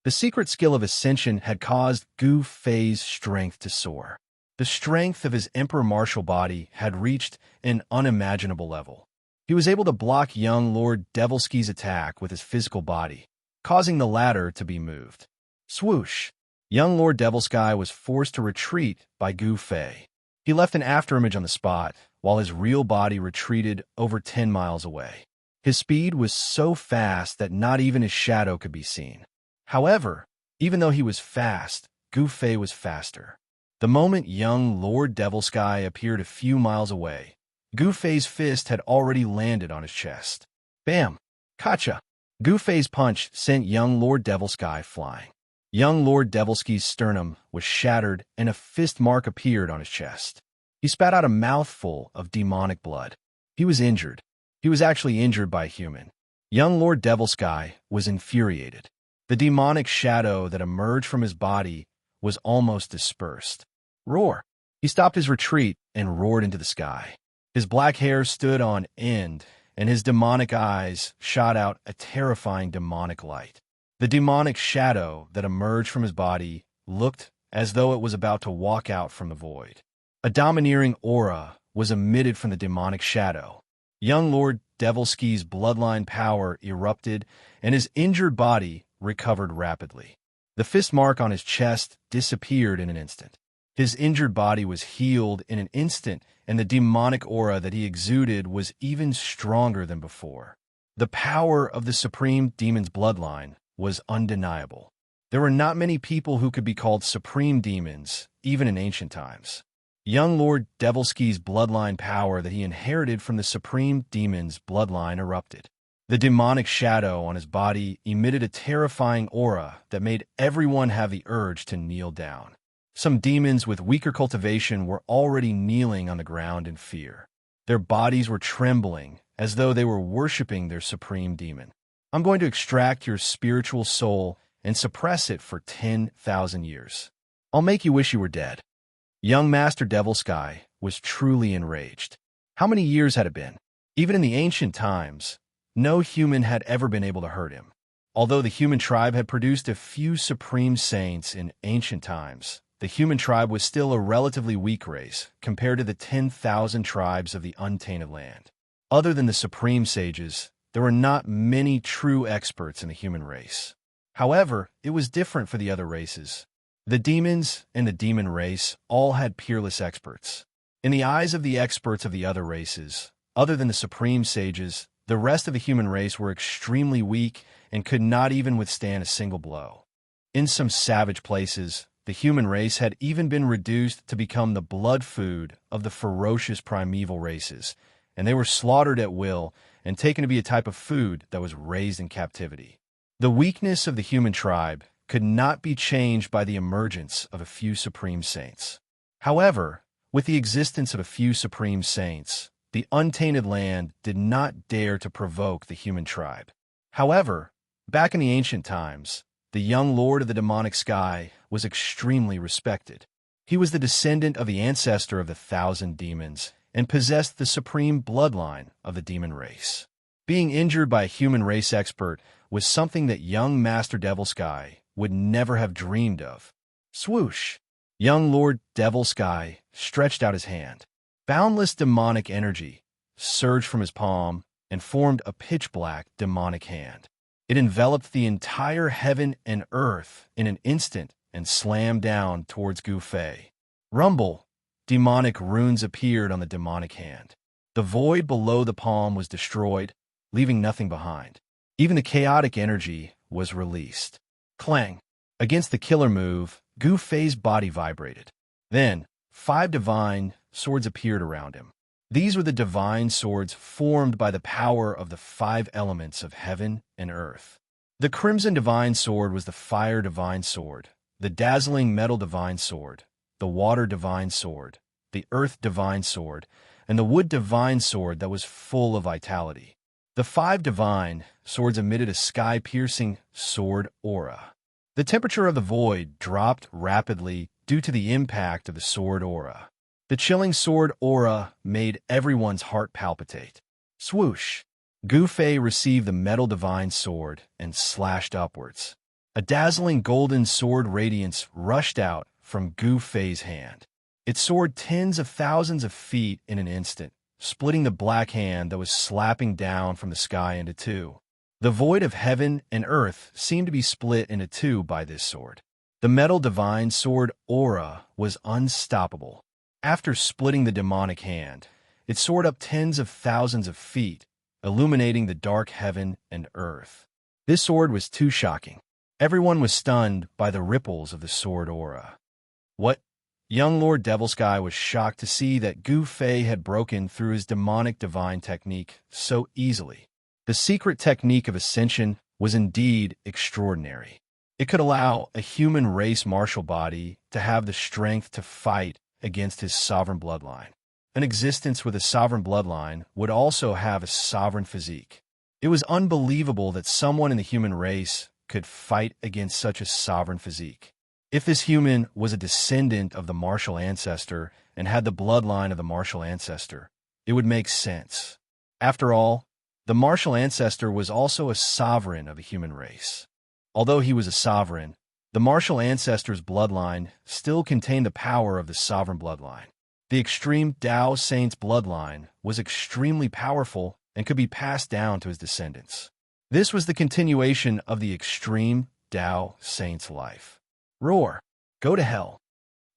A: The secret skill of ascension had caused Gu Fei's strength to soar. The strength of his emperor martial body had reached an unimaginable level. He was able to block young Lord Devilsky's attack with his physical body, causing the latter to be moved. Swoosh! Young Lord Devilsky was forced to retreat by Gu Fei. He left an afterimage on the spot, while his real body retreated over 10 miles away. His speed was so fast that not even his shadow could be seen. However, even though he was fast, Gu Fei was faster. The moment young Lord Devilsky appeared a few miles away, Gu Fei's fist had already landed on his chest. Bam! Gotcha! Gu Fei's punch sent young Lord Devilsky flying. Young Lord Devilsky's sternum was shattered and a fist mark appeared on his chest. He spat out a mouthful of demonic blood. He was injured. He was actually injured by a human. Young Lord Devilsky was infuriated. The demonic shadow that emerged from his body was almost dispersed. Roar! He stopped his retreat and roared into the sky. His black hair stood on end, and his demonic eyes shot out a terrifying demonic light. The demonic shadow that emerged from his body looked as though it was about to walk out from the void. A domineering aura was emitted from the demonic shadow. Young Lord Devilsky's bloodline power erupted, and his injured body recovered rapidly. The fist mark on his chest disappeared in an instant. His injured body was healed in an instant, and the demonic aura that he exuded was even stronger than before. The power of the Supreme Demon's bloodline was undeniable. There were not many people who could be called Supreme Demons, even in ancient times. Young Lord Devilsky's bloodline power that he inherited from the Supreme Demon's bloodline erupted. The demonic shadow on his body emitted a terrifying aura that made everyone have the urge to kneel down. Some demons with weaker cultivation were already kneeling on the ground in fear. Their bodies were trembling as though they were worshipping their Supreme Demon. I'm going to extract your spiritual soul and suppress it for 10,000 years. I'll make you wish you were dead. Young Master Devilsky was truly enraged. How many years had it been? Even in the ancient times, no human had ever been able to hurt him. Although the human tribe had produced a few supreme saints in ancient times, the human tribe was still a relatively weak race compared to the 10,000 tribes of the untainted land. Other than the supreme sages, there were not many true experts in the human race. However, it was different for the other races. The demons and the demon race all had peerless experts. In the eyes of the experts of the other races, other than the supreme sages, the rest of the human race were extremely weak and could not even withstand a single blow. In some savage places, the human race had even been reduced to become the blood food of the ferocious primeval races, and they were slaughtered at will and taken to be a type of food that was raised in captivity. The weakness of the human tribe could not be changed by the emergence of a few supreme saints. However, with the existence of a few supreme saints, the untainted land did not dare to provoke the human tribe. However, back in the ancient times, the young lord of the demonic sky was extremely respected. He was the descendant of the ancestor of the 1,000 demons and possessed the supreme bloodline of the demon race. Being injured by a human race expert was something that young Master Devilsky would never have dreamed of. Swoosh! Young Lord Devilsky stretched out his hand. Boundless demonic energy surged from his palm and formed a pitch-black demonic hand. It enveloped the entire heaven and earth in an instant and slammed down towards Gu Fei. Rumble! Demonic runes appeared on the demonic hand. The void below the palm was destroyed, leaving nothing behind. Even the chaotic energy was released. Clang! Against the killer move, Gu Fei's body vibrated. Then, 5 divine swords appeared around him. These were the divine swords formed by the power of the 5 elements of heaven and earth. The crimson divine sword was the fire divine sword, the dazzling metal divine sword, the water divine sword, the earth divine sword, and the wood divine sword that was full of vitality. The 5 divine swords emitted a sky-piercing sword aura. The temperature of the void dropped rapidly due to the impact of the sword aura. The chilling sword aura made everyone's heart palpitate. Swoosh! Gu Fei received the metal divine sword and slashed upwards. A dazzling golden sword radiance rushed out from Gu Fei's hand. It soared tens of thousands of feet in an instant, splitting the black hand that was slapping down from the sky into two. The void of heaven and earth seemed to be split into two by this sword. The metal divine sword aura was unstoppable. After splitting the demonic hand, it soared up tens of thousands of feet, illuminating the dark heaven and earth. This sword was too shocking. Everyone was stunned by the ripples of the sword aura. What? Young Lord Devilsky was shocked to see that Gu Fei had broken through his demonic divine technique so easily. The secret technique of ascension was indeed extraordinary. It could allow a human race martial body to have the strength to fight against his sovereign bloodline. An existence with a sovereign bloodline would also have a sovereign physique. It was unbelievable that someone in the human race could fight against such a sovereign physique. If this human was a descendant of the martial ancestor and had the bloodline of the martial ancestor, it would make sense. After all, the martial ancestor was also a sovereign of the human race. Although he was a sovereign, the martial ancestor's bloodline still contained the power of the sovereign bloodline. The extreme Dao Saint's bloodline was extremely powerful and could be passed down to his descendants. This was the continuation of the extreme Dao Saint's life. Roar! Go to hell!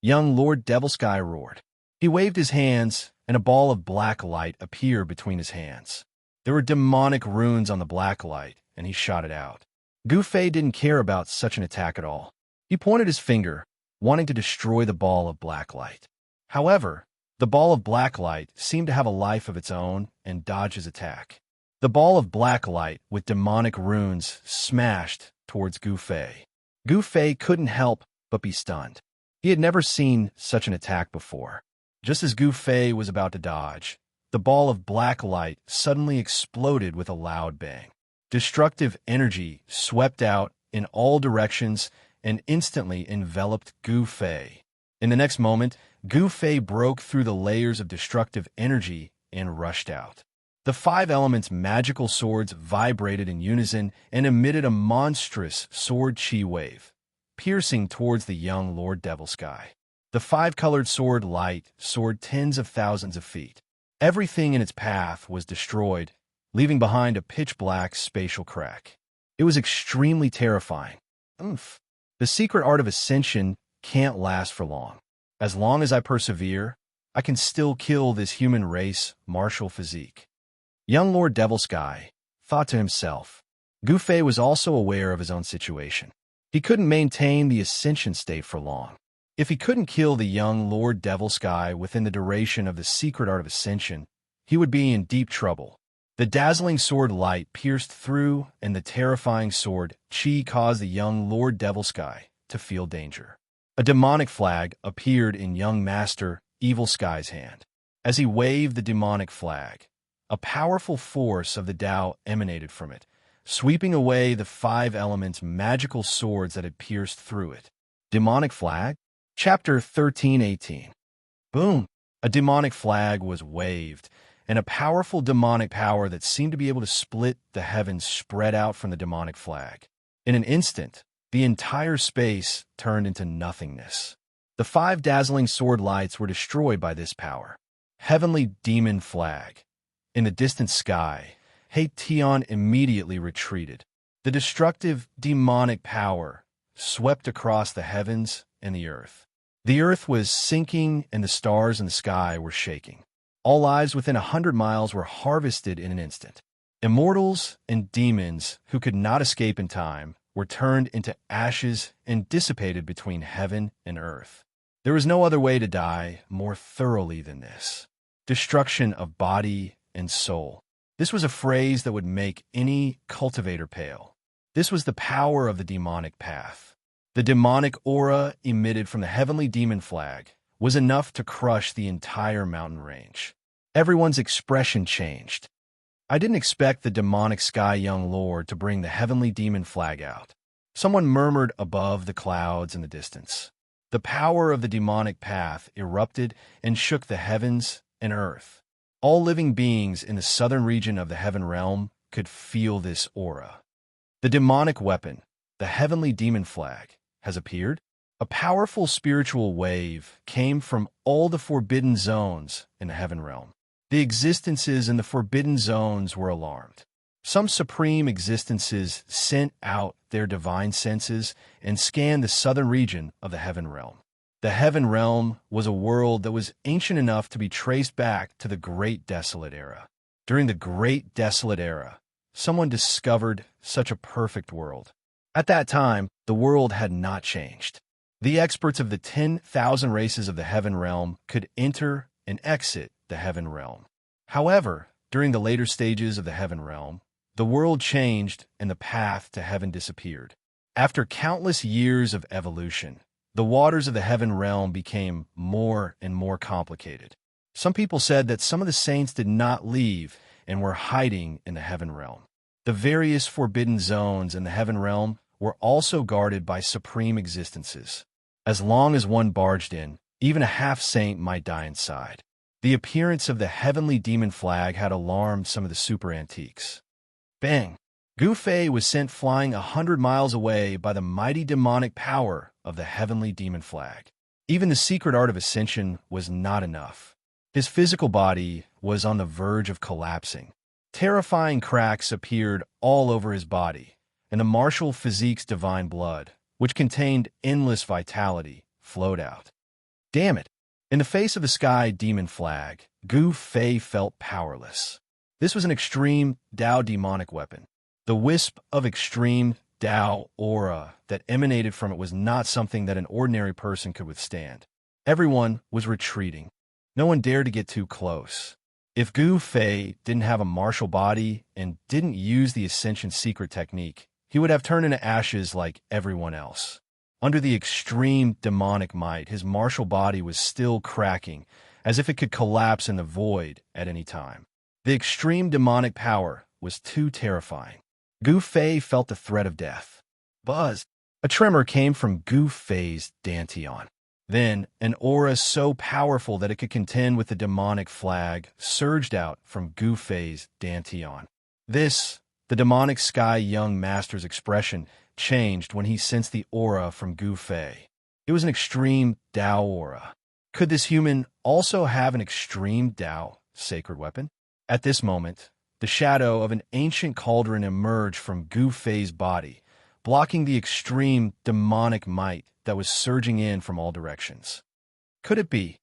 A: Young Lord Devilsky roared. He waved his hands, and a ball of black light appeared between his hands. There were demonic runes on the black light, and he shot it out. Gu Fei didn't care about such an attack at all. He pointed his finger, wanting to destroy the ball of black light. However, the ball of black light seemed to have a life of its own and dodged his attack. The ball of black light with demonic runes smashed towards Gu Fei. Gu Fei couldn't help but be stunned. He had never seen such an attack before. Just as Gu Fei was about to dodge, the ball of black light suddenly exploded with a loud bang. Destructive energy swept out in all directions and instantly enveloped Gu Fei. In the next moment, Gu Fei broke through the layers of destructive energy and rushed out. The five elements' magical swords vibrated in unison and emitted a monstrous sword chi wave, piercing towards the young Lord Devilsky. The five-colored sword light soared tens of thousands of feet. Everything in its path was destroyed, leaving behind a pitch-black spatial crack. It was extremely terrifying. Oomph. The secret art of ascension can't last for long. As long as I persevere, I can still kill this human race martial physique. Young Lord Devilsky thought to himself. Gu Fei was also aware of his own situation. He couldn't maintain the ascension state for long. If he couldn't kill the young Lord Devilsky within the duration of the secret art of ascension, he would be in deep trouble. The dazzling sword light pierced through, and the terrifying sword chi caused the young Lord Devilsky to feel danger. A demonic flag appeared in young Master Evil Sky's hand. As he waved the demonic flag, a powerful force of the Tao emanated from it, sweeping away the five elements' magical swords that had pierced through it. Demonic flag? Chapter 1318. Boom! A demonic flag was waved, and a powerful demonic power that seemed to be able to split the heavens spread out from the demonic flag. In an instant, the entire space turned into nothingness. The five dazzling sword lights were destroyed by this power. Heavenly demon flag. In the distant sky, Haitian immediately retreated. The destructive demonic power swept across the heavens and the earth. The earth was sinking and the stars in the sky were shaking. All lives within 100 miles were harvested in an instant. Immortals and demons who could not escape in time were turned into ashes and dissipated between heaven and earth. There was no other way to die more thoroughly than this. Destruction of body and soul. This was a phrase that would make any cultivator pale. This was the power of the demonic path. The demonic aura emitted from the heavenly demon flag was enough to crush the entire mountain range. Everyone's expression changed. I didn't expect the demonic sky young lord to bring the heavenly demon flag out. Someone murmured above the clouds in the distance. The power of the demonic path erupted and shook the heavens and earth. All living beings in the southern region of the heaven realm could feel this aura. The demonic weapon, the heavenly demon flag, has appeared? A powerful spiritual wave came from all the forbidden zones in the heaven realm. The existences in the forbidden zones were alarmed. Some supreme existences sent out their divine senses and scanned the southern region of the heaven realm. The heaven realm was a world that was ancient enough to be traced back to the Great Desolate Era. During the Great Desolate Era, someone discovered such a perfect world. At that time, the world had not changed. The experts of the 10,000 races of the heaven realm could enter and exit the heaven realm. However, during the later stages of the heaven realm, the world changed and the path to heaven disappeared. After countless years of evolution, the waters of the heaven realm became more and more complicated. Some people said that some of the saints did not leave and were hiding in the heaven realm. The various forbidden zones in the heaven realm were also guarded by supreme existences. As long as one barged in, even a half-saint might die inside. The appearance of the heavenly demon flag had alarmed some of the super antiques. Bang! Gu Fei was sent flying 100 miles away by the mighty demonic power of the heavenly demon flag. Even the secret art of ascension was not enough. His physical body was on the verge of collapsing. Terrifying cracks appeared all over his body, and the martial physique's divine blood, which contained endless vitality, flowed out. Damn it! In the face of the sky demon flag, Gu Fei felt powerless. This was an extreme Dao demonic weapon. The wisp of extreme Dao aura that emanated from it was not something that an ordinary person could withstand. Everyone was retreating. No one dared to get too close. If Gu Fei didn't have a martial body and didn't use the Ascension secret technique, he would have turned into ashes like everyone else. Under the extreme demonic might, his martial body was still cracking, as if it could collapse in the void at any time. The extreme demonic power was too terrifying. Gu Fei felt the threat of death. Buzz! A tremor came from Gu Fei's dantian. Then, an aura so powerful that it could contend with the demonic flag surged out from Gu Fei's dantian. The demonic sky young master's expression changed when he sensed the aura from Gu Fei. It was an extreme Dao aura. Could this human also have an extreme Dao sacred weapon? At this moment, the shadow of an ancient cauldron emerged from Gu Fei's body, blocking the extreme demonic might that was surging in from all directions. Could it be?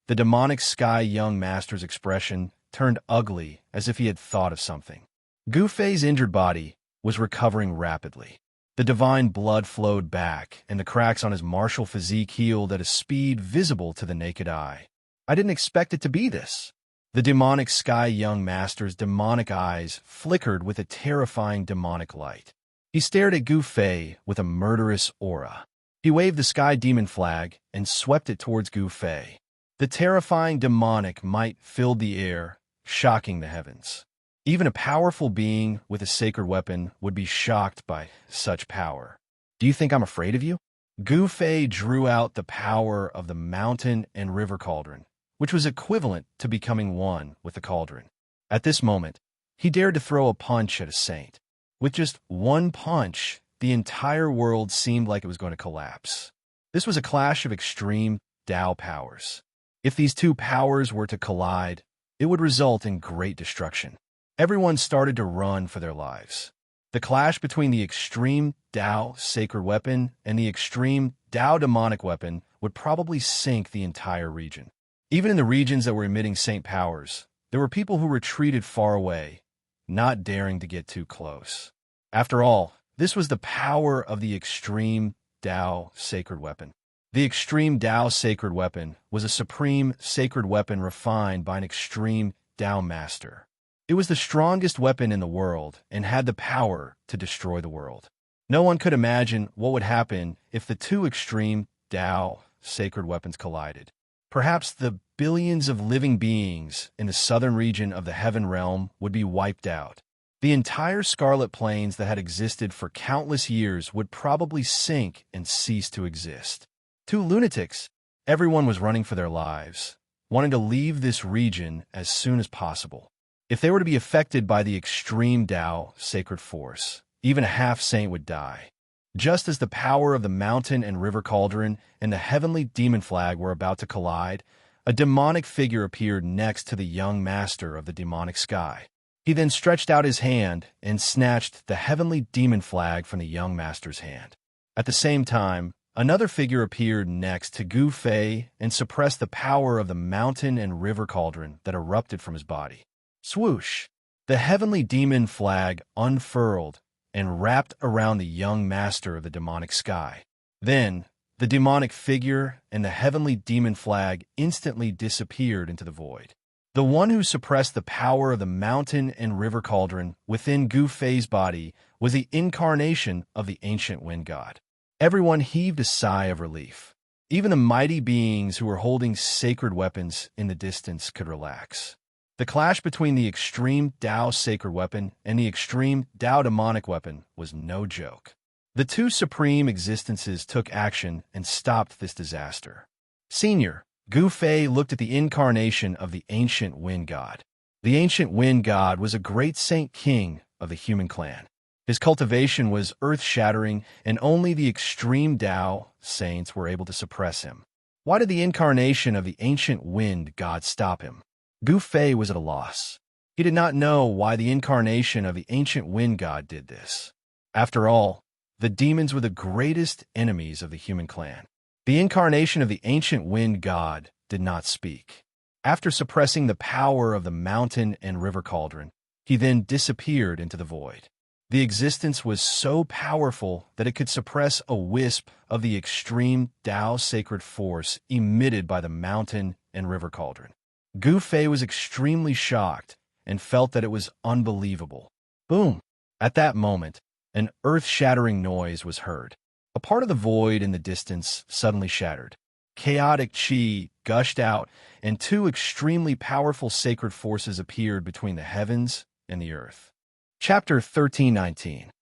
A: The demonic sky young master's expression turned ugly as if he had thought of something. Gu Fei's injured body was recovering rapidly. The divine blood flowed back, and the cracks on his martial physique healed at a speed visible to the naked eye. I didn't expect it to be this. The demonic sky young master's demonic eyes flickered with a terrifying demonic light. He stared at Gu Fei with a murderous aura. He waved the sky demon flag and swept it towards Gu Fei. The terrifying demonic might filled the air, shocking the heavens. Even a powerful being with a sacred weapon would be shocked by such power. Do you think I'm afraid of you? Gu Fei drew out the power of the mountain and river cauldron, which was equivalent to becoming one with the cauldron. At this moment, he dared to throw a punch at a saint. With just one punch, the entire world seemed like it was going to collapse. This was a clash of extreme Dao powers. If these two powers were to collide, it would result in great destruction. Everyone started to run for their lives. The clash between the extreme Dao sacred weapon and the extreme Dao demonic weapon would probably sink the entire region. Even in the regions that were emitting saint powers, there were people who retreated far away, not daring to get too close. After all, this was the power of the extreme Dao sacred weapon. The extreme Dao sacred weapon was a supreme sacred weapon refined by an extreme Dao master. It was the strongest weapon in the world and had the power to destroy the world. No one could imagine what would happen if the two extreme Dao sacred weapons collided. Perhaps the billions of living beings in the southern region of the heaven realm would be wiped out. The entire Scarlet Plains that had existed for countless years would probably sink and cease to exist. Two lunatics, everyone was running for their lives, wanting to leave this region as soon as possible. If they were to be affected by the extreme Dao sacred force, even a half-saint would die. Just as the power of the mountain and river cauldron and the heavenly demon flag were about to collide, a demonic figure appeared next to the young master of the demonic sky. He then stretched out his hand and snatched the heavenly demon flag from the young master's hand. At the same time, another figure appeared next to Gu Fei and suppressed the power of the mountain and river cauldron that erupted from his body. Swoosh! The heavenly demon flag unfurled and wrapped around the young master of the demonic sky. Then, the demonic figure and the heavenly demon flag instantly disappeared into the void. The one who suppressed the power of the mountain and river cauldron within Gu Fei's body was the incarnation of the ancient wind god. Everyone heaved a sigh of relief. Even the mighty beings who were holding sacred weapons in the distance could relax. The clash between the extreme Tao sacred weapon and the extreme Tao demonic weapon was no joke. The two supreme existences took action and stopped this disaster. Senior, Gu Fei looked at the incarnation of the ancient wind god. The ancient wind god was a great saint king of the human clan. His cultivation was earth-shattering, and only the extreme Tao saints were able to suppress him. Why did the incarnation of the ancient wind god stop him? Gu Fei was at a loss. He did not know why the incarnation of the ancient wind god did this. After all, the demons were the greatest enemies of the human clan. The incarnation of the ancient wind god did not speak. After suppressing the power of the mountain and river cauldron, he then disappeared into the void. The existence was so powerful that it could suppress a wisp of the extreme Tao sacred force emitted by the mountain and river cauldron. Gu Fei was extremely shocked and felt that it was unbelievable. Boom! At that moment, an earth-shattering noise was heard. A part of the void in the distance suddenly shattered. Chaotic chi gushed out, and two extremely powerful sacred forces appeared between the heavens and the earth. Chapter 1319.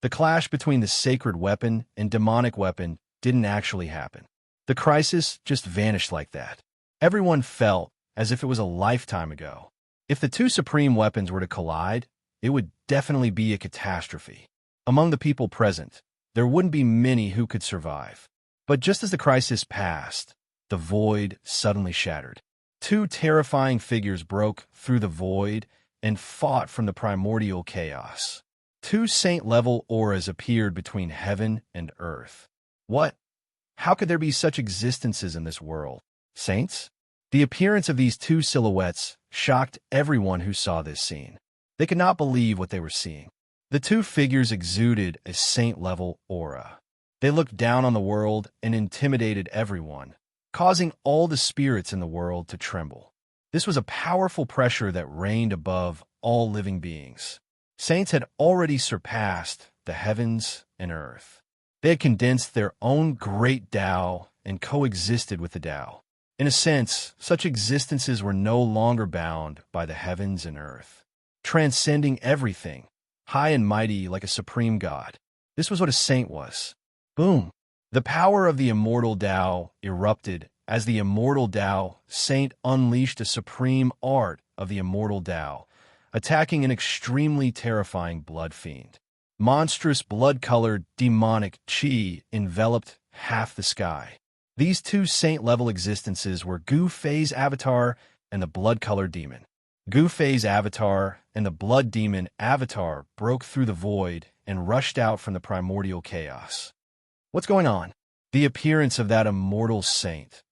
A: The clash between the sacred weapon and demonic weapon didn't actually happen. The crisis just vanished like that. Everyone felt as if it was a lifetime ago. If the two supreme weapons were to collide, it would definitely be a catastrophe. Among the people present, there wouldn't be many who could survive. But just as the crisis passed, the void suddenly shattered. Two terrifying figures broke through the void and fought from the primordial chaos. Two saint-level auras appeared between heaven and earth. What? How could there be such existences in this world? Saints? The appearance of these two silhouettes shocked everyone who saw this scene. They could not believe what they were seeing. The two figures exuded a saint-level aura. They looked down on the world and intimidated everyone, causing all the spirits in the world to tremble. This was a powerful pressure that reigned above all living beings. Saints had already surpassed the heavens and earth. They had condensed their own great Tao and coexisted with the Tao. In a sense, such existences were no longer bound by the heavens and earth, transcending everything, high and mighty like a supreme god. This was what a saint was. Boom! The power of the immortal Tao erupted as the immortal Tao saint unleashed a supreme art of the immortal Tao, attacking an extremely terrifying blood fiend. Monstrous blood-colored demonic chi enveloped half the sky. These two saint-level existences were Gu Fei's avatar and the blood-colored demon. Gu Fei's avatar and the blood demon avatar broke through the void and rushed out from the primordial chaos. What's going on? The appearance of that immortal saint.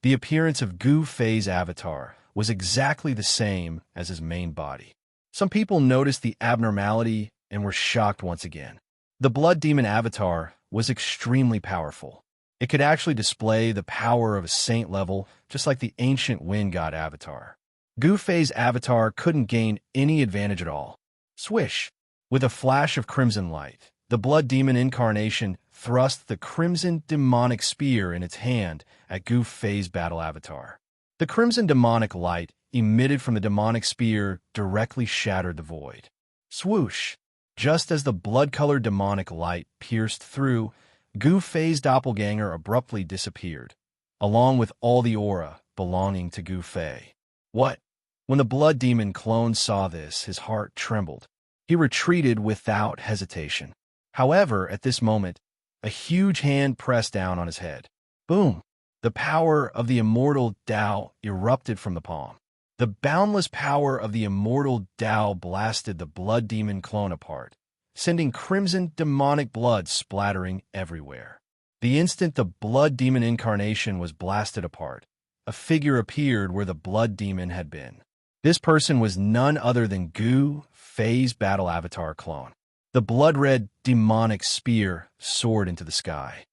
A: The appearance of Gu Fei's avatar was exactly the same as his main body. Some people noticed the abnormality and were shocked once again. The blood demon avatar was extremely powerful. It could actually display the power of a saint level, just like the ancient wind god avatar. Gu Fei's avatar couldn't gain any advantage at all. Swish! With a flash of crimson light, the blood demon incarnation thrust the crimson demonic spear in its hand at Gu Fei's battle avatar. The crimson demonic light emitted from the demonic spear directly shattered the void. Swoosh! Just as the blood-colored demonic light pierced through, Gu Fei's doppelganger abruptly disappeared, along with all the aura belonging to Gu Fei. What? When the blood demon clone saw this, his heart trembled. He retreated without hesitation. However, at this moment, A huge hand pressed down on his head. Boom! The power of the immortal Tao erupted from the palm. The boundless power of the immortal Tao blasted the blood demon clone apart, sending crimson demonic blood splattering everywhere. The instant the blood demon incarnation was blasted apart, a figure appeared where the blood demon had been. This person was none other than Gu Fei's battle avatar clone. The blood-red demonic spear soared into the sky.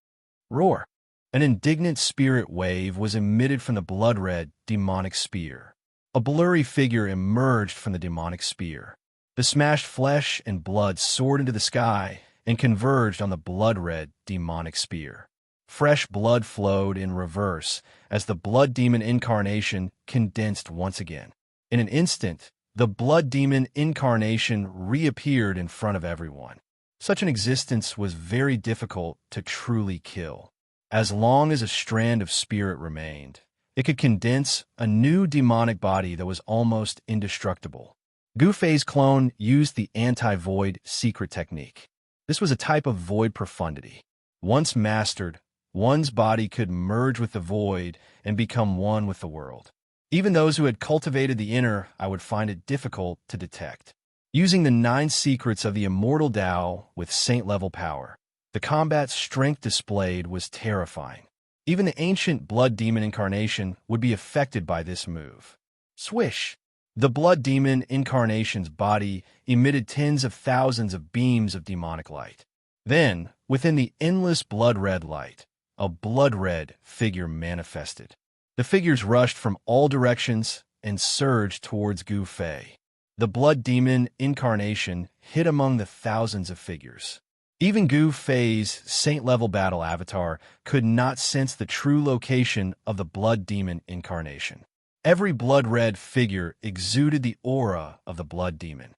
A: Roar! An indignant spirit wave was emitted from the blood-red demonic spear. A blurry figure emerged from the demonic spear. The smashed flesh and blood soared into the sky and converged on the blood-red demonic spear. Fresh blood flowed in reverse as the blood demon incarnation condensed once again. In an instant, the blood demon incarnation reappeared in front of everyone. Such an existence was very difficult to truly kill. As long as a strand of spirit remained, it could condense a new demonic body that was almost indestructible. Gu Fei's clone used the anti-void secret technique. This was a type of void profundity. Once mastered, one's body could merge with the void and become one with the world. Even those who had cultivated the inner, I would find it difficult to detect. Using the 9 secrets of the immortal Tao with saint-level power, the combat strength displayed was terrifying. Even the ancient blood demon incarnation would be affected by this move. Swish! The blood demon incarnation's body emitted tens of thousands of beams of demonic light. Then, within the endless blood-red light, a blood-red figure manifested. The figures rushed from all directions and surged towards Gu Fei. The blood demon incarnation hid among the thousands of figures. Even Gu Fei's saint-level battle avatar could not sense the true location of the blood demon incarnation. Every blood-red figure exuded the aura of the blood demon.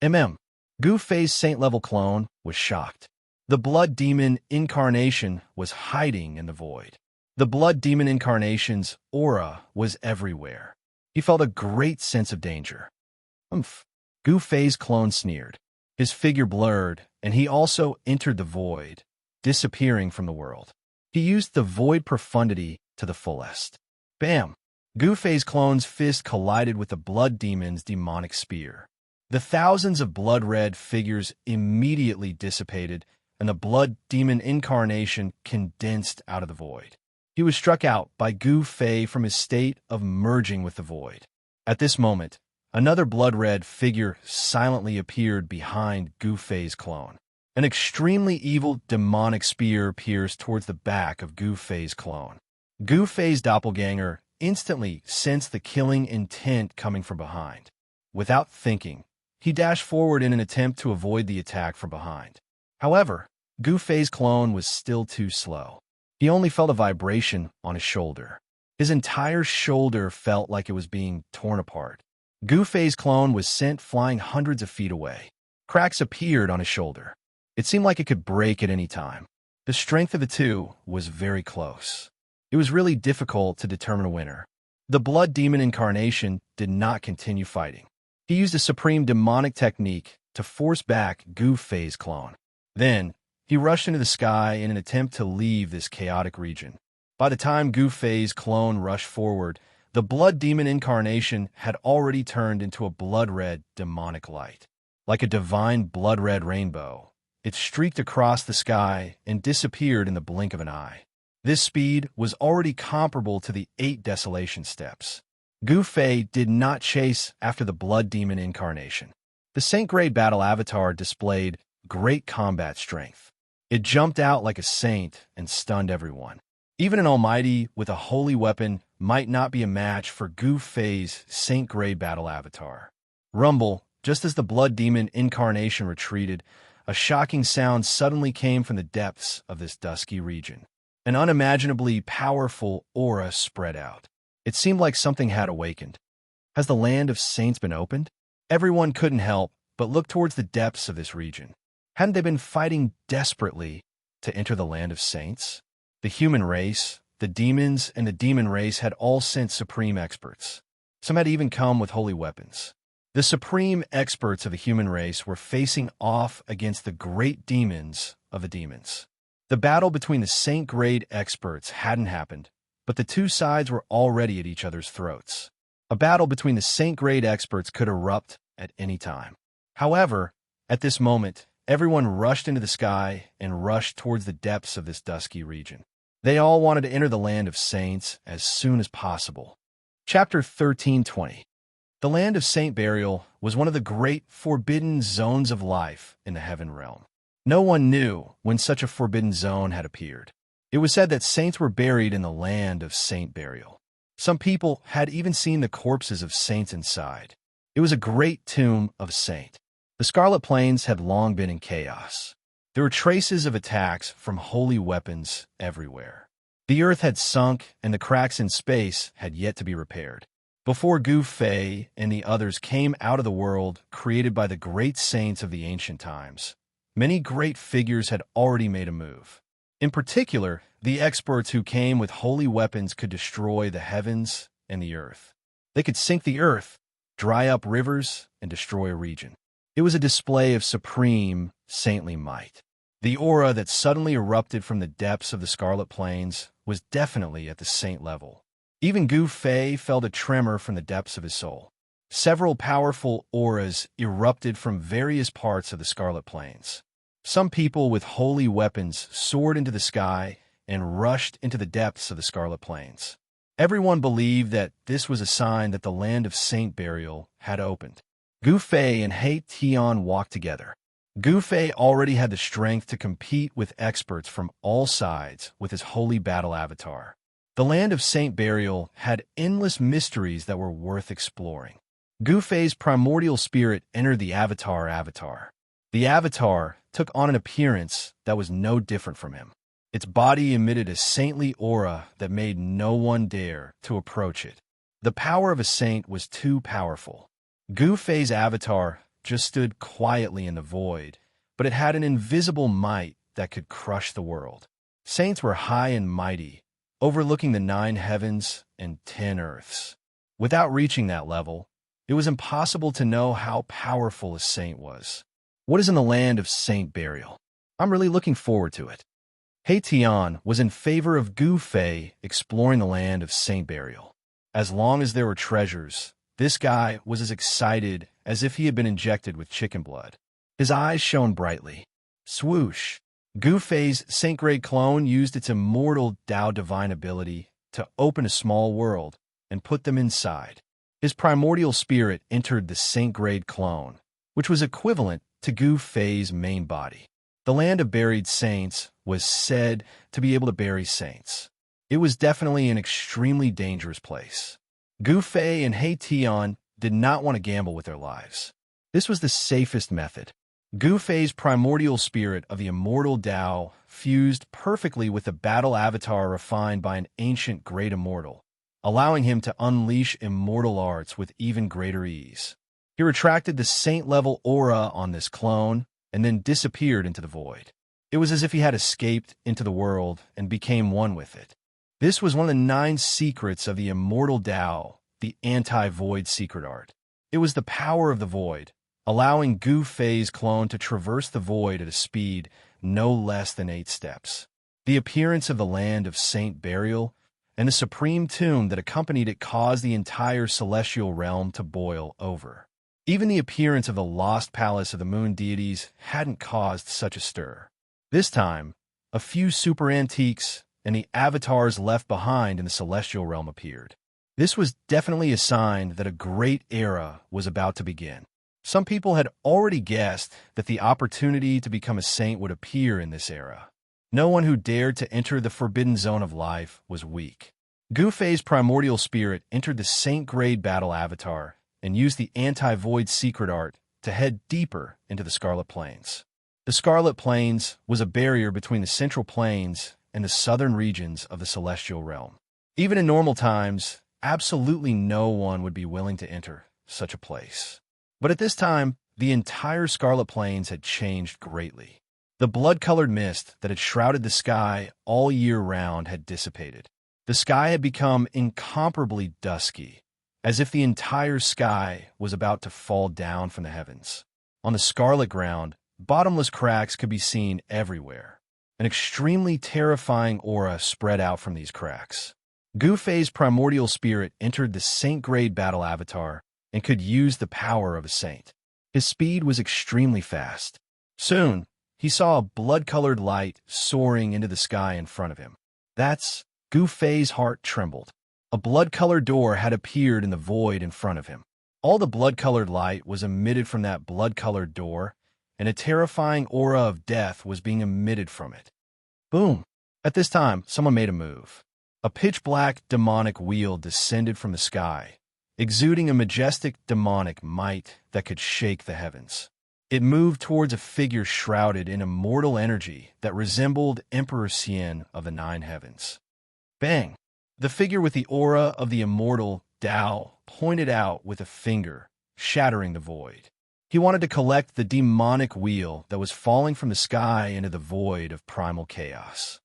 A: Gu Fei's saint-level clone was shocked. The blood demon incarnation was hiding in the void. The blood demon incarnation's aura was everywhere. He felt a great sense of danger. Gu Fei's clone sneered. His figure blurred, and he also entered the void, disappearing from the world. He used the void profundity to the fullest. Bam! Gu Fei's clone's fist collided with the blood demon's demonic spear. The thousands of blood-red figures immediately dissipated, and the blood demon incarnation condensed out of the void. He was struck out by Gu Fei from his state of merging with the void. At this moment, another blood-red figure silently appeared behind Gu Fei's clone. An extremely evil demonic spear pierced towards the back of Gu Fei's clone. Gu Fei's doppelganger instantly sensed the killing intent coming from behind. Without thinking, he dashed forward in an attempt to avoid the attack from behind. However, Gu Fei's clone was still too slow. He only felt a vibration on his shoulder. His entire shoulder felt like it was being torn apart. Gu Fei's clone was sent flying hundreds of feet away. Cracks appeared on his shoulder. It seemed like it could break at any time. The strength of the two was very close. It was really difficult to determine a winner. The blood demon incarnation did not continue fighting. He used a supreme demonic technique to force back Gu Fei's clone. Then, he rushed into the sky in an attempt to leave this chaotic region. By the time Gu Fei's clone rushed forward, the blood demon incarnation had already turned into a blood-red demonic light. Like a divine blood-red rainbow, it streaked across the sky and disappeared in the blink of an eye. This speed was already comparable to the 8 desolation steps. Gu Fei did not chase after the blood demon incarnation. The Saint-grade battle avatar displayed great combat strength. It jumped out like a saint and stunned everyone. Even an almighty with a holy weapon might not be a match for Gu Fei's Saint-grade battle avatar. Rumble, just as the blood demon incarnation retreated, a shocking sound suddenly came from the depths of this dusky region. An unimaginably powerful aura spread out. It seemed like something had awakened. Has the land of saints been opened? Everyone couldn't help but look towards the depths of this region. Hadn't they been fighting desperately to enter the land of saints? The human race, the demons, and the demon race had all sent supreme experts. Some had even come with holy weapons. The supreme experts of the human race were facing off against the great demons of the demons. The battle between the Saint-grade experts hadn't happened, but the two sides were already at each other's throats. A battle between the Saint-grade experts could erupt at any time. However, at this moment, everyone rushed into the sky and rushed towards the depths of this dusky region. They all wanted to enter the land of saints as soon as possible. Chapter 13:20. The land of Saint Burial was one of the great forbidden zones of life in the heaven realm. No one knew when such a forbidden zone had appeared. It was said that saints were buried in the land of Saint Burial. Some people had even seen the corpses of saints inside. It was a great tomb of a saint. The Scarlet Plains had long been in chaos. There were traces of attacks from holy weapons everywhere. The earth had sunk, and the cracks in space had yet to be repaired. Before Gu Fei and the others came out of the world created by the great saints of the ancient times, many great figures had already made a move. In particular, the experts who came with holy weapons could destroy the heavens and the earth. They could sink the earth, dry up rivers, and destroy a region. It was a display of supreme, saintly might. The aura that suddenly erupted from the depths of the Scarlet Plains was definitely at the saint level. Even Gu Fei felt a tremor from the depths of his soul. Several powerful auras erupted from various parts of the Scarlet Plains. Some people with holy weapons soared into the sky and rushed into the depths of the Scarlet Plains. Everyone believed that this was a sign that the land of Saint Burial had opened. Gu Fei and He Tian walked together. Gu Fei already had the strength to compete with experts from all sides with his holy battle avatar. The land of Saint Burial had endless mysteries that were worth exploring. Gu Fei's primordial spirit entered the avatar. The avatar took on an appearance that was no different from him. Its body emitted a saintly aura that made no one dare to approach it. The power of a saint was too powerful. Gu Fei's avatar just stood quietly in the void, but it had an invisible might that could crush the world. Saints were high and mighty, overlooking the 9 heavens and 10 earths. Without reaching that level, it was impossible to know how powerful a saint was. What is in the land of Saint Burial? I'm really looking forward to it. He Tian was in favor of Gu Fei exploring the land of Saint Burial. As long as there were treasures, this guy was as excited as if he had been injected with chicken blood. His eyes shone brightly. Swoosh! Gu Fei's Saint-grade clone used its immortal Dao divine ability to open a small world and put them inside. His primordial spirit entered the Saint-grade clone, which was equivalent to Gu Fei's main body. The land of buried saints was said to be able to bury saints. It was definitely an extremely dangerous place. Gu Fei and He Tian did not want to gamble with their lives. This was the safest method. Gu Fei's primordial spirit of the immortal Dao fused perfectly with the battle avatar refined by an ancient great immortal, allowing him to unleash immortal arts with even greater ease. He retracted the saint-level aura on this clone and then disappeared into the void. It was as if he had escaped into the world and became one with it. This was one of the 9 secrets of the immortal Dao, the anti-void secret art. It was the power of the void, allowing Gu Fei's clone to traverse the void at a speed no less than 8 steps. The appearance of the land of Saint Burial and the supreme tomb that accompanied it caused the entire celestial realm to boil over. Even the appearance of the lost palace of the moon deities hadn't caused such a stir. This time, a few super antiques and the avatars left behind in the celestial realm appeared. This was definitely a sign that a great era was about to begin. Some people had already guessed that the opportunity to become a saint would appear in this era. No one who dared to enter the forbidden zone of life was weak. Gu Fei's primordial spirit entered the saint-grade battle avatar and used the anti-void secret art to head deeper into the Scarlet Plains. The Scarlet Plains was a barrier between the Central Plains and the southern regions of the celestial realm. Even in normal times, absolutely no one would be willing to enter such a place. But at this time, the entire Scarlet Plains had changed greatly. The blood-colored mist that had shrouded the sky all year round had dissipated. The sky had become incomparably dusky, as if the entire sky was about to fall down from the heavens. On the scarlet ground, bottomless cracks could be seen everywhere. An extremely terrifying aura spread out from these cracks. Gu Fei's primordial spirit entered the saint-grade battle avatar and could use the power of a saint. His speed was extremely fast. Soon, he saw a blood-colored light soaring into the sky in front of him. That's Gu Fei's heart trembled. A blood-colored door had appeared in the void in front of him. All the blood-colored light was emitted from that blood-colored door, and a terrifying aura of death was being emitted from it. Boom! At this time, someone made a move. A pitch-black demonic wheel descended from the sky, exuding a majestic demonic might that could shake the heavens. It moved towards a figure shrouded in immortal energy that resembled Emperor Xian of the Nine Heavens. Bang! The figure with the aura of the immortal Tao pointed out with a finger, shattering the void. He wanted to collect the demonic wheel that was falling from the sky into the void of primal chaos.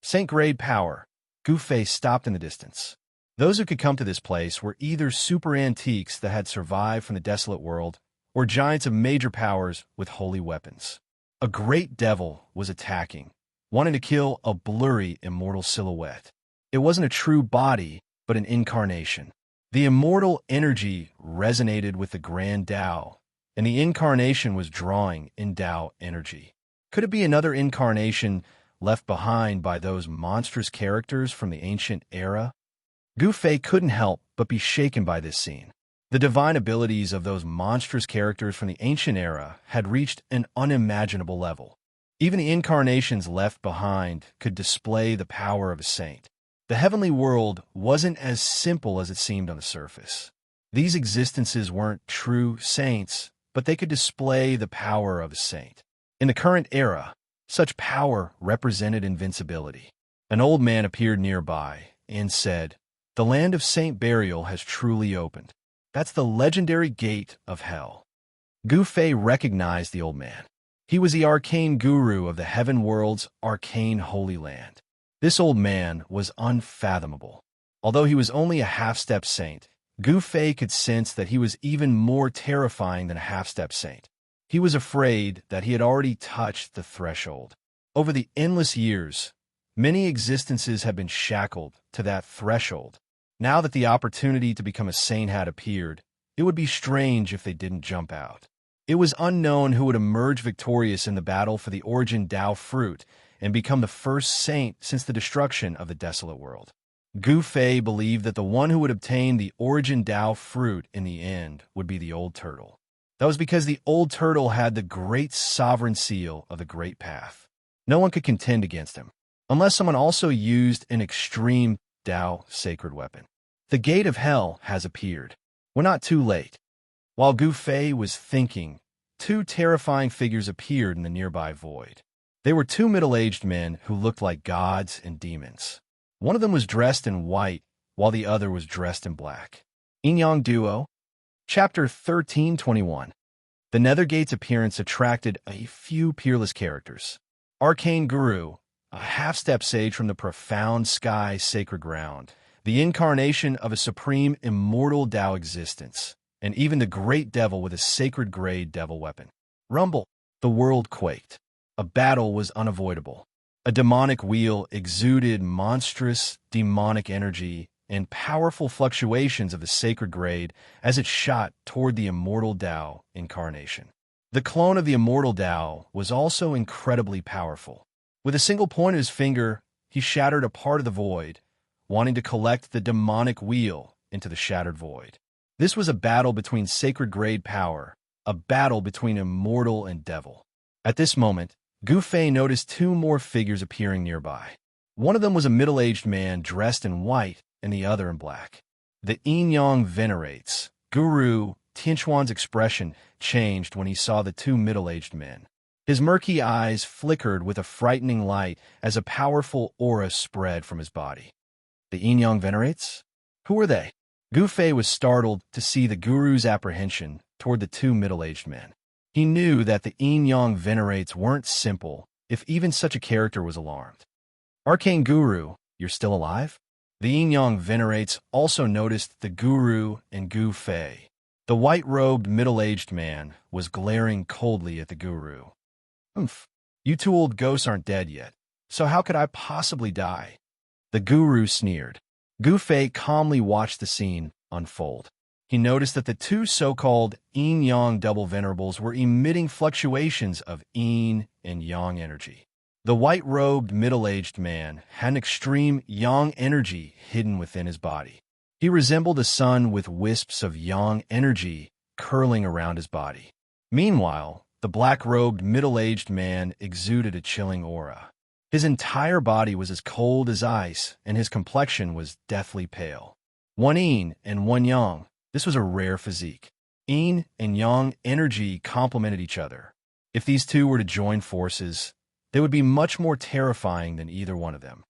A: Saint-grade power. Gu Fei stopped in the distance. Those who could come to this place were either super antiques that had survived from the desolate world, or giants of major powers with holy weapons. A great devil was attacking, wanting to kill a blurry immortal silhouette. It wasn't a true body, but an incarnation. The immortal energy resonated with the grand Tao, and the incarnation was drawing in Tao energy. Could it be another incarnation left behind by those monstrous characters from the ancient era? Gu Fei couldn't help but be shaken by this scene. The divine abilities of those monstrous characters from the ancient era had reached an unimaginable level. Even the incarnations left behind could display the power of a saint. The heavenly world wasn't as simple as it seemed on the surface. These existences weren't true saints, but they could display the power of a saint. In the current era, such power represented invincibility. An old man appeared nearby and said, "The land of Saint Burial has truly opened. That's the legendary gate of hell." Gu Fei recognized the old man. He was the arcane guru of the heaven world's arcane holy land. This old man was unfathomable. Although he was only a half-step saint, Gu Fei could sense that he was even more terrifying than a half-step saint. He was afraid that he had already touched the threshold. Over the endless years, many existences had been shackled to that threshold. Now that the opportunity to become a saint had appeared, it would be strange if they didn't jump out. It was unknown who would emerge victorious in the battle for the origin Tao fruit and become the first saint since the destruction of the desolate world. Gu Fei believed that the one who would obtain the origin Tao fruit in the end would be the old turtle. That was because the old turtle had the great sovereign seal of the great path. No one could contend against him, unless someone also used an extreme Tao sacred weapon. The gate of hell has appeared. We're not too late. While Gu Fei was thinking, two terrifying figures appeared in the nearby void. They were two middle-aged men who looked like gods and demons. One of them was dressed in white, while the other was dressed in black. Yin-Yang Duo, Chapter 1321. The Nethergate's appearance attracted a few peerless characters. Arcane Guru, a half-step sage from the profound sky sacred ground, the incarnation of a supreme immortal Tao existence, and even the great devil with a sacred grade devil weapon. Rumble. The world quaked. A battle was unavoidable. A demonic wheel exuded monstrous demonic energy and powerful fluctuations of the sacred grade as it shot toward the immortal Tao incarnation. The clone of the immortal Tao was also incredibly powerful. With a single point of his finger, he shattered a part of the void, wanting to collect the demonic wheel into the shattered void. This was a battle between sacred grade power, a battle between immortal and devil. At this moment, Gu Fei noticed two more figures appearing nearby. One of them was a middle-aged man dressed in white and the other in black. The Yin-Yang venerates. Guru Tianquan's expression changed when he saw the two middle-aged men. His murky eyes flickered with a frightening light as a powerful aura spread from his body. The Yin-Yang venerates? Who are they? Gu Fei was startled to see the guru's apprehension toward the two middle-aged men. He knew that the Yin-Yang venerates weren't simple, if even such a character was alarmed. Arcane Guru, you're still alive? The Yin-Yang venerates also noticed the guru and Gu Fei. The white-robed middle-aged man was glaring coldly at the guru. "Humph, you two old ghosts aren't dead yet. So how could I possibly die? The guru sneered. Gu Fei calmly watched the scene unfold. He noticed that the two so-called yin-yang double venerables were emitting fluctuations of yin and yang energy. The white-robed middle-aged man had an extreme yang energy hidden within his body. He resembled a sun with wisps of yang energy curling around his body. Meanwhile, the black-robed middle-aged man exuded a chilling aura. His entire body was as cold as ice, and his complexion was deathly pale. One yin and one yang. This was a rare physique. Yin and yang energy complemented each other. If these two were to join forces, they would be much more terrifying than either one of them.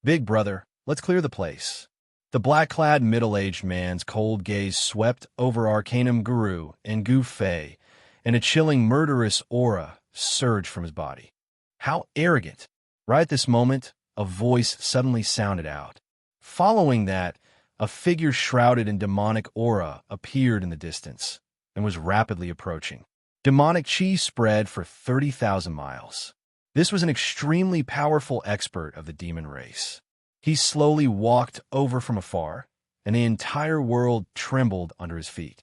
A: Big brother, let's clear the place. The black-clad middle-aged man's cold gaze swept over Arcanum Guru and Gu Fei, and a chilling murderous aura surged from his body. How arrogant! Right at this moment, a voice suddenly sounded out. Following that, a figure shrouded in demonic aura appeared in the distance and was rapidly approaching. Demonic chi spread for 30,000 miles. This was an extremely powerful expert of the demon race. He slowly walked over from afar, and the entire world trembled under his feet.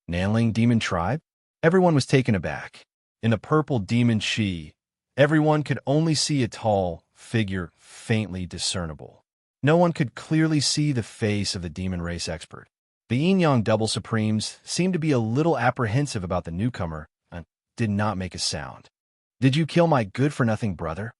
A: Nanling Demon Tribe? Everyone was taken aback. In the purple demon chi, everyone could only see a tall figure faintly discernible. No one could clearly see the face of the demon race expert. The yin-yang double supremes seemed to be a little apprehensive about the newcomer and did not make a sound. Did you kill my good-for-nothing brother?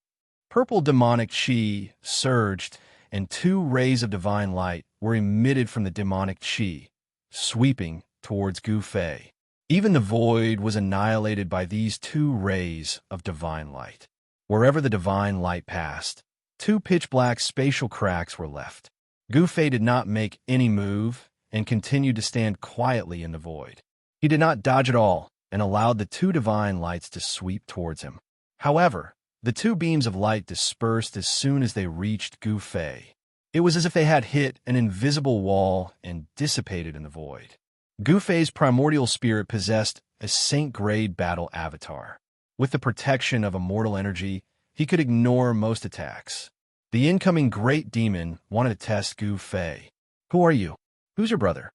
A: Purple demonic chi surged, and two rays of divine light were emitted from the demonic chi, sweeping towards Gu Fei. Even the void was annihilated by these two rays of divine light. Wherever the divine light passed, two pitch-black spatial cracks were left. Gu Fei did not make any move and continued to stand quietly in the void. He did not dodge at all and allowed the two divine lights to sweep towards him. However, the two beams of light dispersed as soon as they reached Gu Fei. It was as if they had hit an invisible wall and dissipated in the void. Gu Fei's primordial spirit possessed a saint-grade battle avatar. With the protection of immortal energy, he could ignore most attacks. The incoming great demon wanted to test Gu Fei. Who are you? Who's your brother?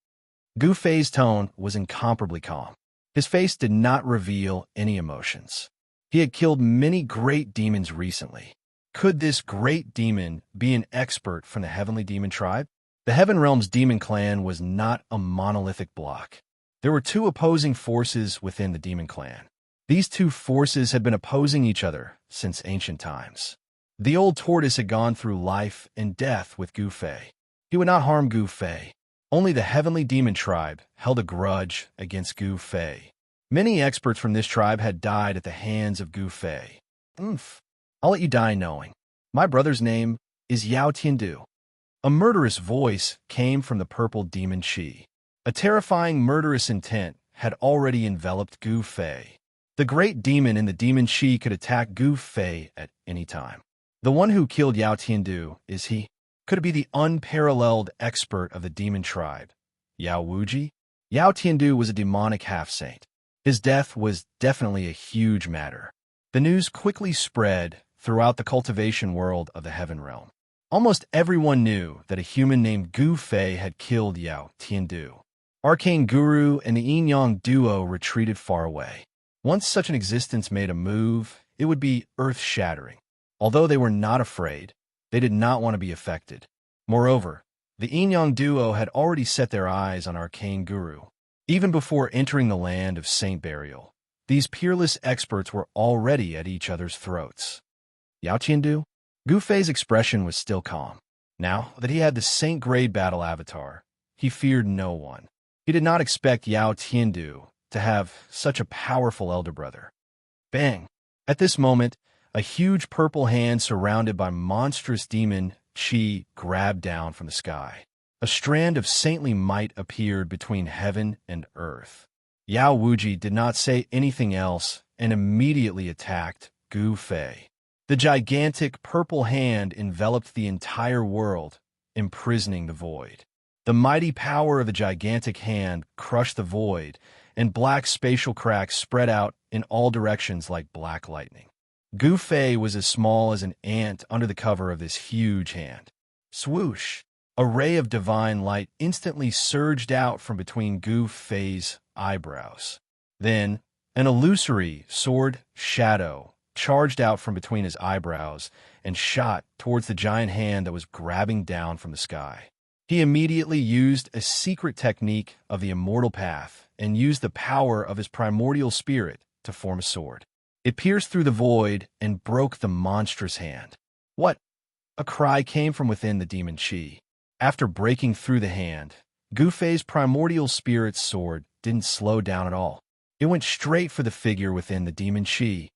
A: Gu Fei's tone was incomparably calm. His face did not reveal any emotions. He had killed many great demons recently. Could this great demon be an expert from the Heavenly Demon Tribe? The Heaven Realm's demon clan was not a monolithic block. There were two opposing forces within the demon clan. These two forces had been opposing each other since ancient times. The old tortoise had gone through life and death with Gu Fei. He would not harm Gu Fei. Only the Heavenly Demon Tribe held a grudge against Gu Fei. Many experts from this tribe had died at the hands of Gu Fei. I'll let you die knowing. My brother's name is Yao Tiandu. A murderous voice came from the purple demon chi. A terrifying murderous intent had already enveloped Gu Fei. The great demon in the demon chi could attack Gu Fei at any time. The one who killed Yao Tiandu, is he? Could it be the unparalleled expert of the demon tribe, Yao Wuji? Yao Tiandu was a demonic half-saint. His death was definitely a huge matter. The news quickly spread throughout the cultivation world of the Heaven Realm. Almost everyone knew that a human named Gu Fei had killed Yao Tiandu. Arcane Guru and the yin-yang duo retreated far away. Once such an existence made a move, it would be earth-shattering. Although they were not afraid, they did not want to be affected. Moreover, the yin-yang duo had already set their eyes on Arcane Guru. Even before entering the land of Saint Burial, these peerless experts were already at each other's throats. Yao Tiandu? Gu Fei's expression was still calm. Now that he had the Saint-grade battle avatar, he feared no one. He did not expect Yao Tiandu to have such a powerful elder brother. Bang! At this moment, a huge purple hand surrounded by monstrous demon chi grabbed down from the sky. A strand of saintly might appeared between heaven and earth. Yao Wuji did not say anything else and immediately attacked Gu Fei. The gigantic purple hand enveloped the entire world, imprisoning the void. The mighty power of the gigantic hand crushed the void, and black spatial cracks spread out in all directions like black lightning. Gu Fei was as small as an ant under the cover of this huge hand. Swoosh! A ray of divine light instantly surged out from between Gu Fei's eyebrows. Then, an illusory sword shadow charged out from between his eyebrows and shot towards the giant hand that was grabbing down from the sky. He immediately used a secret technique of the immortal path and used the power of his primordial spirit to form a sword. It pierced through the void and broke the monstrous hand. What? A cry came from within the demon Qi. After breaking through the hand, Gu Fei's primordial spirit's sword didn't slow down at all. It went straight for the figure within the demon Qi.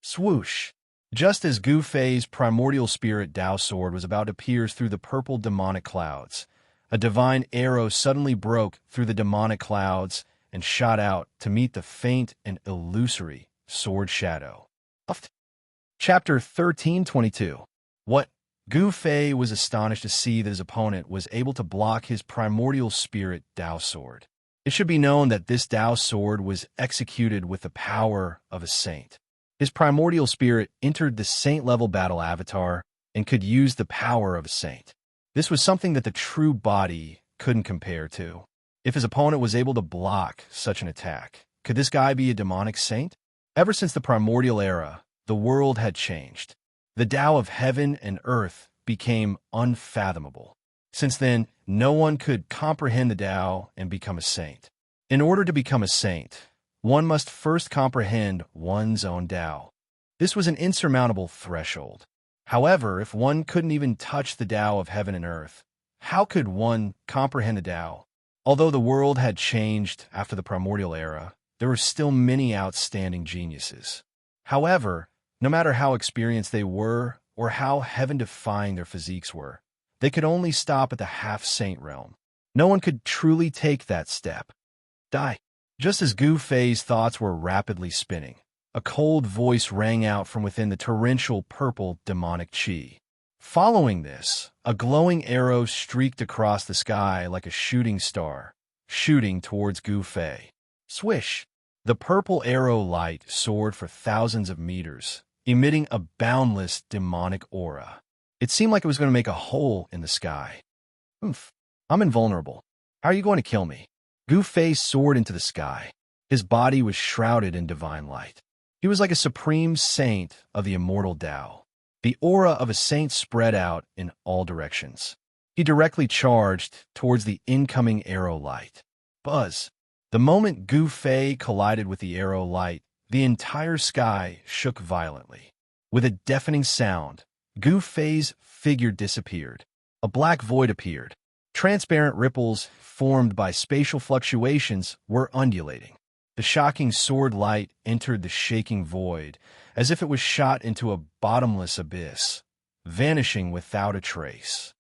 A: Swoosh! Just as Gu Fei's primordial spirit Dao sword was about to pierce through the purple demonic clouds, a divine arrow suddenly broke through the demonic clouds and shot out to meet the faint and illusory sword shadow. Chapter 1322. What? Gu Fei was astonished to see that his opponent was able to block his primordial spirit Dao sword. It should be known that this Dao sword was executed with the power of a saint. His primordial spirit entered the saint-level battle avatar and could use the power of a saint. This was something that the true body couldn't compare to. If his opponent was able to block such an attack, could this guy be a demonic saint? Ever since the primordial era, the world had changed. The Tao of heaven and earth became unfathomable. Since then, no one could comprehend the Tao and become a saint. In order to become a saint, one must first comprehend one's own Tao. This was an insurmountable threshold. However, if one couldn't even touch the Tao of heaven and earth, how could one comprehend the Tao? Although the world had changed after the primordial era, there were still many outstanding geniuses. However, no matter how experienced they were or how heaven-defying their physiques were, they could only stop at the half-saint realm. No one could truly take that step. Die. Just as Gu Fei's thoughts were rapidly spinning, a cold voice rang out from within the torrential purple demonic Qi. Following this, a glowing arrow streaked across the sky like a shooting star, shooting towards Gu Fei. Swish! The purple arrow light soared for thousands of meters, emitting a boundless demonic aura. It seemed like it was going to make a hole in the sky. Oof! I'm invulnerable. How are you going to kill me? Gu Fei soared into the sky. His body was shrouded in divine light. He was like a supreme saint of the immortal Tao. The aura of a saint spread out in all directions. He directly charged towards the incoming arrow light. Buzz! The moment Gu Fei collided with the arrow light, the entire sky shook violently. With a deafening sound, Gu Fei's figure disappeared. A black void appeared. Transparent ripples formed by spatial fluctuations were undulating. The shocking sword light entered the shaking void, as if it was shot into a bottomless abyss, vanishing without a trace.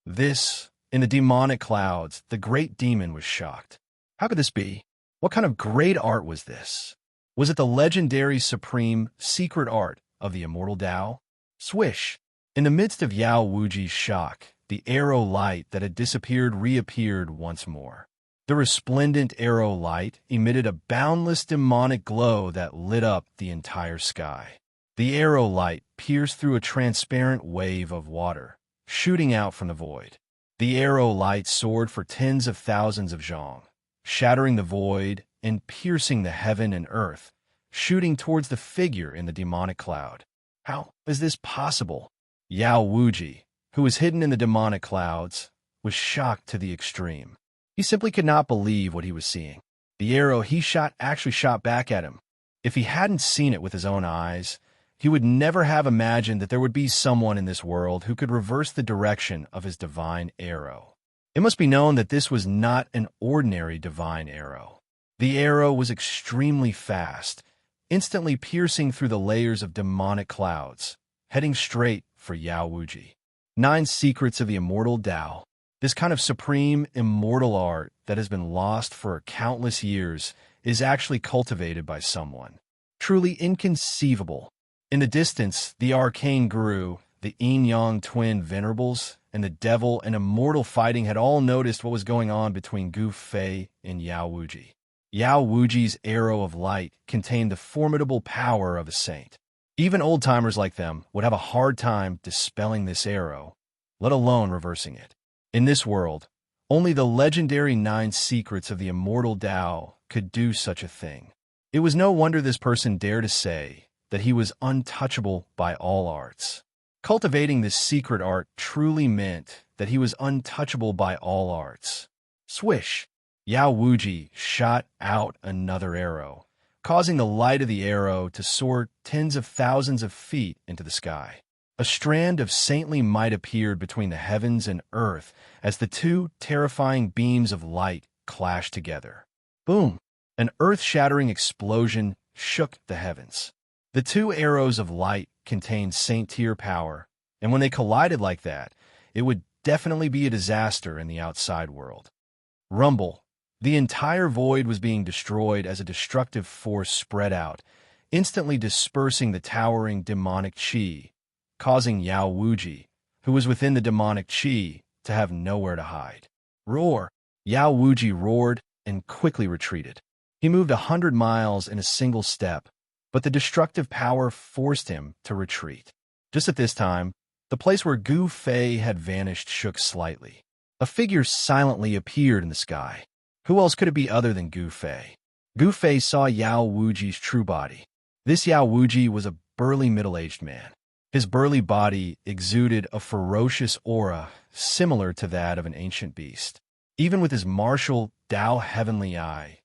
A: In the demonic clouds, the great demon was shocked. How could this be? What kind of great art was this? Was it the legendary supreme secret art of the immortal Tao? Swish! In the midst of Yao Wuji's shock, the arrow light that had disappeared reappeared once more. The resplendent arrow light emitted a boundless demonic glow that lit up the entire sky. The arrow light pierced through a transparent wave of water, shooting out from the void. The arrow light soared for tens of thousands of zhong, shattering the void and piercing the heaven and earth, shooting towards the figure in the demonic cloud. How is this possible? Yao Wuji, who was hidden in the demonic clouds, was shocked to the extreme. He simply could not believe what he was seeing. The arrow he shot actually shot back at him. If he hadn't seen it with his own eyes, he would never have imagined that there would be someone in this world who could reverse the direction of his divine arrow. It must be known that this was not an ordinary divine arrow. The arrow was extremely fast, instantly piercing through the layers of demonic clouds, heading straight for Yao Wuji. 9 Secrets of the Immortal Tao. This kind of supreme, immortal art that has been lost for countless years is actually cultivated by someone. Truly inconceivable. In the distance, the arcane guru, the yin-yang twin venerables, and the devil and immortal fighting had all noticed what was going on between Gu Fei and Yao Wuji. Yao Wuji's arrow of light contained the formidable power of a saint. Even old-timers like them would have a hard time dispelling this arrow, let alone reversing it. In this world, only the legendary 9 secrets of the immortal Tao could do such a thing. It was no wonder this person dared to say that he was untouchable by all arts. Cultivating this secret art truly meant that he was untouchable by all arts. Swish! Yao Wuji shot out another arrow, causing the light of the arrow to soar tens of thousands of feet into the sky. A strand of saintly might appeared between the heavens and earth as the two terrifying beams of light clashed together. Boom! An earth-shattering explosion shook the heavens. The 2 arrows of light contained saint-tier power, and when they collided like that, it would definitely be a disaster in the outside world. Rumble. The entire void was being destroyed as a destructive force spread out, instantly dispersing the towering demonic chi, causing Yao Wuji, who was within the demonic chi, to have nowhere to hide. Roar! Yao Wuji roared and quickly retreated. He moved 100 miles in a single step, but the destructive power forced him to retreat. Just at this time, the place where Gu Fei had vanished shook slightly. A figure silently appeared in the sky. Who else could it be other than Gu Fei? Gu Fei saw Yao Wuji's true body. This Yao Wuji was a burly middle-aged man. His burly body exuded a ferocious aura similar to that of an ancient beast. Even with his martial, Tao heavenly eye,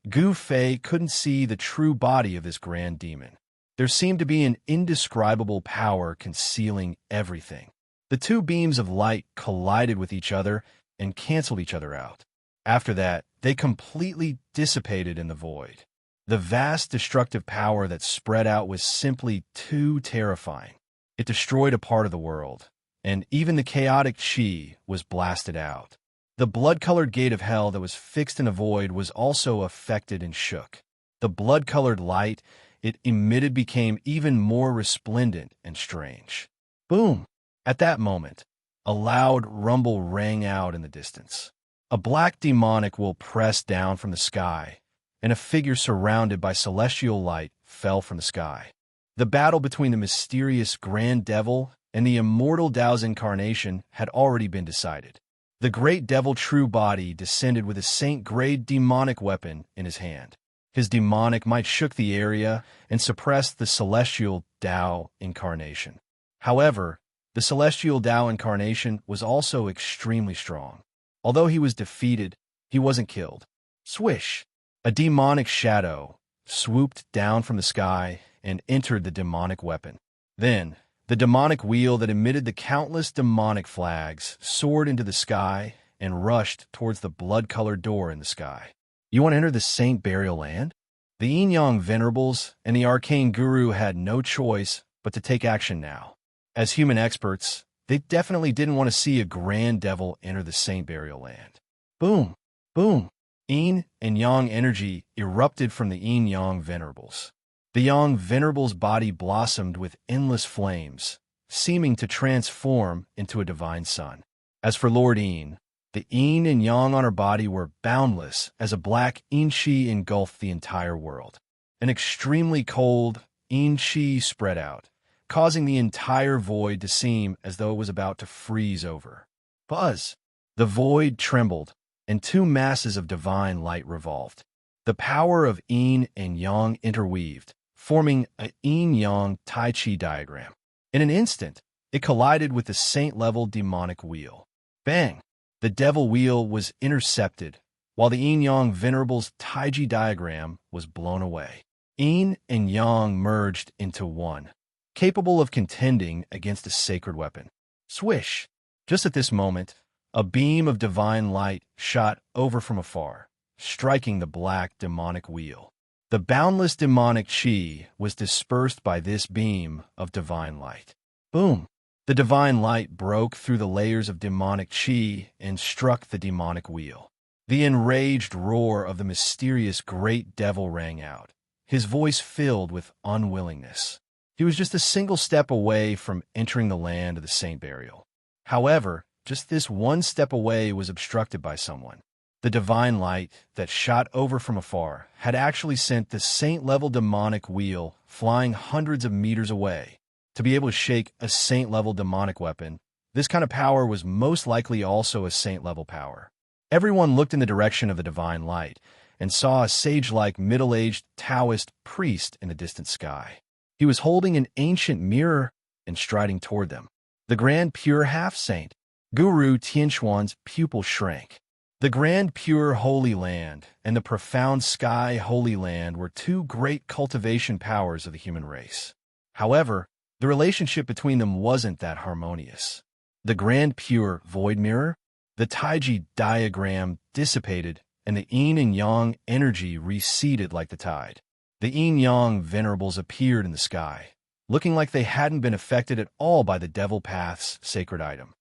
A: Gu Fei couldn't see the true body of this grand demon. There seemed to be an indescribable power concealing everything. The 2 beams of light collided with each other and canceled each other out. After that, they completely dissipated in the void. The vast destructive power that spread out was simply too terrifying. It destroyed a part of the world, and even the chaotic chi was blasted out. The blood-colored gate of hell that was fixed in a void was also affected and shook. The blood-colored light it emitted became even more resplendent and strange. Boom! At that moment, a loud rumble rang out in the distance. A black demonic will pressed down from the sky, and a figure surrounded by celestial light fell from the sky. The battle between the mysterious Grand Devil and the immortal Tao's incarnation had already been decided. The great devil true body descended with a saint-grade demonic weapon in his hand. His demonic might shook the area and suppressed the celestial Tao incarnation. However, the celestial Tao incarnation was also extremely strong. Although he was defeated, he wasn't killed. Swish! A demonic shadow swooped down from the sky and entered the demonic weapon. Then, the demonic wheel that emitted the countless demonic flags soared into the sky and rushed towards the blood-colored door in the sky. You want to enter the Saint Burial Land? The Yin-Yang Venerables and the Arcane Guru had no choice but to take action now. As human experts, they definitely didn't want to see a Grand Devil enter the Saint Burial Land. Boom! Boom! Yin and Yang energy erupted from the Yin-Yang Venerables. The Yang Venerables' body blossomed with endless flames, seeming to transform into a divine sun. As for Lord Yin, the Yin and Yang on her body were boundless as a black Yin Qi engulfed the entire world. An extremely cold Yin Qi spread out, causing the entire void to seem as though it was about to freeze over. Buzz! The void trembled, and 2 masses of divine light revolved. The power of Yin and Yang interweaved, forming a Yin-Yang Tai Chi diagram. In an instant, it collided with the saint-level demonic wheel. Bang! The devil wheel was intercepted, while the Yin-Yang Venerables' Tai Chi diagram was blown away. Yin and Yang merged into one, capable of contending against a sacred weapon. Swish! Just at this moment, a beam of divine light shot over from afar, striking the black demonic wheel. The boundless demonic chi was dispersed by this beam of divine light. Boom! The divine light broke through the layers of demonic chi and struck the demonic wheel. The enraged roar of the mysterious great devil rang out, his voice filled with unwillingness. He was just a single step away from entering the land of the saint burial. However, just this one step away was obstructed by someone. The divine light that shot over from afar had actually sent the saint-level demonic wheel flying hundreds of meters away. To be able to shake a saint-level demonic weapon, this kind of power was most likely also a saint-level power. Everyone looked in the direction of the divine light and saw a sage-like middle-aged Taoist priest in the distant sky. He was holding an ancient mirror and striding toward them. The Grand Pure Half-Saint, Guru Tianxuan's pupil shrank. The Grand Pure Holy Land and the Profound Sky Holy Land were two great cultivation powers of the human race. However, the relationship between them wasn't that harmonious. The Grand Pure Void Mirror, the Taiji diagram dissipated, and the yin and yang energy receded like the tide. The yin-yang venerables appeared in the sky, looking like they hadn't been affected at all by the Devil Path's sacred item.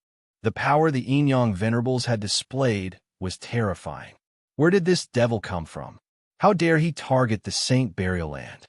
A: The power the yin-yang venerables had displayed was terrifying. Where did this devil come from? How dare he target the Saint Burial Land?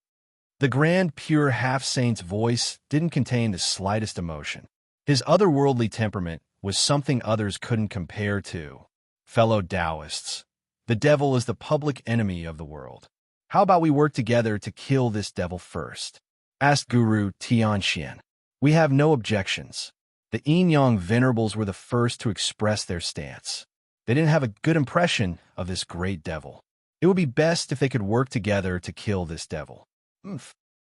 A: The Grand Pure Half-Saint's voice didn't contain the slightest emotion. His otherworldly temperament was something others couldn't compare to. Fellow Taoists, the devil is the public enemy of the world. How about we work together to kill this devil first? Asked Guru Tianxian. We have no objections. The yin-yang venerables were the first to express their stance. They didn't have a good impression of this great devil. It would be best if they could work together to kill this devil.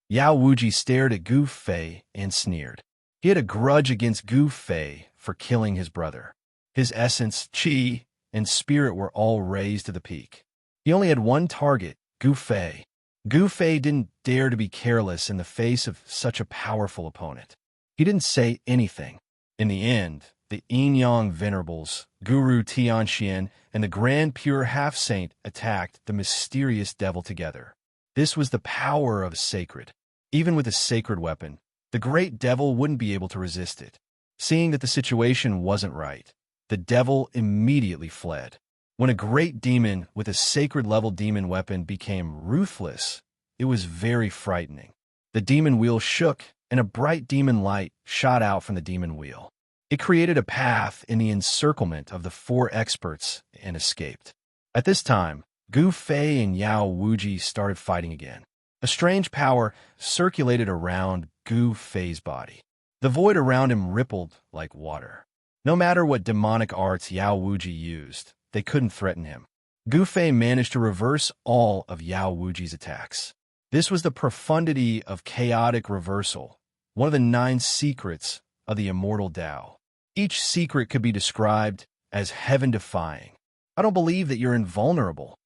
A: Yao Wuji stared at Gu Fei and sneered. He had a grudge against Gu Fei for killing his brother. His essence, qi, and spirit were all raised to the peak. He only had one target, Gu Fei. Gu Fei didn't dare to be careless in the face of such a powerful opponent. He didn't say anything. In the end, the yin-yang venerables, Guru Tianxian, and the Grand Pure Half-Saint attacked the mysterious devil together. This was the power of sacred. Even with a sacred weapon, the great devil wouldn't be able to resist it. Seeing that the situation wasn't right, the devil immediately fled. When a great demon with a sacred-level demon weapon became ruthless, it was very frightening. The demon wheel shook, and a bright demon light shot out from the demon wheel. It created a path in the encirclement of the four experts and escaped. At this time, Gu Fei and Yao Wuji started fighting again. A strange power circulated around Gu Fei's body. The void around him rippled like water. No matter what demonic arts Yao Wuji used, they couldn't threaten him. Gu Fei managed to reverse all of Yao Wuji's attacks. This was the profundity of chaotic reversal, one of the 9 secrets of the Immortal Tao. Each secret could be described as heaven-defying. I don't believe that you're invulnerable.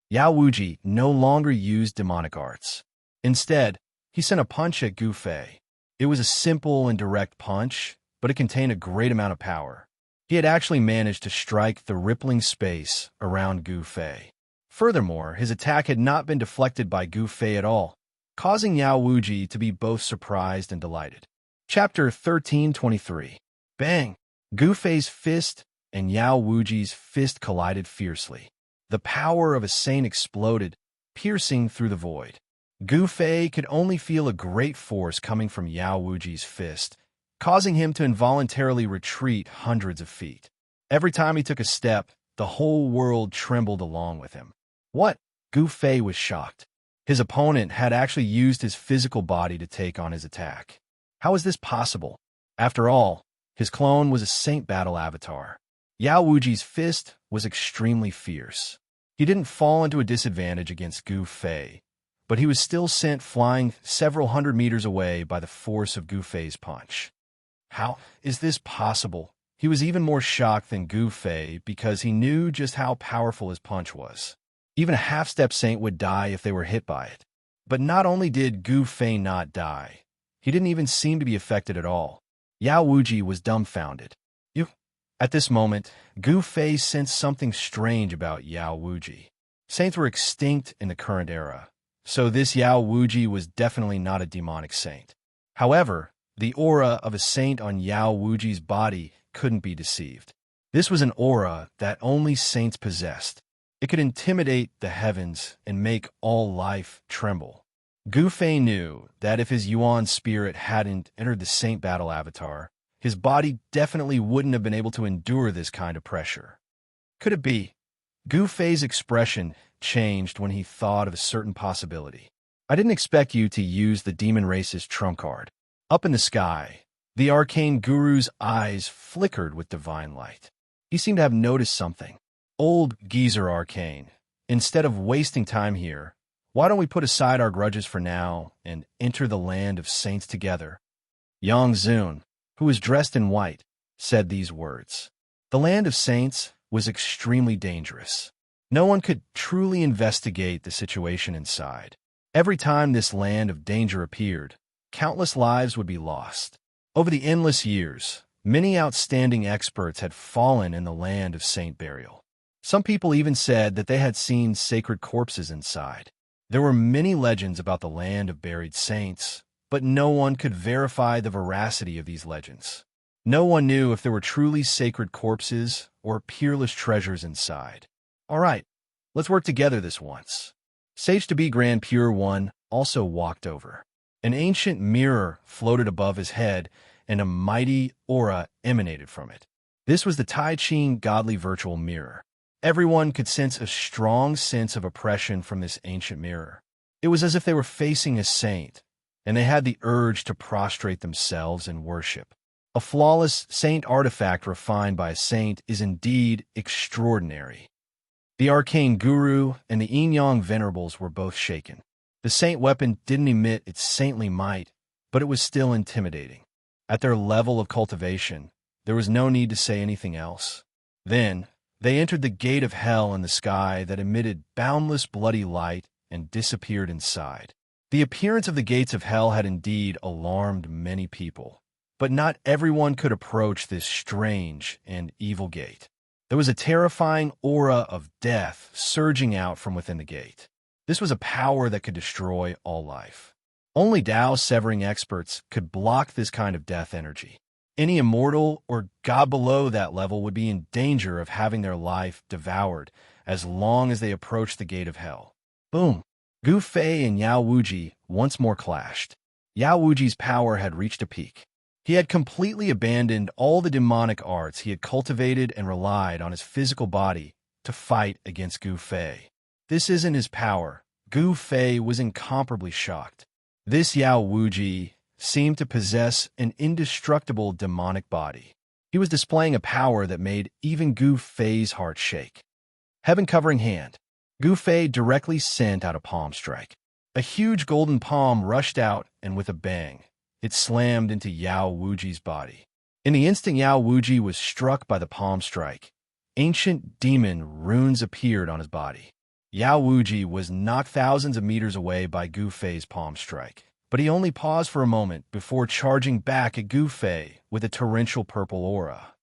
A: Yao Wuji no longer used demonic arts. Instead, he sent a punch at Gu Fei. It was a simple and direct punch, but it contained a great amount of power. He had actually managed to strike the rippling space around Gu Fei. Furthermore, his attack had not been deflected by Gu Fei at all, causing Yao Wuji to be both surprised and delighted. Chapter 1323. Bang! Gu Fei's fist and Yao Wuji's fist collided fiercely. The power of a saint exploded, piercing through the void. Gu Fei could only feel a great force coming from Yao Wuji's fist, causing him to involuntarily retreat hundreds of feet. Every time he took a step, the whole world trembled along with him. What? Gu Fei was shocked. His opponent had actually used his physical body to take on his attack. How is this possible? After all, his clone was a saint battle avatar. Yao Wuji's fist was extremely fierce. He didn't fall into a disadvantage against Gu Fei, but he was still sent flying several hundred meters away by the force of Gu Fei's punch. How is this possible? He was even more shocked than Gu Fei because he knew just how powerful his punch was. Even a half-step saint would die if they were hit by it. But not only did Gu Fei not die, he didn't even seem to be affected at all. Yao Wuji was dumbfounded. At this moment, Gu Fei sensed something strange about Yao Wuji. Saints were extinct in the current era, so this Yao Wuji was definitely not a demonic saint. However, the aura of a saint on Yao Wuji's body couldn't be deceived. This was an aura that only saints possessed. It could intimidate the heavens and make all life tremble. Gu Fei knew that if his Yuan spirit hadn't entered the saint battle avatar, his body definitely wouldn't have been able to endure this kind of pressure. Could it be? Gu Fei's expression changed when he thought of a certain possibility. I didn't expect you to use the demon race's trump card. Up in the sky, the arcane guru's eyes flickered with divine light. He seemed to have noticed something. Old geezer arcane, instead of wasting time here, why don't we put aside our grudges for now and enter the land of saints together? Yang Zun, who was dressed in white, said these words. The land of saints was extremely dangerous. No one could truly investigate the situation inside. Every time this land of danger appeared, countless lives would be lost. Over the endless years, many outstanding experts had fallen in the land of saint burial. Some people even said that they had seen sacred corpses inside. There were many legends about the land of buried saints, but no one could verify the veracity of these legends. No one knew if there were truly sacred corpses or peerless treasures inside. All right, let's work together this once. Sage-to-be Grand Pure One also walked over. An ancient mirror floated above his head, and a mighty aura emanated from it. This was the Tai Ching godly virtual mirror. Everyone could sense a strong sense of oppression from this ancient mirror. It was as if they were facing a saint, and they had the urge to prostrate themselves in worship. A flawless saint artifact refined by a saint is indeed extraordinary. The arcane guru and the yin-yang venerables were both shaken. The saint weapon didn't emit its saintly might, but it was still intimidating. At their level of cultivation, there was no need to say anything else. Then, they entered the gate of hell in the sky that emitted boundless bloody light and disappeared inside. The appearance of the gates of hell had indeed alarmed many people, but not everyone could approach this strange and evil gate. There was a terrifying aura of death surging out from within the gate. This was a power that could destroy all life. Only Tao-severing experts could block this kind of death energy. Any immortal or god below that level would be in danger of having their life devoured as long as they approached the gate of hell. Boom! Gu Fei and Yao Wuji once more clashed. Yao Wuji's power had reached a peak. He had completely abandoned all the demonic arts he had cultivated and relied on his physical body to fight against Gu Fei. This isn't his power. Gu Fei was incomparably shocked. This Yao Wuji seemed to possess an indestructible demonic body. He was displaying a power that made even Gu Fei's heart shake. Heaven-covering hand. Gu Fei directly sent out a palm strike. A huge golden palm rushed out, and with a bang, it slammed into Yao Wuji's body. In the instant Yao Wuji was struck by the palm strike, ancient demon runes appeared on his body. Yao Wuji was knocked thousands of meters away by Gu Fei's palm strike, but he only paused for a moment before charging back at Gu Fei with a torrential purple aura.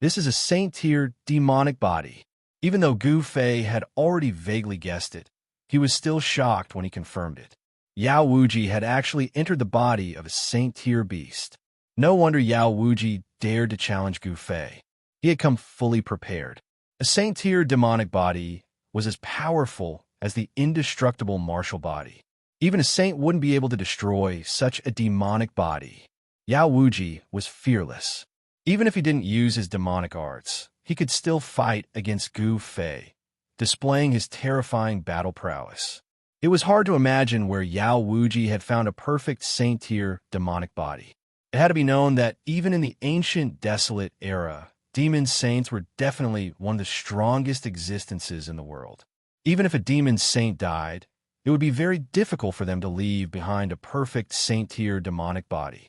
A: This is a saint-tier demonic body. Even though Gu Fei had already vaguely guessed it, he was still shocked when he confirmed it. Yao Wuji had actually entered the body of a saint-tier beast. No wonder Yao Wuji dared to challenge Gu Fei. He had come fully prepared. A saint-tier demonic body was as powerful as the indestructible martial body. Even a saint wouldn't be able to destroy such a demonic body. Yao Wuji was fearless. Even if he didn't use his demonic arts, he could still fight against Gu Fei, displaying his terrifying battle prowess. It was hard to imagine where Yao Wuji had found a perfect saint-tier demonic body. It had to be known that even in the ancient desolate era, demon saints were definitely one of the strongest existences in the world. Even if a demon saint died, it would be very difficult for them to leave behind a perfect saint-tier demonic body.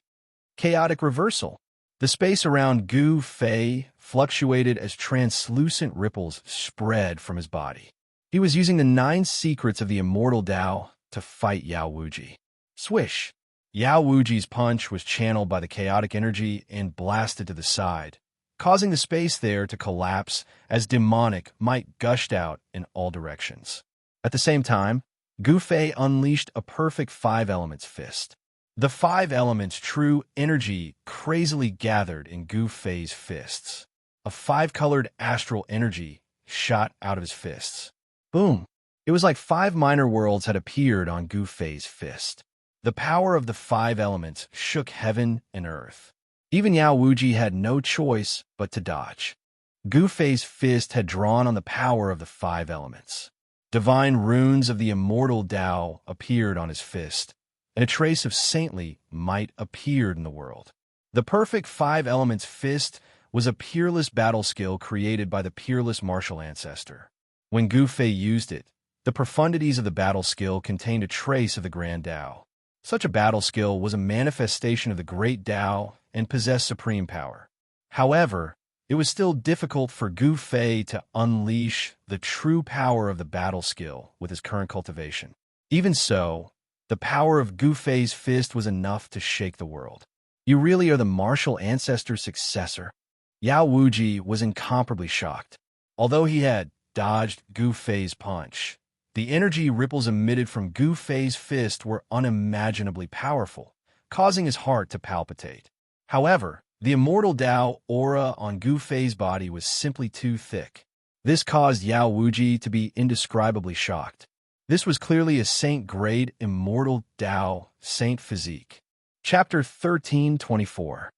A: Chaotic reversal. The space around Gu Fei fluctuated as translucent ripples spread from his body. He was using the 9 secrets of the immortal Tao to fight Yao Wuji. Swish! Yao Wuji's punch was channeled by the chaotic energy and blasted to the side, causing the space there to collapse as demonic might gushed out in all directions. At the same time, Gu Fei unleashed a perfect 5 elements fist. The 5 elements' true energy crazily gathered in Gu Fei's fists. A 5-colored astral energy shot out of his fists. Boom! It was like 5 minor worlds had appeared on Gu Fei's fist. The power of the 5 elements shook heaven and earth. Even Yao Wuji had no choice but to dodge. Gu Fei's fist had drawn on the power of the five elements. Divine runes of the immortal Tao appeared on his fist, and a trace of saintly might appeared in the world. The perfect five elements fist was a peerless battle skill created by the peerless martial ancestor. When Gu Fei used it, the profundities of the battle skill contained a trace of the Grand Tao. Such a battle skill was a manifestation of the great Tao and possessed supreme power. However, it was still difficult for Gu Fei to unleash the true power of the battle skill with his current cultivation. Even so, the power of Gu Fei's fist was enough to shake the world. You really are the martial ancestor's successor? Yao Wuji was incomparably shocked. Although he had dodged Gu Fei's punch, the energy ripples emitted from Gu Fei's fist were unimaginably powerful, causing his heart to palpitate. However, the immortal Tao aura on Gu Fei's body was simply too thick. This caused Yao Wuji to be indescribably shocked. This was clearly a saint-grade immortal Tao saint physique. Chapter 13:24.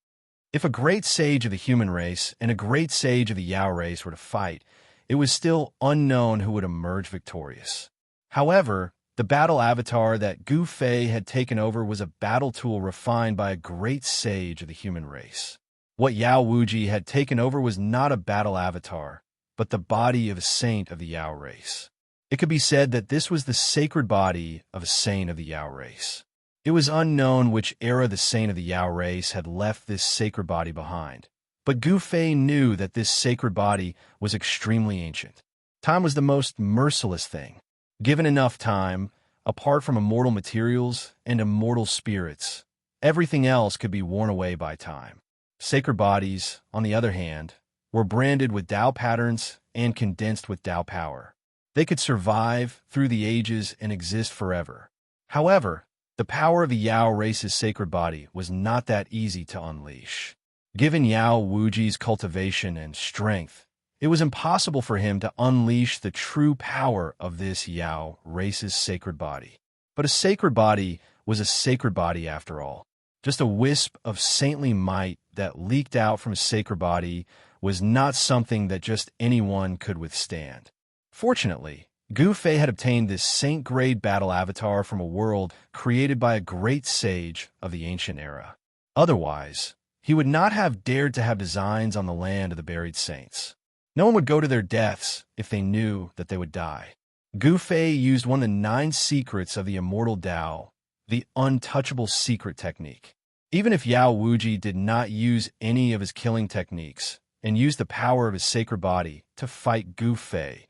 A: If a great sage of the human race and a great sage of the Yao race were to fight, it was still unknown who would emerge victorious. However, the battle avatar that Gu Fei had taken over was a battle tool refined by a great sage of the human race. What Yao Wuji had taken over was not a battle avatar, but the body of a saint of the Yao race. It could be said that this was the sacred body of a saint of the Yao race. It was unknown which era the saint of the Yao race had left this sacred body behind, but Gu Fei knew that this sacred body was extremely ancient. Time was the most merciless thing. Given enough time, apart from immortal materials and immortal spirits, everything else could be worn away by time. Sacred bodies, on the other hand, were branded with Tao patterns and condensed with Tao power. They could survive through the ages and exist forever. However, the power of the Yao race's sacred body was not that easy to unleash. Given Yao Wuji's cultivation and strength, it was impossible for him to unleash the true power of this Yao race's sacred body. But a sacred body was a sacred body after all. Just a wisp of saintly might that leaked out from a sacred body was not something that just anyone could withstand. Fortunately, Gu Fei had obtained this saint-grade battle avatar from a world created by a great sage of the ancient era. Otherwise, he would not have dared to have designs on the land of the buried saints. No one would go to their deaths if they knew that they would die. Gu Fei used one of the 9 secrets of the immortal Tao, the untouchable secret technique. Even if Yao Wuji did not use any of his killing techniques and used the power of his sacred body to fight Gu Fei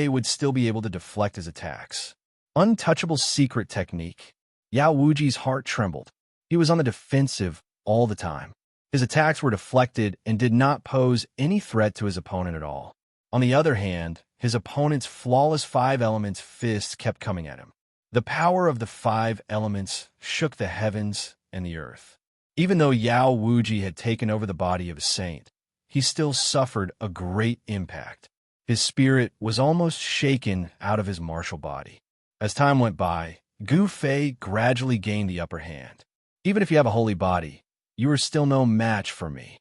A: would still be able to deflect his attacks. Untouchable secret technique. Yao Wuji's heart trembled. He was on the defensive all the time. His attacks were deflected and did not pose any threat to his opponent at all. On the other hand, his opponent's flawless 5 elements fists kept coming at him. The power of the 5 elements shook the heavens and the earth. Even though Yao Wuji had taken over the body of a saint, he still suffered a great impact. His spirit was almost shaken out of his martial body. As time went by, Gu Fei gradually gained the upper hand. Even if you have a holy body, you are still no match for me.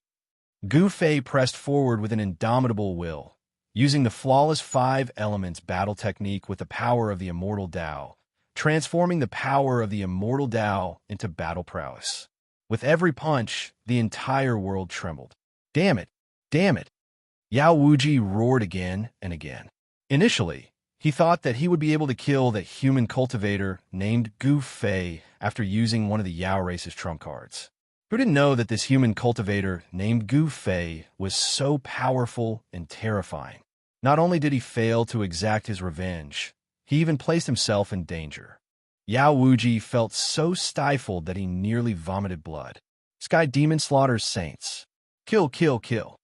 A: Gu Fei pressed forward with an indomitable will, using the flawless 5 elements battle technique with the power of the immortal Tao, transforming the power of the immortal Tao into battle prowess. With every punch, the entire world trembled. Damn it! Damn it! Yao Wuji roared again and again. Initially, he thought that he would be able to kill the human cultivator named Gu Fei after using one of the Yao race's trump cards. Who didn't know that this human cultivator named Gu Fei was so powerful and terrifying? Not only did he fail to exact his revenge, he even placed himself in danger. Yao Wuji felt so stifled that he nearly vomited blood. Sky Demon slaughters saints. Kill, kill, kill.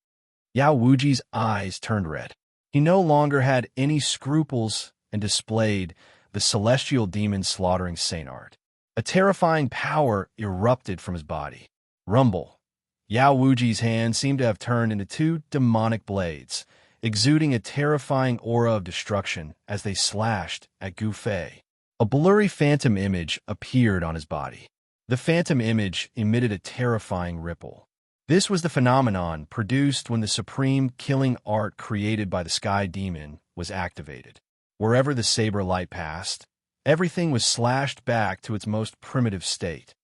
A: Yao Wuji's eyes turned red. He no longer had any scruples and displayed the celestial demon slaughtering saint art. A terrifying power erupted from his body. Rumble. Yao Wuji's hands seemed to have turned into 2 demonic blades, exuding a terrifying aura of destruction as they slashed at Gu Fei. A blurry phantom image appeared on his body. The phantom image emitted a terrifying ripple. This was the phenomenon produced when the supreme killing art created by the Sky Demon was activated. Wherever the saber light passed, everything was slashed back to its most primitive state.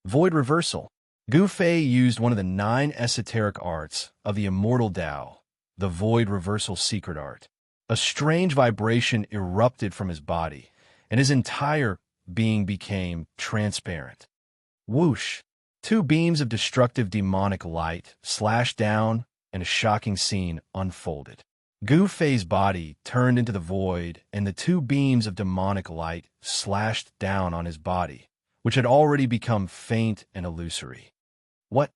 A: Void Reversal. Gu Fei used one of the 9 esoteric arts of the Immortal Tao, the Void Reversal secret art. A strange vibration erupted from his body, and his entire being became transparent. Whoosh! 2 beams of destructive demonic light slashed down, and a shocking scene unfolded. Gu Fei's body turned into the void, and the 2 beams of demonic light slashed down on his body, which had already become faint and illusory. What?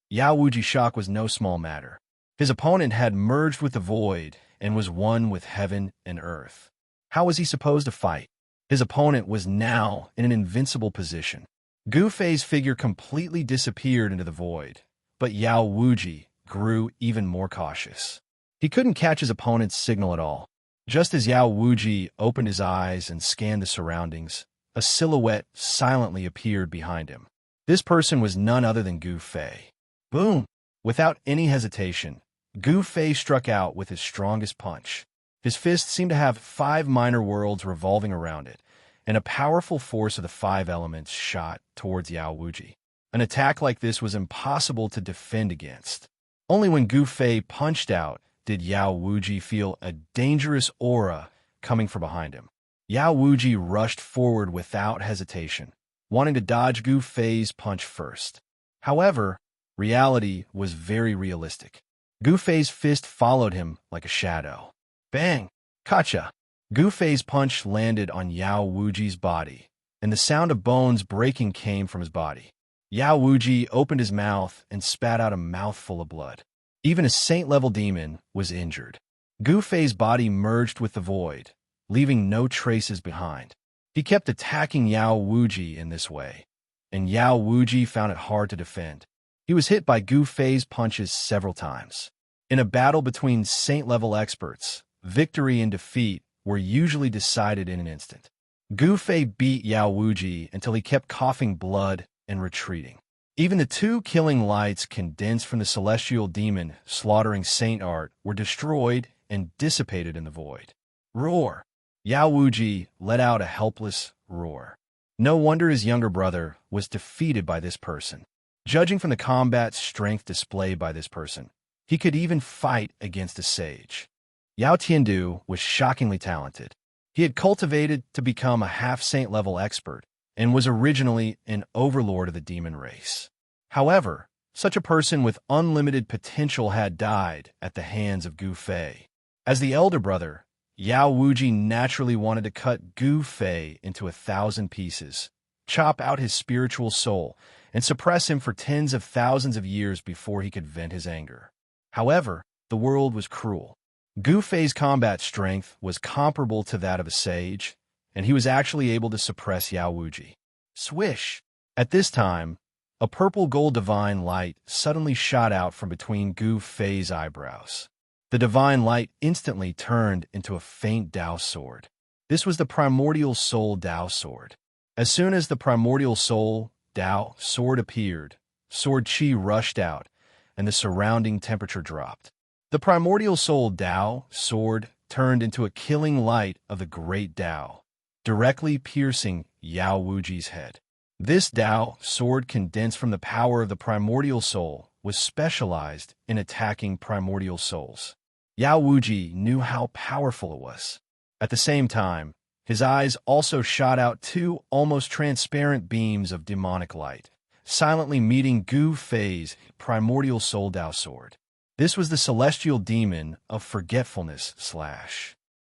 A: Yao Wuji's shock was no small matter. His opponent had merged with the void and was one with heaven and earth. How was he supposed to fight? His opponent was now in an invincible position. Gu Fei's figure completely disappeared into the void, but Yao Wuji grew even more cautious. He couldn't catch his opponent's signal at all. Just as Yao Wuji opened his eyes and scanned the surroundings, a silhouette silently appeared behind him. This person was none other than Gu Fei. Boom! Without any hesitation, Gu Fei struck out with his strongest punch. His fist seemed to have 5 minor worlds revolving around it, and a powerful force of the 5 elements shot towards Yao Wuji. An attack like this was impossible to defend against. Only when Gu Fei punched out did Yao Wuji feel a dangerous aura coming from behind him. Yao Wuji rushed forward without hesitation, wanting to dodge Gu Fei's punch first. However, reality was very realistic. Gu Fei's fist followed him like a shadow. Bang! Gotcha! Gu Fei's punch landed on Yao Wuji's body, and the sound of bones breaking came from his body. Yao Wuji opened his mouth and spat out a mouthful of blood. Even a saint-level demon was injured. Gu Fei's body merged with the void, leaving no traces behind. He kept attacking Yao Wuji in this way, and Yao Wuji found it hard to defend. He was hit by Gu Fei's punches several times. In a battle between saint-level experts, victory and defeat were usually decided in an instant. Gu Fei beat Yao Wuji until he kept coughing blood and retreating. Even the 2 killing lights condensed from the celestial demon slaughtering Saint Art were destroyed and dissipated in the void. Roar! Yao Wuji let out a helpless roar. No wonder his younger brother was defeated by this person. Judging from the combat strength displayed by this person, he could even fight against a sage. Yao Tiandu was shockingly talented. He had cultivated to become a half-saint level expert and was originally an overlord of the demon race. However, such a person with unlimited potential had died at the hands of Gu Fei. As the elder brother, Yao Wuji naturally wanted to cut Gu Fei into 1,000 pieces, chop out his spiritual soul, and suppress him for tens of thousands of years before he could vent his anger. However, the world was cruel. Gu Fei's combat strength was comparable to that of a sage, and he was actually able to suppress Yao Wuji. Swish! At this time, a purple-gold divine light suddenly shot out from between Gu Fei's eyebrows. The divine light instantly turned into a faint Dao sword. This was the primordial soul Dao sword. As soon as the primordial soul Dao sword appeared, sword chi rushed out, and the surrounding temperature dropped. The primordial soul Dao sword turned into a killing light of the great Dao, directly piercing Yao Wuji's head. This Dao sword, condensed from the power of the primordial soul, was specialized in attacking primordial souls. Yao Wuji knew how powerful it was. At the same time, his eyes also shot out 2 almost transparent beams of demonic light, silently meeting Gu Fei's primordial soul Dao sword. This was the celestial demon of forgetfulness /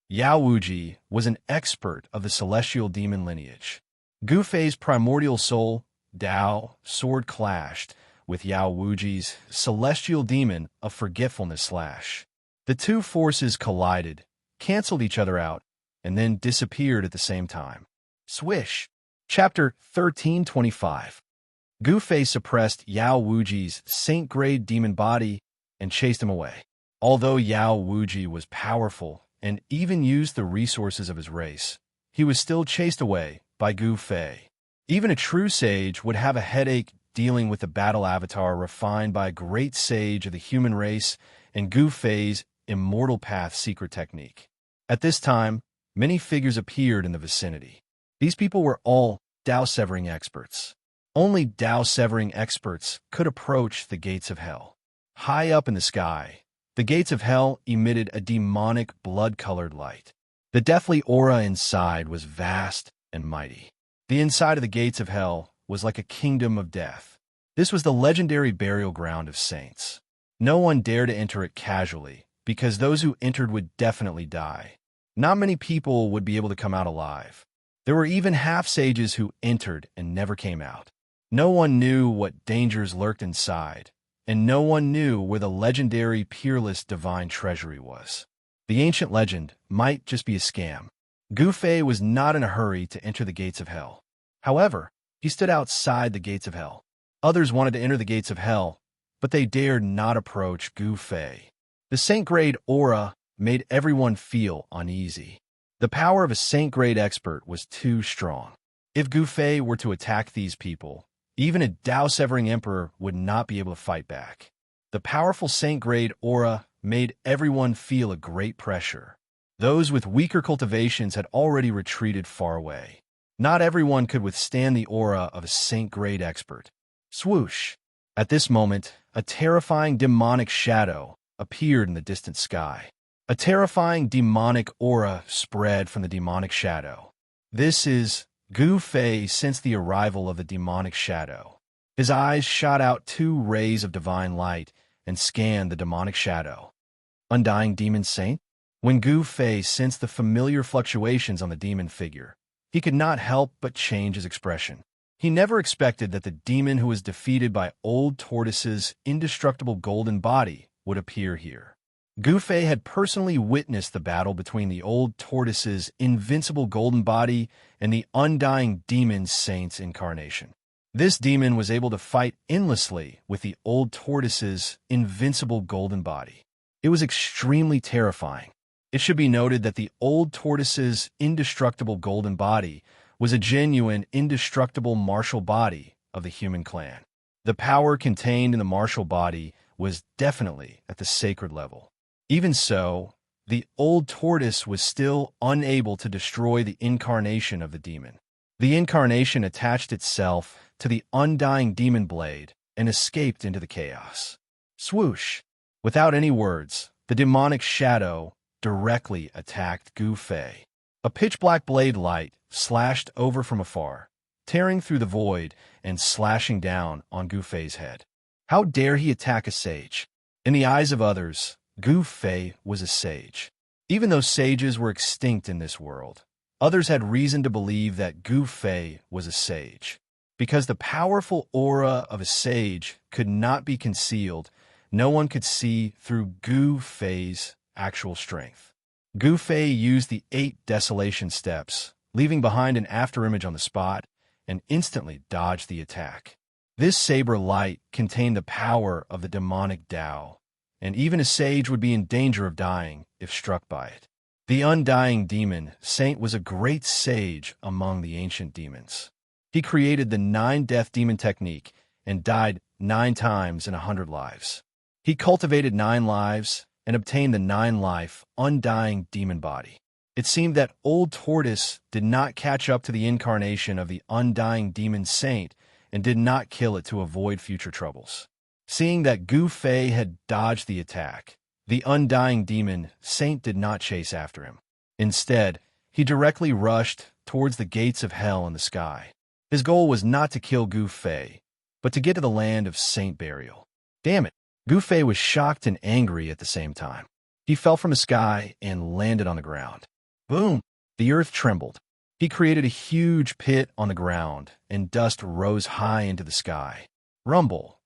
A: Yao Wuji was an expert of the celestial demon lineage. Gu Fei's primordial soul Dao sword clashed with Yao Wuji's celestial demon of forgetfulness / The 2 forces collided, canceled each other out, and then disappeared at the same time. Swish! Chapter 1325. Gu Fei suppressed Yao Wuji's saint-grade demon body and chased him away. Although Yao Wuji was powerful and even used the resources of his race, he was still chased away by Gu Fei. Even a true sage would have a headache dealing with the battle avatar refined by a great sage of the human race and Gu Fei's Immortal Path secret technique. At this time, many figures appeared in the vicinity. These people were all Dao-severing experts. Only Dao-severing experts could approach the gates of hell. High up in the sky, the gates of hell emitted a demonic blood-colored light. The deathly aura inside was vast and mighty. The inside of the gates of hell was like a kingdom of death. This was the legendary burial ground of saints. No one dared to enter it casually, because those who entered would definitely die. Not many people would be able to come out alive. There were even half-sages who entered and never came out. No one knew what dangers lurked inside, and no one knew where the legendary peerless divine treasury was. The ancient legend might just be a scam. Gu Fei was not in a hurry to enter the gates of hell. However, he stood outside the gates of hell. Others wanted to enter the gates of hell, but they dared not approach Gu Fei. The saint-grade aura made everyone feel uneasy. The power of a saint-grade expert was too strong. If Gu Fei were to attack these people, even a Dao-severing emperor would not be able to fight back. The powerful saint-grade aura made everyone feel a great pressure. Those with weaker cultivations had already retreated far away. Not everyone could withstand the aura of a saint-grade expert. Swoosh! At this moment, a terrifying demonic shadow appeared in the distant sky. A terrifying demonic aura spread from the demonic shadow. This is Gu Fei since the arrival of the demonic shadow. His eyes shot out two rays of divine light and scanned the demonic shadow. Undying Demon Saint? When Gu Fei sensed the familiar fluctuations on the demon figure, he could not help but change his expression. He never expected that the demon who was defeated by Old Tortoise's indestructible golden body would appear here. Gu Fei had personally witnessed the battle between the Old Tortoise's invincible golden body and the Undying Demon Saint's incarnation. This demon was able to fight endlessly with the Old Tortoise's invincible golden body. It was extremely terrifying. It should be noted that the Old Tortoise's indestructible golden body was a genuine, indestructible martial body of the human clan. The power contained in the martial body was definitely at the sacred level. Even so, the Old Tortoise was still unable to destroy the incarnation of the demon. The incarnation attached itself to the Undying Demon Blade and escaped into the chaos. Swoosh! Without any words, the demonic shadow directly attacked Gu Fei. A pitch-black blade light slashed over from afar, tearing through the void and slashing down on Gu Fei's head. How dare he attack a sage? In the eyes of others, Gu Fei was a sage. Even though sages were extinct in this world, others had reason to believe that Gu Fei was a sage. Because the powerful aura of a sage could not be concealed, no one could see through Gu Fei's actual strength. Gu Fei used the 8 desolation steps, leaving behind an afterimage on the spot, and instantly dodged the attack. This saber light contained the power of the demonic Dao, and even a sage would be in danger of dying if struck by it. The Undying Demon Saint was a great sage among the ancient demons. He created the 9-death demon technique and died 9 times in 100 lives. He cultivated 9 lives and obtained the 9-life, undying demon body. It seemed that Old Tortoise did not catch up to the incarnation of the Undying Demon Saint and did not kill it to avoid future troubles. Seeing that Gu Fei had dodged the attack, the Undying Demon Saint did not chase after him. Instead, he directly rushed towards the gates of hell in the sky. His goal was not to kill Gu Fei, but to get to the land of saint burial. Damn it! Gu Fei was shocked and angry at the same time. He fell from the sky and landed on the ground. Boom! The earth trembled. He created a huge pit on the ground, and dust rose high into the sky. Rumble!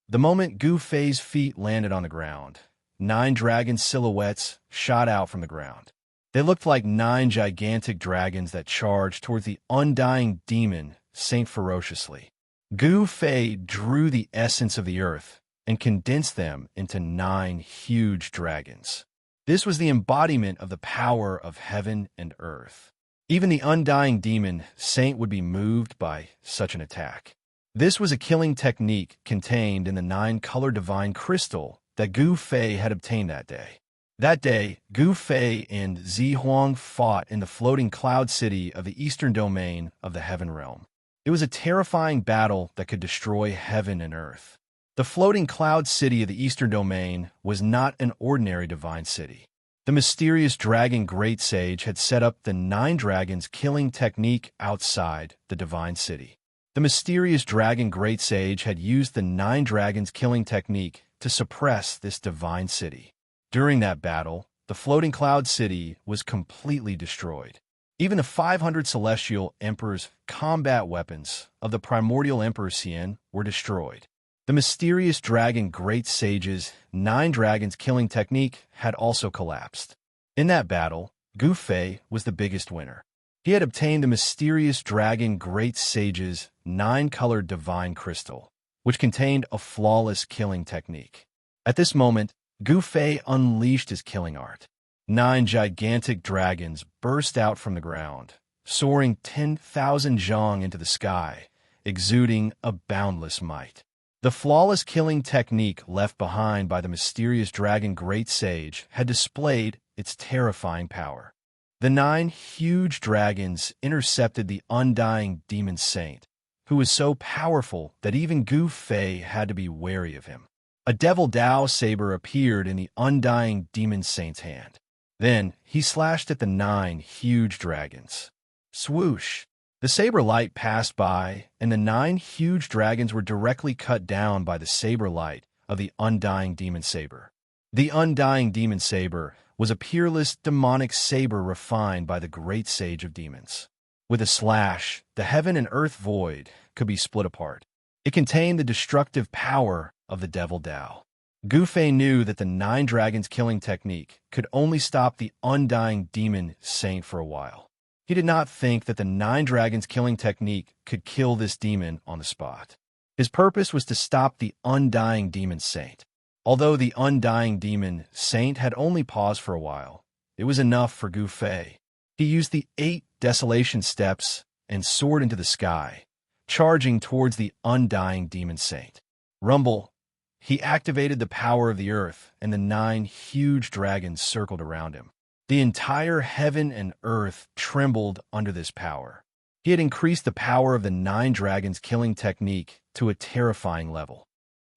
A: The moment Gu Fei's feet landed on the ground, 9 dragon silhouettes shot out from the ground. They looked like 9 gigantic dragons that charged towards the Undying Demon Saint ferociously. Gu Fei drew the essence of the earth and condensed them into 9 huge dragons. This was the embodiment of the power of heaven and earth. Even the Undying Demon Saint would be moved by such an attack. This was a killing technique contained in the 9-color divine crystal that Gu Fei had obtained that day. That day, Gu Fei and Zi Huang fought in the floating cloud city of the eastern domain of the Heaven Realm. It was a terrifying battle that could destroy heaven and earth. The floating cloud city of the eastern domain was not an ordinary divine city. The mysterious dragon Great Sage had set up the 9 dragons killing technique outside the divine city. The mysterious dragon Great Sage had used the 9 dragons killing technique to suppress this divine city. During that battle, the floating cloud city was completely destroyed. Even the 500 celestial emperor's combat weapons of the primordial emperor Xian were destroyed. The mysterious dragon Great Sage's 9 dragons killing technique had also collapsed. In that battle, Gu Fei was the biggest winner. He had obtained the mysterious dragon Great Sage's 9-colored divine crystal, which contained a flawless killing technique. At this moment, Gu Fei unleashed his killing art. 9 gigantic dragons burst out from the ground, soaring 10,000 zhang into the sky, exuding a boundless might. The flawless killing technique left behind by the mysterious dragon Great Sage had displayed its terrifying power. The 9 huge dragons intercepted the undying demon saint, who was so powerful that even Gu Fei had to be wary of him. A devil Dao saber appeared in the undying demon saint's hand. Then he slashed at the 9 huge dragons. Swoosh! The saber light passed by, and the 9 huge dragons were directly cut down by the saber light of the undying demon saber. The undying demon saber was a peerless demonic saber refined by the Great Sage of Demons. With a slash, the heaven and earth void could be split apart. It contained the destructive power of the devil Dao. Gu Fei knew that the 9 dragons killing technique could only stop the undying demon saint for a while. He did not think that the 9 dragons killing technique could kill this demon on the spot. His purpose was to stop the undying demon saint. Although the undying demon saint had only paused for a while, it was enough for Gu Fei. He used the 8 desolation steps and soared into the sky, charging towards the undying demon saint. Rumble! He activated the power of the earth, and the 9 huge dragons circled around him. The entire heaven and earth trembled under this power. He had increased the power of the 9 dragons killing technique to a terrifying level.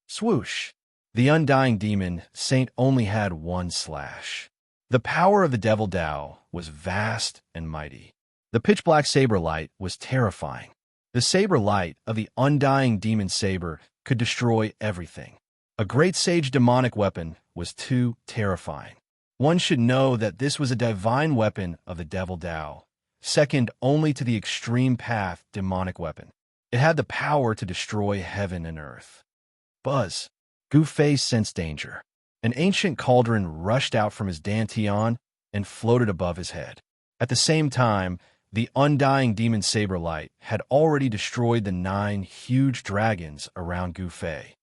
A: Swoosh! The undying demon saint only had 1 slash. The power of the devil Dao was vast and mighty. The pitch-black saber light was terrifying. The saber light of the undying demon saber could destroy everything. A great sage demonic weapon was too terrifying. One should know that this was a divine weapon of the devil Dao, second only to the extreme path demonic weapon. It had the power to destroy heaven and earth. Buzz! Gu Fei sensed danger. An ancient cauldron rushed out from his dantian and floated above his head. At the same time, the undying demon saber light had already destroyed the 9 huge dragons around Gu Fei.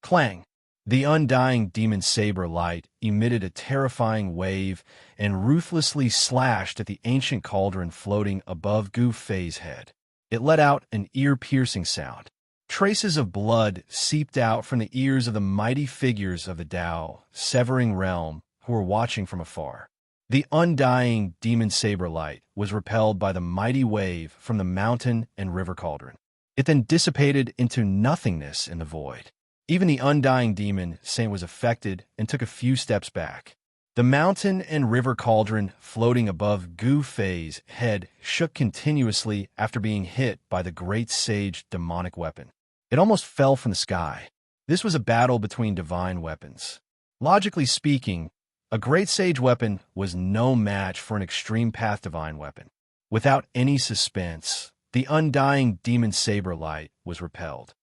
A: Clang! The undying demon saber light emitted a terrifying wave and ruthlessly slashed at the ancient cauldron floating above Gu Fei's head. It let out an ear-piercing sound. Traces of blood seeped out from the ears of the mighty figures of the Dao, severing realm, who were watching from afar. The undying demon saber light was repelled by the mighty wave from the mountain and river cauldron. It then dissipated into nothingness in the void. Even the undying demon saint was affected and took a few steps back. The mountain and river cauldron floating above Gu Fei's head shook continuously after being hit by the great sage demonic weapon. It almost fell from the sky. This was a battle between divine weapons. Logically speaking, a great sage weapon was no match for an extreme path divine weapon. Without any suspense, the undying demon saber light was repelled.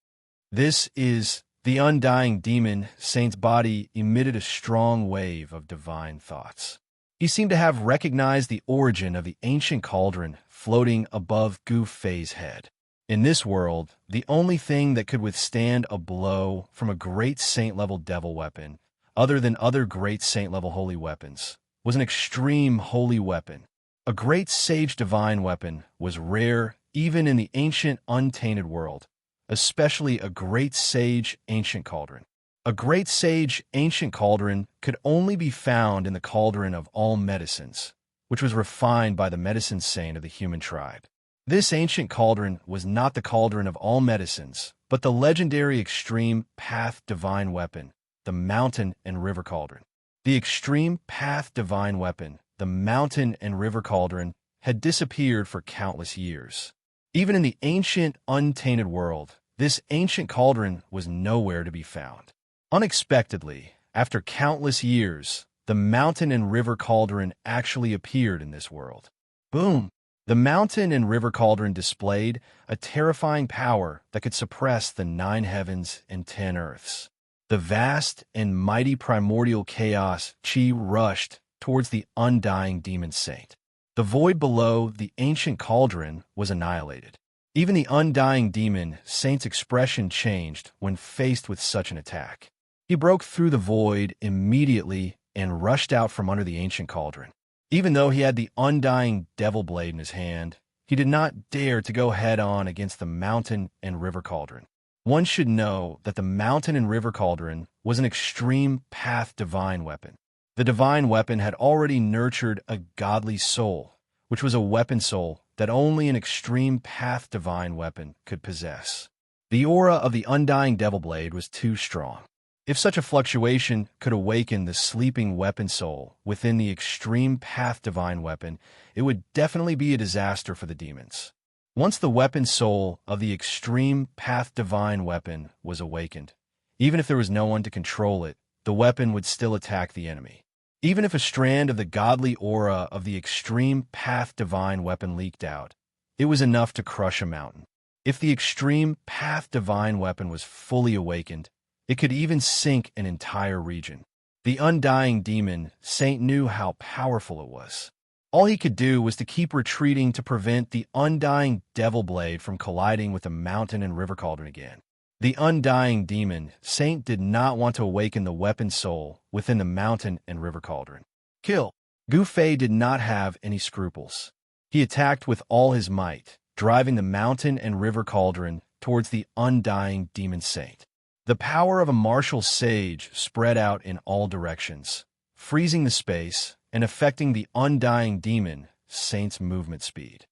A: The undying demon saint's body emitted a strong wave of divine thoughts. He seemed to have recognized the origin of the ancient cauldron floating above Gu Fei's head. In this world, the only thing that could withstand a blow from a great saint-level devil weapon, other than other great saint-level holy weapons, was an extreme holy weapon. A great sage divine weapon was rare even in the ancient untainted world, especially a great sage ancient cauldron. A great sage ancient cauldron could only be found in the cauldron of all medicines, which was refined by the medicine saint of the human tribe. This ancient cauldron was not the cauldron of all medicines, but the legendary extreme path divine weapon, the mountain and river cauldron. The extreme path divine weapon, the mountain and river cauldron, had disappeared for countless years. Even in the ancient, untainted world, this ancient cauldron was nowhere to be found. Unexpectedly, after countless years, the mountain and river cauldron actually appeared in this world. Boom! The mountain and river cauldron displayed a terrifying power that could suppress the 9 heavens and 10 earths. The vast and mighty primordial chaos chi rushed towards the undying demon saint. The void below the ancient cauldron was annihilated. Even the undying demon saint's expression changed when faced with such an attack. He broke through the void immediately and rushed out from under the ancient cauldron. Even though he had the undying devil blade in his hand, he did not dare to go head-on against the mountain and river cauldron. One should know that the mountain and river cauldron was an extreme path divine weapon. The divine weapon had already nurtured a godly soul, which was a weapon soul that only an extreme path divine weapon could possess. The aura of the undying devil blade was too strong. If such a fluctuation could awaken the sleeping weapon soul within the extreme path divine weapon, it would definitely be a disaster for the demons. Once the weapon soul of the extreme path divine weapon was awakened, even if there was no one to control it, the weapon would still attack the enemy. Even if a strand of the godly aura of the extreme path divine weapon leaked out, it was enough to crush a mountain. If the extreme path divine weapon was fully awakened, it could even sink an entire region. The undying demon saint knew how powerful it was. All he could do was to keep retreating to prevent the undying devil blade from colliding with the mountain and river cauldron again. The undying demon saint did not want to awaken the weapon soul within the mountain and river cauldron. Kill. Gu Fei did not have any scruples. He attacked with all his might, driving the mountain and river cauldron towards the undying demon saint. The power of a martial sage spread out in all directions, freezing the space and affecting the undying demon saint's movement speed.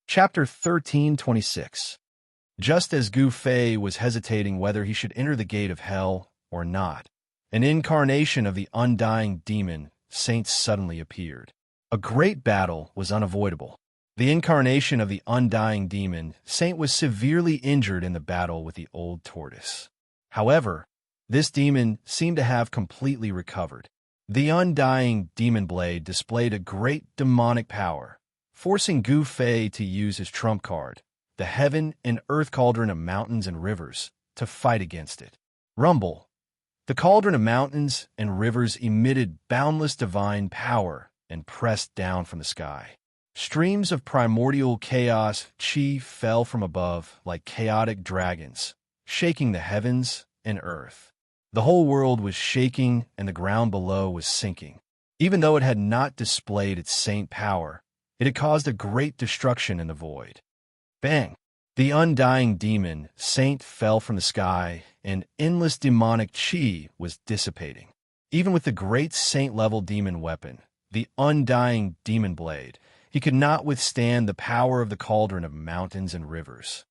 A: Chapter 1326. Just as Gu Fei was hesitating whether he should enter the gate of hell or not, an incarnation of the undying demon saint suddenly appeared. A great battle was unavoidable. The incarnation of the undying demon saint was severely injured in the battle with the old tortoise. However, this demon seemed to have completely recovered. The undying demon blade displayed a great demonic power, forcing Gu Fei to use his trump card, the heaven and earth cauldron of mountains and rivers, to fight against it. Rumble. The cauldron of mountains and rivers emitted boundless divine power and pressed down from the sky. Streams of primordial chaos chi fell from above like chaotic dragons, shaking the heavens and earth. The whole world was shaking and the ground below was sinking. Even though it had not displayed its saint power, it had caused a great destruction in the void. Bang! The undying demon saint fell from the sky, and endless demonic chi was dissipating. Even with the great saint-level demon weapon, the undying demon blade, he could not withstand the power of the cauldron of mountains and rivers.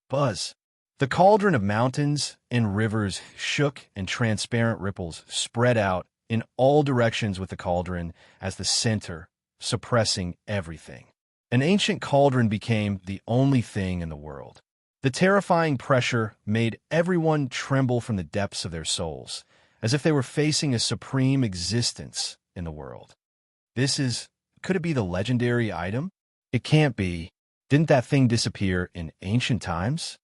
A: Buzz! The cauldron of mountains and rivers shook, and transparent ripples spread out in all directions with the cauldron as the center, suppressing everything. An ancient cauldron became the only thing in the world. The terrifying pressure made everyone tremble from the depths of their souls, as if they were facing a supreme existence in the world. Could it be the legendary item? It can't be. Didn't that thing disappear in ancient times?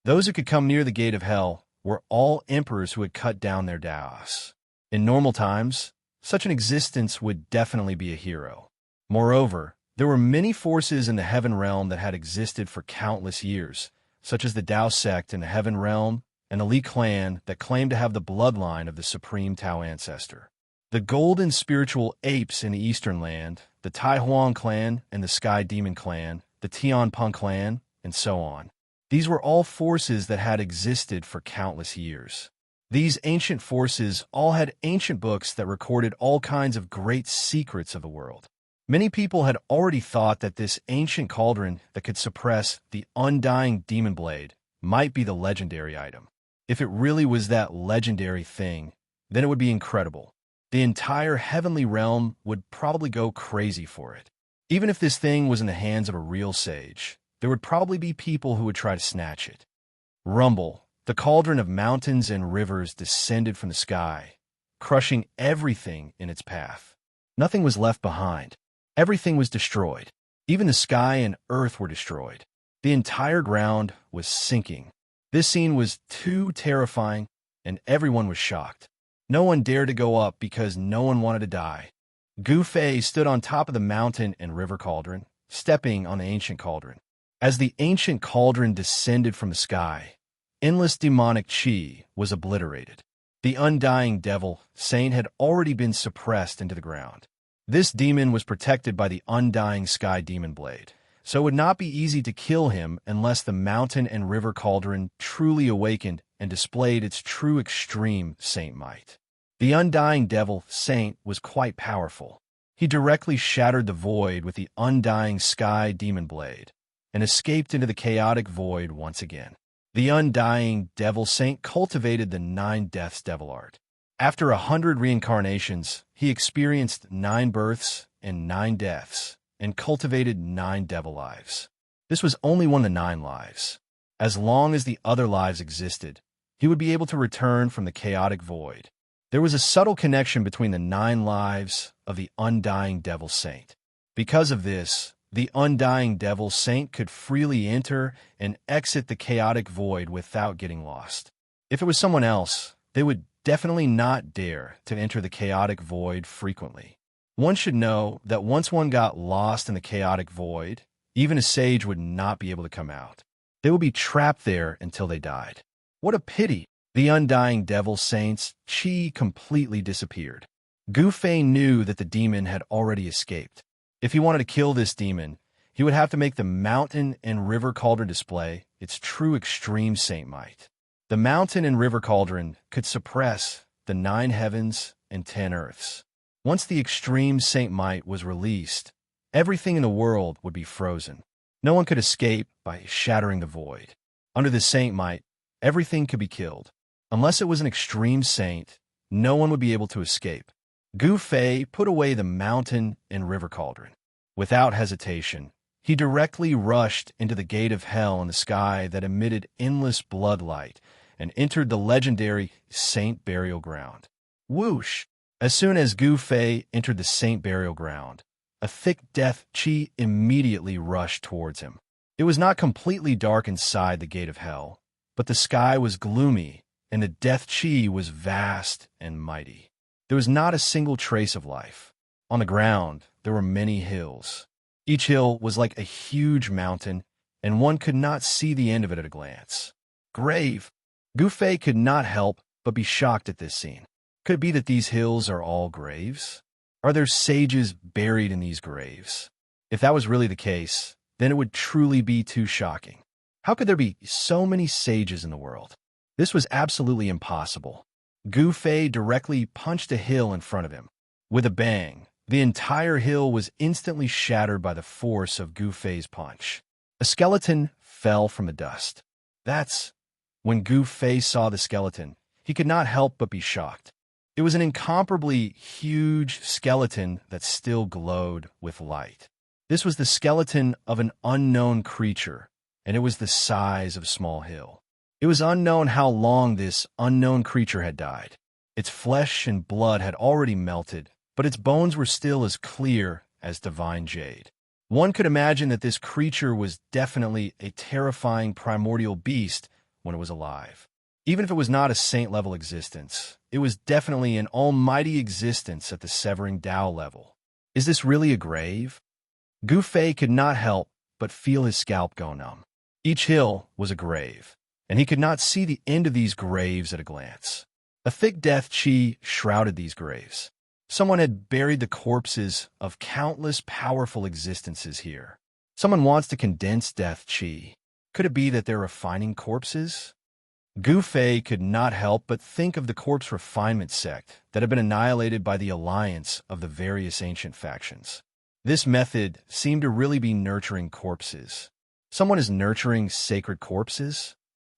A: Those who could come near the gate of hell were all emperors who had cut down their daos. In normal times, such an existence would definitely be a hero. Moreover, there were many forces in the heaven realm that had existed for countless years, such as the Tao sect in the heaven realm and the Li clan that claimed to have the bloodline of the supreme Tao ancestor. The golden spiritual apes in the eastern land, the Tai Huang clan and the Sky Demon clan, the Tianpeng clan, and so on. These were all forces that had existed for countless years. These ancient forces all had ancient books that recorded all kinds of great secrets of the world. Many people had already thought that this ancient cauldron that could suppress the undying demon blade might be the legendary item. If it really was that legendary thing, then it would be incredible. The entire heavenly realm would probably go crazy for it. Even if this thing was in the hands of a real sage, there would probably be people who would try to snatch it. Rumble, the cauldron of mountains and rivers descended from the sky, crushing everything in its path. Nothing was left behind. Everything was destroyed. Even the sky and earth were destroyed. The entire ground was sinking. This scene was too terrifying, and everyone was shocked. No one dared to go up because no one wanted to die. Gu Fei stood on top of the mountain and river cauldron, stepping on the ancient cauldron. As the ancient cauldron descended from the sky, endless demonic qi was obliterated. The undying devil, Saint, had already been suppressed into the ground. This demon was protected by the undying sky demon blade, so it would not be easy to kill him unless the mountain and river cauldron truly awakened and displayed its true extreme saint might. The undying devil, Saint, was quite powerful. He directly shattered the void with the undying sky demon blade and escaped into the chaotic void once again. The undying devil Saint cultivated the 9 deaths devil art. After 100 reincarnations, he experienced 9 births and 9 deaths, and cultivated 9 devil lives. This was only one of the 9 lives. As long as the other lives existed, he would be able to return from the chaotic void. There was a subtle connection between the 9 lives of the undying devil Saint. Because of this, the undying devil Saint could freely enter and exit the chaotic void without getting lost. If it was someone else, they would definitely not dare to enter the chaotic void frequently. One should know that once one got lost in the chaotic void, even a sage would not be able to come out. They would be trapped there until they died. What a pity! The undying devil Saint's qi completely disappeared. Gu Fei knew that the demon had already escaped. If he wanted to kill this demon, he would have to make the mountain and river cauldron display its true extreme saint might. The mountain and river cauldron could suppress the 9 heavens and 10 earths. Once the extreme saint might was released, everything in the world would be frozen. No one could escape by shattering the void. Under the saint might, everything could be killed. Unless it was an extreme saint, no one would be able to escape. Gu Fei put away the mountain and river cauldron. Without hesitation, he directly rushed into the gate of hell in the sky that emitted endless blood light and entered the legendary Saint Burial Ground. Whoosh! As soon as Gu Fei entered the Saint Burial Ground, a thick death qi immediately rushed towards him. It was not completely dark inside the gate of hell, but the sky was gloomy and the death qi was vast and mighty. There was not a single trace of life. On the ground, there were many hills. Each hill was like a huge mountain, and one could not see the end of it at a glance. Grave! Gu Fei could not help but be shocked at this scene. Could it be that these hills are all graves? Are there sages buried in these graves? If that was really the case, then it would truly be too shocking. How could there be so many sages in the world? This was absolutely impossible. Gu Fei directly punched a hill in front of him. With a bang, the entire hill was instantly shattered by the force of Gu Fei's punch. A skeleton fell from the dust. When Gu Fei saw the skeleton, he could not help but be shocked. It was an incomparably huge skeleton that still glowed with light. This was the skeleton of an unknown creature, and it was the size of a small hill. It was unknown how long this unknown creature had died. Its flesh and blood had already melted, but its bones were still as clear as divine jade. One could imagine that this creature was definitely a terrifying primordial beast when it was alive. Even if it was not a saint-level existence, it was definitely an almighty existence at the Severing Tao level. Is this really a grave? Gu Fei could not help but feel his scalp go numb. Each hill was a grave, and he could not see the end of these graves at a glance. A thick death qi shrouded these graves. Someone had buried the corpses of countless powerful existences here. Someone wants to condense death qi. Could it be that they're refining corpses? Gu Fei could not help but think of the corpse refinement sect that had been annihilated by the alliance of the various ancient factions. This method seemed to really be nurturing corpses. Someone is nurturing sacred corpses?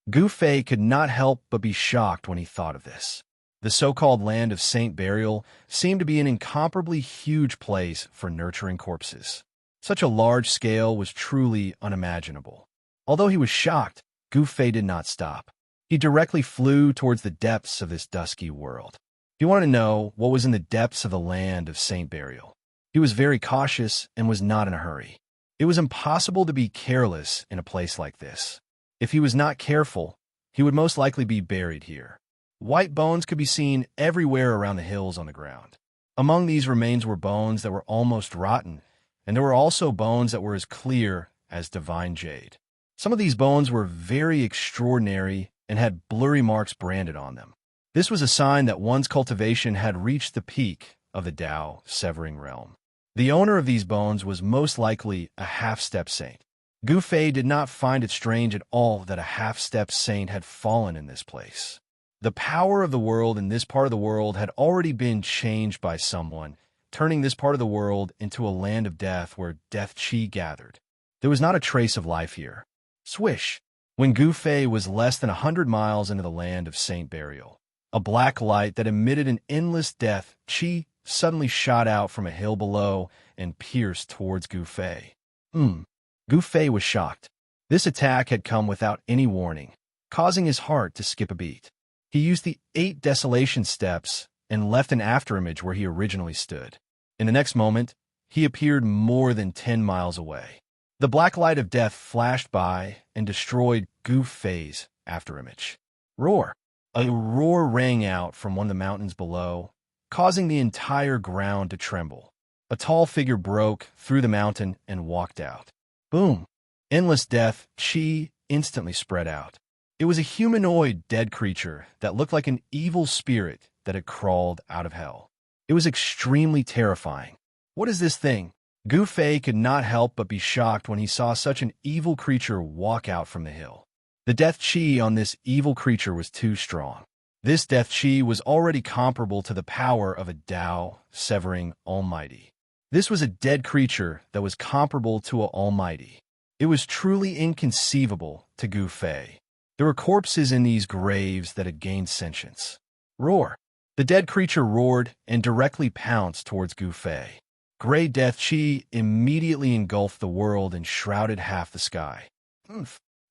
A: Gu Fei could not help but be shocked when he thought of this. The so-called land of Saint Burial seemed to be an incomparably huge place for nurturing corpses. Such a large scale was truly unimaginable. Although he was shocked, Gu Fei did not stop. He directly flew towards the depths of this dusky world. He wanted to know what was in the depths of the land of Saint Burial. He was very cautious and was not in a hurry. It was impossible to be careless in a place like this. If he was not careful, he would most likely be buried here. White bones could be seen everywhere around the hills on the ground. Among these remains were bones that were almost rotten, and there were also bones that were as clear as divine jade. Some of these bones were very extraordinary and had blurry marks branded on them. This was a sign that one's cultivation had reached the peak of the Tao severing realm. The owner of these bones was most likely a half-step saint. Gu Fei did not find it strange at all that a half-step saint had fallen in this place. The power of the world in this part of the world had already been changed by someone, turning this part of the world into a land of death where death chi gathered. There was not a trace of life here. Swish! When Gu Fei was less than 100 miles into the land of Saint Burial, a black light that emitted an endless death chi suddenly shot out from a hill below and pierced towards Gu Fei. Gu Fei was shocked. This attack had come without any warning, causing his heart to skip a beat. He used the 8 desolation steps and left an afterimage where he originally stood. In the next moment, he appeared more than 10 miles away. The black light of death flashed by and destroyed Gu Fei's afterimage. Roar! A roar rang out from one of the mountains below, causing the entire ground to tremble. A tall figure broke through the mountain and walked out. Boom! Endless death chi instantly spread out. It was a humanoid dead creature that looked like an evil spirit that had crawled out of hell. It was extremely terrifying. What is this thing? Gu Fei could not help but be shocked when he saw such an evil creature walk out from the hill. The death chi on this evil creature was too strong. This death chi was already comparable to the power of a Tao severing almighty. This was a dead creature that was comparable to an almighty. It was truly inconceivable to Gu Fei. There were corpses in these graves that had gained sentience. Roar! The dead creature roared and directly pounced towards Gu Fei. Gray death chi immediately engulfed the world and shrouded half the sky.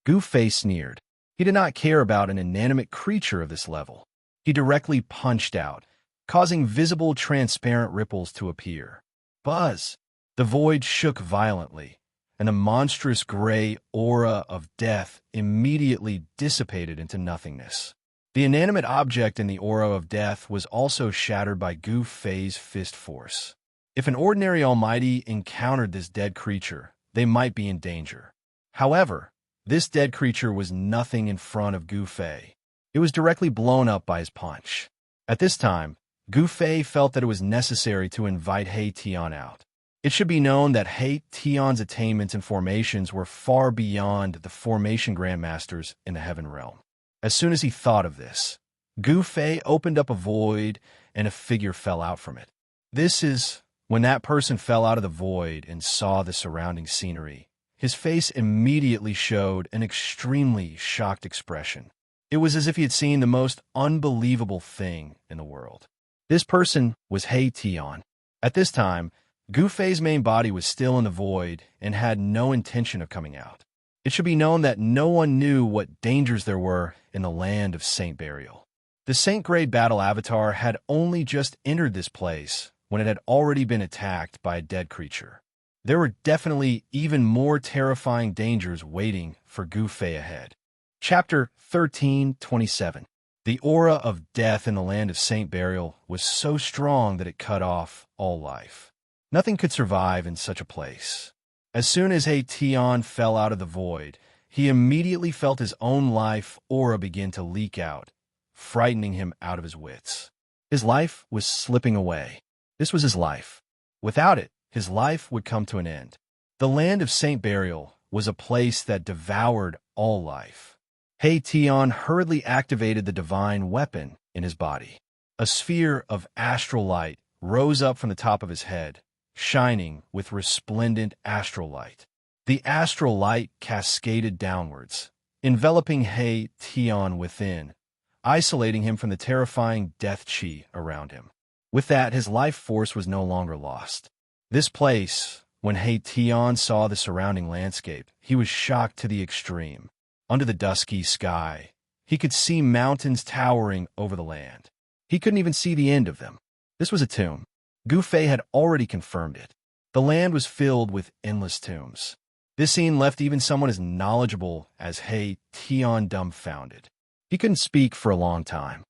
A: Gu Fei sneered. He did not care about an inanimate creature of this level. He directly punched out, causing visible transparent ripples to appear. Buzz! The void shook violently, and the monstrous gray aura of death immediately dissipated into nothingness. The inanimate object in the aura of death was also shattered by Gu Fei's fist force. If an ordinary almighty encountered this dead creature, they might be in danger. However, this dead creature was nothing in front of Gu Fei. It was directly blown up by his punch. At this time, Gu Fei felt that it was necessary to invite He Tian out. It should be known that He Tian's attainments and formations were far beyond the formation grandmasters in the heaven realm. As soon as he thought of this, Gu Fei opened up a void and a figure fell out from it. This is when that person fell out of the void and saw the surrounding scenery. His face immediately showed an extremely shocked expression. It was as if he had seen the most unbelievable thing in the world. This person was He Tian. At this time, Gu Fei's main body was still in the void and had no intention of coming out. It should be known that no one knew what dangers there were in the land of Saint Burial. The Saint Grade Battle Avatar had only just entered this place when it had already been attacked by a dead creature. There were definitely even more terrifying dangers waiting for Gu Fei ahead. Chapter 13:27. The aura of death in the land of Saint Burial was so strong that it cut off all life. Nothing could survive in such a place. As soon as He Tian fell out of the void, he immediately felt his own life aura begin to leak out, frightening him out of his wits. His life was slipping away. This was his life. Without it, his life would come to an end. The land of Saint Burial was a place that devoured all life. He Tian hurriedly activated the divine weapon in his body. A sphere of astral light rose up from the top of his head, shining with resplendent astral light. The astral light cascaded downwards, enveloping He Tian within, isolating him from the terrifying death chi around him. With that, his life force was no longer lost. This place, when He Tian saw the surrounding landscape, he was shocked to the extreme. Under the dusky sky, he could see mountains towering over the land. He couldn't even see the end of them. This was a tomb. Gu Fei had already confirmed it. The land was filled with endless tombs. This scene left even someone as knowledgeable as He Tian dumbfounded. He couldn't speak for a long time.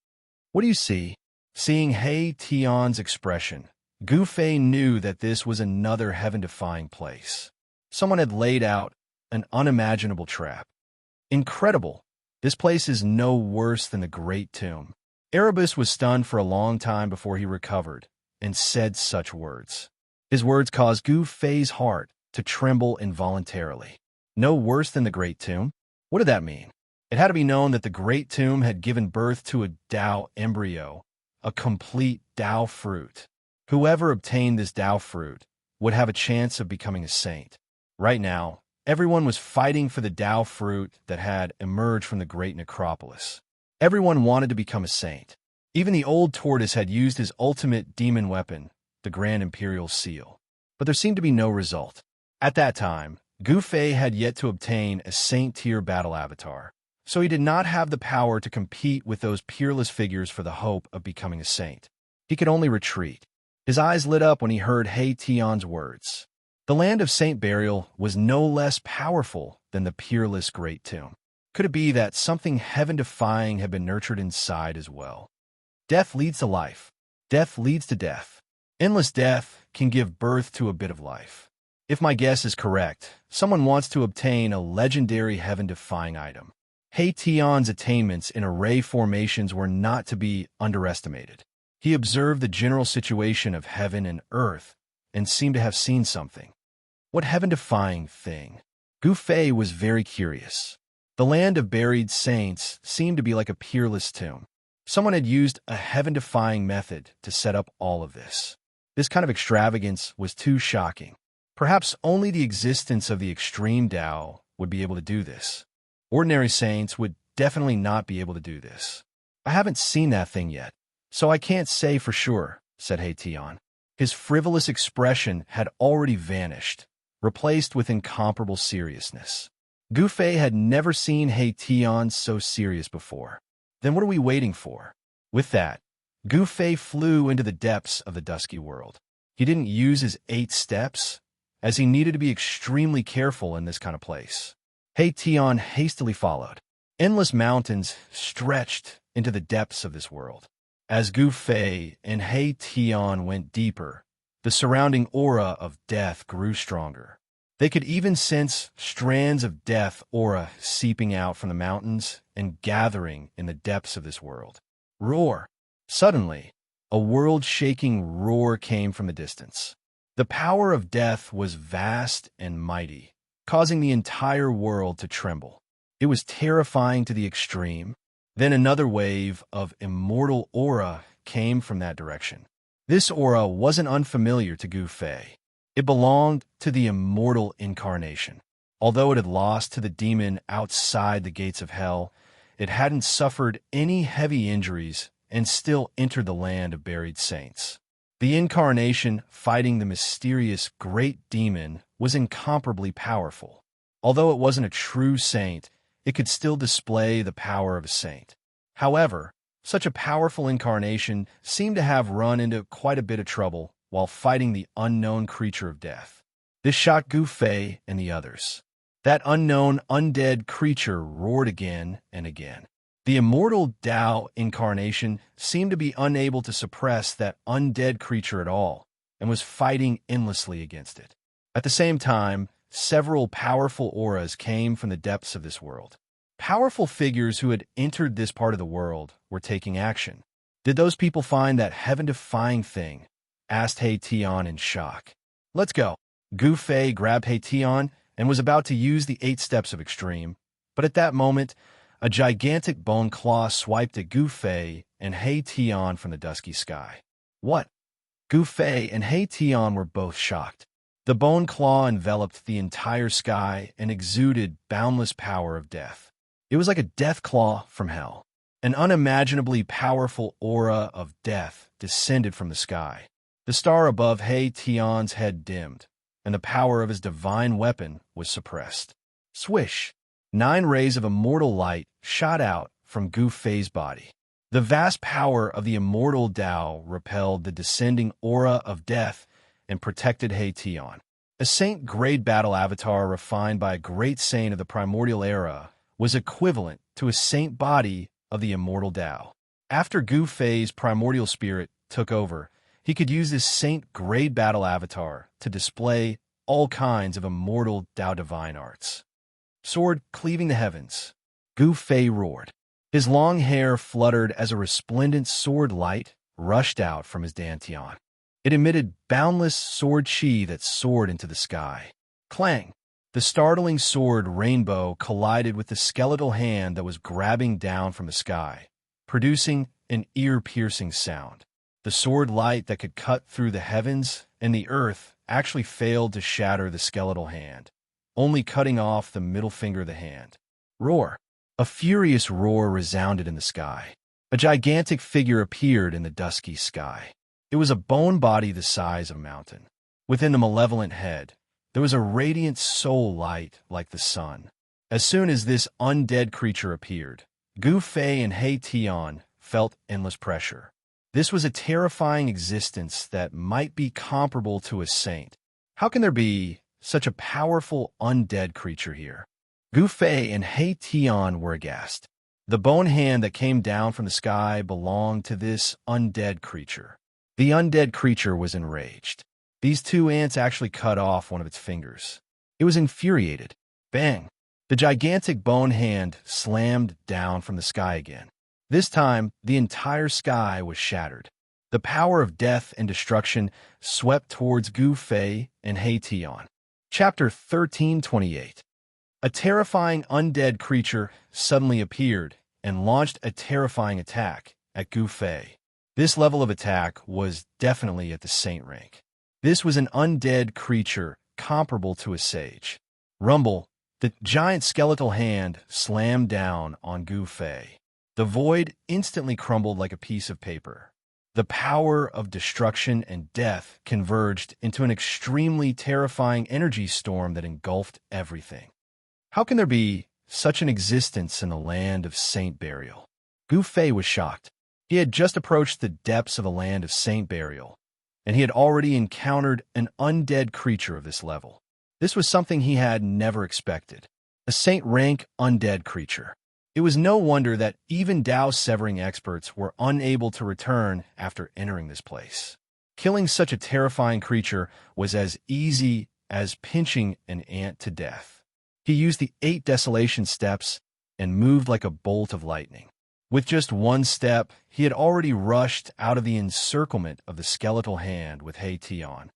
A: "What do you see?" Seeing He Tian's expression, Gu Fei knew that this was another heaven-defying place. Someone had laid out an unimaginable trap. Incredible! This place is no worse than the Great Tomb. Erebus was stunned for a long time before he recovered and said such words. His words caused Gu Fei's heart to tremble involuntarily. No worse than the Great Tomb? What did that mean? It had to be known that the Great Tomb had given birth to a Tao embryo, a complete Tao fruit. Whoever obtained this Tao fruit would have a chance of becoming a saint. Right now, everyone was fighting for the Tao fruit that had emerged from the great necropolis. Everyone wanted to become a saint. Even the old tortoise had used his ultimate demon weapon, the Grand Imperial Seal. But there seemed to be no result. At that time, Gu Fei had yet to obtain a saint-tier battle avatar, so he did not have the power to compete with those peerless figures for the hope of becoming a saint. He could only retreat. His eyes lit up when he heard He Tian's words. The land of Saint Burial was no less powerful than the peerless Great Tomb. Could it be that something heaven-defying had been nurtured inside as well? Death leads to life. Death leads to death. Endless death can give birth to a bit of life. If my guess is correct, someone wants to obtain a legendary heaven-defying item. He Tian's attainments in array formations were not to be underestimated. He observed the general situation of heaven and earth and seemed to have seen something. What heaven-defying thing? Gu Fei was very curious. The land of buried saints seemed to be like a peerless tomb. Someone had used a heaven-defying method to set up all of this. This kind of extravagance was too shocking. Perhaps only the existence of the extreme Tao would be able to do this. Ordinary saints would definitely not be able to do this. "I haven't seen that thing yet, so I can't say for sure," said He Tian. His frivolous expression had already vanished, replaced with incomparable seriousness. Gu Fei had never seen He Tian so serious before. Then what are we waiting for? With that, Gu Fei flew into the depths of the dusky world. He didn't use his 8 steps, as he needed to be extremely careful in this kind of place. He Tian hastily followed. Endless mountains stretched into the depths of this world. As Gu Fei and He Tian went deeper, the surrounding aura of death grew stronger. They could even sense strands of death aura seeping out from the mountains and gathering in the depths of this world. Roar! Suddenly, a world-shaking roar came from the distance. The power of death was vast and mighty, causing the entire world to tremble. It was terrifying to the extreme. Then another wave of immortal aura came from that direction. This aura wasn't unfamiliar to Gu Fei. It belonged to the immortal incarnation. Although it had lost to the demon outside the gates of hell, it hadn't suffered any heavy injuries and still entered the land of buried saints. The incarnation fighting the mysterious great demon was incomparably powerful. Although it wasn't a true saint, it could still display the power of a saint. However, such a powerful incarnation seemed to have run into quite a bit of trouble while fighting the unknown creature of death. This shocked Gu Fei and the others. That unknown undead creature roared again and again. The immortal Tao incarnation seemed to be unable to suppress that undead creature at all and was fighting endlessly against it. At the same time, several powerful auras came from the depths of this world. Powerful figures who had entered this part of the world were taking action. Did those people find that heaven-defying thing? Asked He Tian in shock. "Let's go." Gu Fei grabbed He Tian and was about to use the 8 steps of extreme, but at that moment, a gigantic bone claw swiped at Gu Fei and He Tian from the dusky sky. What? Gu Fei and He Tian were both shocked. The bone claw enveloped the entire sky and exuded boundless power of death. It was like a death claw from hell. An unimaginably powerful aura of death descended from the sky. The star above He Tian's head dimmed, and the power of his divine weapon was suppressed. Swish! 9 rays of immortal light shot out from Gu Fei's body. The vast power of the immortal Tao repelled the descending aura of death and protected He Tian. A saint-grade battle avatar refined by a great saint of the primordial era was equivalent to a saint body of the immortal Tao. After Gu Fei's primordial spirit took over, he could use this saint-grade battle avatar to display all kinds of immortal Tao divine arts. Sword cleaving the heavens. Gu Fei roared. His long hair fluttered as a resplendent sword light rushed out from his dantian. It emitted boundless sword chi that soared into the sky. Clang! The startling sword rainbow collided with the skeletal hand that was grabbing down from the sky, producing an ear-piercing sound. The sword light that could cut through the heavens and the earth actually failed to shatter the skeletal hand, only cutting off the middle finger of the hand. Roar! A furious roar resounded in the sky. A gigantic figure appeared in the dusky sky. It was a bone body the size of a mountain. Within the malevolent head, there was a radiant soul light like the sun. As soon as this undead creature appeared, Gu Fei and He Tian felt endless pressure. This was a terrifying existence that might be comparable to a saint. How can there be such a powerful undead creature here? Gu Fei and He Tian were aghast. The bone hand that came down from the sky belonged to this undead creature. The undead creature was enraged. These 2 ants actually cut off one of its fingers. It was infuriated. Bang! The gigantic bone hand slammed down from the sky again. This time, the entire sky was shattered. The power of death and destruction swept towards Gu Fei and He Tian. Chapter 1328. A terrifying undead creature suddenly appeared and launched a terrifying attack at Gu Fei. This level of attack was definitely at the saint rank. This was an undead creature comparable to a sage. Rumble! The giant skeletal hand slammed down on Gu Fei. The void instantly crumbled like a piece of paper. The power of destruction and death converged into an extremely terrifying energy storm that engulfed everything. How can there be such an existence in the land of saint burial? Gu Fei was shocked. He had just approached the depths of a land of saint burial, and he had already encountered an undead creature of this level. This was something he had never expected. A saint-rank undead creature. It was no wonder that even Tao-severing experts were unable to return after entering this place. Killing such a terrifying creature was as easy as pinching an ant to death. He used the 8 desolation steps and moved like a bolt of lightning. With just 1 step, he had already rushed out of the encirclement of the skeletal hand with He Tian.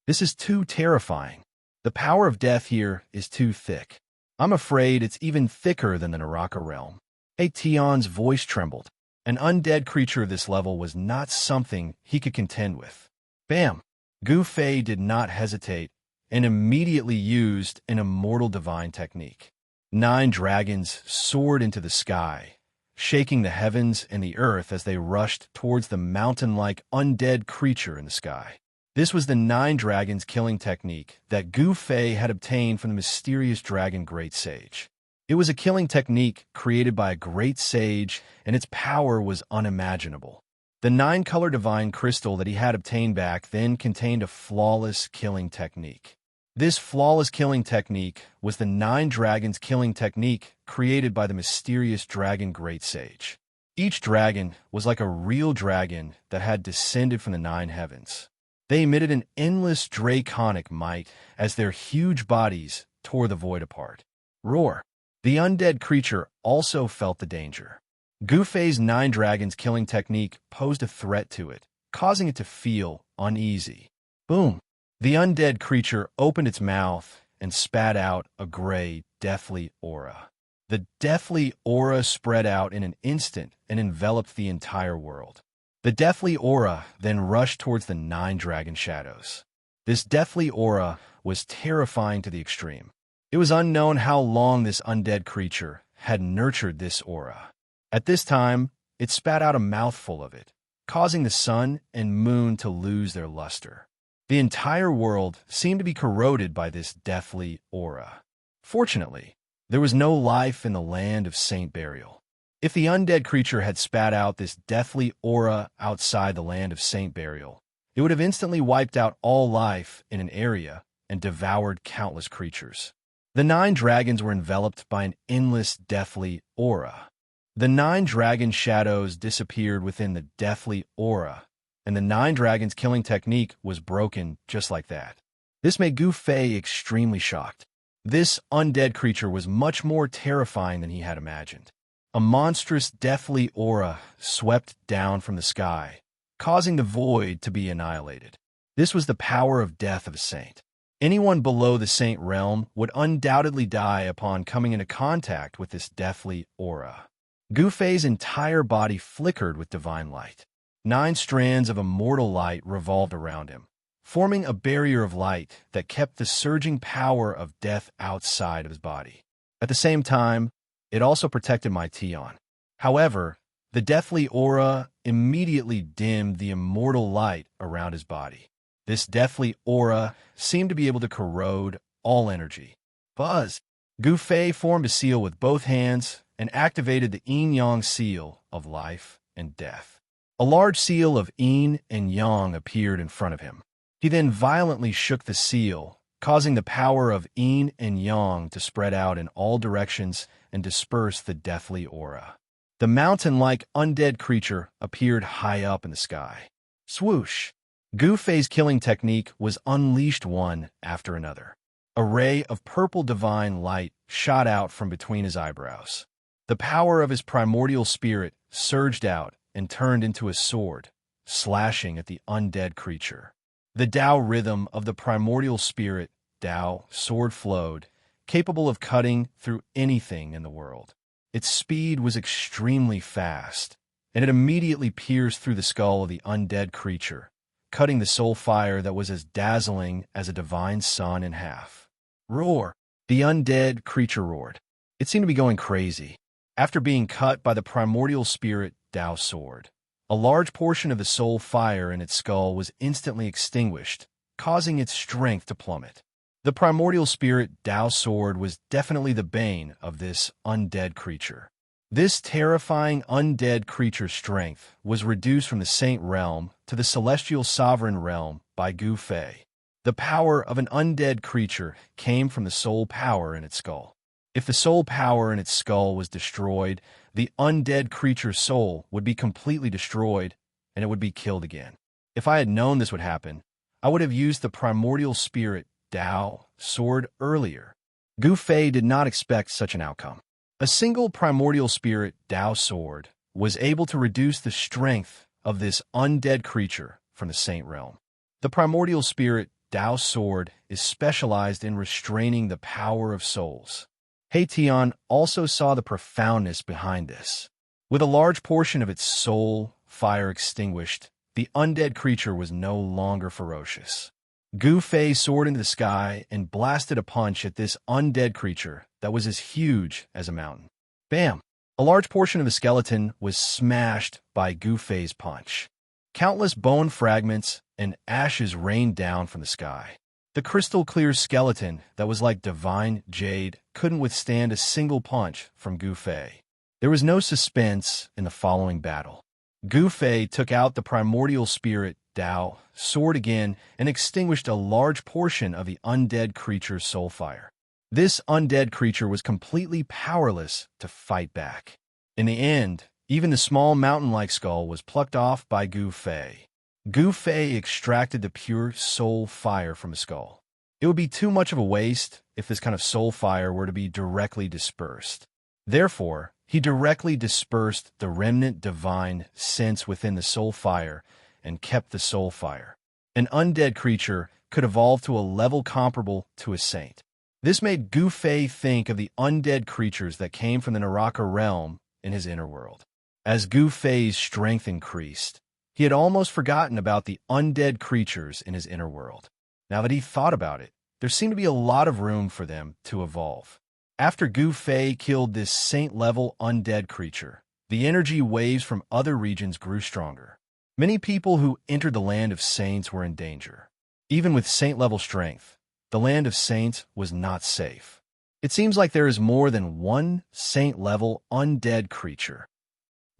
A: This is too terrifying. The power of death here is too thick. I'm afraid it's even thicker than the Naraka realm. He Tian's voice trembled. An undead creature of this level was not something he could contend with. Bam! Gu Fei did not hesitate and immediately used an immortal divine technique. 9 dragons soared into the sky, shaking the heavens and the earth as they rushed towards the mountain-like undead creature in the sky. This was the 9 dragons killing technique that Gu Fei had obtained from the mysterious dragon Great Sage. It was a killing technique created by a great sage, and its power was unimaginable. The 9-color divine crystal that he had obtained back then contained a flawless killing technique. This flawless killing technique was the 9 dragons killing technique created by the mysterious dragon Great Sage. Each dragon was like a real dragon that had descended from the 9 heavens. They emitted an endless draconic might as their huge bodies tore the void apart. Roar! The undead creature also felt the danger. Gu Fei's 9 dragons killing technique posed a threat to it, causing it to feel uneasy. Boom! The undead creature opened its mouth and spat out a gray, deathly aura. The deathly aura spread out in an instant and enveloped the entire world. The deathly aura then rushed towards the 9 dragon shadows. This deathly aura was terrifying to the extreme. It was unknown how long this undead creature had nurtured this aura. At this time, it spat out a mouthful of it, causing the sun and moon to lose their luster. The entire world seemed to be corroded by this deathly aura. Fortunately, there was no life in the land of Saint Burial. If the undead creature had spat out this deathly aura outside the land of Saint Burial, it would have instantly wiped out all life in an area and devoured countless creatures. The 9 dragons were enveloped by an endless deathly aura. The 9 dragon shadows disappeared within the deathly aura, and the 9 dragons killing technique was broken just like that. This made Gu Fei extremely shocked. This undead creature was much more terrifying than he had imagined. A monstrous deathly aura swept down from the sky, causing the void to be annihilated. This was the power of death of a saint. Anyone below the saint realm would undoubtedly die upon coming into contact with this deathly aura. Gu Fei's entire body flickered with divine light. 9 strands of immortal light revolved around him, forming a barrier of light that kept the surging power of death outside of his body. At the same time, it also protected my Tian. However, the deathly aura immediately dimmed the immortal light around his body. This deathly aura seemed to be able to corrode all energy. Buzz! Gu Fei formed a seal with both hands and activated the yin-yang seal of life and death. A large seal of yin and yang appeared in front of him. He then violently shook the seal, causing the power of yin and yang to spread out in all directions and disperse the deathly aura. The mountain-like undead creature appeared high up in the sky. Swoosh! Gu Fei's killing technique was unleashed one after another. A ray of purple divine light shot out from between his eyebrows. The power of his primordial spirit surged out and turned into a sword, slashing at the undead creature. The Tao rhythm of the primordial spirit, Tao, sword flowed, capable of cutting through anything in the world. Its speed was extremely fast, and it immediately pierced through the skull of the undead creature, cutting the soul fire that was as dazzling as a divine sun in half. Roar! The undead creature roared. It seemed to be going crazy. After being cut by the primordial spirit Tao sword, a large portion of the soul fire in its skull was instantly extinguished, causing its strength to plummet. The primordial spirit Tao sword was definitely the bane of this undead creature. This terrifying undead creature's strength was reduced from the saint realm to the celestial sovereign realm by Gu Fei. The power of an undead creature came from the soul power in its skull. If the soul power in its skull was destroyed, the undead creature's soul would be completely destroyed, and it would be killed again. If I had known this would happen, I would have used the primordial spirit Tao sword earlier. Gu Fei did not expect such an outcome. A single primordial spirit Tao sword was able to reduce the strength of this undead creature from the saint realm. The primordial spirit Tao sword is specialized in restraining the power of souls. He Tian also saw the profoundness behind this. With a large portion of its soul fire extinguished, the undead creature was no longer ferocious. Gu Fei soared into the sky and blasted a punch at this undead creature that was as huge as a mountain. Bam! A large portion of the skeleton was smashed by Gu Fei's punch. Countless bone fragments and ashes rained down from the sky. The crystal-clear skeleton that was like divine jade couldn't withstand a single punch from Gu Fei. There was no suspense in the following battle. Gu Fei took out the primordial spirit Tao sword again and extinguished a large portion of the undead creature's soul fire. This undead creature was completely powerless to fight back. In the end, even the small mountain-like skull was plucked off by Gu Fei. Gu Fei extracted the pure soul fire from the skull. It would be too much of a waste if this kind of soul fire were to be directly dispersed. Therefore, he directly dispersed the remnant divine sense within the soul fire and kept the soul fire. An undead creature could evolve to a level comparable to a saint. This made Gu Fei think of the undead creatures that came from the Naraka realm in his inner world. As Gu Fei's strength increased, he had almost forgotten about the undead creatures in his inner world. Now that he thought about it, there seemed to be a lot of room for them to evolve. After Gu Fei killed this saint-level undead creature, the energy waves from other regions grew stronger. Many people who entered the land of saints were in danger. Even with saint-level strength, the land of saints was not safe. It seems like there is more than one saint-level undead creature.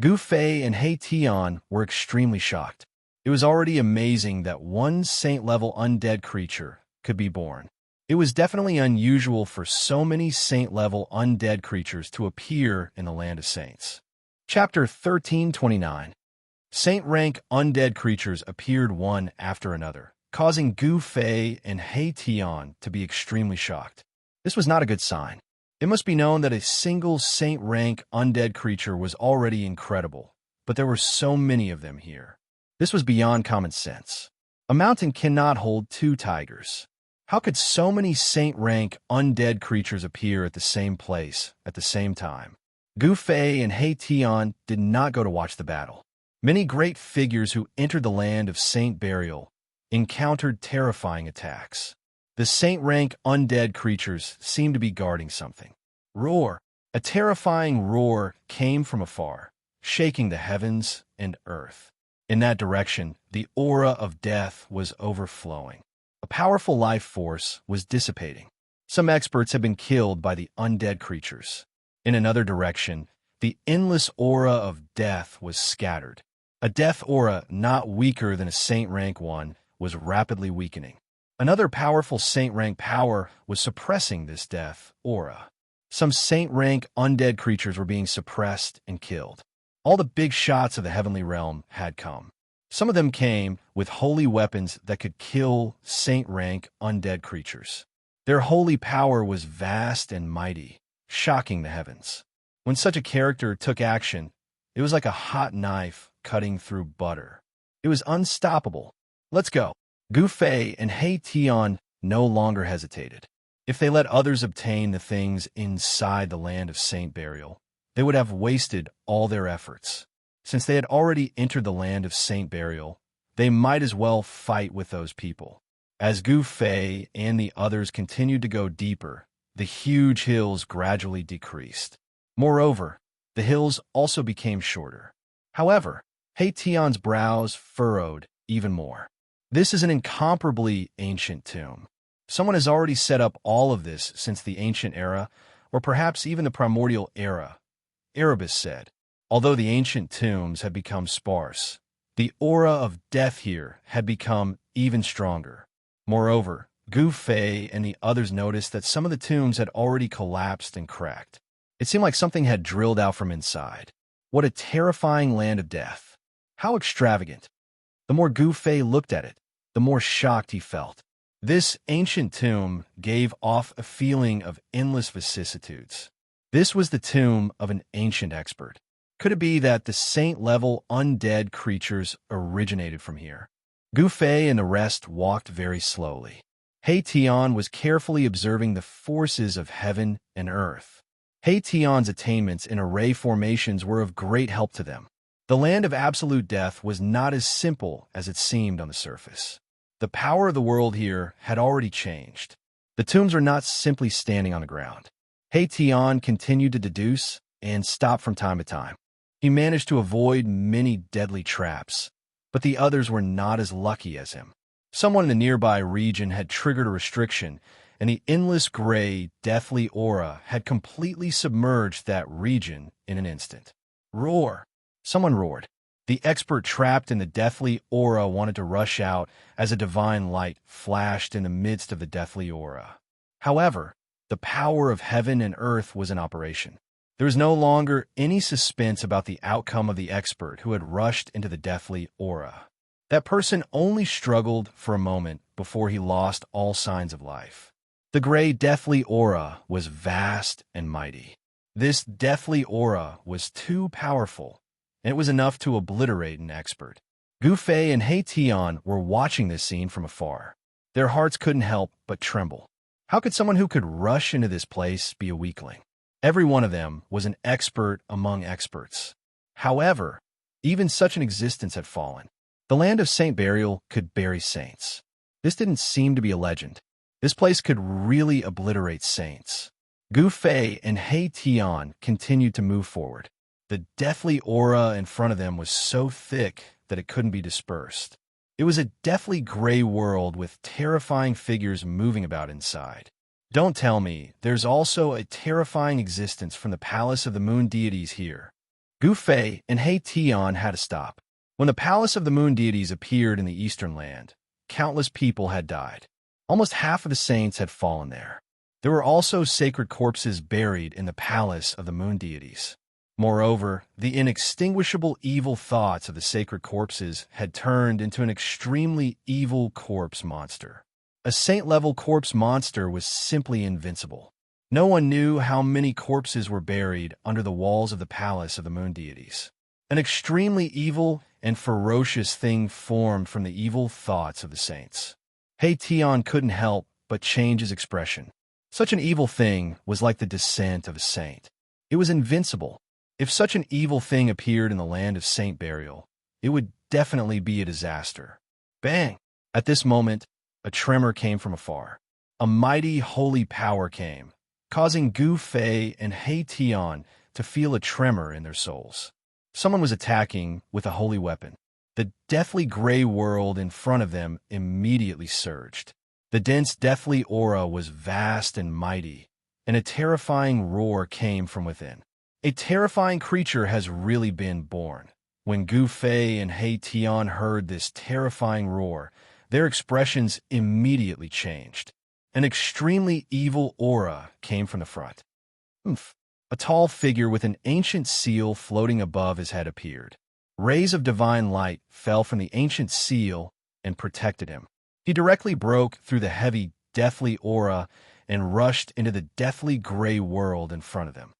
A: Gu Fei and He Tian were extremely shocked. It was already amazing that one saint-level undead creature could be born. It was definitely unusual for so many saint-level undead creatures to appear in the land of saints. Chapter 1329. Saint-rank undead creatures appeared one after another, causing Gu Fei and He Tian to be extremely shocked. This was not a good sign. It must be known that a single saint-rank undead creature was already incredible, but there were so many of them here. This was beyond common sense. A mountain cannot hold two tigers. How could so many saint-rank undead creatures appear at the same place at the same time? Gu Fei and He Tian did not go to watch the battle. Many great figures who entered the land of Saint Burial encountered terrifying attacks. The saint-rank undead creatures seemed to be guarding something. Roar! A terrifying roar came from afar, shaking the heavens and earth. In that direction, the aura of death was overflowing. A powerful life force was dissipating. Some experts had been killed by the undead creatures. In another direction, the endless aura of death was scattered. A death aura not weaker than a saint-rank one was rapidly weakening. Another powerful saint-rank power was suppressing this death aura. Some saint-rank undead creatures were being suppressed and killed. All the big shots of the heavenly realm had come. Some of them came with holy weapons that could kill saint-rank undead creatures. Their holy power was vast and mighty, shocking the heavens. When such a character took action, it was like a hot knife cutting through butter. It was unstoppable. Let's go. Gu Fei and He Tian no longer hesitated. If they let others obtain the things inside the land of Saint Burial, they would have wasted all their efforts. Since they had already entered the land of Saint Burial, they might as well fight with those people. As Gu Fei and the others continued to go deeper, the huge hills gradually decreased. Moreover, the hills also became shorter. However, He Tian's brows furrowed even more. This is an incomparably ancient tomb. Someone has already set up all of this since the ancient era, or perhaps even the primordial era, Erebus said. Although the ancient tombs had become sparse, the aura of death here had become even stronger. Moreover, Gu Fei and the others noticed that some of the tombs had already collapsed and cracked. It seemed like something had drilled out from inside. What a terrifying land of death. How extravagant. The more Gu Fei looked at it, the more shocked he felt. This ancient tomb gave off a feeling of endless vicissitudes. This was the tomb of an ancient expert. Could it be that the saint-level undead creatures originated from here? Gu Fei and the rest walked very slowly. He Tian was carefully observing the forces of heaven and earth. He Tian's attainments in array formations were of great help to them. The land of absolute death was not as simple as it seemed on the surface. The power of the world here had already changed. The tombs were not simply standing on the ground. He Tian continued to deduce and stop from time to time. He managed to avoid many deadly traps, but the others were not as lucky as him. Someone in the nearby region had triggered a restriction, and the endless gray, deathly aura had completely submerged that region in an instant. Roar! Someone roared. The expert trapped in the deathly aura wanted to rush out as a divine light flashed in the midst of the deathly aura. However, the power of heaven and earth was in operation. There was no longer any suspense about the outcome of the expert who had rushed into the deathly aura. That person only struggled for a moment before he lost all signs of life. The gray deathly aura was vast and mighty. This deathly aura was too powerful, and it was enough to obliterate an expert. Gu Fei and He Tian were watching this scene from afar. Their hearts couldn't help but tremble. How could someone who could rush into this place be a weakling? Every one of them was an expert among experts. However, even such an existence had fallen. The land of Saint Burial could bury saints. This didn't seem to be a legend. This place could really obliterate saints. Gu Fei and He Tian continued to move forward. The deathly aura in front of them was so thick that it couldn't be dispersed. It was a deathly gray world with terrifying figures moving about inside. Don't tell me there's also a terrifying existence from the palace of the moon deities here. Gu Fei and He Tian had to stop. When the palace of the moon deities appeared in the eastern land, countless people had died. Almost half of the saints had fallen there. There were also sacred corpses buried in the palace of the moon deities. Moreover, the inextinguishable evil thoughts of the sacred corpses had turned into an extremely evil corpse monster. A saint-level corpse monster was simply invincible. No one knew how many corpses were buried under the walls of the palace of the moon deities. An extremely evil and ferocious thing formed from the evil thoughts of the saints. He Tian couldn't help but change his expression. Such an evil thing was like the descent of a saint. It was invincible. If such an evil thing appeared in the land of Saint Burial, it would definitely be a disaster. Bang! At this moment, a tremor came from afar. A mighty holy power came, causing Gu Fei and He Tian to feel a tremor in their souls. Someone was attacking with a holy weapon. The deathly gray world in front of them immediately surged. The dense deathly aura was vast and mighty, and a terrifying roar came from within. A terrifying creature has really been born. When Gu Fei and He Tian heard this terrifying roar, their expressions immediately changed. An extremely evil aura came from the front. Oomph! A tall figure with an ancient seal floating above his head appeared. Rays of divine light fell from the ancient seal and protected him. He directly broke through the heavy, deathly aura and rushed into the deathly gray world in front of them.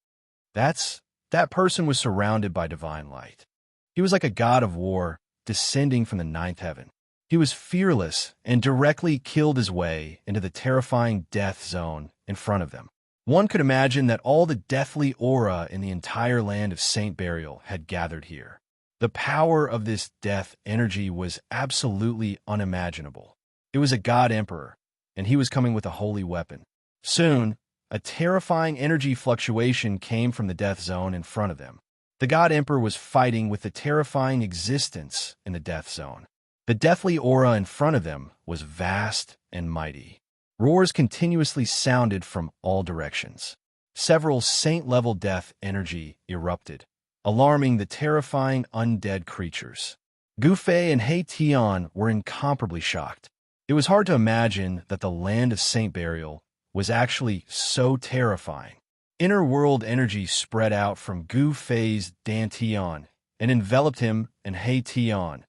A: That person was surrounded by divine light. He was like a god of war descending from the ninth heaven. He was fearless and directly killed his way into the terrifying death zone in front of them. One could imagine that all the deathly aura in the entire land of Saint Burial had gathered here. The power of this death energy was absolutely unimaginable. It was a god emperor, and he was coming with a holy weapon. Soon, a terrifying energy fluctuation came from the death zone in front of them. The god emperor was fighting with the terrifying existence in the death zone. The deathly aura in front of them was vast and mighty. Roars continuously sounded from all directions. Several saint-level death energy erupted, alarming the terrifying undead creatures. Gu Fei and He Tian were incomparably shocked. It was hard to imagine that the land of Saint Burial was actually so terrifying. Inner world energy spread out from Gu Fei's Dantian and enveloped him and He Tian,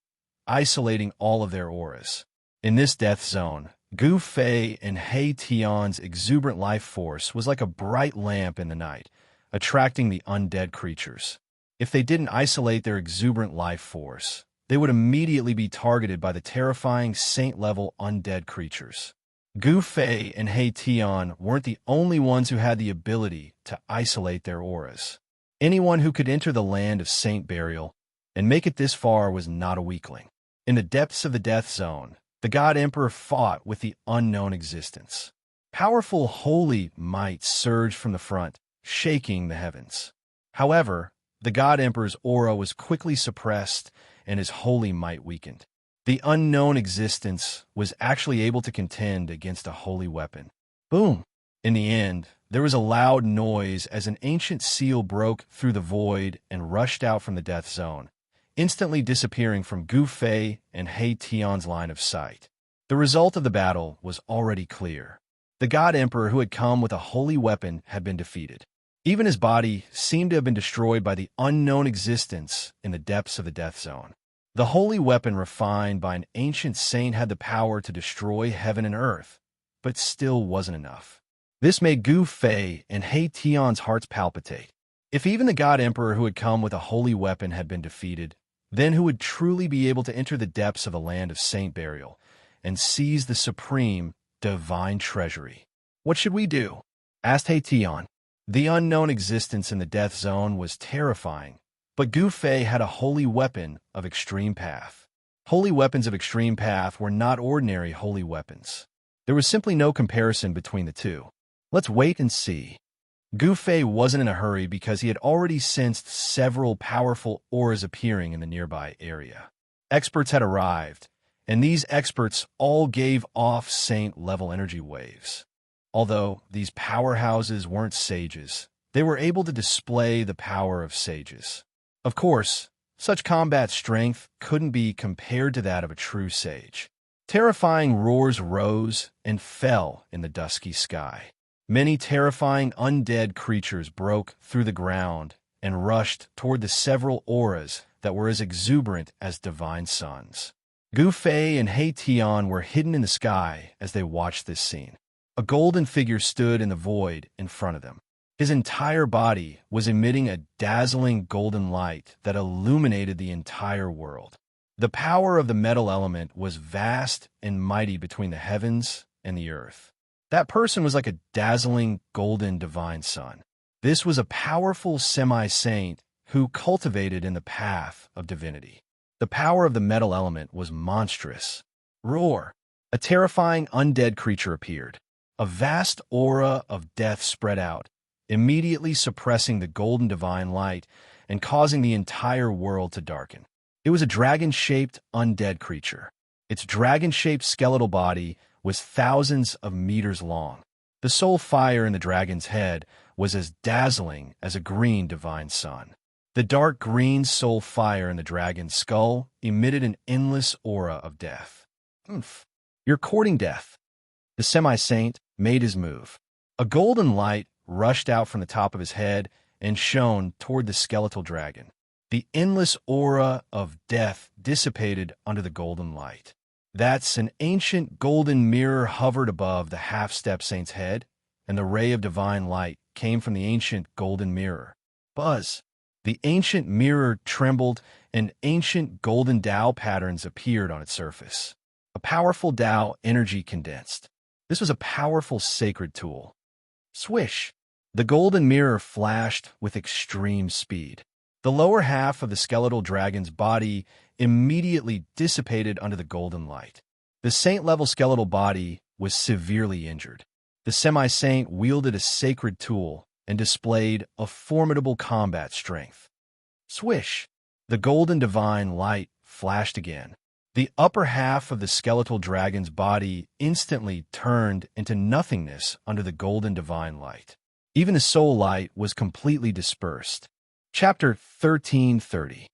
A: isolating all of their auras. In this death zone, Gu Fei and He Tian's exuberant life force was like a bright lamp in the night, attracting the undead creatures. If they didn't isolate their exuberant life force, they would immediately be targeted by the terrifying saint-level undead creatures. Gu Fei and He Tian weren't the only ones who had the ability to isolate their auras. Anyone who could enter the land of Saint Burial and make it this far was not a weakling. In the depths of the death zone, the God Emperor fought with the unknown existence. Powerful holy might surged from the front, shaking the heavens. However, the God Emperor's aura was quickly suppressed and his holy might weakened. The unknown existence was actually able to contend against a holy weapon. Boom! In the end, there was a loud noise as an ancient seal broke through the void and rushed out from the death zone, instantly disappearing from Gu Fei and He Tian's line of sight. The result of the battle was already clear. The God Emperor who had come with a holy weapon had been defeated. Even his body seemed to have been destroyed by the unknown existence in the depths of the death zone. The holy weapon refined by an ancient saint had the power to destroy heaven and earth, but still wasn't enough. This made Gu Fei and He Tian's hearts palpitate. If even the God Emperor who had come with a holy weapon had been defeated, then who would truly be able to enter the depths of the land of Saint Burial and seize the supreme divine treasury? What should we do? Asked Xianxia. The unknown existence in the death zone was terrifying, but Gu Fei had a holy weapon of extreme path. Holy weapons of extreme path were not ordinary holy weapons. There was simply no comparison between the two. Let's wait and see. Gu Fei wasn't in a hurry because he had already sensed several powerful auras appearing in the nearby area. Experts had arrived, and these experts all gave off saint-level energy waves. Although these powerhouses weren't sages, they were able to display the power of sages. Of course, such combat strength couldn't be compared to that of a true sage. Terrifying roars rose and fell in the dusky sky. Many terrifying undead creatures broke through the ground and rushed toward the several auras that were as exuberant as divine suns. Gu Fei and Xianxia were hidden in the sky as they watched this scene. A golden figure stood in the void in front of them. His entire body was emitting a dazzling golden light that illuminated the entire world. The power of the metal element was vast and mighty between the heavens and the earth. That person was like a dazzling golden divine sun. This was a powerful semi-saint who cultivated in the path of divinity. The power of the metal element was monstrous. Roar! A terrifying undead creature appeared. A vast aura of death spread out, immediately suppressing the golden divine light and causing the entire world to darken. It was a dragon-shaped undead creature. Its dragon-shaped skeletal body was thousands of meters long. The soul fire in the dragon's head was as dazzling as a green divine sun. The dark green soul fire in the dragon's skull emitted an endless aura of death. Oomph. You're courting death. The semi-saint made his move. A golden light rushed out from the top of his head and shone toward the skeletal dragon. The endless aura of death dissipated under the golden light. That's an ancient golden mirror hovered above the half-step saint's head, and the ray of divine light came from the ancient golden mirror. Buzz! The ancient mirror trembled, and ancient golden Tao patterns appeared on its surface. A powerful Tao energy condensed. This was a powerful sacred tool. Swish! The golden mirror flashed with extreme speed. The lower half of the skeletal dragon's body immediately dissipated under the golden light. The saint-level skeletal body was severely injured. The semi-saint wielded a sacred tool and displayed a formidable combat strength. Swish! The golden divine light flashed again. The upper half of the skeletal dragon's body instantly turned into nothingness under the golden divine light. Even the soul light was completely dispersed. Chapter 1330.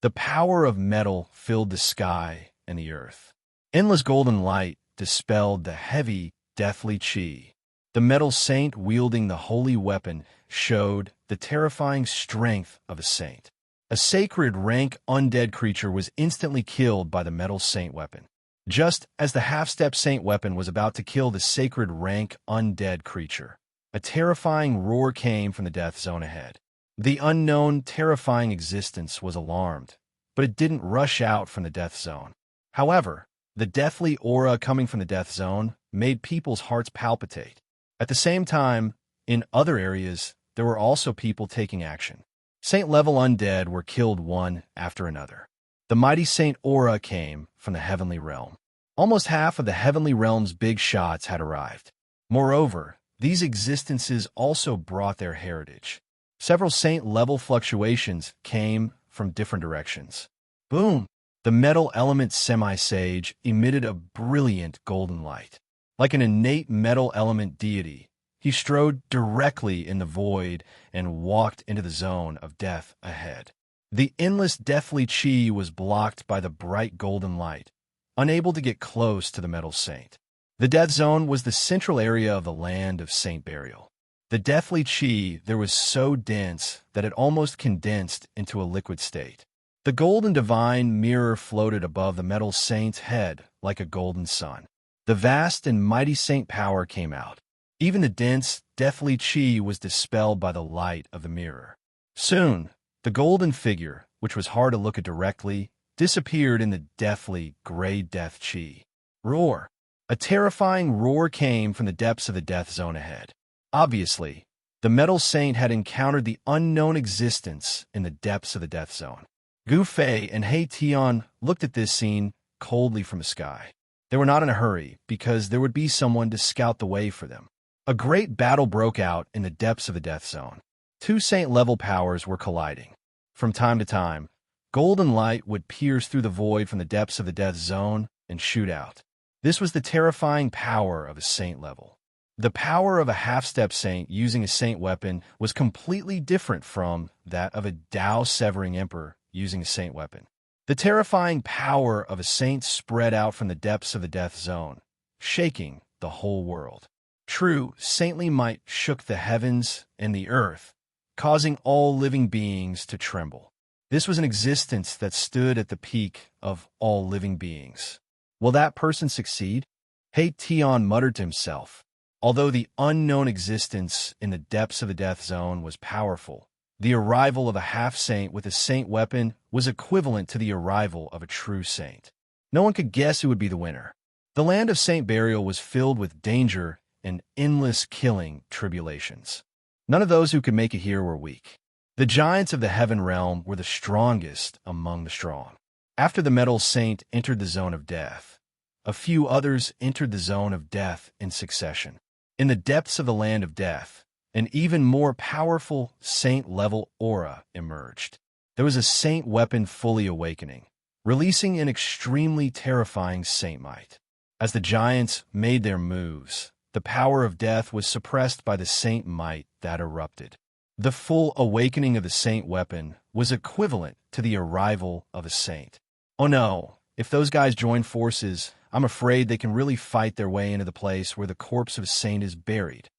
A: The power of metal filled the sky and the earth. Endless golden light dispelled the heavy, deathly chi. The metal saint wielding the holy weapon showed the terrifying strength of a saint. A sacred rank undead creature was instantly killed by the metal saint weapon. Just as the half-step saint weapon was about to kill the sacred rank undead creature, a terrifying roar came from the death zone ahead. The unknown, terrifying existence was alarmed, but it didn't rush out from the death zone. However, the deathly aura coming from the death zone made people's hearts palpitate. At the same time, in other areas, there were also people taking action. Saint-level undead were killed one after another. The mighty saint aura came from the heavenly realm. Almost half of the heavenly realm's big shots had arrived. Moreover, these existences also brought their heritage. Several saint-level fluctuations came from different directions. Boom! The metal element semi-sage emitted a brilliant golden light. Like an innate metal element deity, he strode directly in the void and walked into the zone of death ahead. The endless deathly chi was blocked by the bright golden light, unable to get close to the metal saint. The death zone was the central area of the land of saint burial. The deathly chi there was so dense that it almost condensed into a liquid state. The golden divine mirror floated above the metal saint's head like a golden sun. The vast and mighty saint power came out. Even the dense, deathly chi was dispelled by the light of the mirror. Soon, the golden figure, which was hard to look at directly, disappeared in the deathly, gray death chi. Roar! A terrifying roar came from the depths of the death zone ahead. Obviously, the metal saint had encountered the unknown existence in the depths of the death zone. Gu Fei and He Tian looked at this scene coldly from the sky. They were not in a hurry, because there would be someone to scout the way for them. A great battle broke out in the depths of the death zone. Two saint-level powers were colliding. From time to time, golden light would pierce through the void from the depths of the death zone and shoot out. This was the terrifying power of a saint level. The power of a half-step saint using a saint weapon was completely different from that of a Dao-severing emperor using a saint weapon. The terrifying power of a saint spread out from the depths of the death zone, shaking the whole world. True, saintly might shook the heavens and the earth, causing all living beings to tremble. This was an existence that stood at the peak of all living beings. Will that person succeed? He Tian muttered to himself. Although the unknown existence in the depths of the death zone was powerful, the arrival of a half-saint with a saint weapon was equivalent to the arrival of a true saint. No one could guess who would be the winner. The land of Saint Burial was filled with danger and endless killing tribulations. None of those who could make it here were weak. The giants of the heaven realm were the strongest among the strong. After the metal saint entered the zone of death, a few others entered the zone of death in succession. In the depths of the land of death, an even more powerful saint-level aura emerged. There was a saint weapon fully awakening, releasing an extremely terrifying saint might. As the giants made their moves, the power of death was suppressed by the saint might that erupted. The full awakening of the saint weapon was equivalent to the arrival of a saint. Oh no, if those guys join forces, I'm afraid they can really fight their way into the place where the corpse of a saint is buried.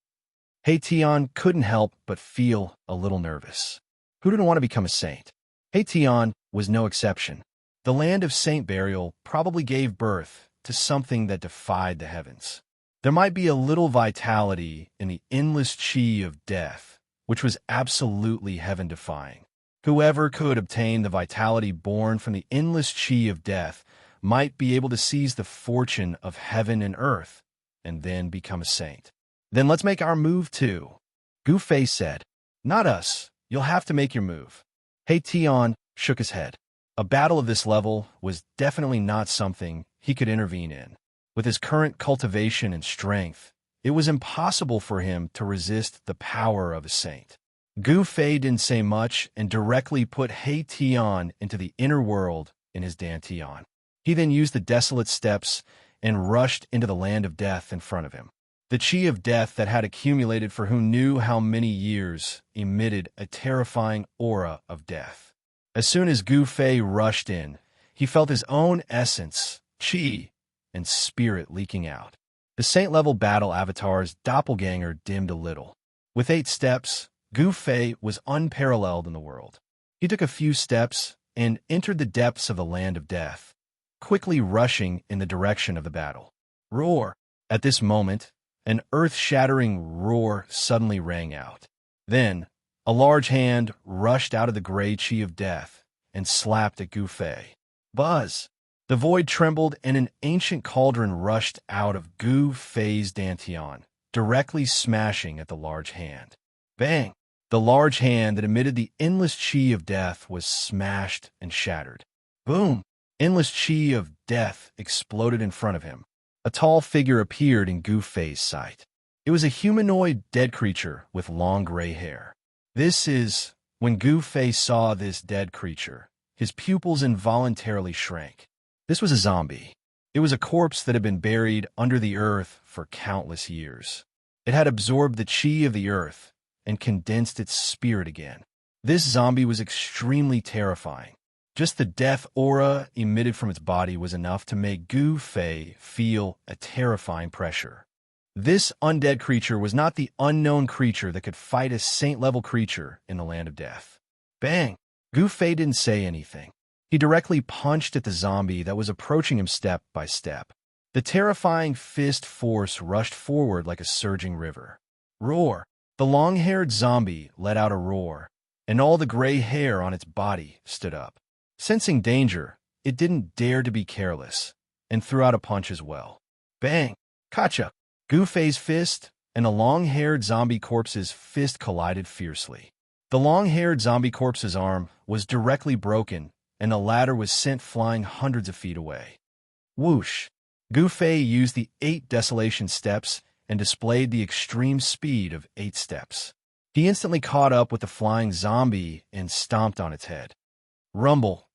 A: He Tian couldn't help but feel a little nervous. Who didn't want to become a saint? He Tian was no exception. The land of saint burial probably gave birth to something that defied the heavens. There might be a little vitality in the endless chi of death, which was absolutely heaven-defying. Whoever could obtain the vitality born from the endless chi of death might be able to seize the fortune of heaven and earth, and then become a saint. Then let's make our move too. Gu Fei said. Not us. You'll have to make your move. He Tian shook his head. A battle of this level was definitely not something he could intervene in. With his current cultivation and strength, it was impossible for him to resist the power of a saint. Gu Fei didn't say much and directly put He Tian into the inner world in his dantian. He then used the desolate steps and rushed into the land of death in front of him. The chi of death that had accumulated for who knew how many years emitted a terrifying aura of death. As soon as Gu Fei rushed in, he felt his own essence, chi, and spirit leaking out. The saint-level battle avatar's doppelganger dimmed a little. With 8 steps, Gu Fei was unparalleled in the world. He took a few steps and entered the depths of the land of death, quickly rushing in the direction of the battle. Roar! At this moment, an earth-shattering roar suddenly rang out. Then, a large hand rushed out of the gray chi of death and slapped at Gu Fei. Buzz! The void trembled and an ancient cauldron rushed out of Gu Fei's dantian, directly smashing at the large hand. Bang! The large hand that emitted the endless chi of death was smashed and shattered. Boom! Endless chi of death exploded in front of him. A tall figure appeared in Gu Fei's sight. It was a humanoid dead creature with long gray hair. When Gu Fei saw this dead creature, his pupils involuntarily shrank. This was a zombie. It was a corpse that had been buried under the earth for countless years. It had absorbed the chi of the earth and condensed its spirit again. This zombie was extremely terrifying. Just the death aura emitted from its body was enough to make Gu Fei feel a terrifying pressure. This undead creature was not the unknown creature that could fight a saint-level creature in the land of death. Bang! Gu Fei didn't say anything. He directly punched at the zombie that was approaching him step by step. The terrifying fist force rushed forward like a surging river. Roar! The long-haired zombie let out a roar, and all the gray hair on its body stood up. Sensing danger, it didn't dare to be careless, and threw out a punch as well. Bang! Gotcha! Gu Fei's fist and a long-haired zombie corpse's fist collided fiercely. The long-haired zombie corpse's arm was directly broken, and the latter was sent flying hundreds of feet away. Whoosh! Gu Fei used the 8 desolation steps and displayed the extreme speed of 8 steps. He instantly caught up with the flying zombie and stomped on its head. Rumble!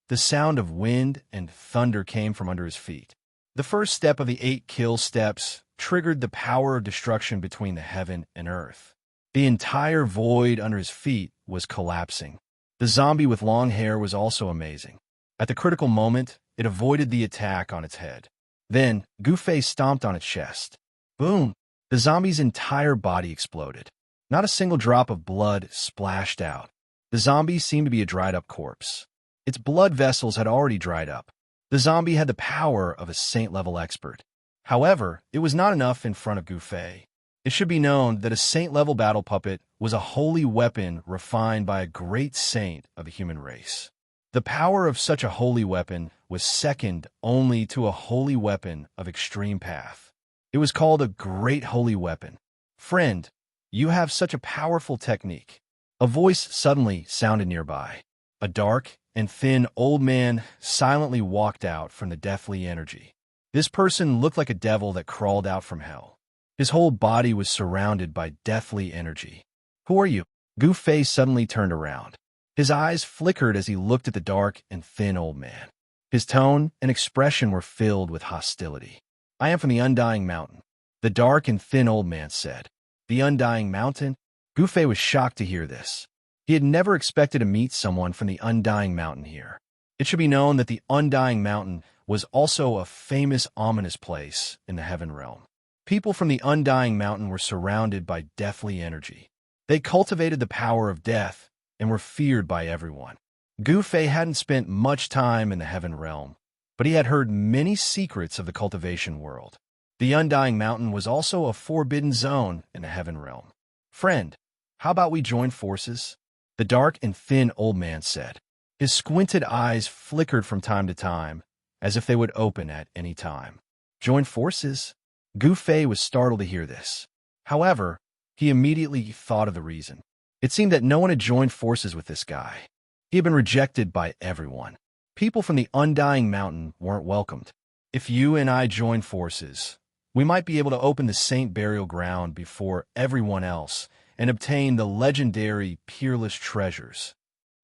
A: The sound of wind and thunder came from under his feet. The first step of the 8 kill steps triggered the power of destruction between the heaven and earth. The entire void under his feet was collapsing. The zombie with long hair was also amazing. At the critical moment, it avoided the attack on its head. Then, Gu Fei stomped on its chest. Boom! The zombie's entire body exploded. Not a single drop of blood splashed out. The zombie seemed to be a dried-up corpse. Its blood vessels had already dried up. The zombie had the power of a saint-level expert. However, it was not enough in front of Gu Fei. It should be known that a saint-level battle puppet was a holy weapon refined by a great saint of the human race. The power of such a holy weapon was second only to a holy weapon of extreme path. It was called a great holy weapon. Friend, you have such a powerful technique. A voice suddenly sounded nearby. A dark and thin old man silently walked out from the deathly energy. This person looked like a devil that crawled out from hell. His whole body was surrounded by deathly energy. Who are you? Gu Fei suddenly turned around. His eyes flickered as he looked at the dark and thin old man. His tone and expression were filled with hostility. I am from the Undying Mountain, the dark and thin old man said. The Undying Mountain? Gu Fei was shocked to hear this. He had never expected to meet someone from the Undying Mountain here. It should be known that the Undying Mountain was also a famous ominous place in the Heaven Realm. People from the Undying Mountain were surrounded by deathly energy. They cultivated the power of death and were feared by everyone. Gu Fei hadn't spent much time in the Heaven Realm, but he had heard many secrets of the cultivation world. The Undying Mountain was also a forbidden zone in the Heaven Realm. Friend, how about we join forces? The dark and thin old man said. His squinted eyes flickered from time to time, as if they would open at any time. Join forces? Gu Fei was startled to hear this. However, he immediately thought of the reason. It seemed that no one had joined forces with this guy. He had been rejected by everyone. People from the Undying Mountain weren't welcomed. If you and I join forces, we might be able to open the Saint Burial Ground before everyone else and obtain the legendary peerless treasures.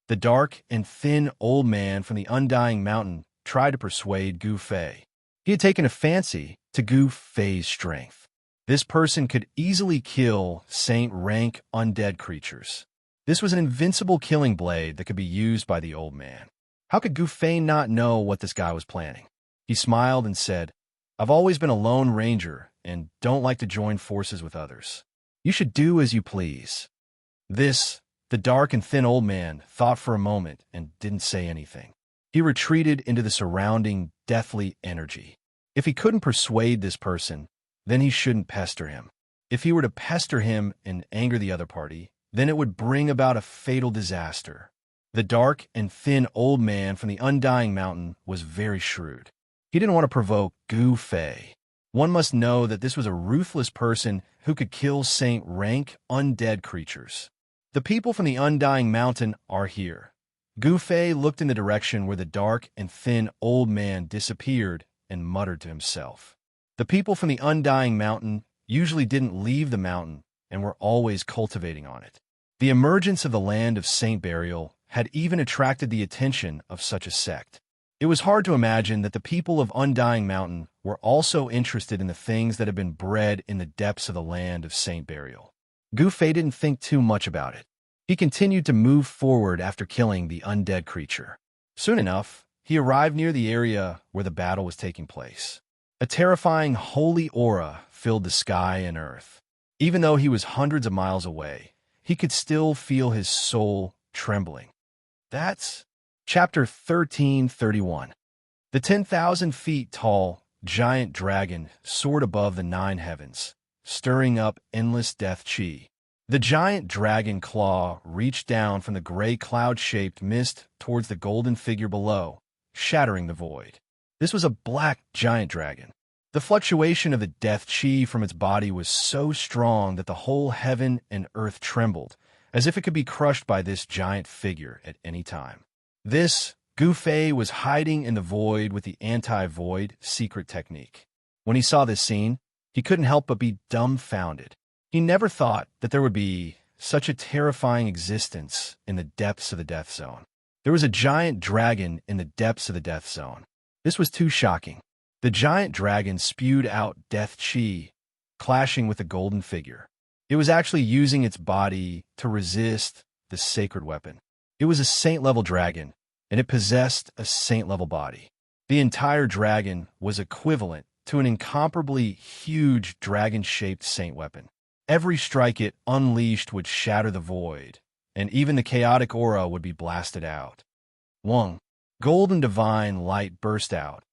A: The dark and thin old man from the Undying Mountain tried to persuade Gu Fei. He had taken a fancy to Gu Fei's strength. This person could easily kill saint-rank undead creatures. This was an invincible killing blade that could be used by the old man. How could Gu Fei not know what this guy was planning? He smiled and said, I've always been a lone ranger and don't like to join forces with others. You should do as you please. The dark and thin old man thought for a moment and didn't say anything. He retreated into the surrounding deathly energy. If he couldn't persuade this person, then he shouldn't pester him. If he were to pester him and anger the other party, then it would bring about a fatal disaster. The dark and thin old man from the Undying Mountain was very shrewd. He didn't want to provoke Gu Fei. One must know that this was a ruthless person who could kill saint-rank undead creatures. The people from the Undying Mountain are here. Gu Fei looked in the direction where the dark and thin old man disappeared and muttered to himself. The people from the Undying Mountain usually didn't leave the mountain and were always cultivating on it. The emergence of the land of Saint Burial had even attracted the attention of such a sect. It was hard to imagine that the people of Undying Mountain were also interested in the things that had been bred in the depths of the land of Saint Burial. Gu Fei didn't think too much about it. He continued to move forward after killing the undead creature. Soon enough, he arrived near the area where the battle was taking place. A terrifying holy aura filled the sky and earth. Even though he was hundreds of miles away, he could still feel his soul trembling. That's Chapter 1331. The 10,000 feet tall giant dragon soared above the 9 heavens, stirring up endless death chi. The giant dragon claw reached down from the gray cloud-shaped mist towards the golden figure below, shattering the void. This was a black giant dragon. The fluctuation of the death chi from its body was so strong that the whole heaven and earth trembled, as if it could be crushed by this giant figure at any time. This Gu Fei was hiding in the void with the anti-void secret technique. When he saw this scene, he couldn't help but be dumbfounded. He never thought that there would be such a terrifying existence in the depths of the death zone. There was a giant dragon in the depths of the death zone. This was too shocking. The giant dragon spewed out death chi, clashing with the golden figure. It was actually using its body to resist the sacred weapon. It was a saint-level dragon, and it possessed a saint-level body. The entire dragon was equivalent to an incomparably huge dragon-shaped saint weapon. Every strike it unleashed would shatter the void, and even the chaotic aura would be blasted out. One golden divine light burst out,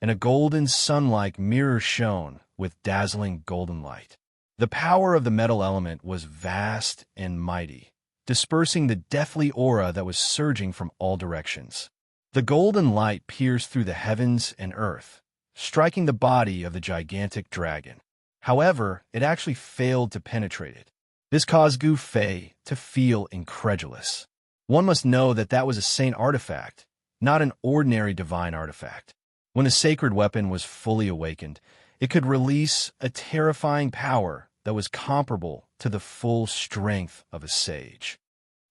A: and a golden sun-like mirror shone with dazzling golden light. The power of the metal element was vast and mighty, dispersing the deathly aura that was surging from all directions. The golden light pierced through the heavens and earth, striking the body of the gigantic dragon. However, it actually failed to penetrate it. This caused Gu Fei to feel incredulous. One must know that that was a saint artifact, not an ordinary divine artifact. When the sacred weapon was fully awakened, it could release a terrifying power that was comparable to the full strength of a sage.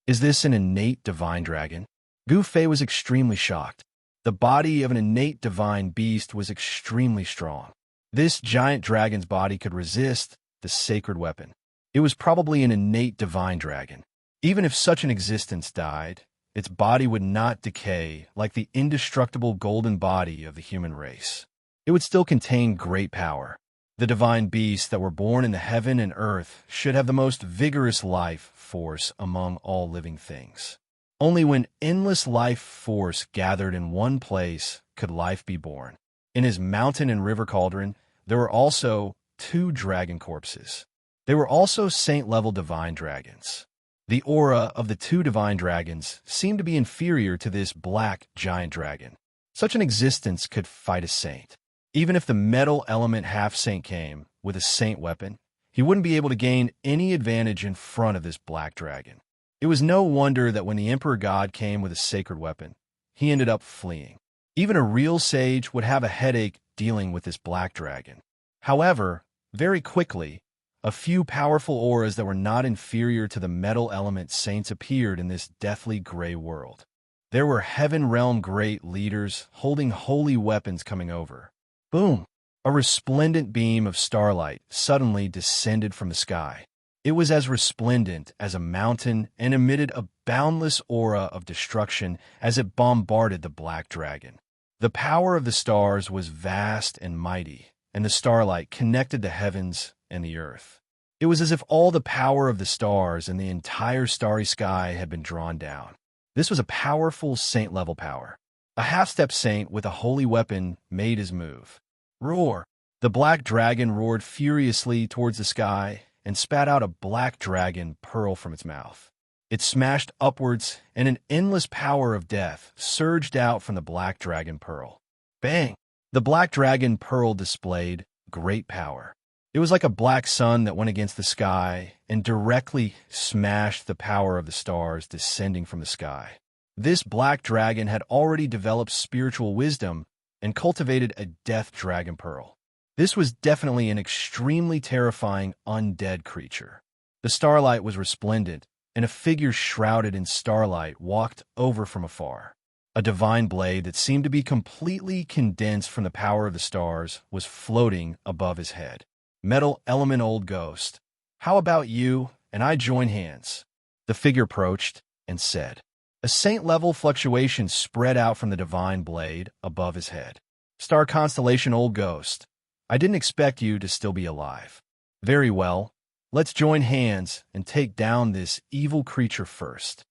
A: Is this an innate divine dragon? Gu Fei was extremely shocked. The body of an innate divine beast was extremely strong. This giant dragon's body could resist the sacred weapon. It was probably an innate divine dragon. Even if such an existence died, its body would not decay like the indestructible golden body of the human race. It would still contain great power. The divine beasts that were born in the heaven and earth should have the most vigorous life force among all living things. Only when endless life force gathered in one place could life be born. In his mountain and river cauldron, there were also 2 dragon corpses. They were also saint-level divine dragons. The aura of the 2 divine dragons seemed to be inferior to this black giant dragon. Such an existence could fight a saint. Even if the metal element half-saint came with a saint weapon, he wouldn't be able to gain any advantage in front of this black dragon. It was no wonder that when the Emperor God came with a sacred weapon, he ended up fleeing. Even a real sage would have a headache dealing with this black dragon. However, very quickly, a few powerful auras that were not inferior to the metal element saints appeared in this deathly gray world. There were heaven realm great leaders holding holy weapons coming over. Boom! A resplendent beam of starlight suddenly descended from the sky. It was as resplendent as a mountain and emitted a boundless aura of destruction as it bombarded the black dragon. The power of the stars was vast and mighty, and the starlight connected the heavens and the earth. It was as if all the power of the stars and the entire starry sky had been drawn down. This was a powerful saint-level power. A half-step saint with a holy weapon made his move. Roar! The black dragon roared furiously towards the sky and spat out a black dragon pearl from its mouth. It smashed upwards, and an endless power of death surged out from the black dragon pearl. Bang! The black dragon pearl displayed great power. It was like a black sun that went against the sky and directly smashed the power of the stars descending from the sky. This black dragon had already developed spiritual wisdom and cultivated a death dragon pearl. This was definitely an extremely terrifying undead creature. The starlight was resplendent, and a figure shrouded in starlight walked over from afar. A divine blade that seemed to be completely condensed from the power of the stars was floating above his head. Metal element old ghost, how about you and I join hands? The figure approached and said. A saint-level fluctuation spread out from the divine blade above his head. Star constellation old ghost, I didn't expect you to still be alive. Very well, let's join hands and take down this evil creature first.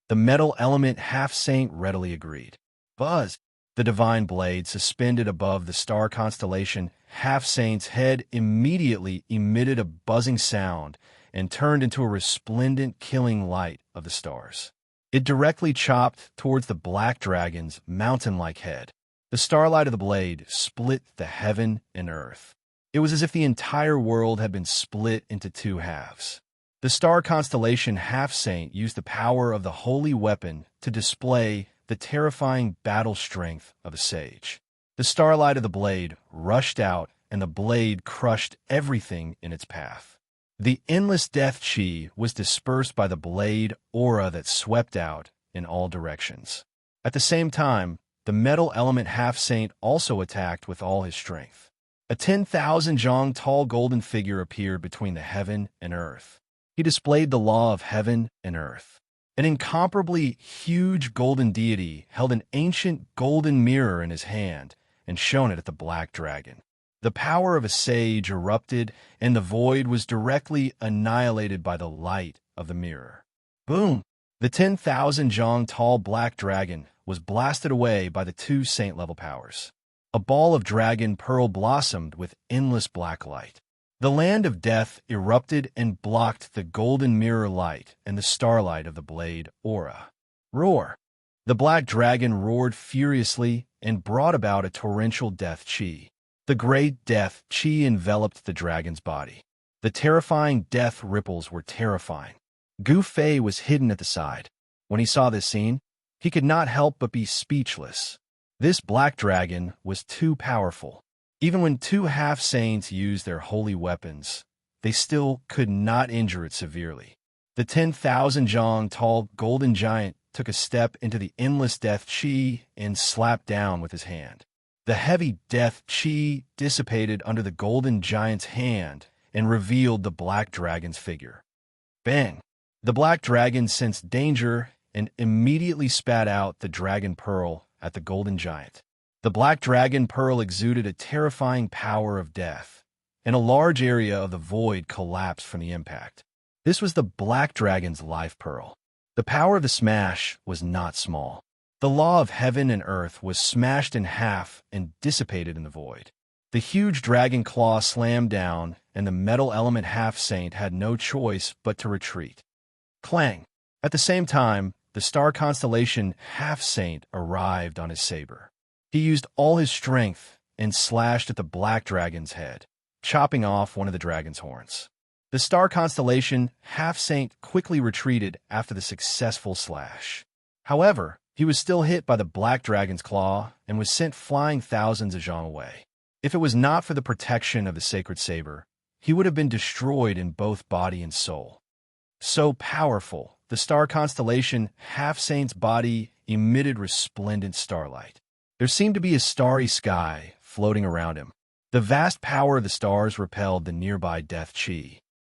A: The metal element half-saint readily agreed. Buzz! The divine blade suspended above the star constellation half-saint's head immediately emitted a buzzing sound and turned into a resplendent killing light of the stars. It directly chopped towards the black dragon's mountain-like head. The starlight of the blade split the heaven and earth. It was as if the entire world had been split into two halves. The star constellation Half-Saint used the power of the holy weapon to display the terrifying battle strength of a sage. The starlight of the blade rushed out, and the blade crushed everything in its path. The endless death chi was dispersed by the blade aura that swept out in all directions. At the same time, the metal element Half-Saint also attacked with all his strength. A 10,000 zhang tall golden figure appeared between the heaven and earth. He displayed the law of heaven and earth. An incomparably huge golden deity held an ancient golden mirror in his hand and shone it at the black dragon. The power of a sage erupted, and the void was directly annihilated by the light of the mirror. Boom! The 10,000 zhang tall black dragon was blasted away by the two saint-level powers. A ball of dragon pearl blossomed with endless black light. The land of death erupted and blocked the golden mirror light and the starlight of the blade aura. Roar! The black dragon roared furiously and brought about a torrential death chi. The great death chi enveloped the dragon's body. The terrifying death ripples were terrifying. Gu Fei was hidden at the side. When he saw this scene, he could not help but be speechless. This black dragon was too powerful. Even when two half-saints used their holy weapons, they still could not injure it severely. The 10,000 zhang tall golden giant took a step into the endless death chi and slapped down with his hand. The heavy death chi dissipated under the golden giant's hand and revealed the black dragon's figure. Bang! The black dragon sensed danger and immediately spat out the dragon pearl at the golden giant. The black dragon pearl exuded a terrifying power of death, and a large area of the void collapsed from the impact. This was the black dragon's life pearl. The power of the smash was not small. The law of heaven and earth was smashed in half and dissipated in the void. The huge dragon claw slammed down, and the metal element Half-Saint had no choice but to retreat. Clang! At the same time, the star constellation Half-Saint arrived on his saber. He used all his strength and slashed at the black dragon's head, chopping off one of the dragon's horns. The star constellation Half-Saint quickly retreated after the successful slash. However, he was still hit by the black dragon's claw and was sent flying thousands of zhang away. If it was not for the protection of the sacred saber, he would have been destroyed in both body and soul. So powerful, the star constellation Half-Saint's body emitted resplendent starlight. There seemed to be a starry sky floating around him. The vast power of the stars repelled the nearby death chi.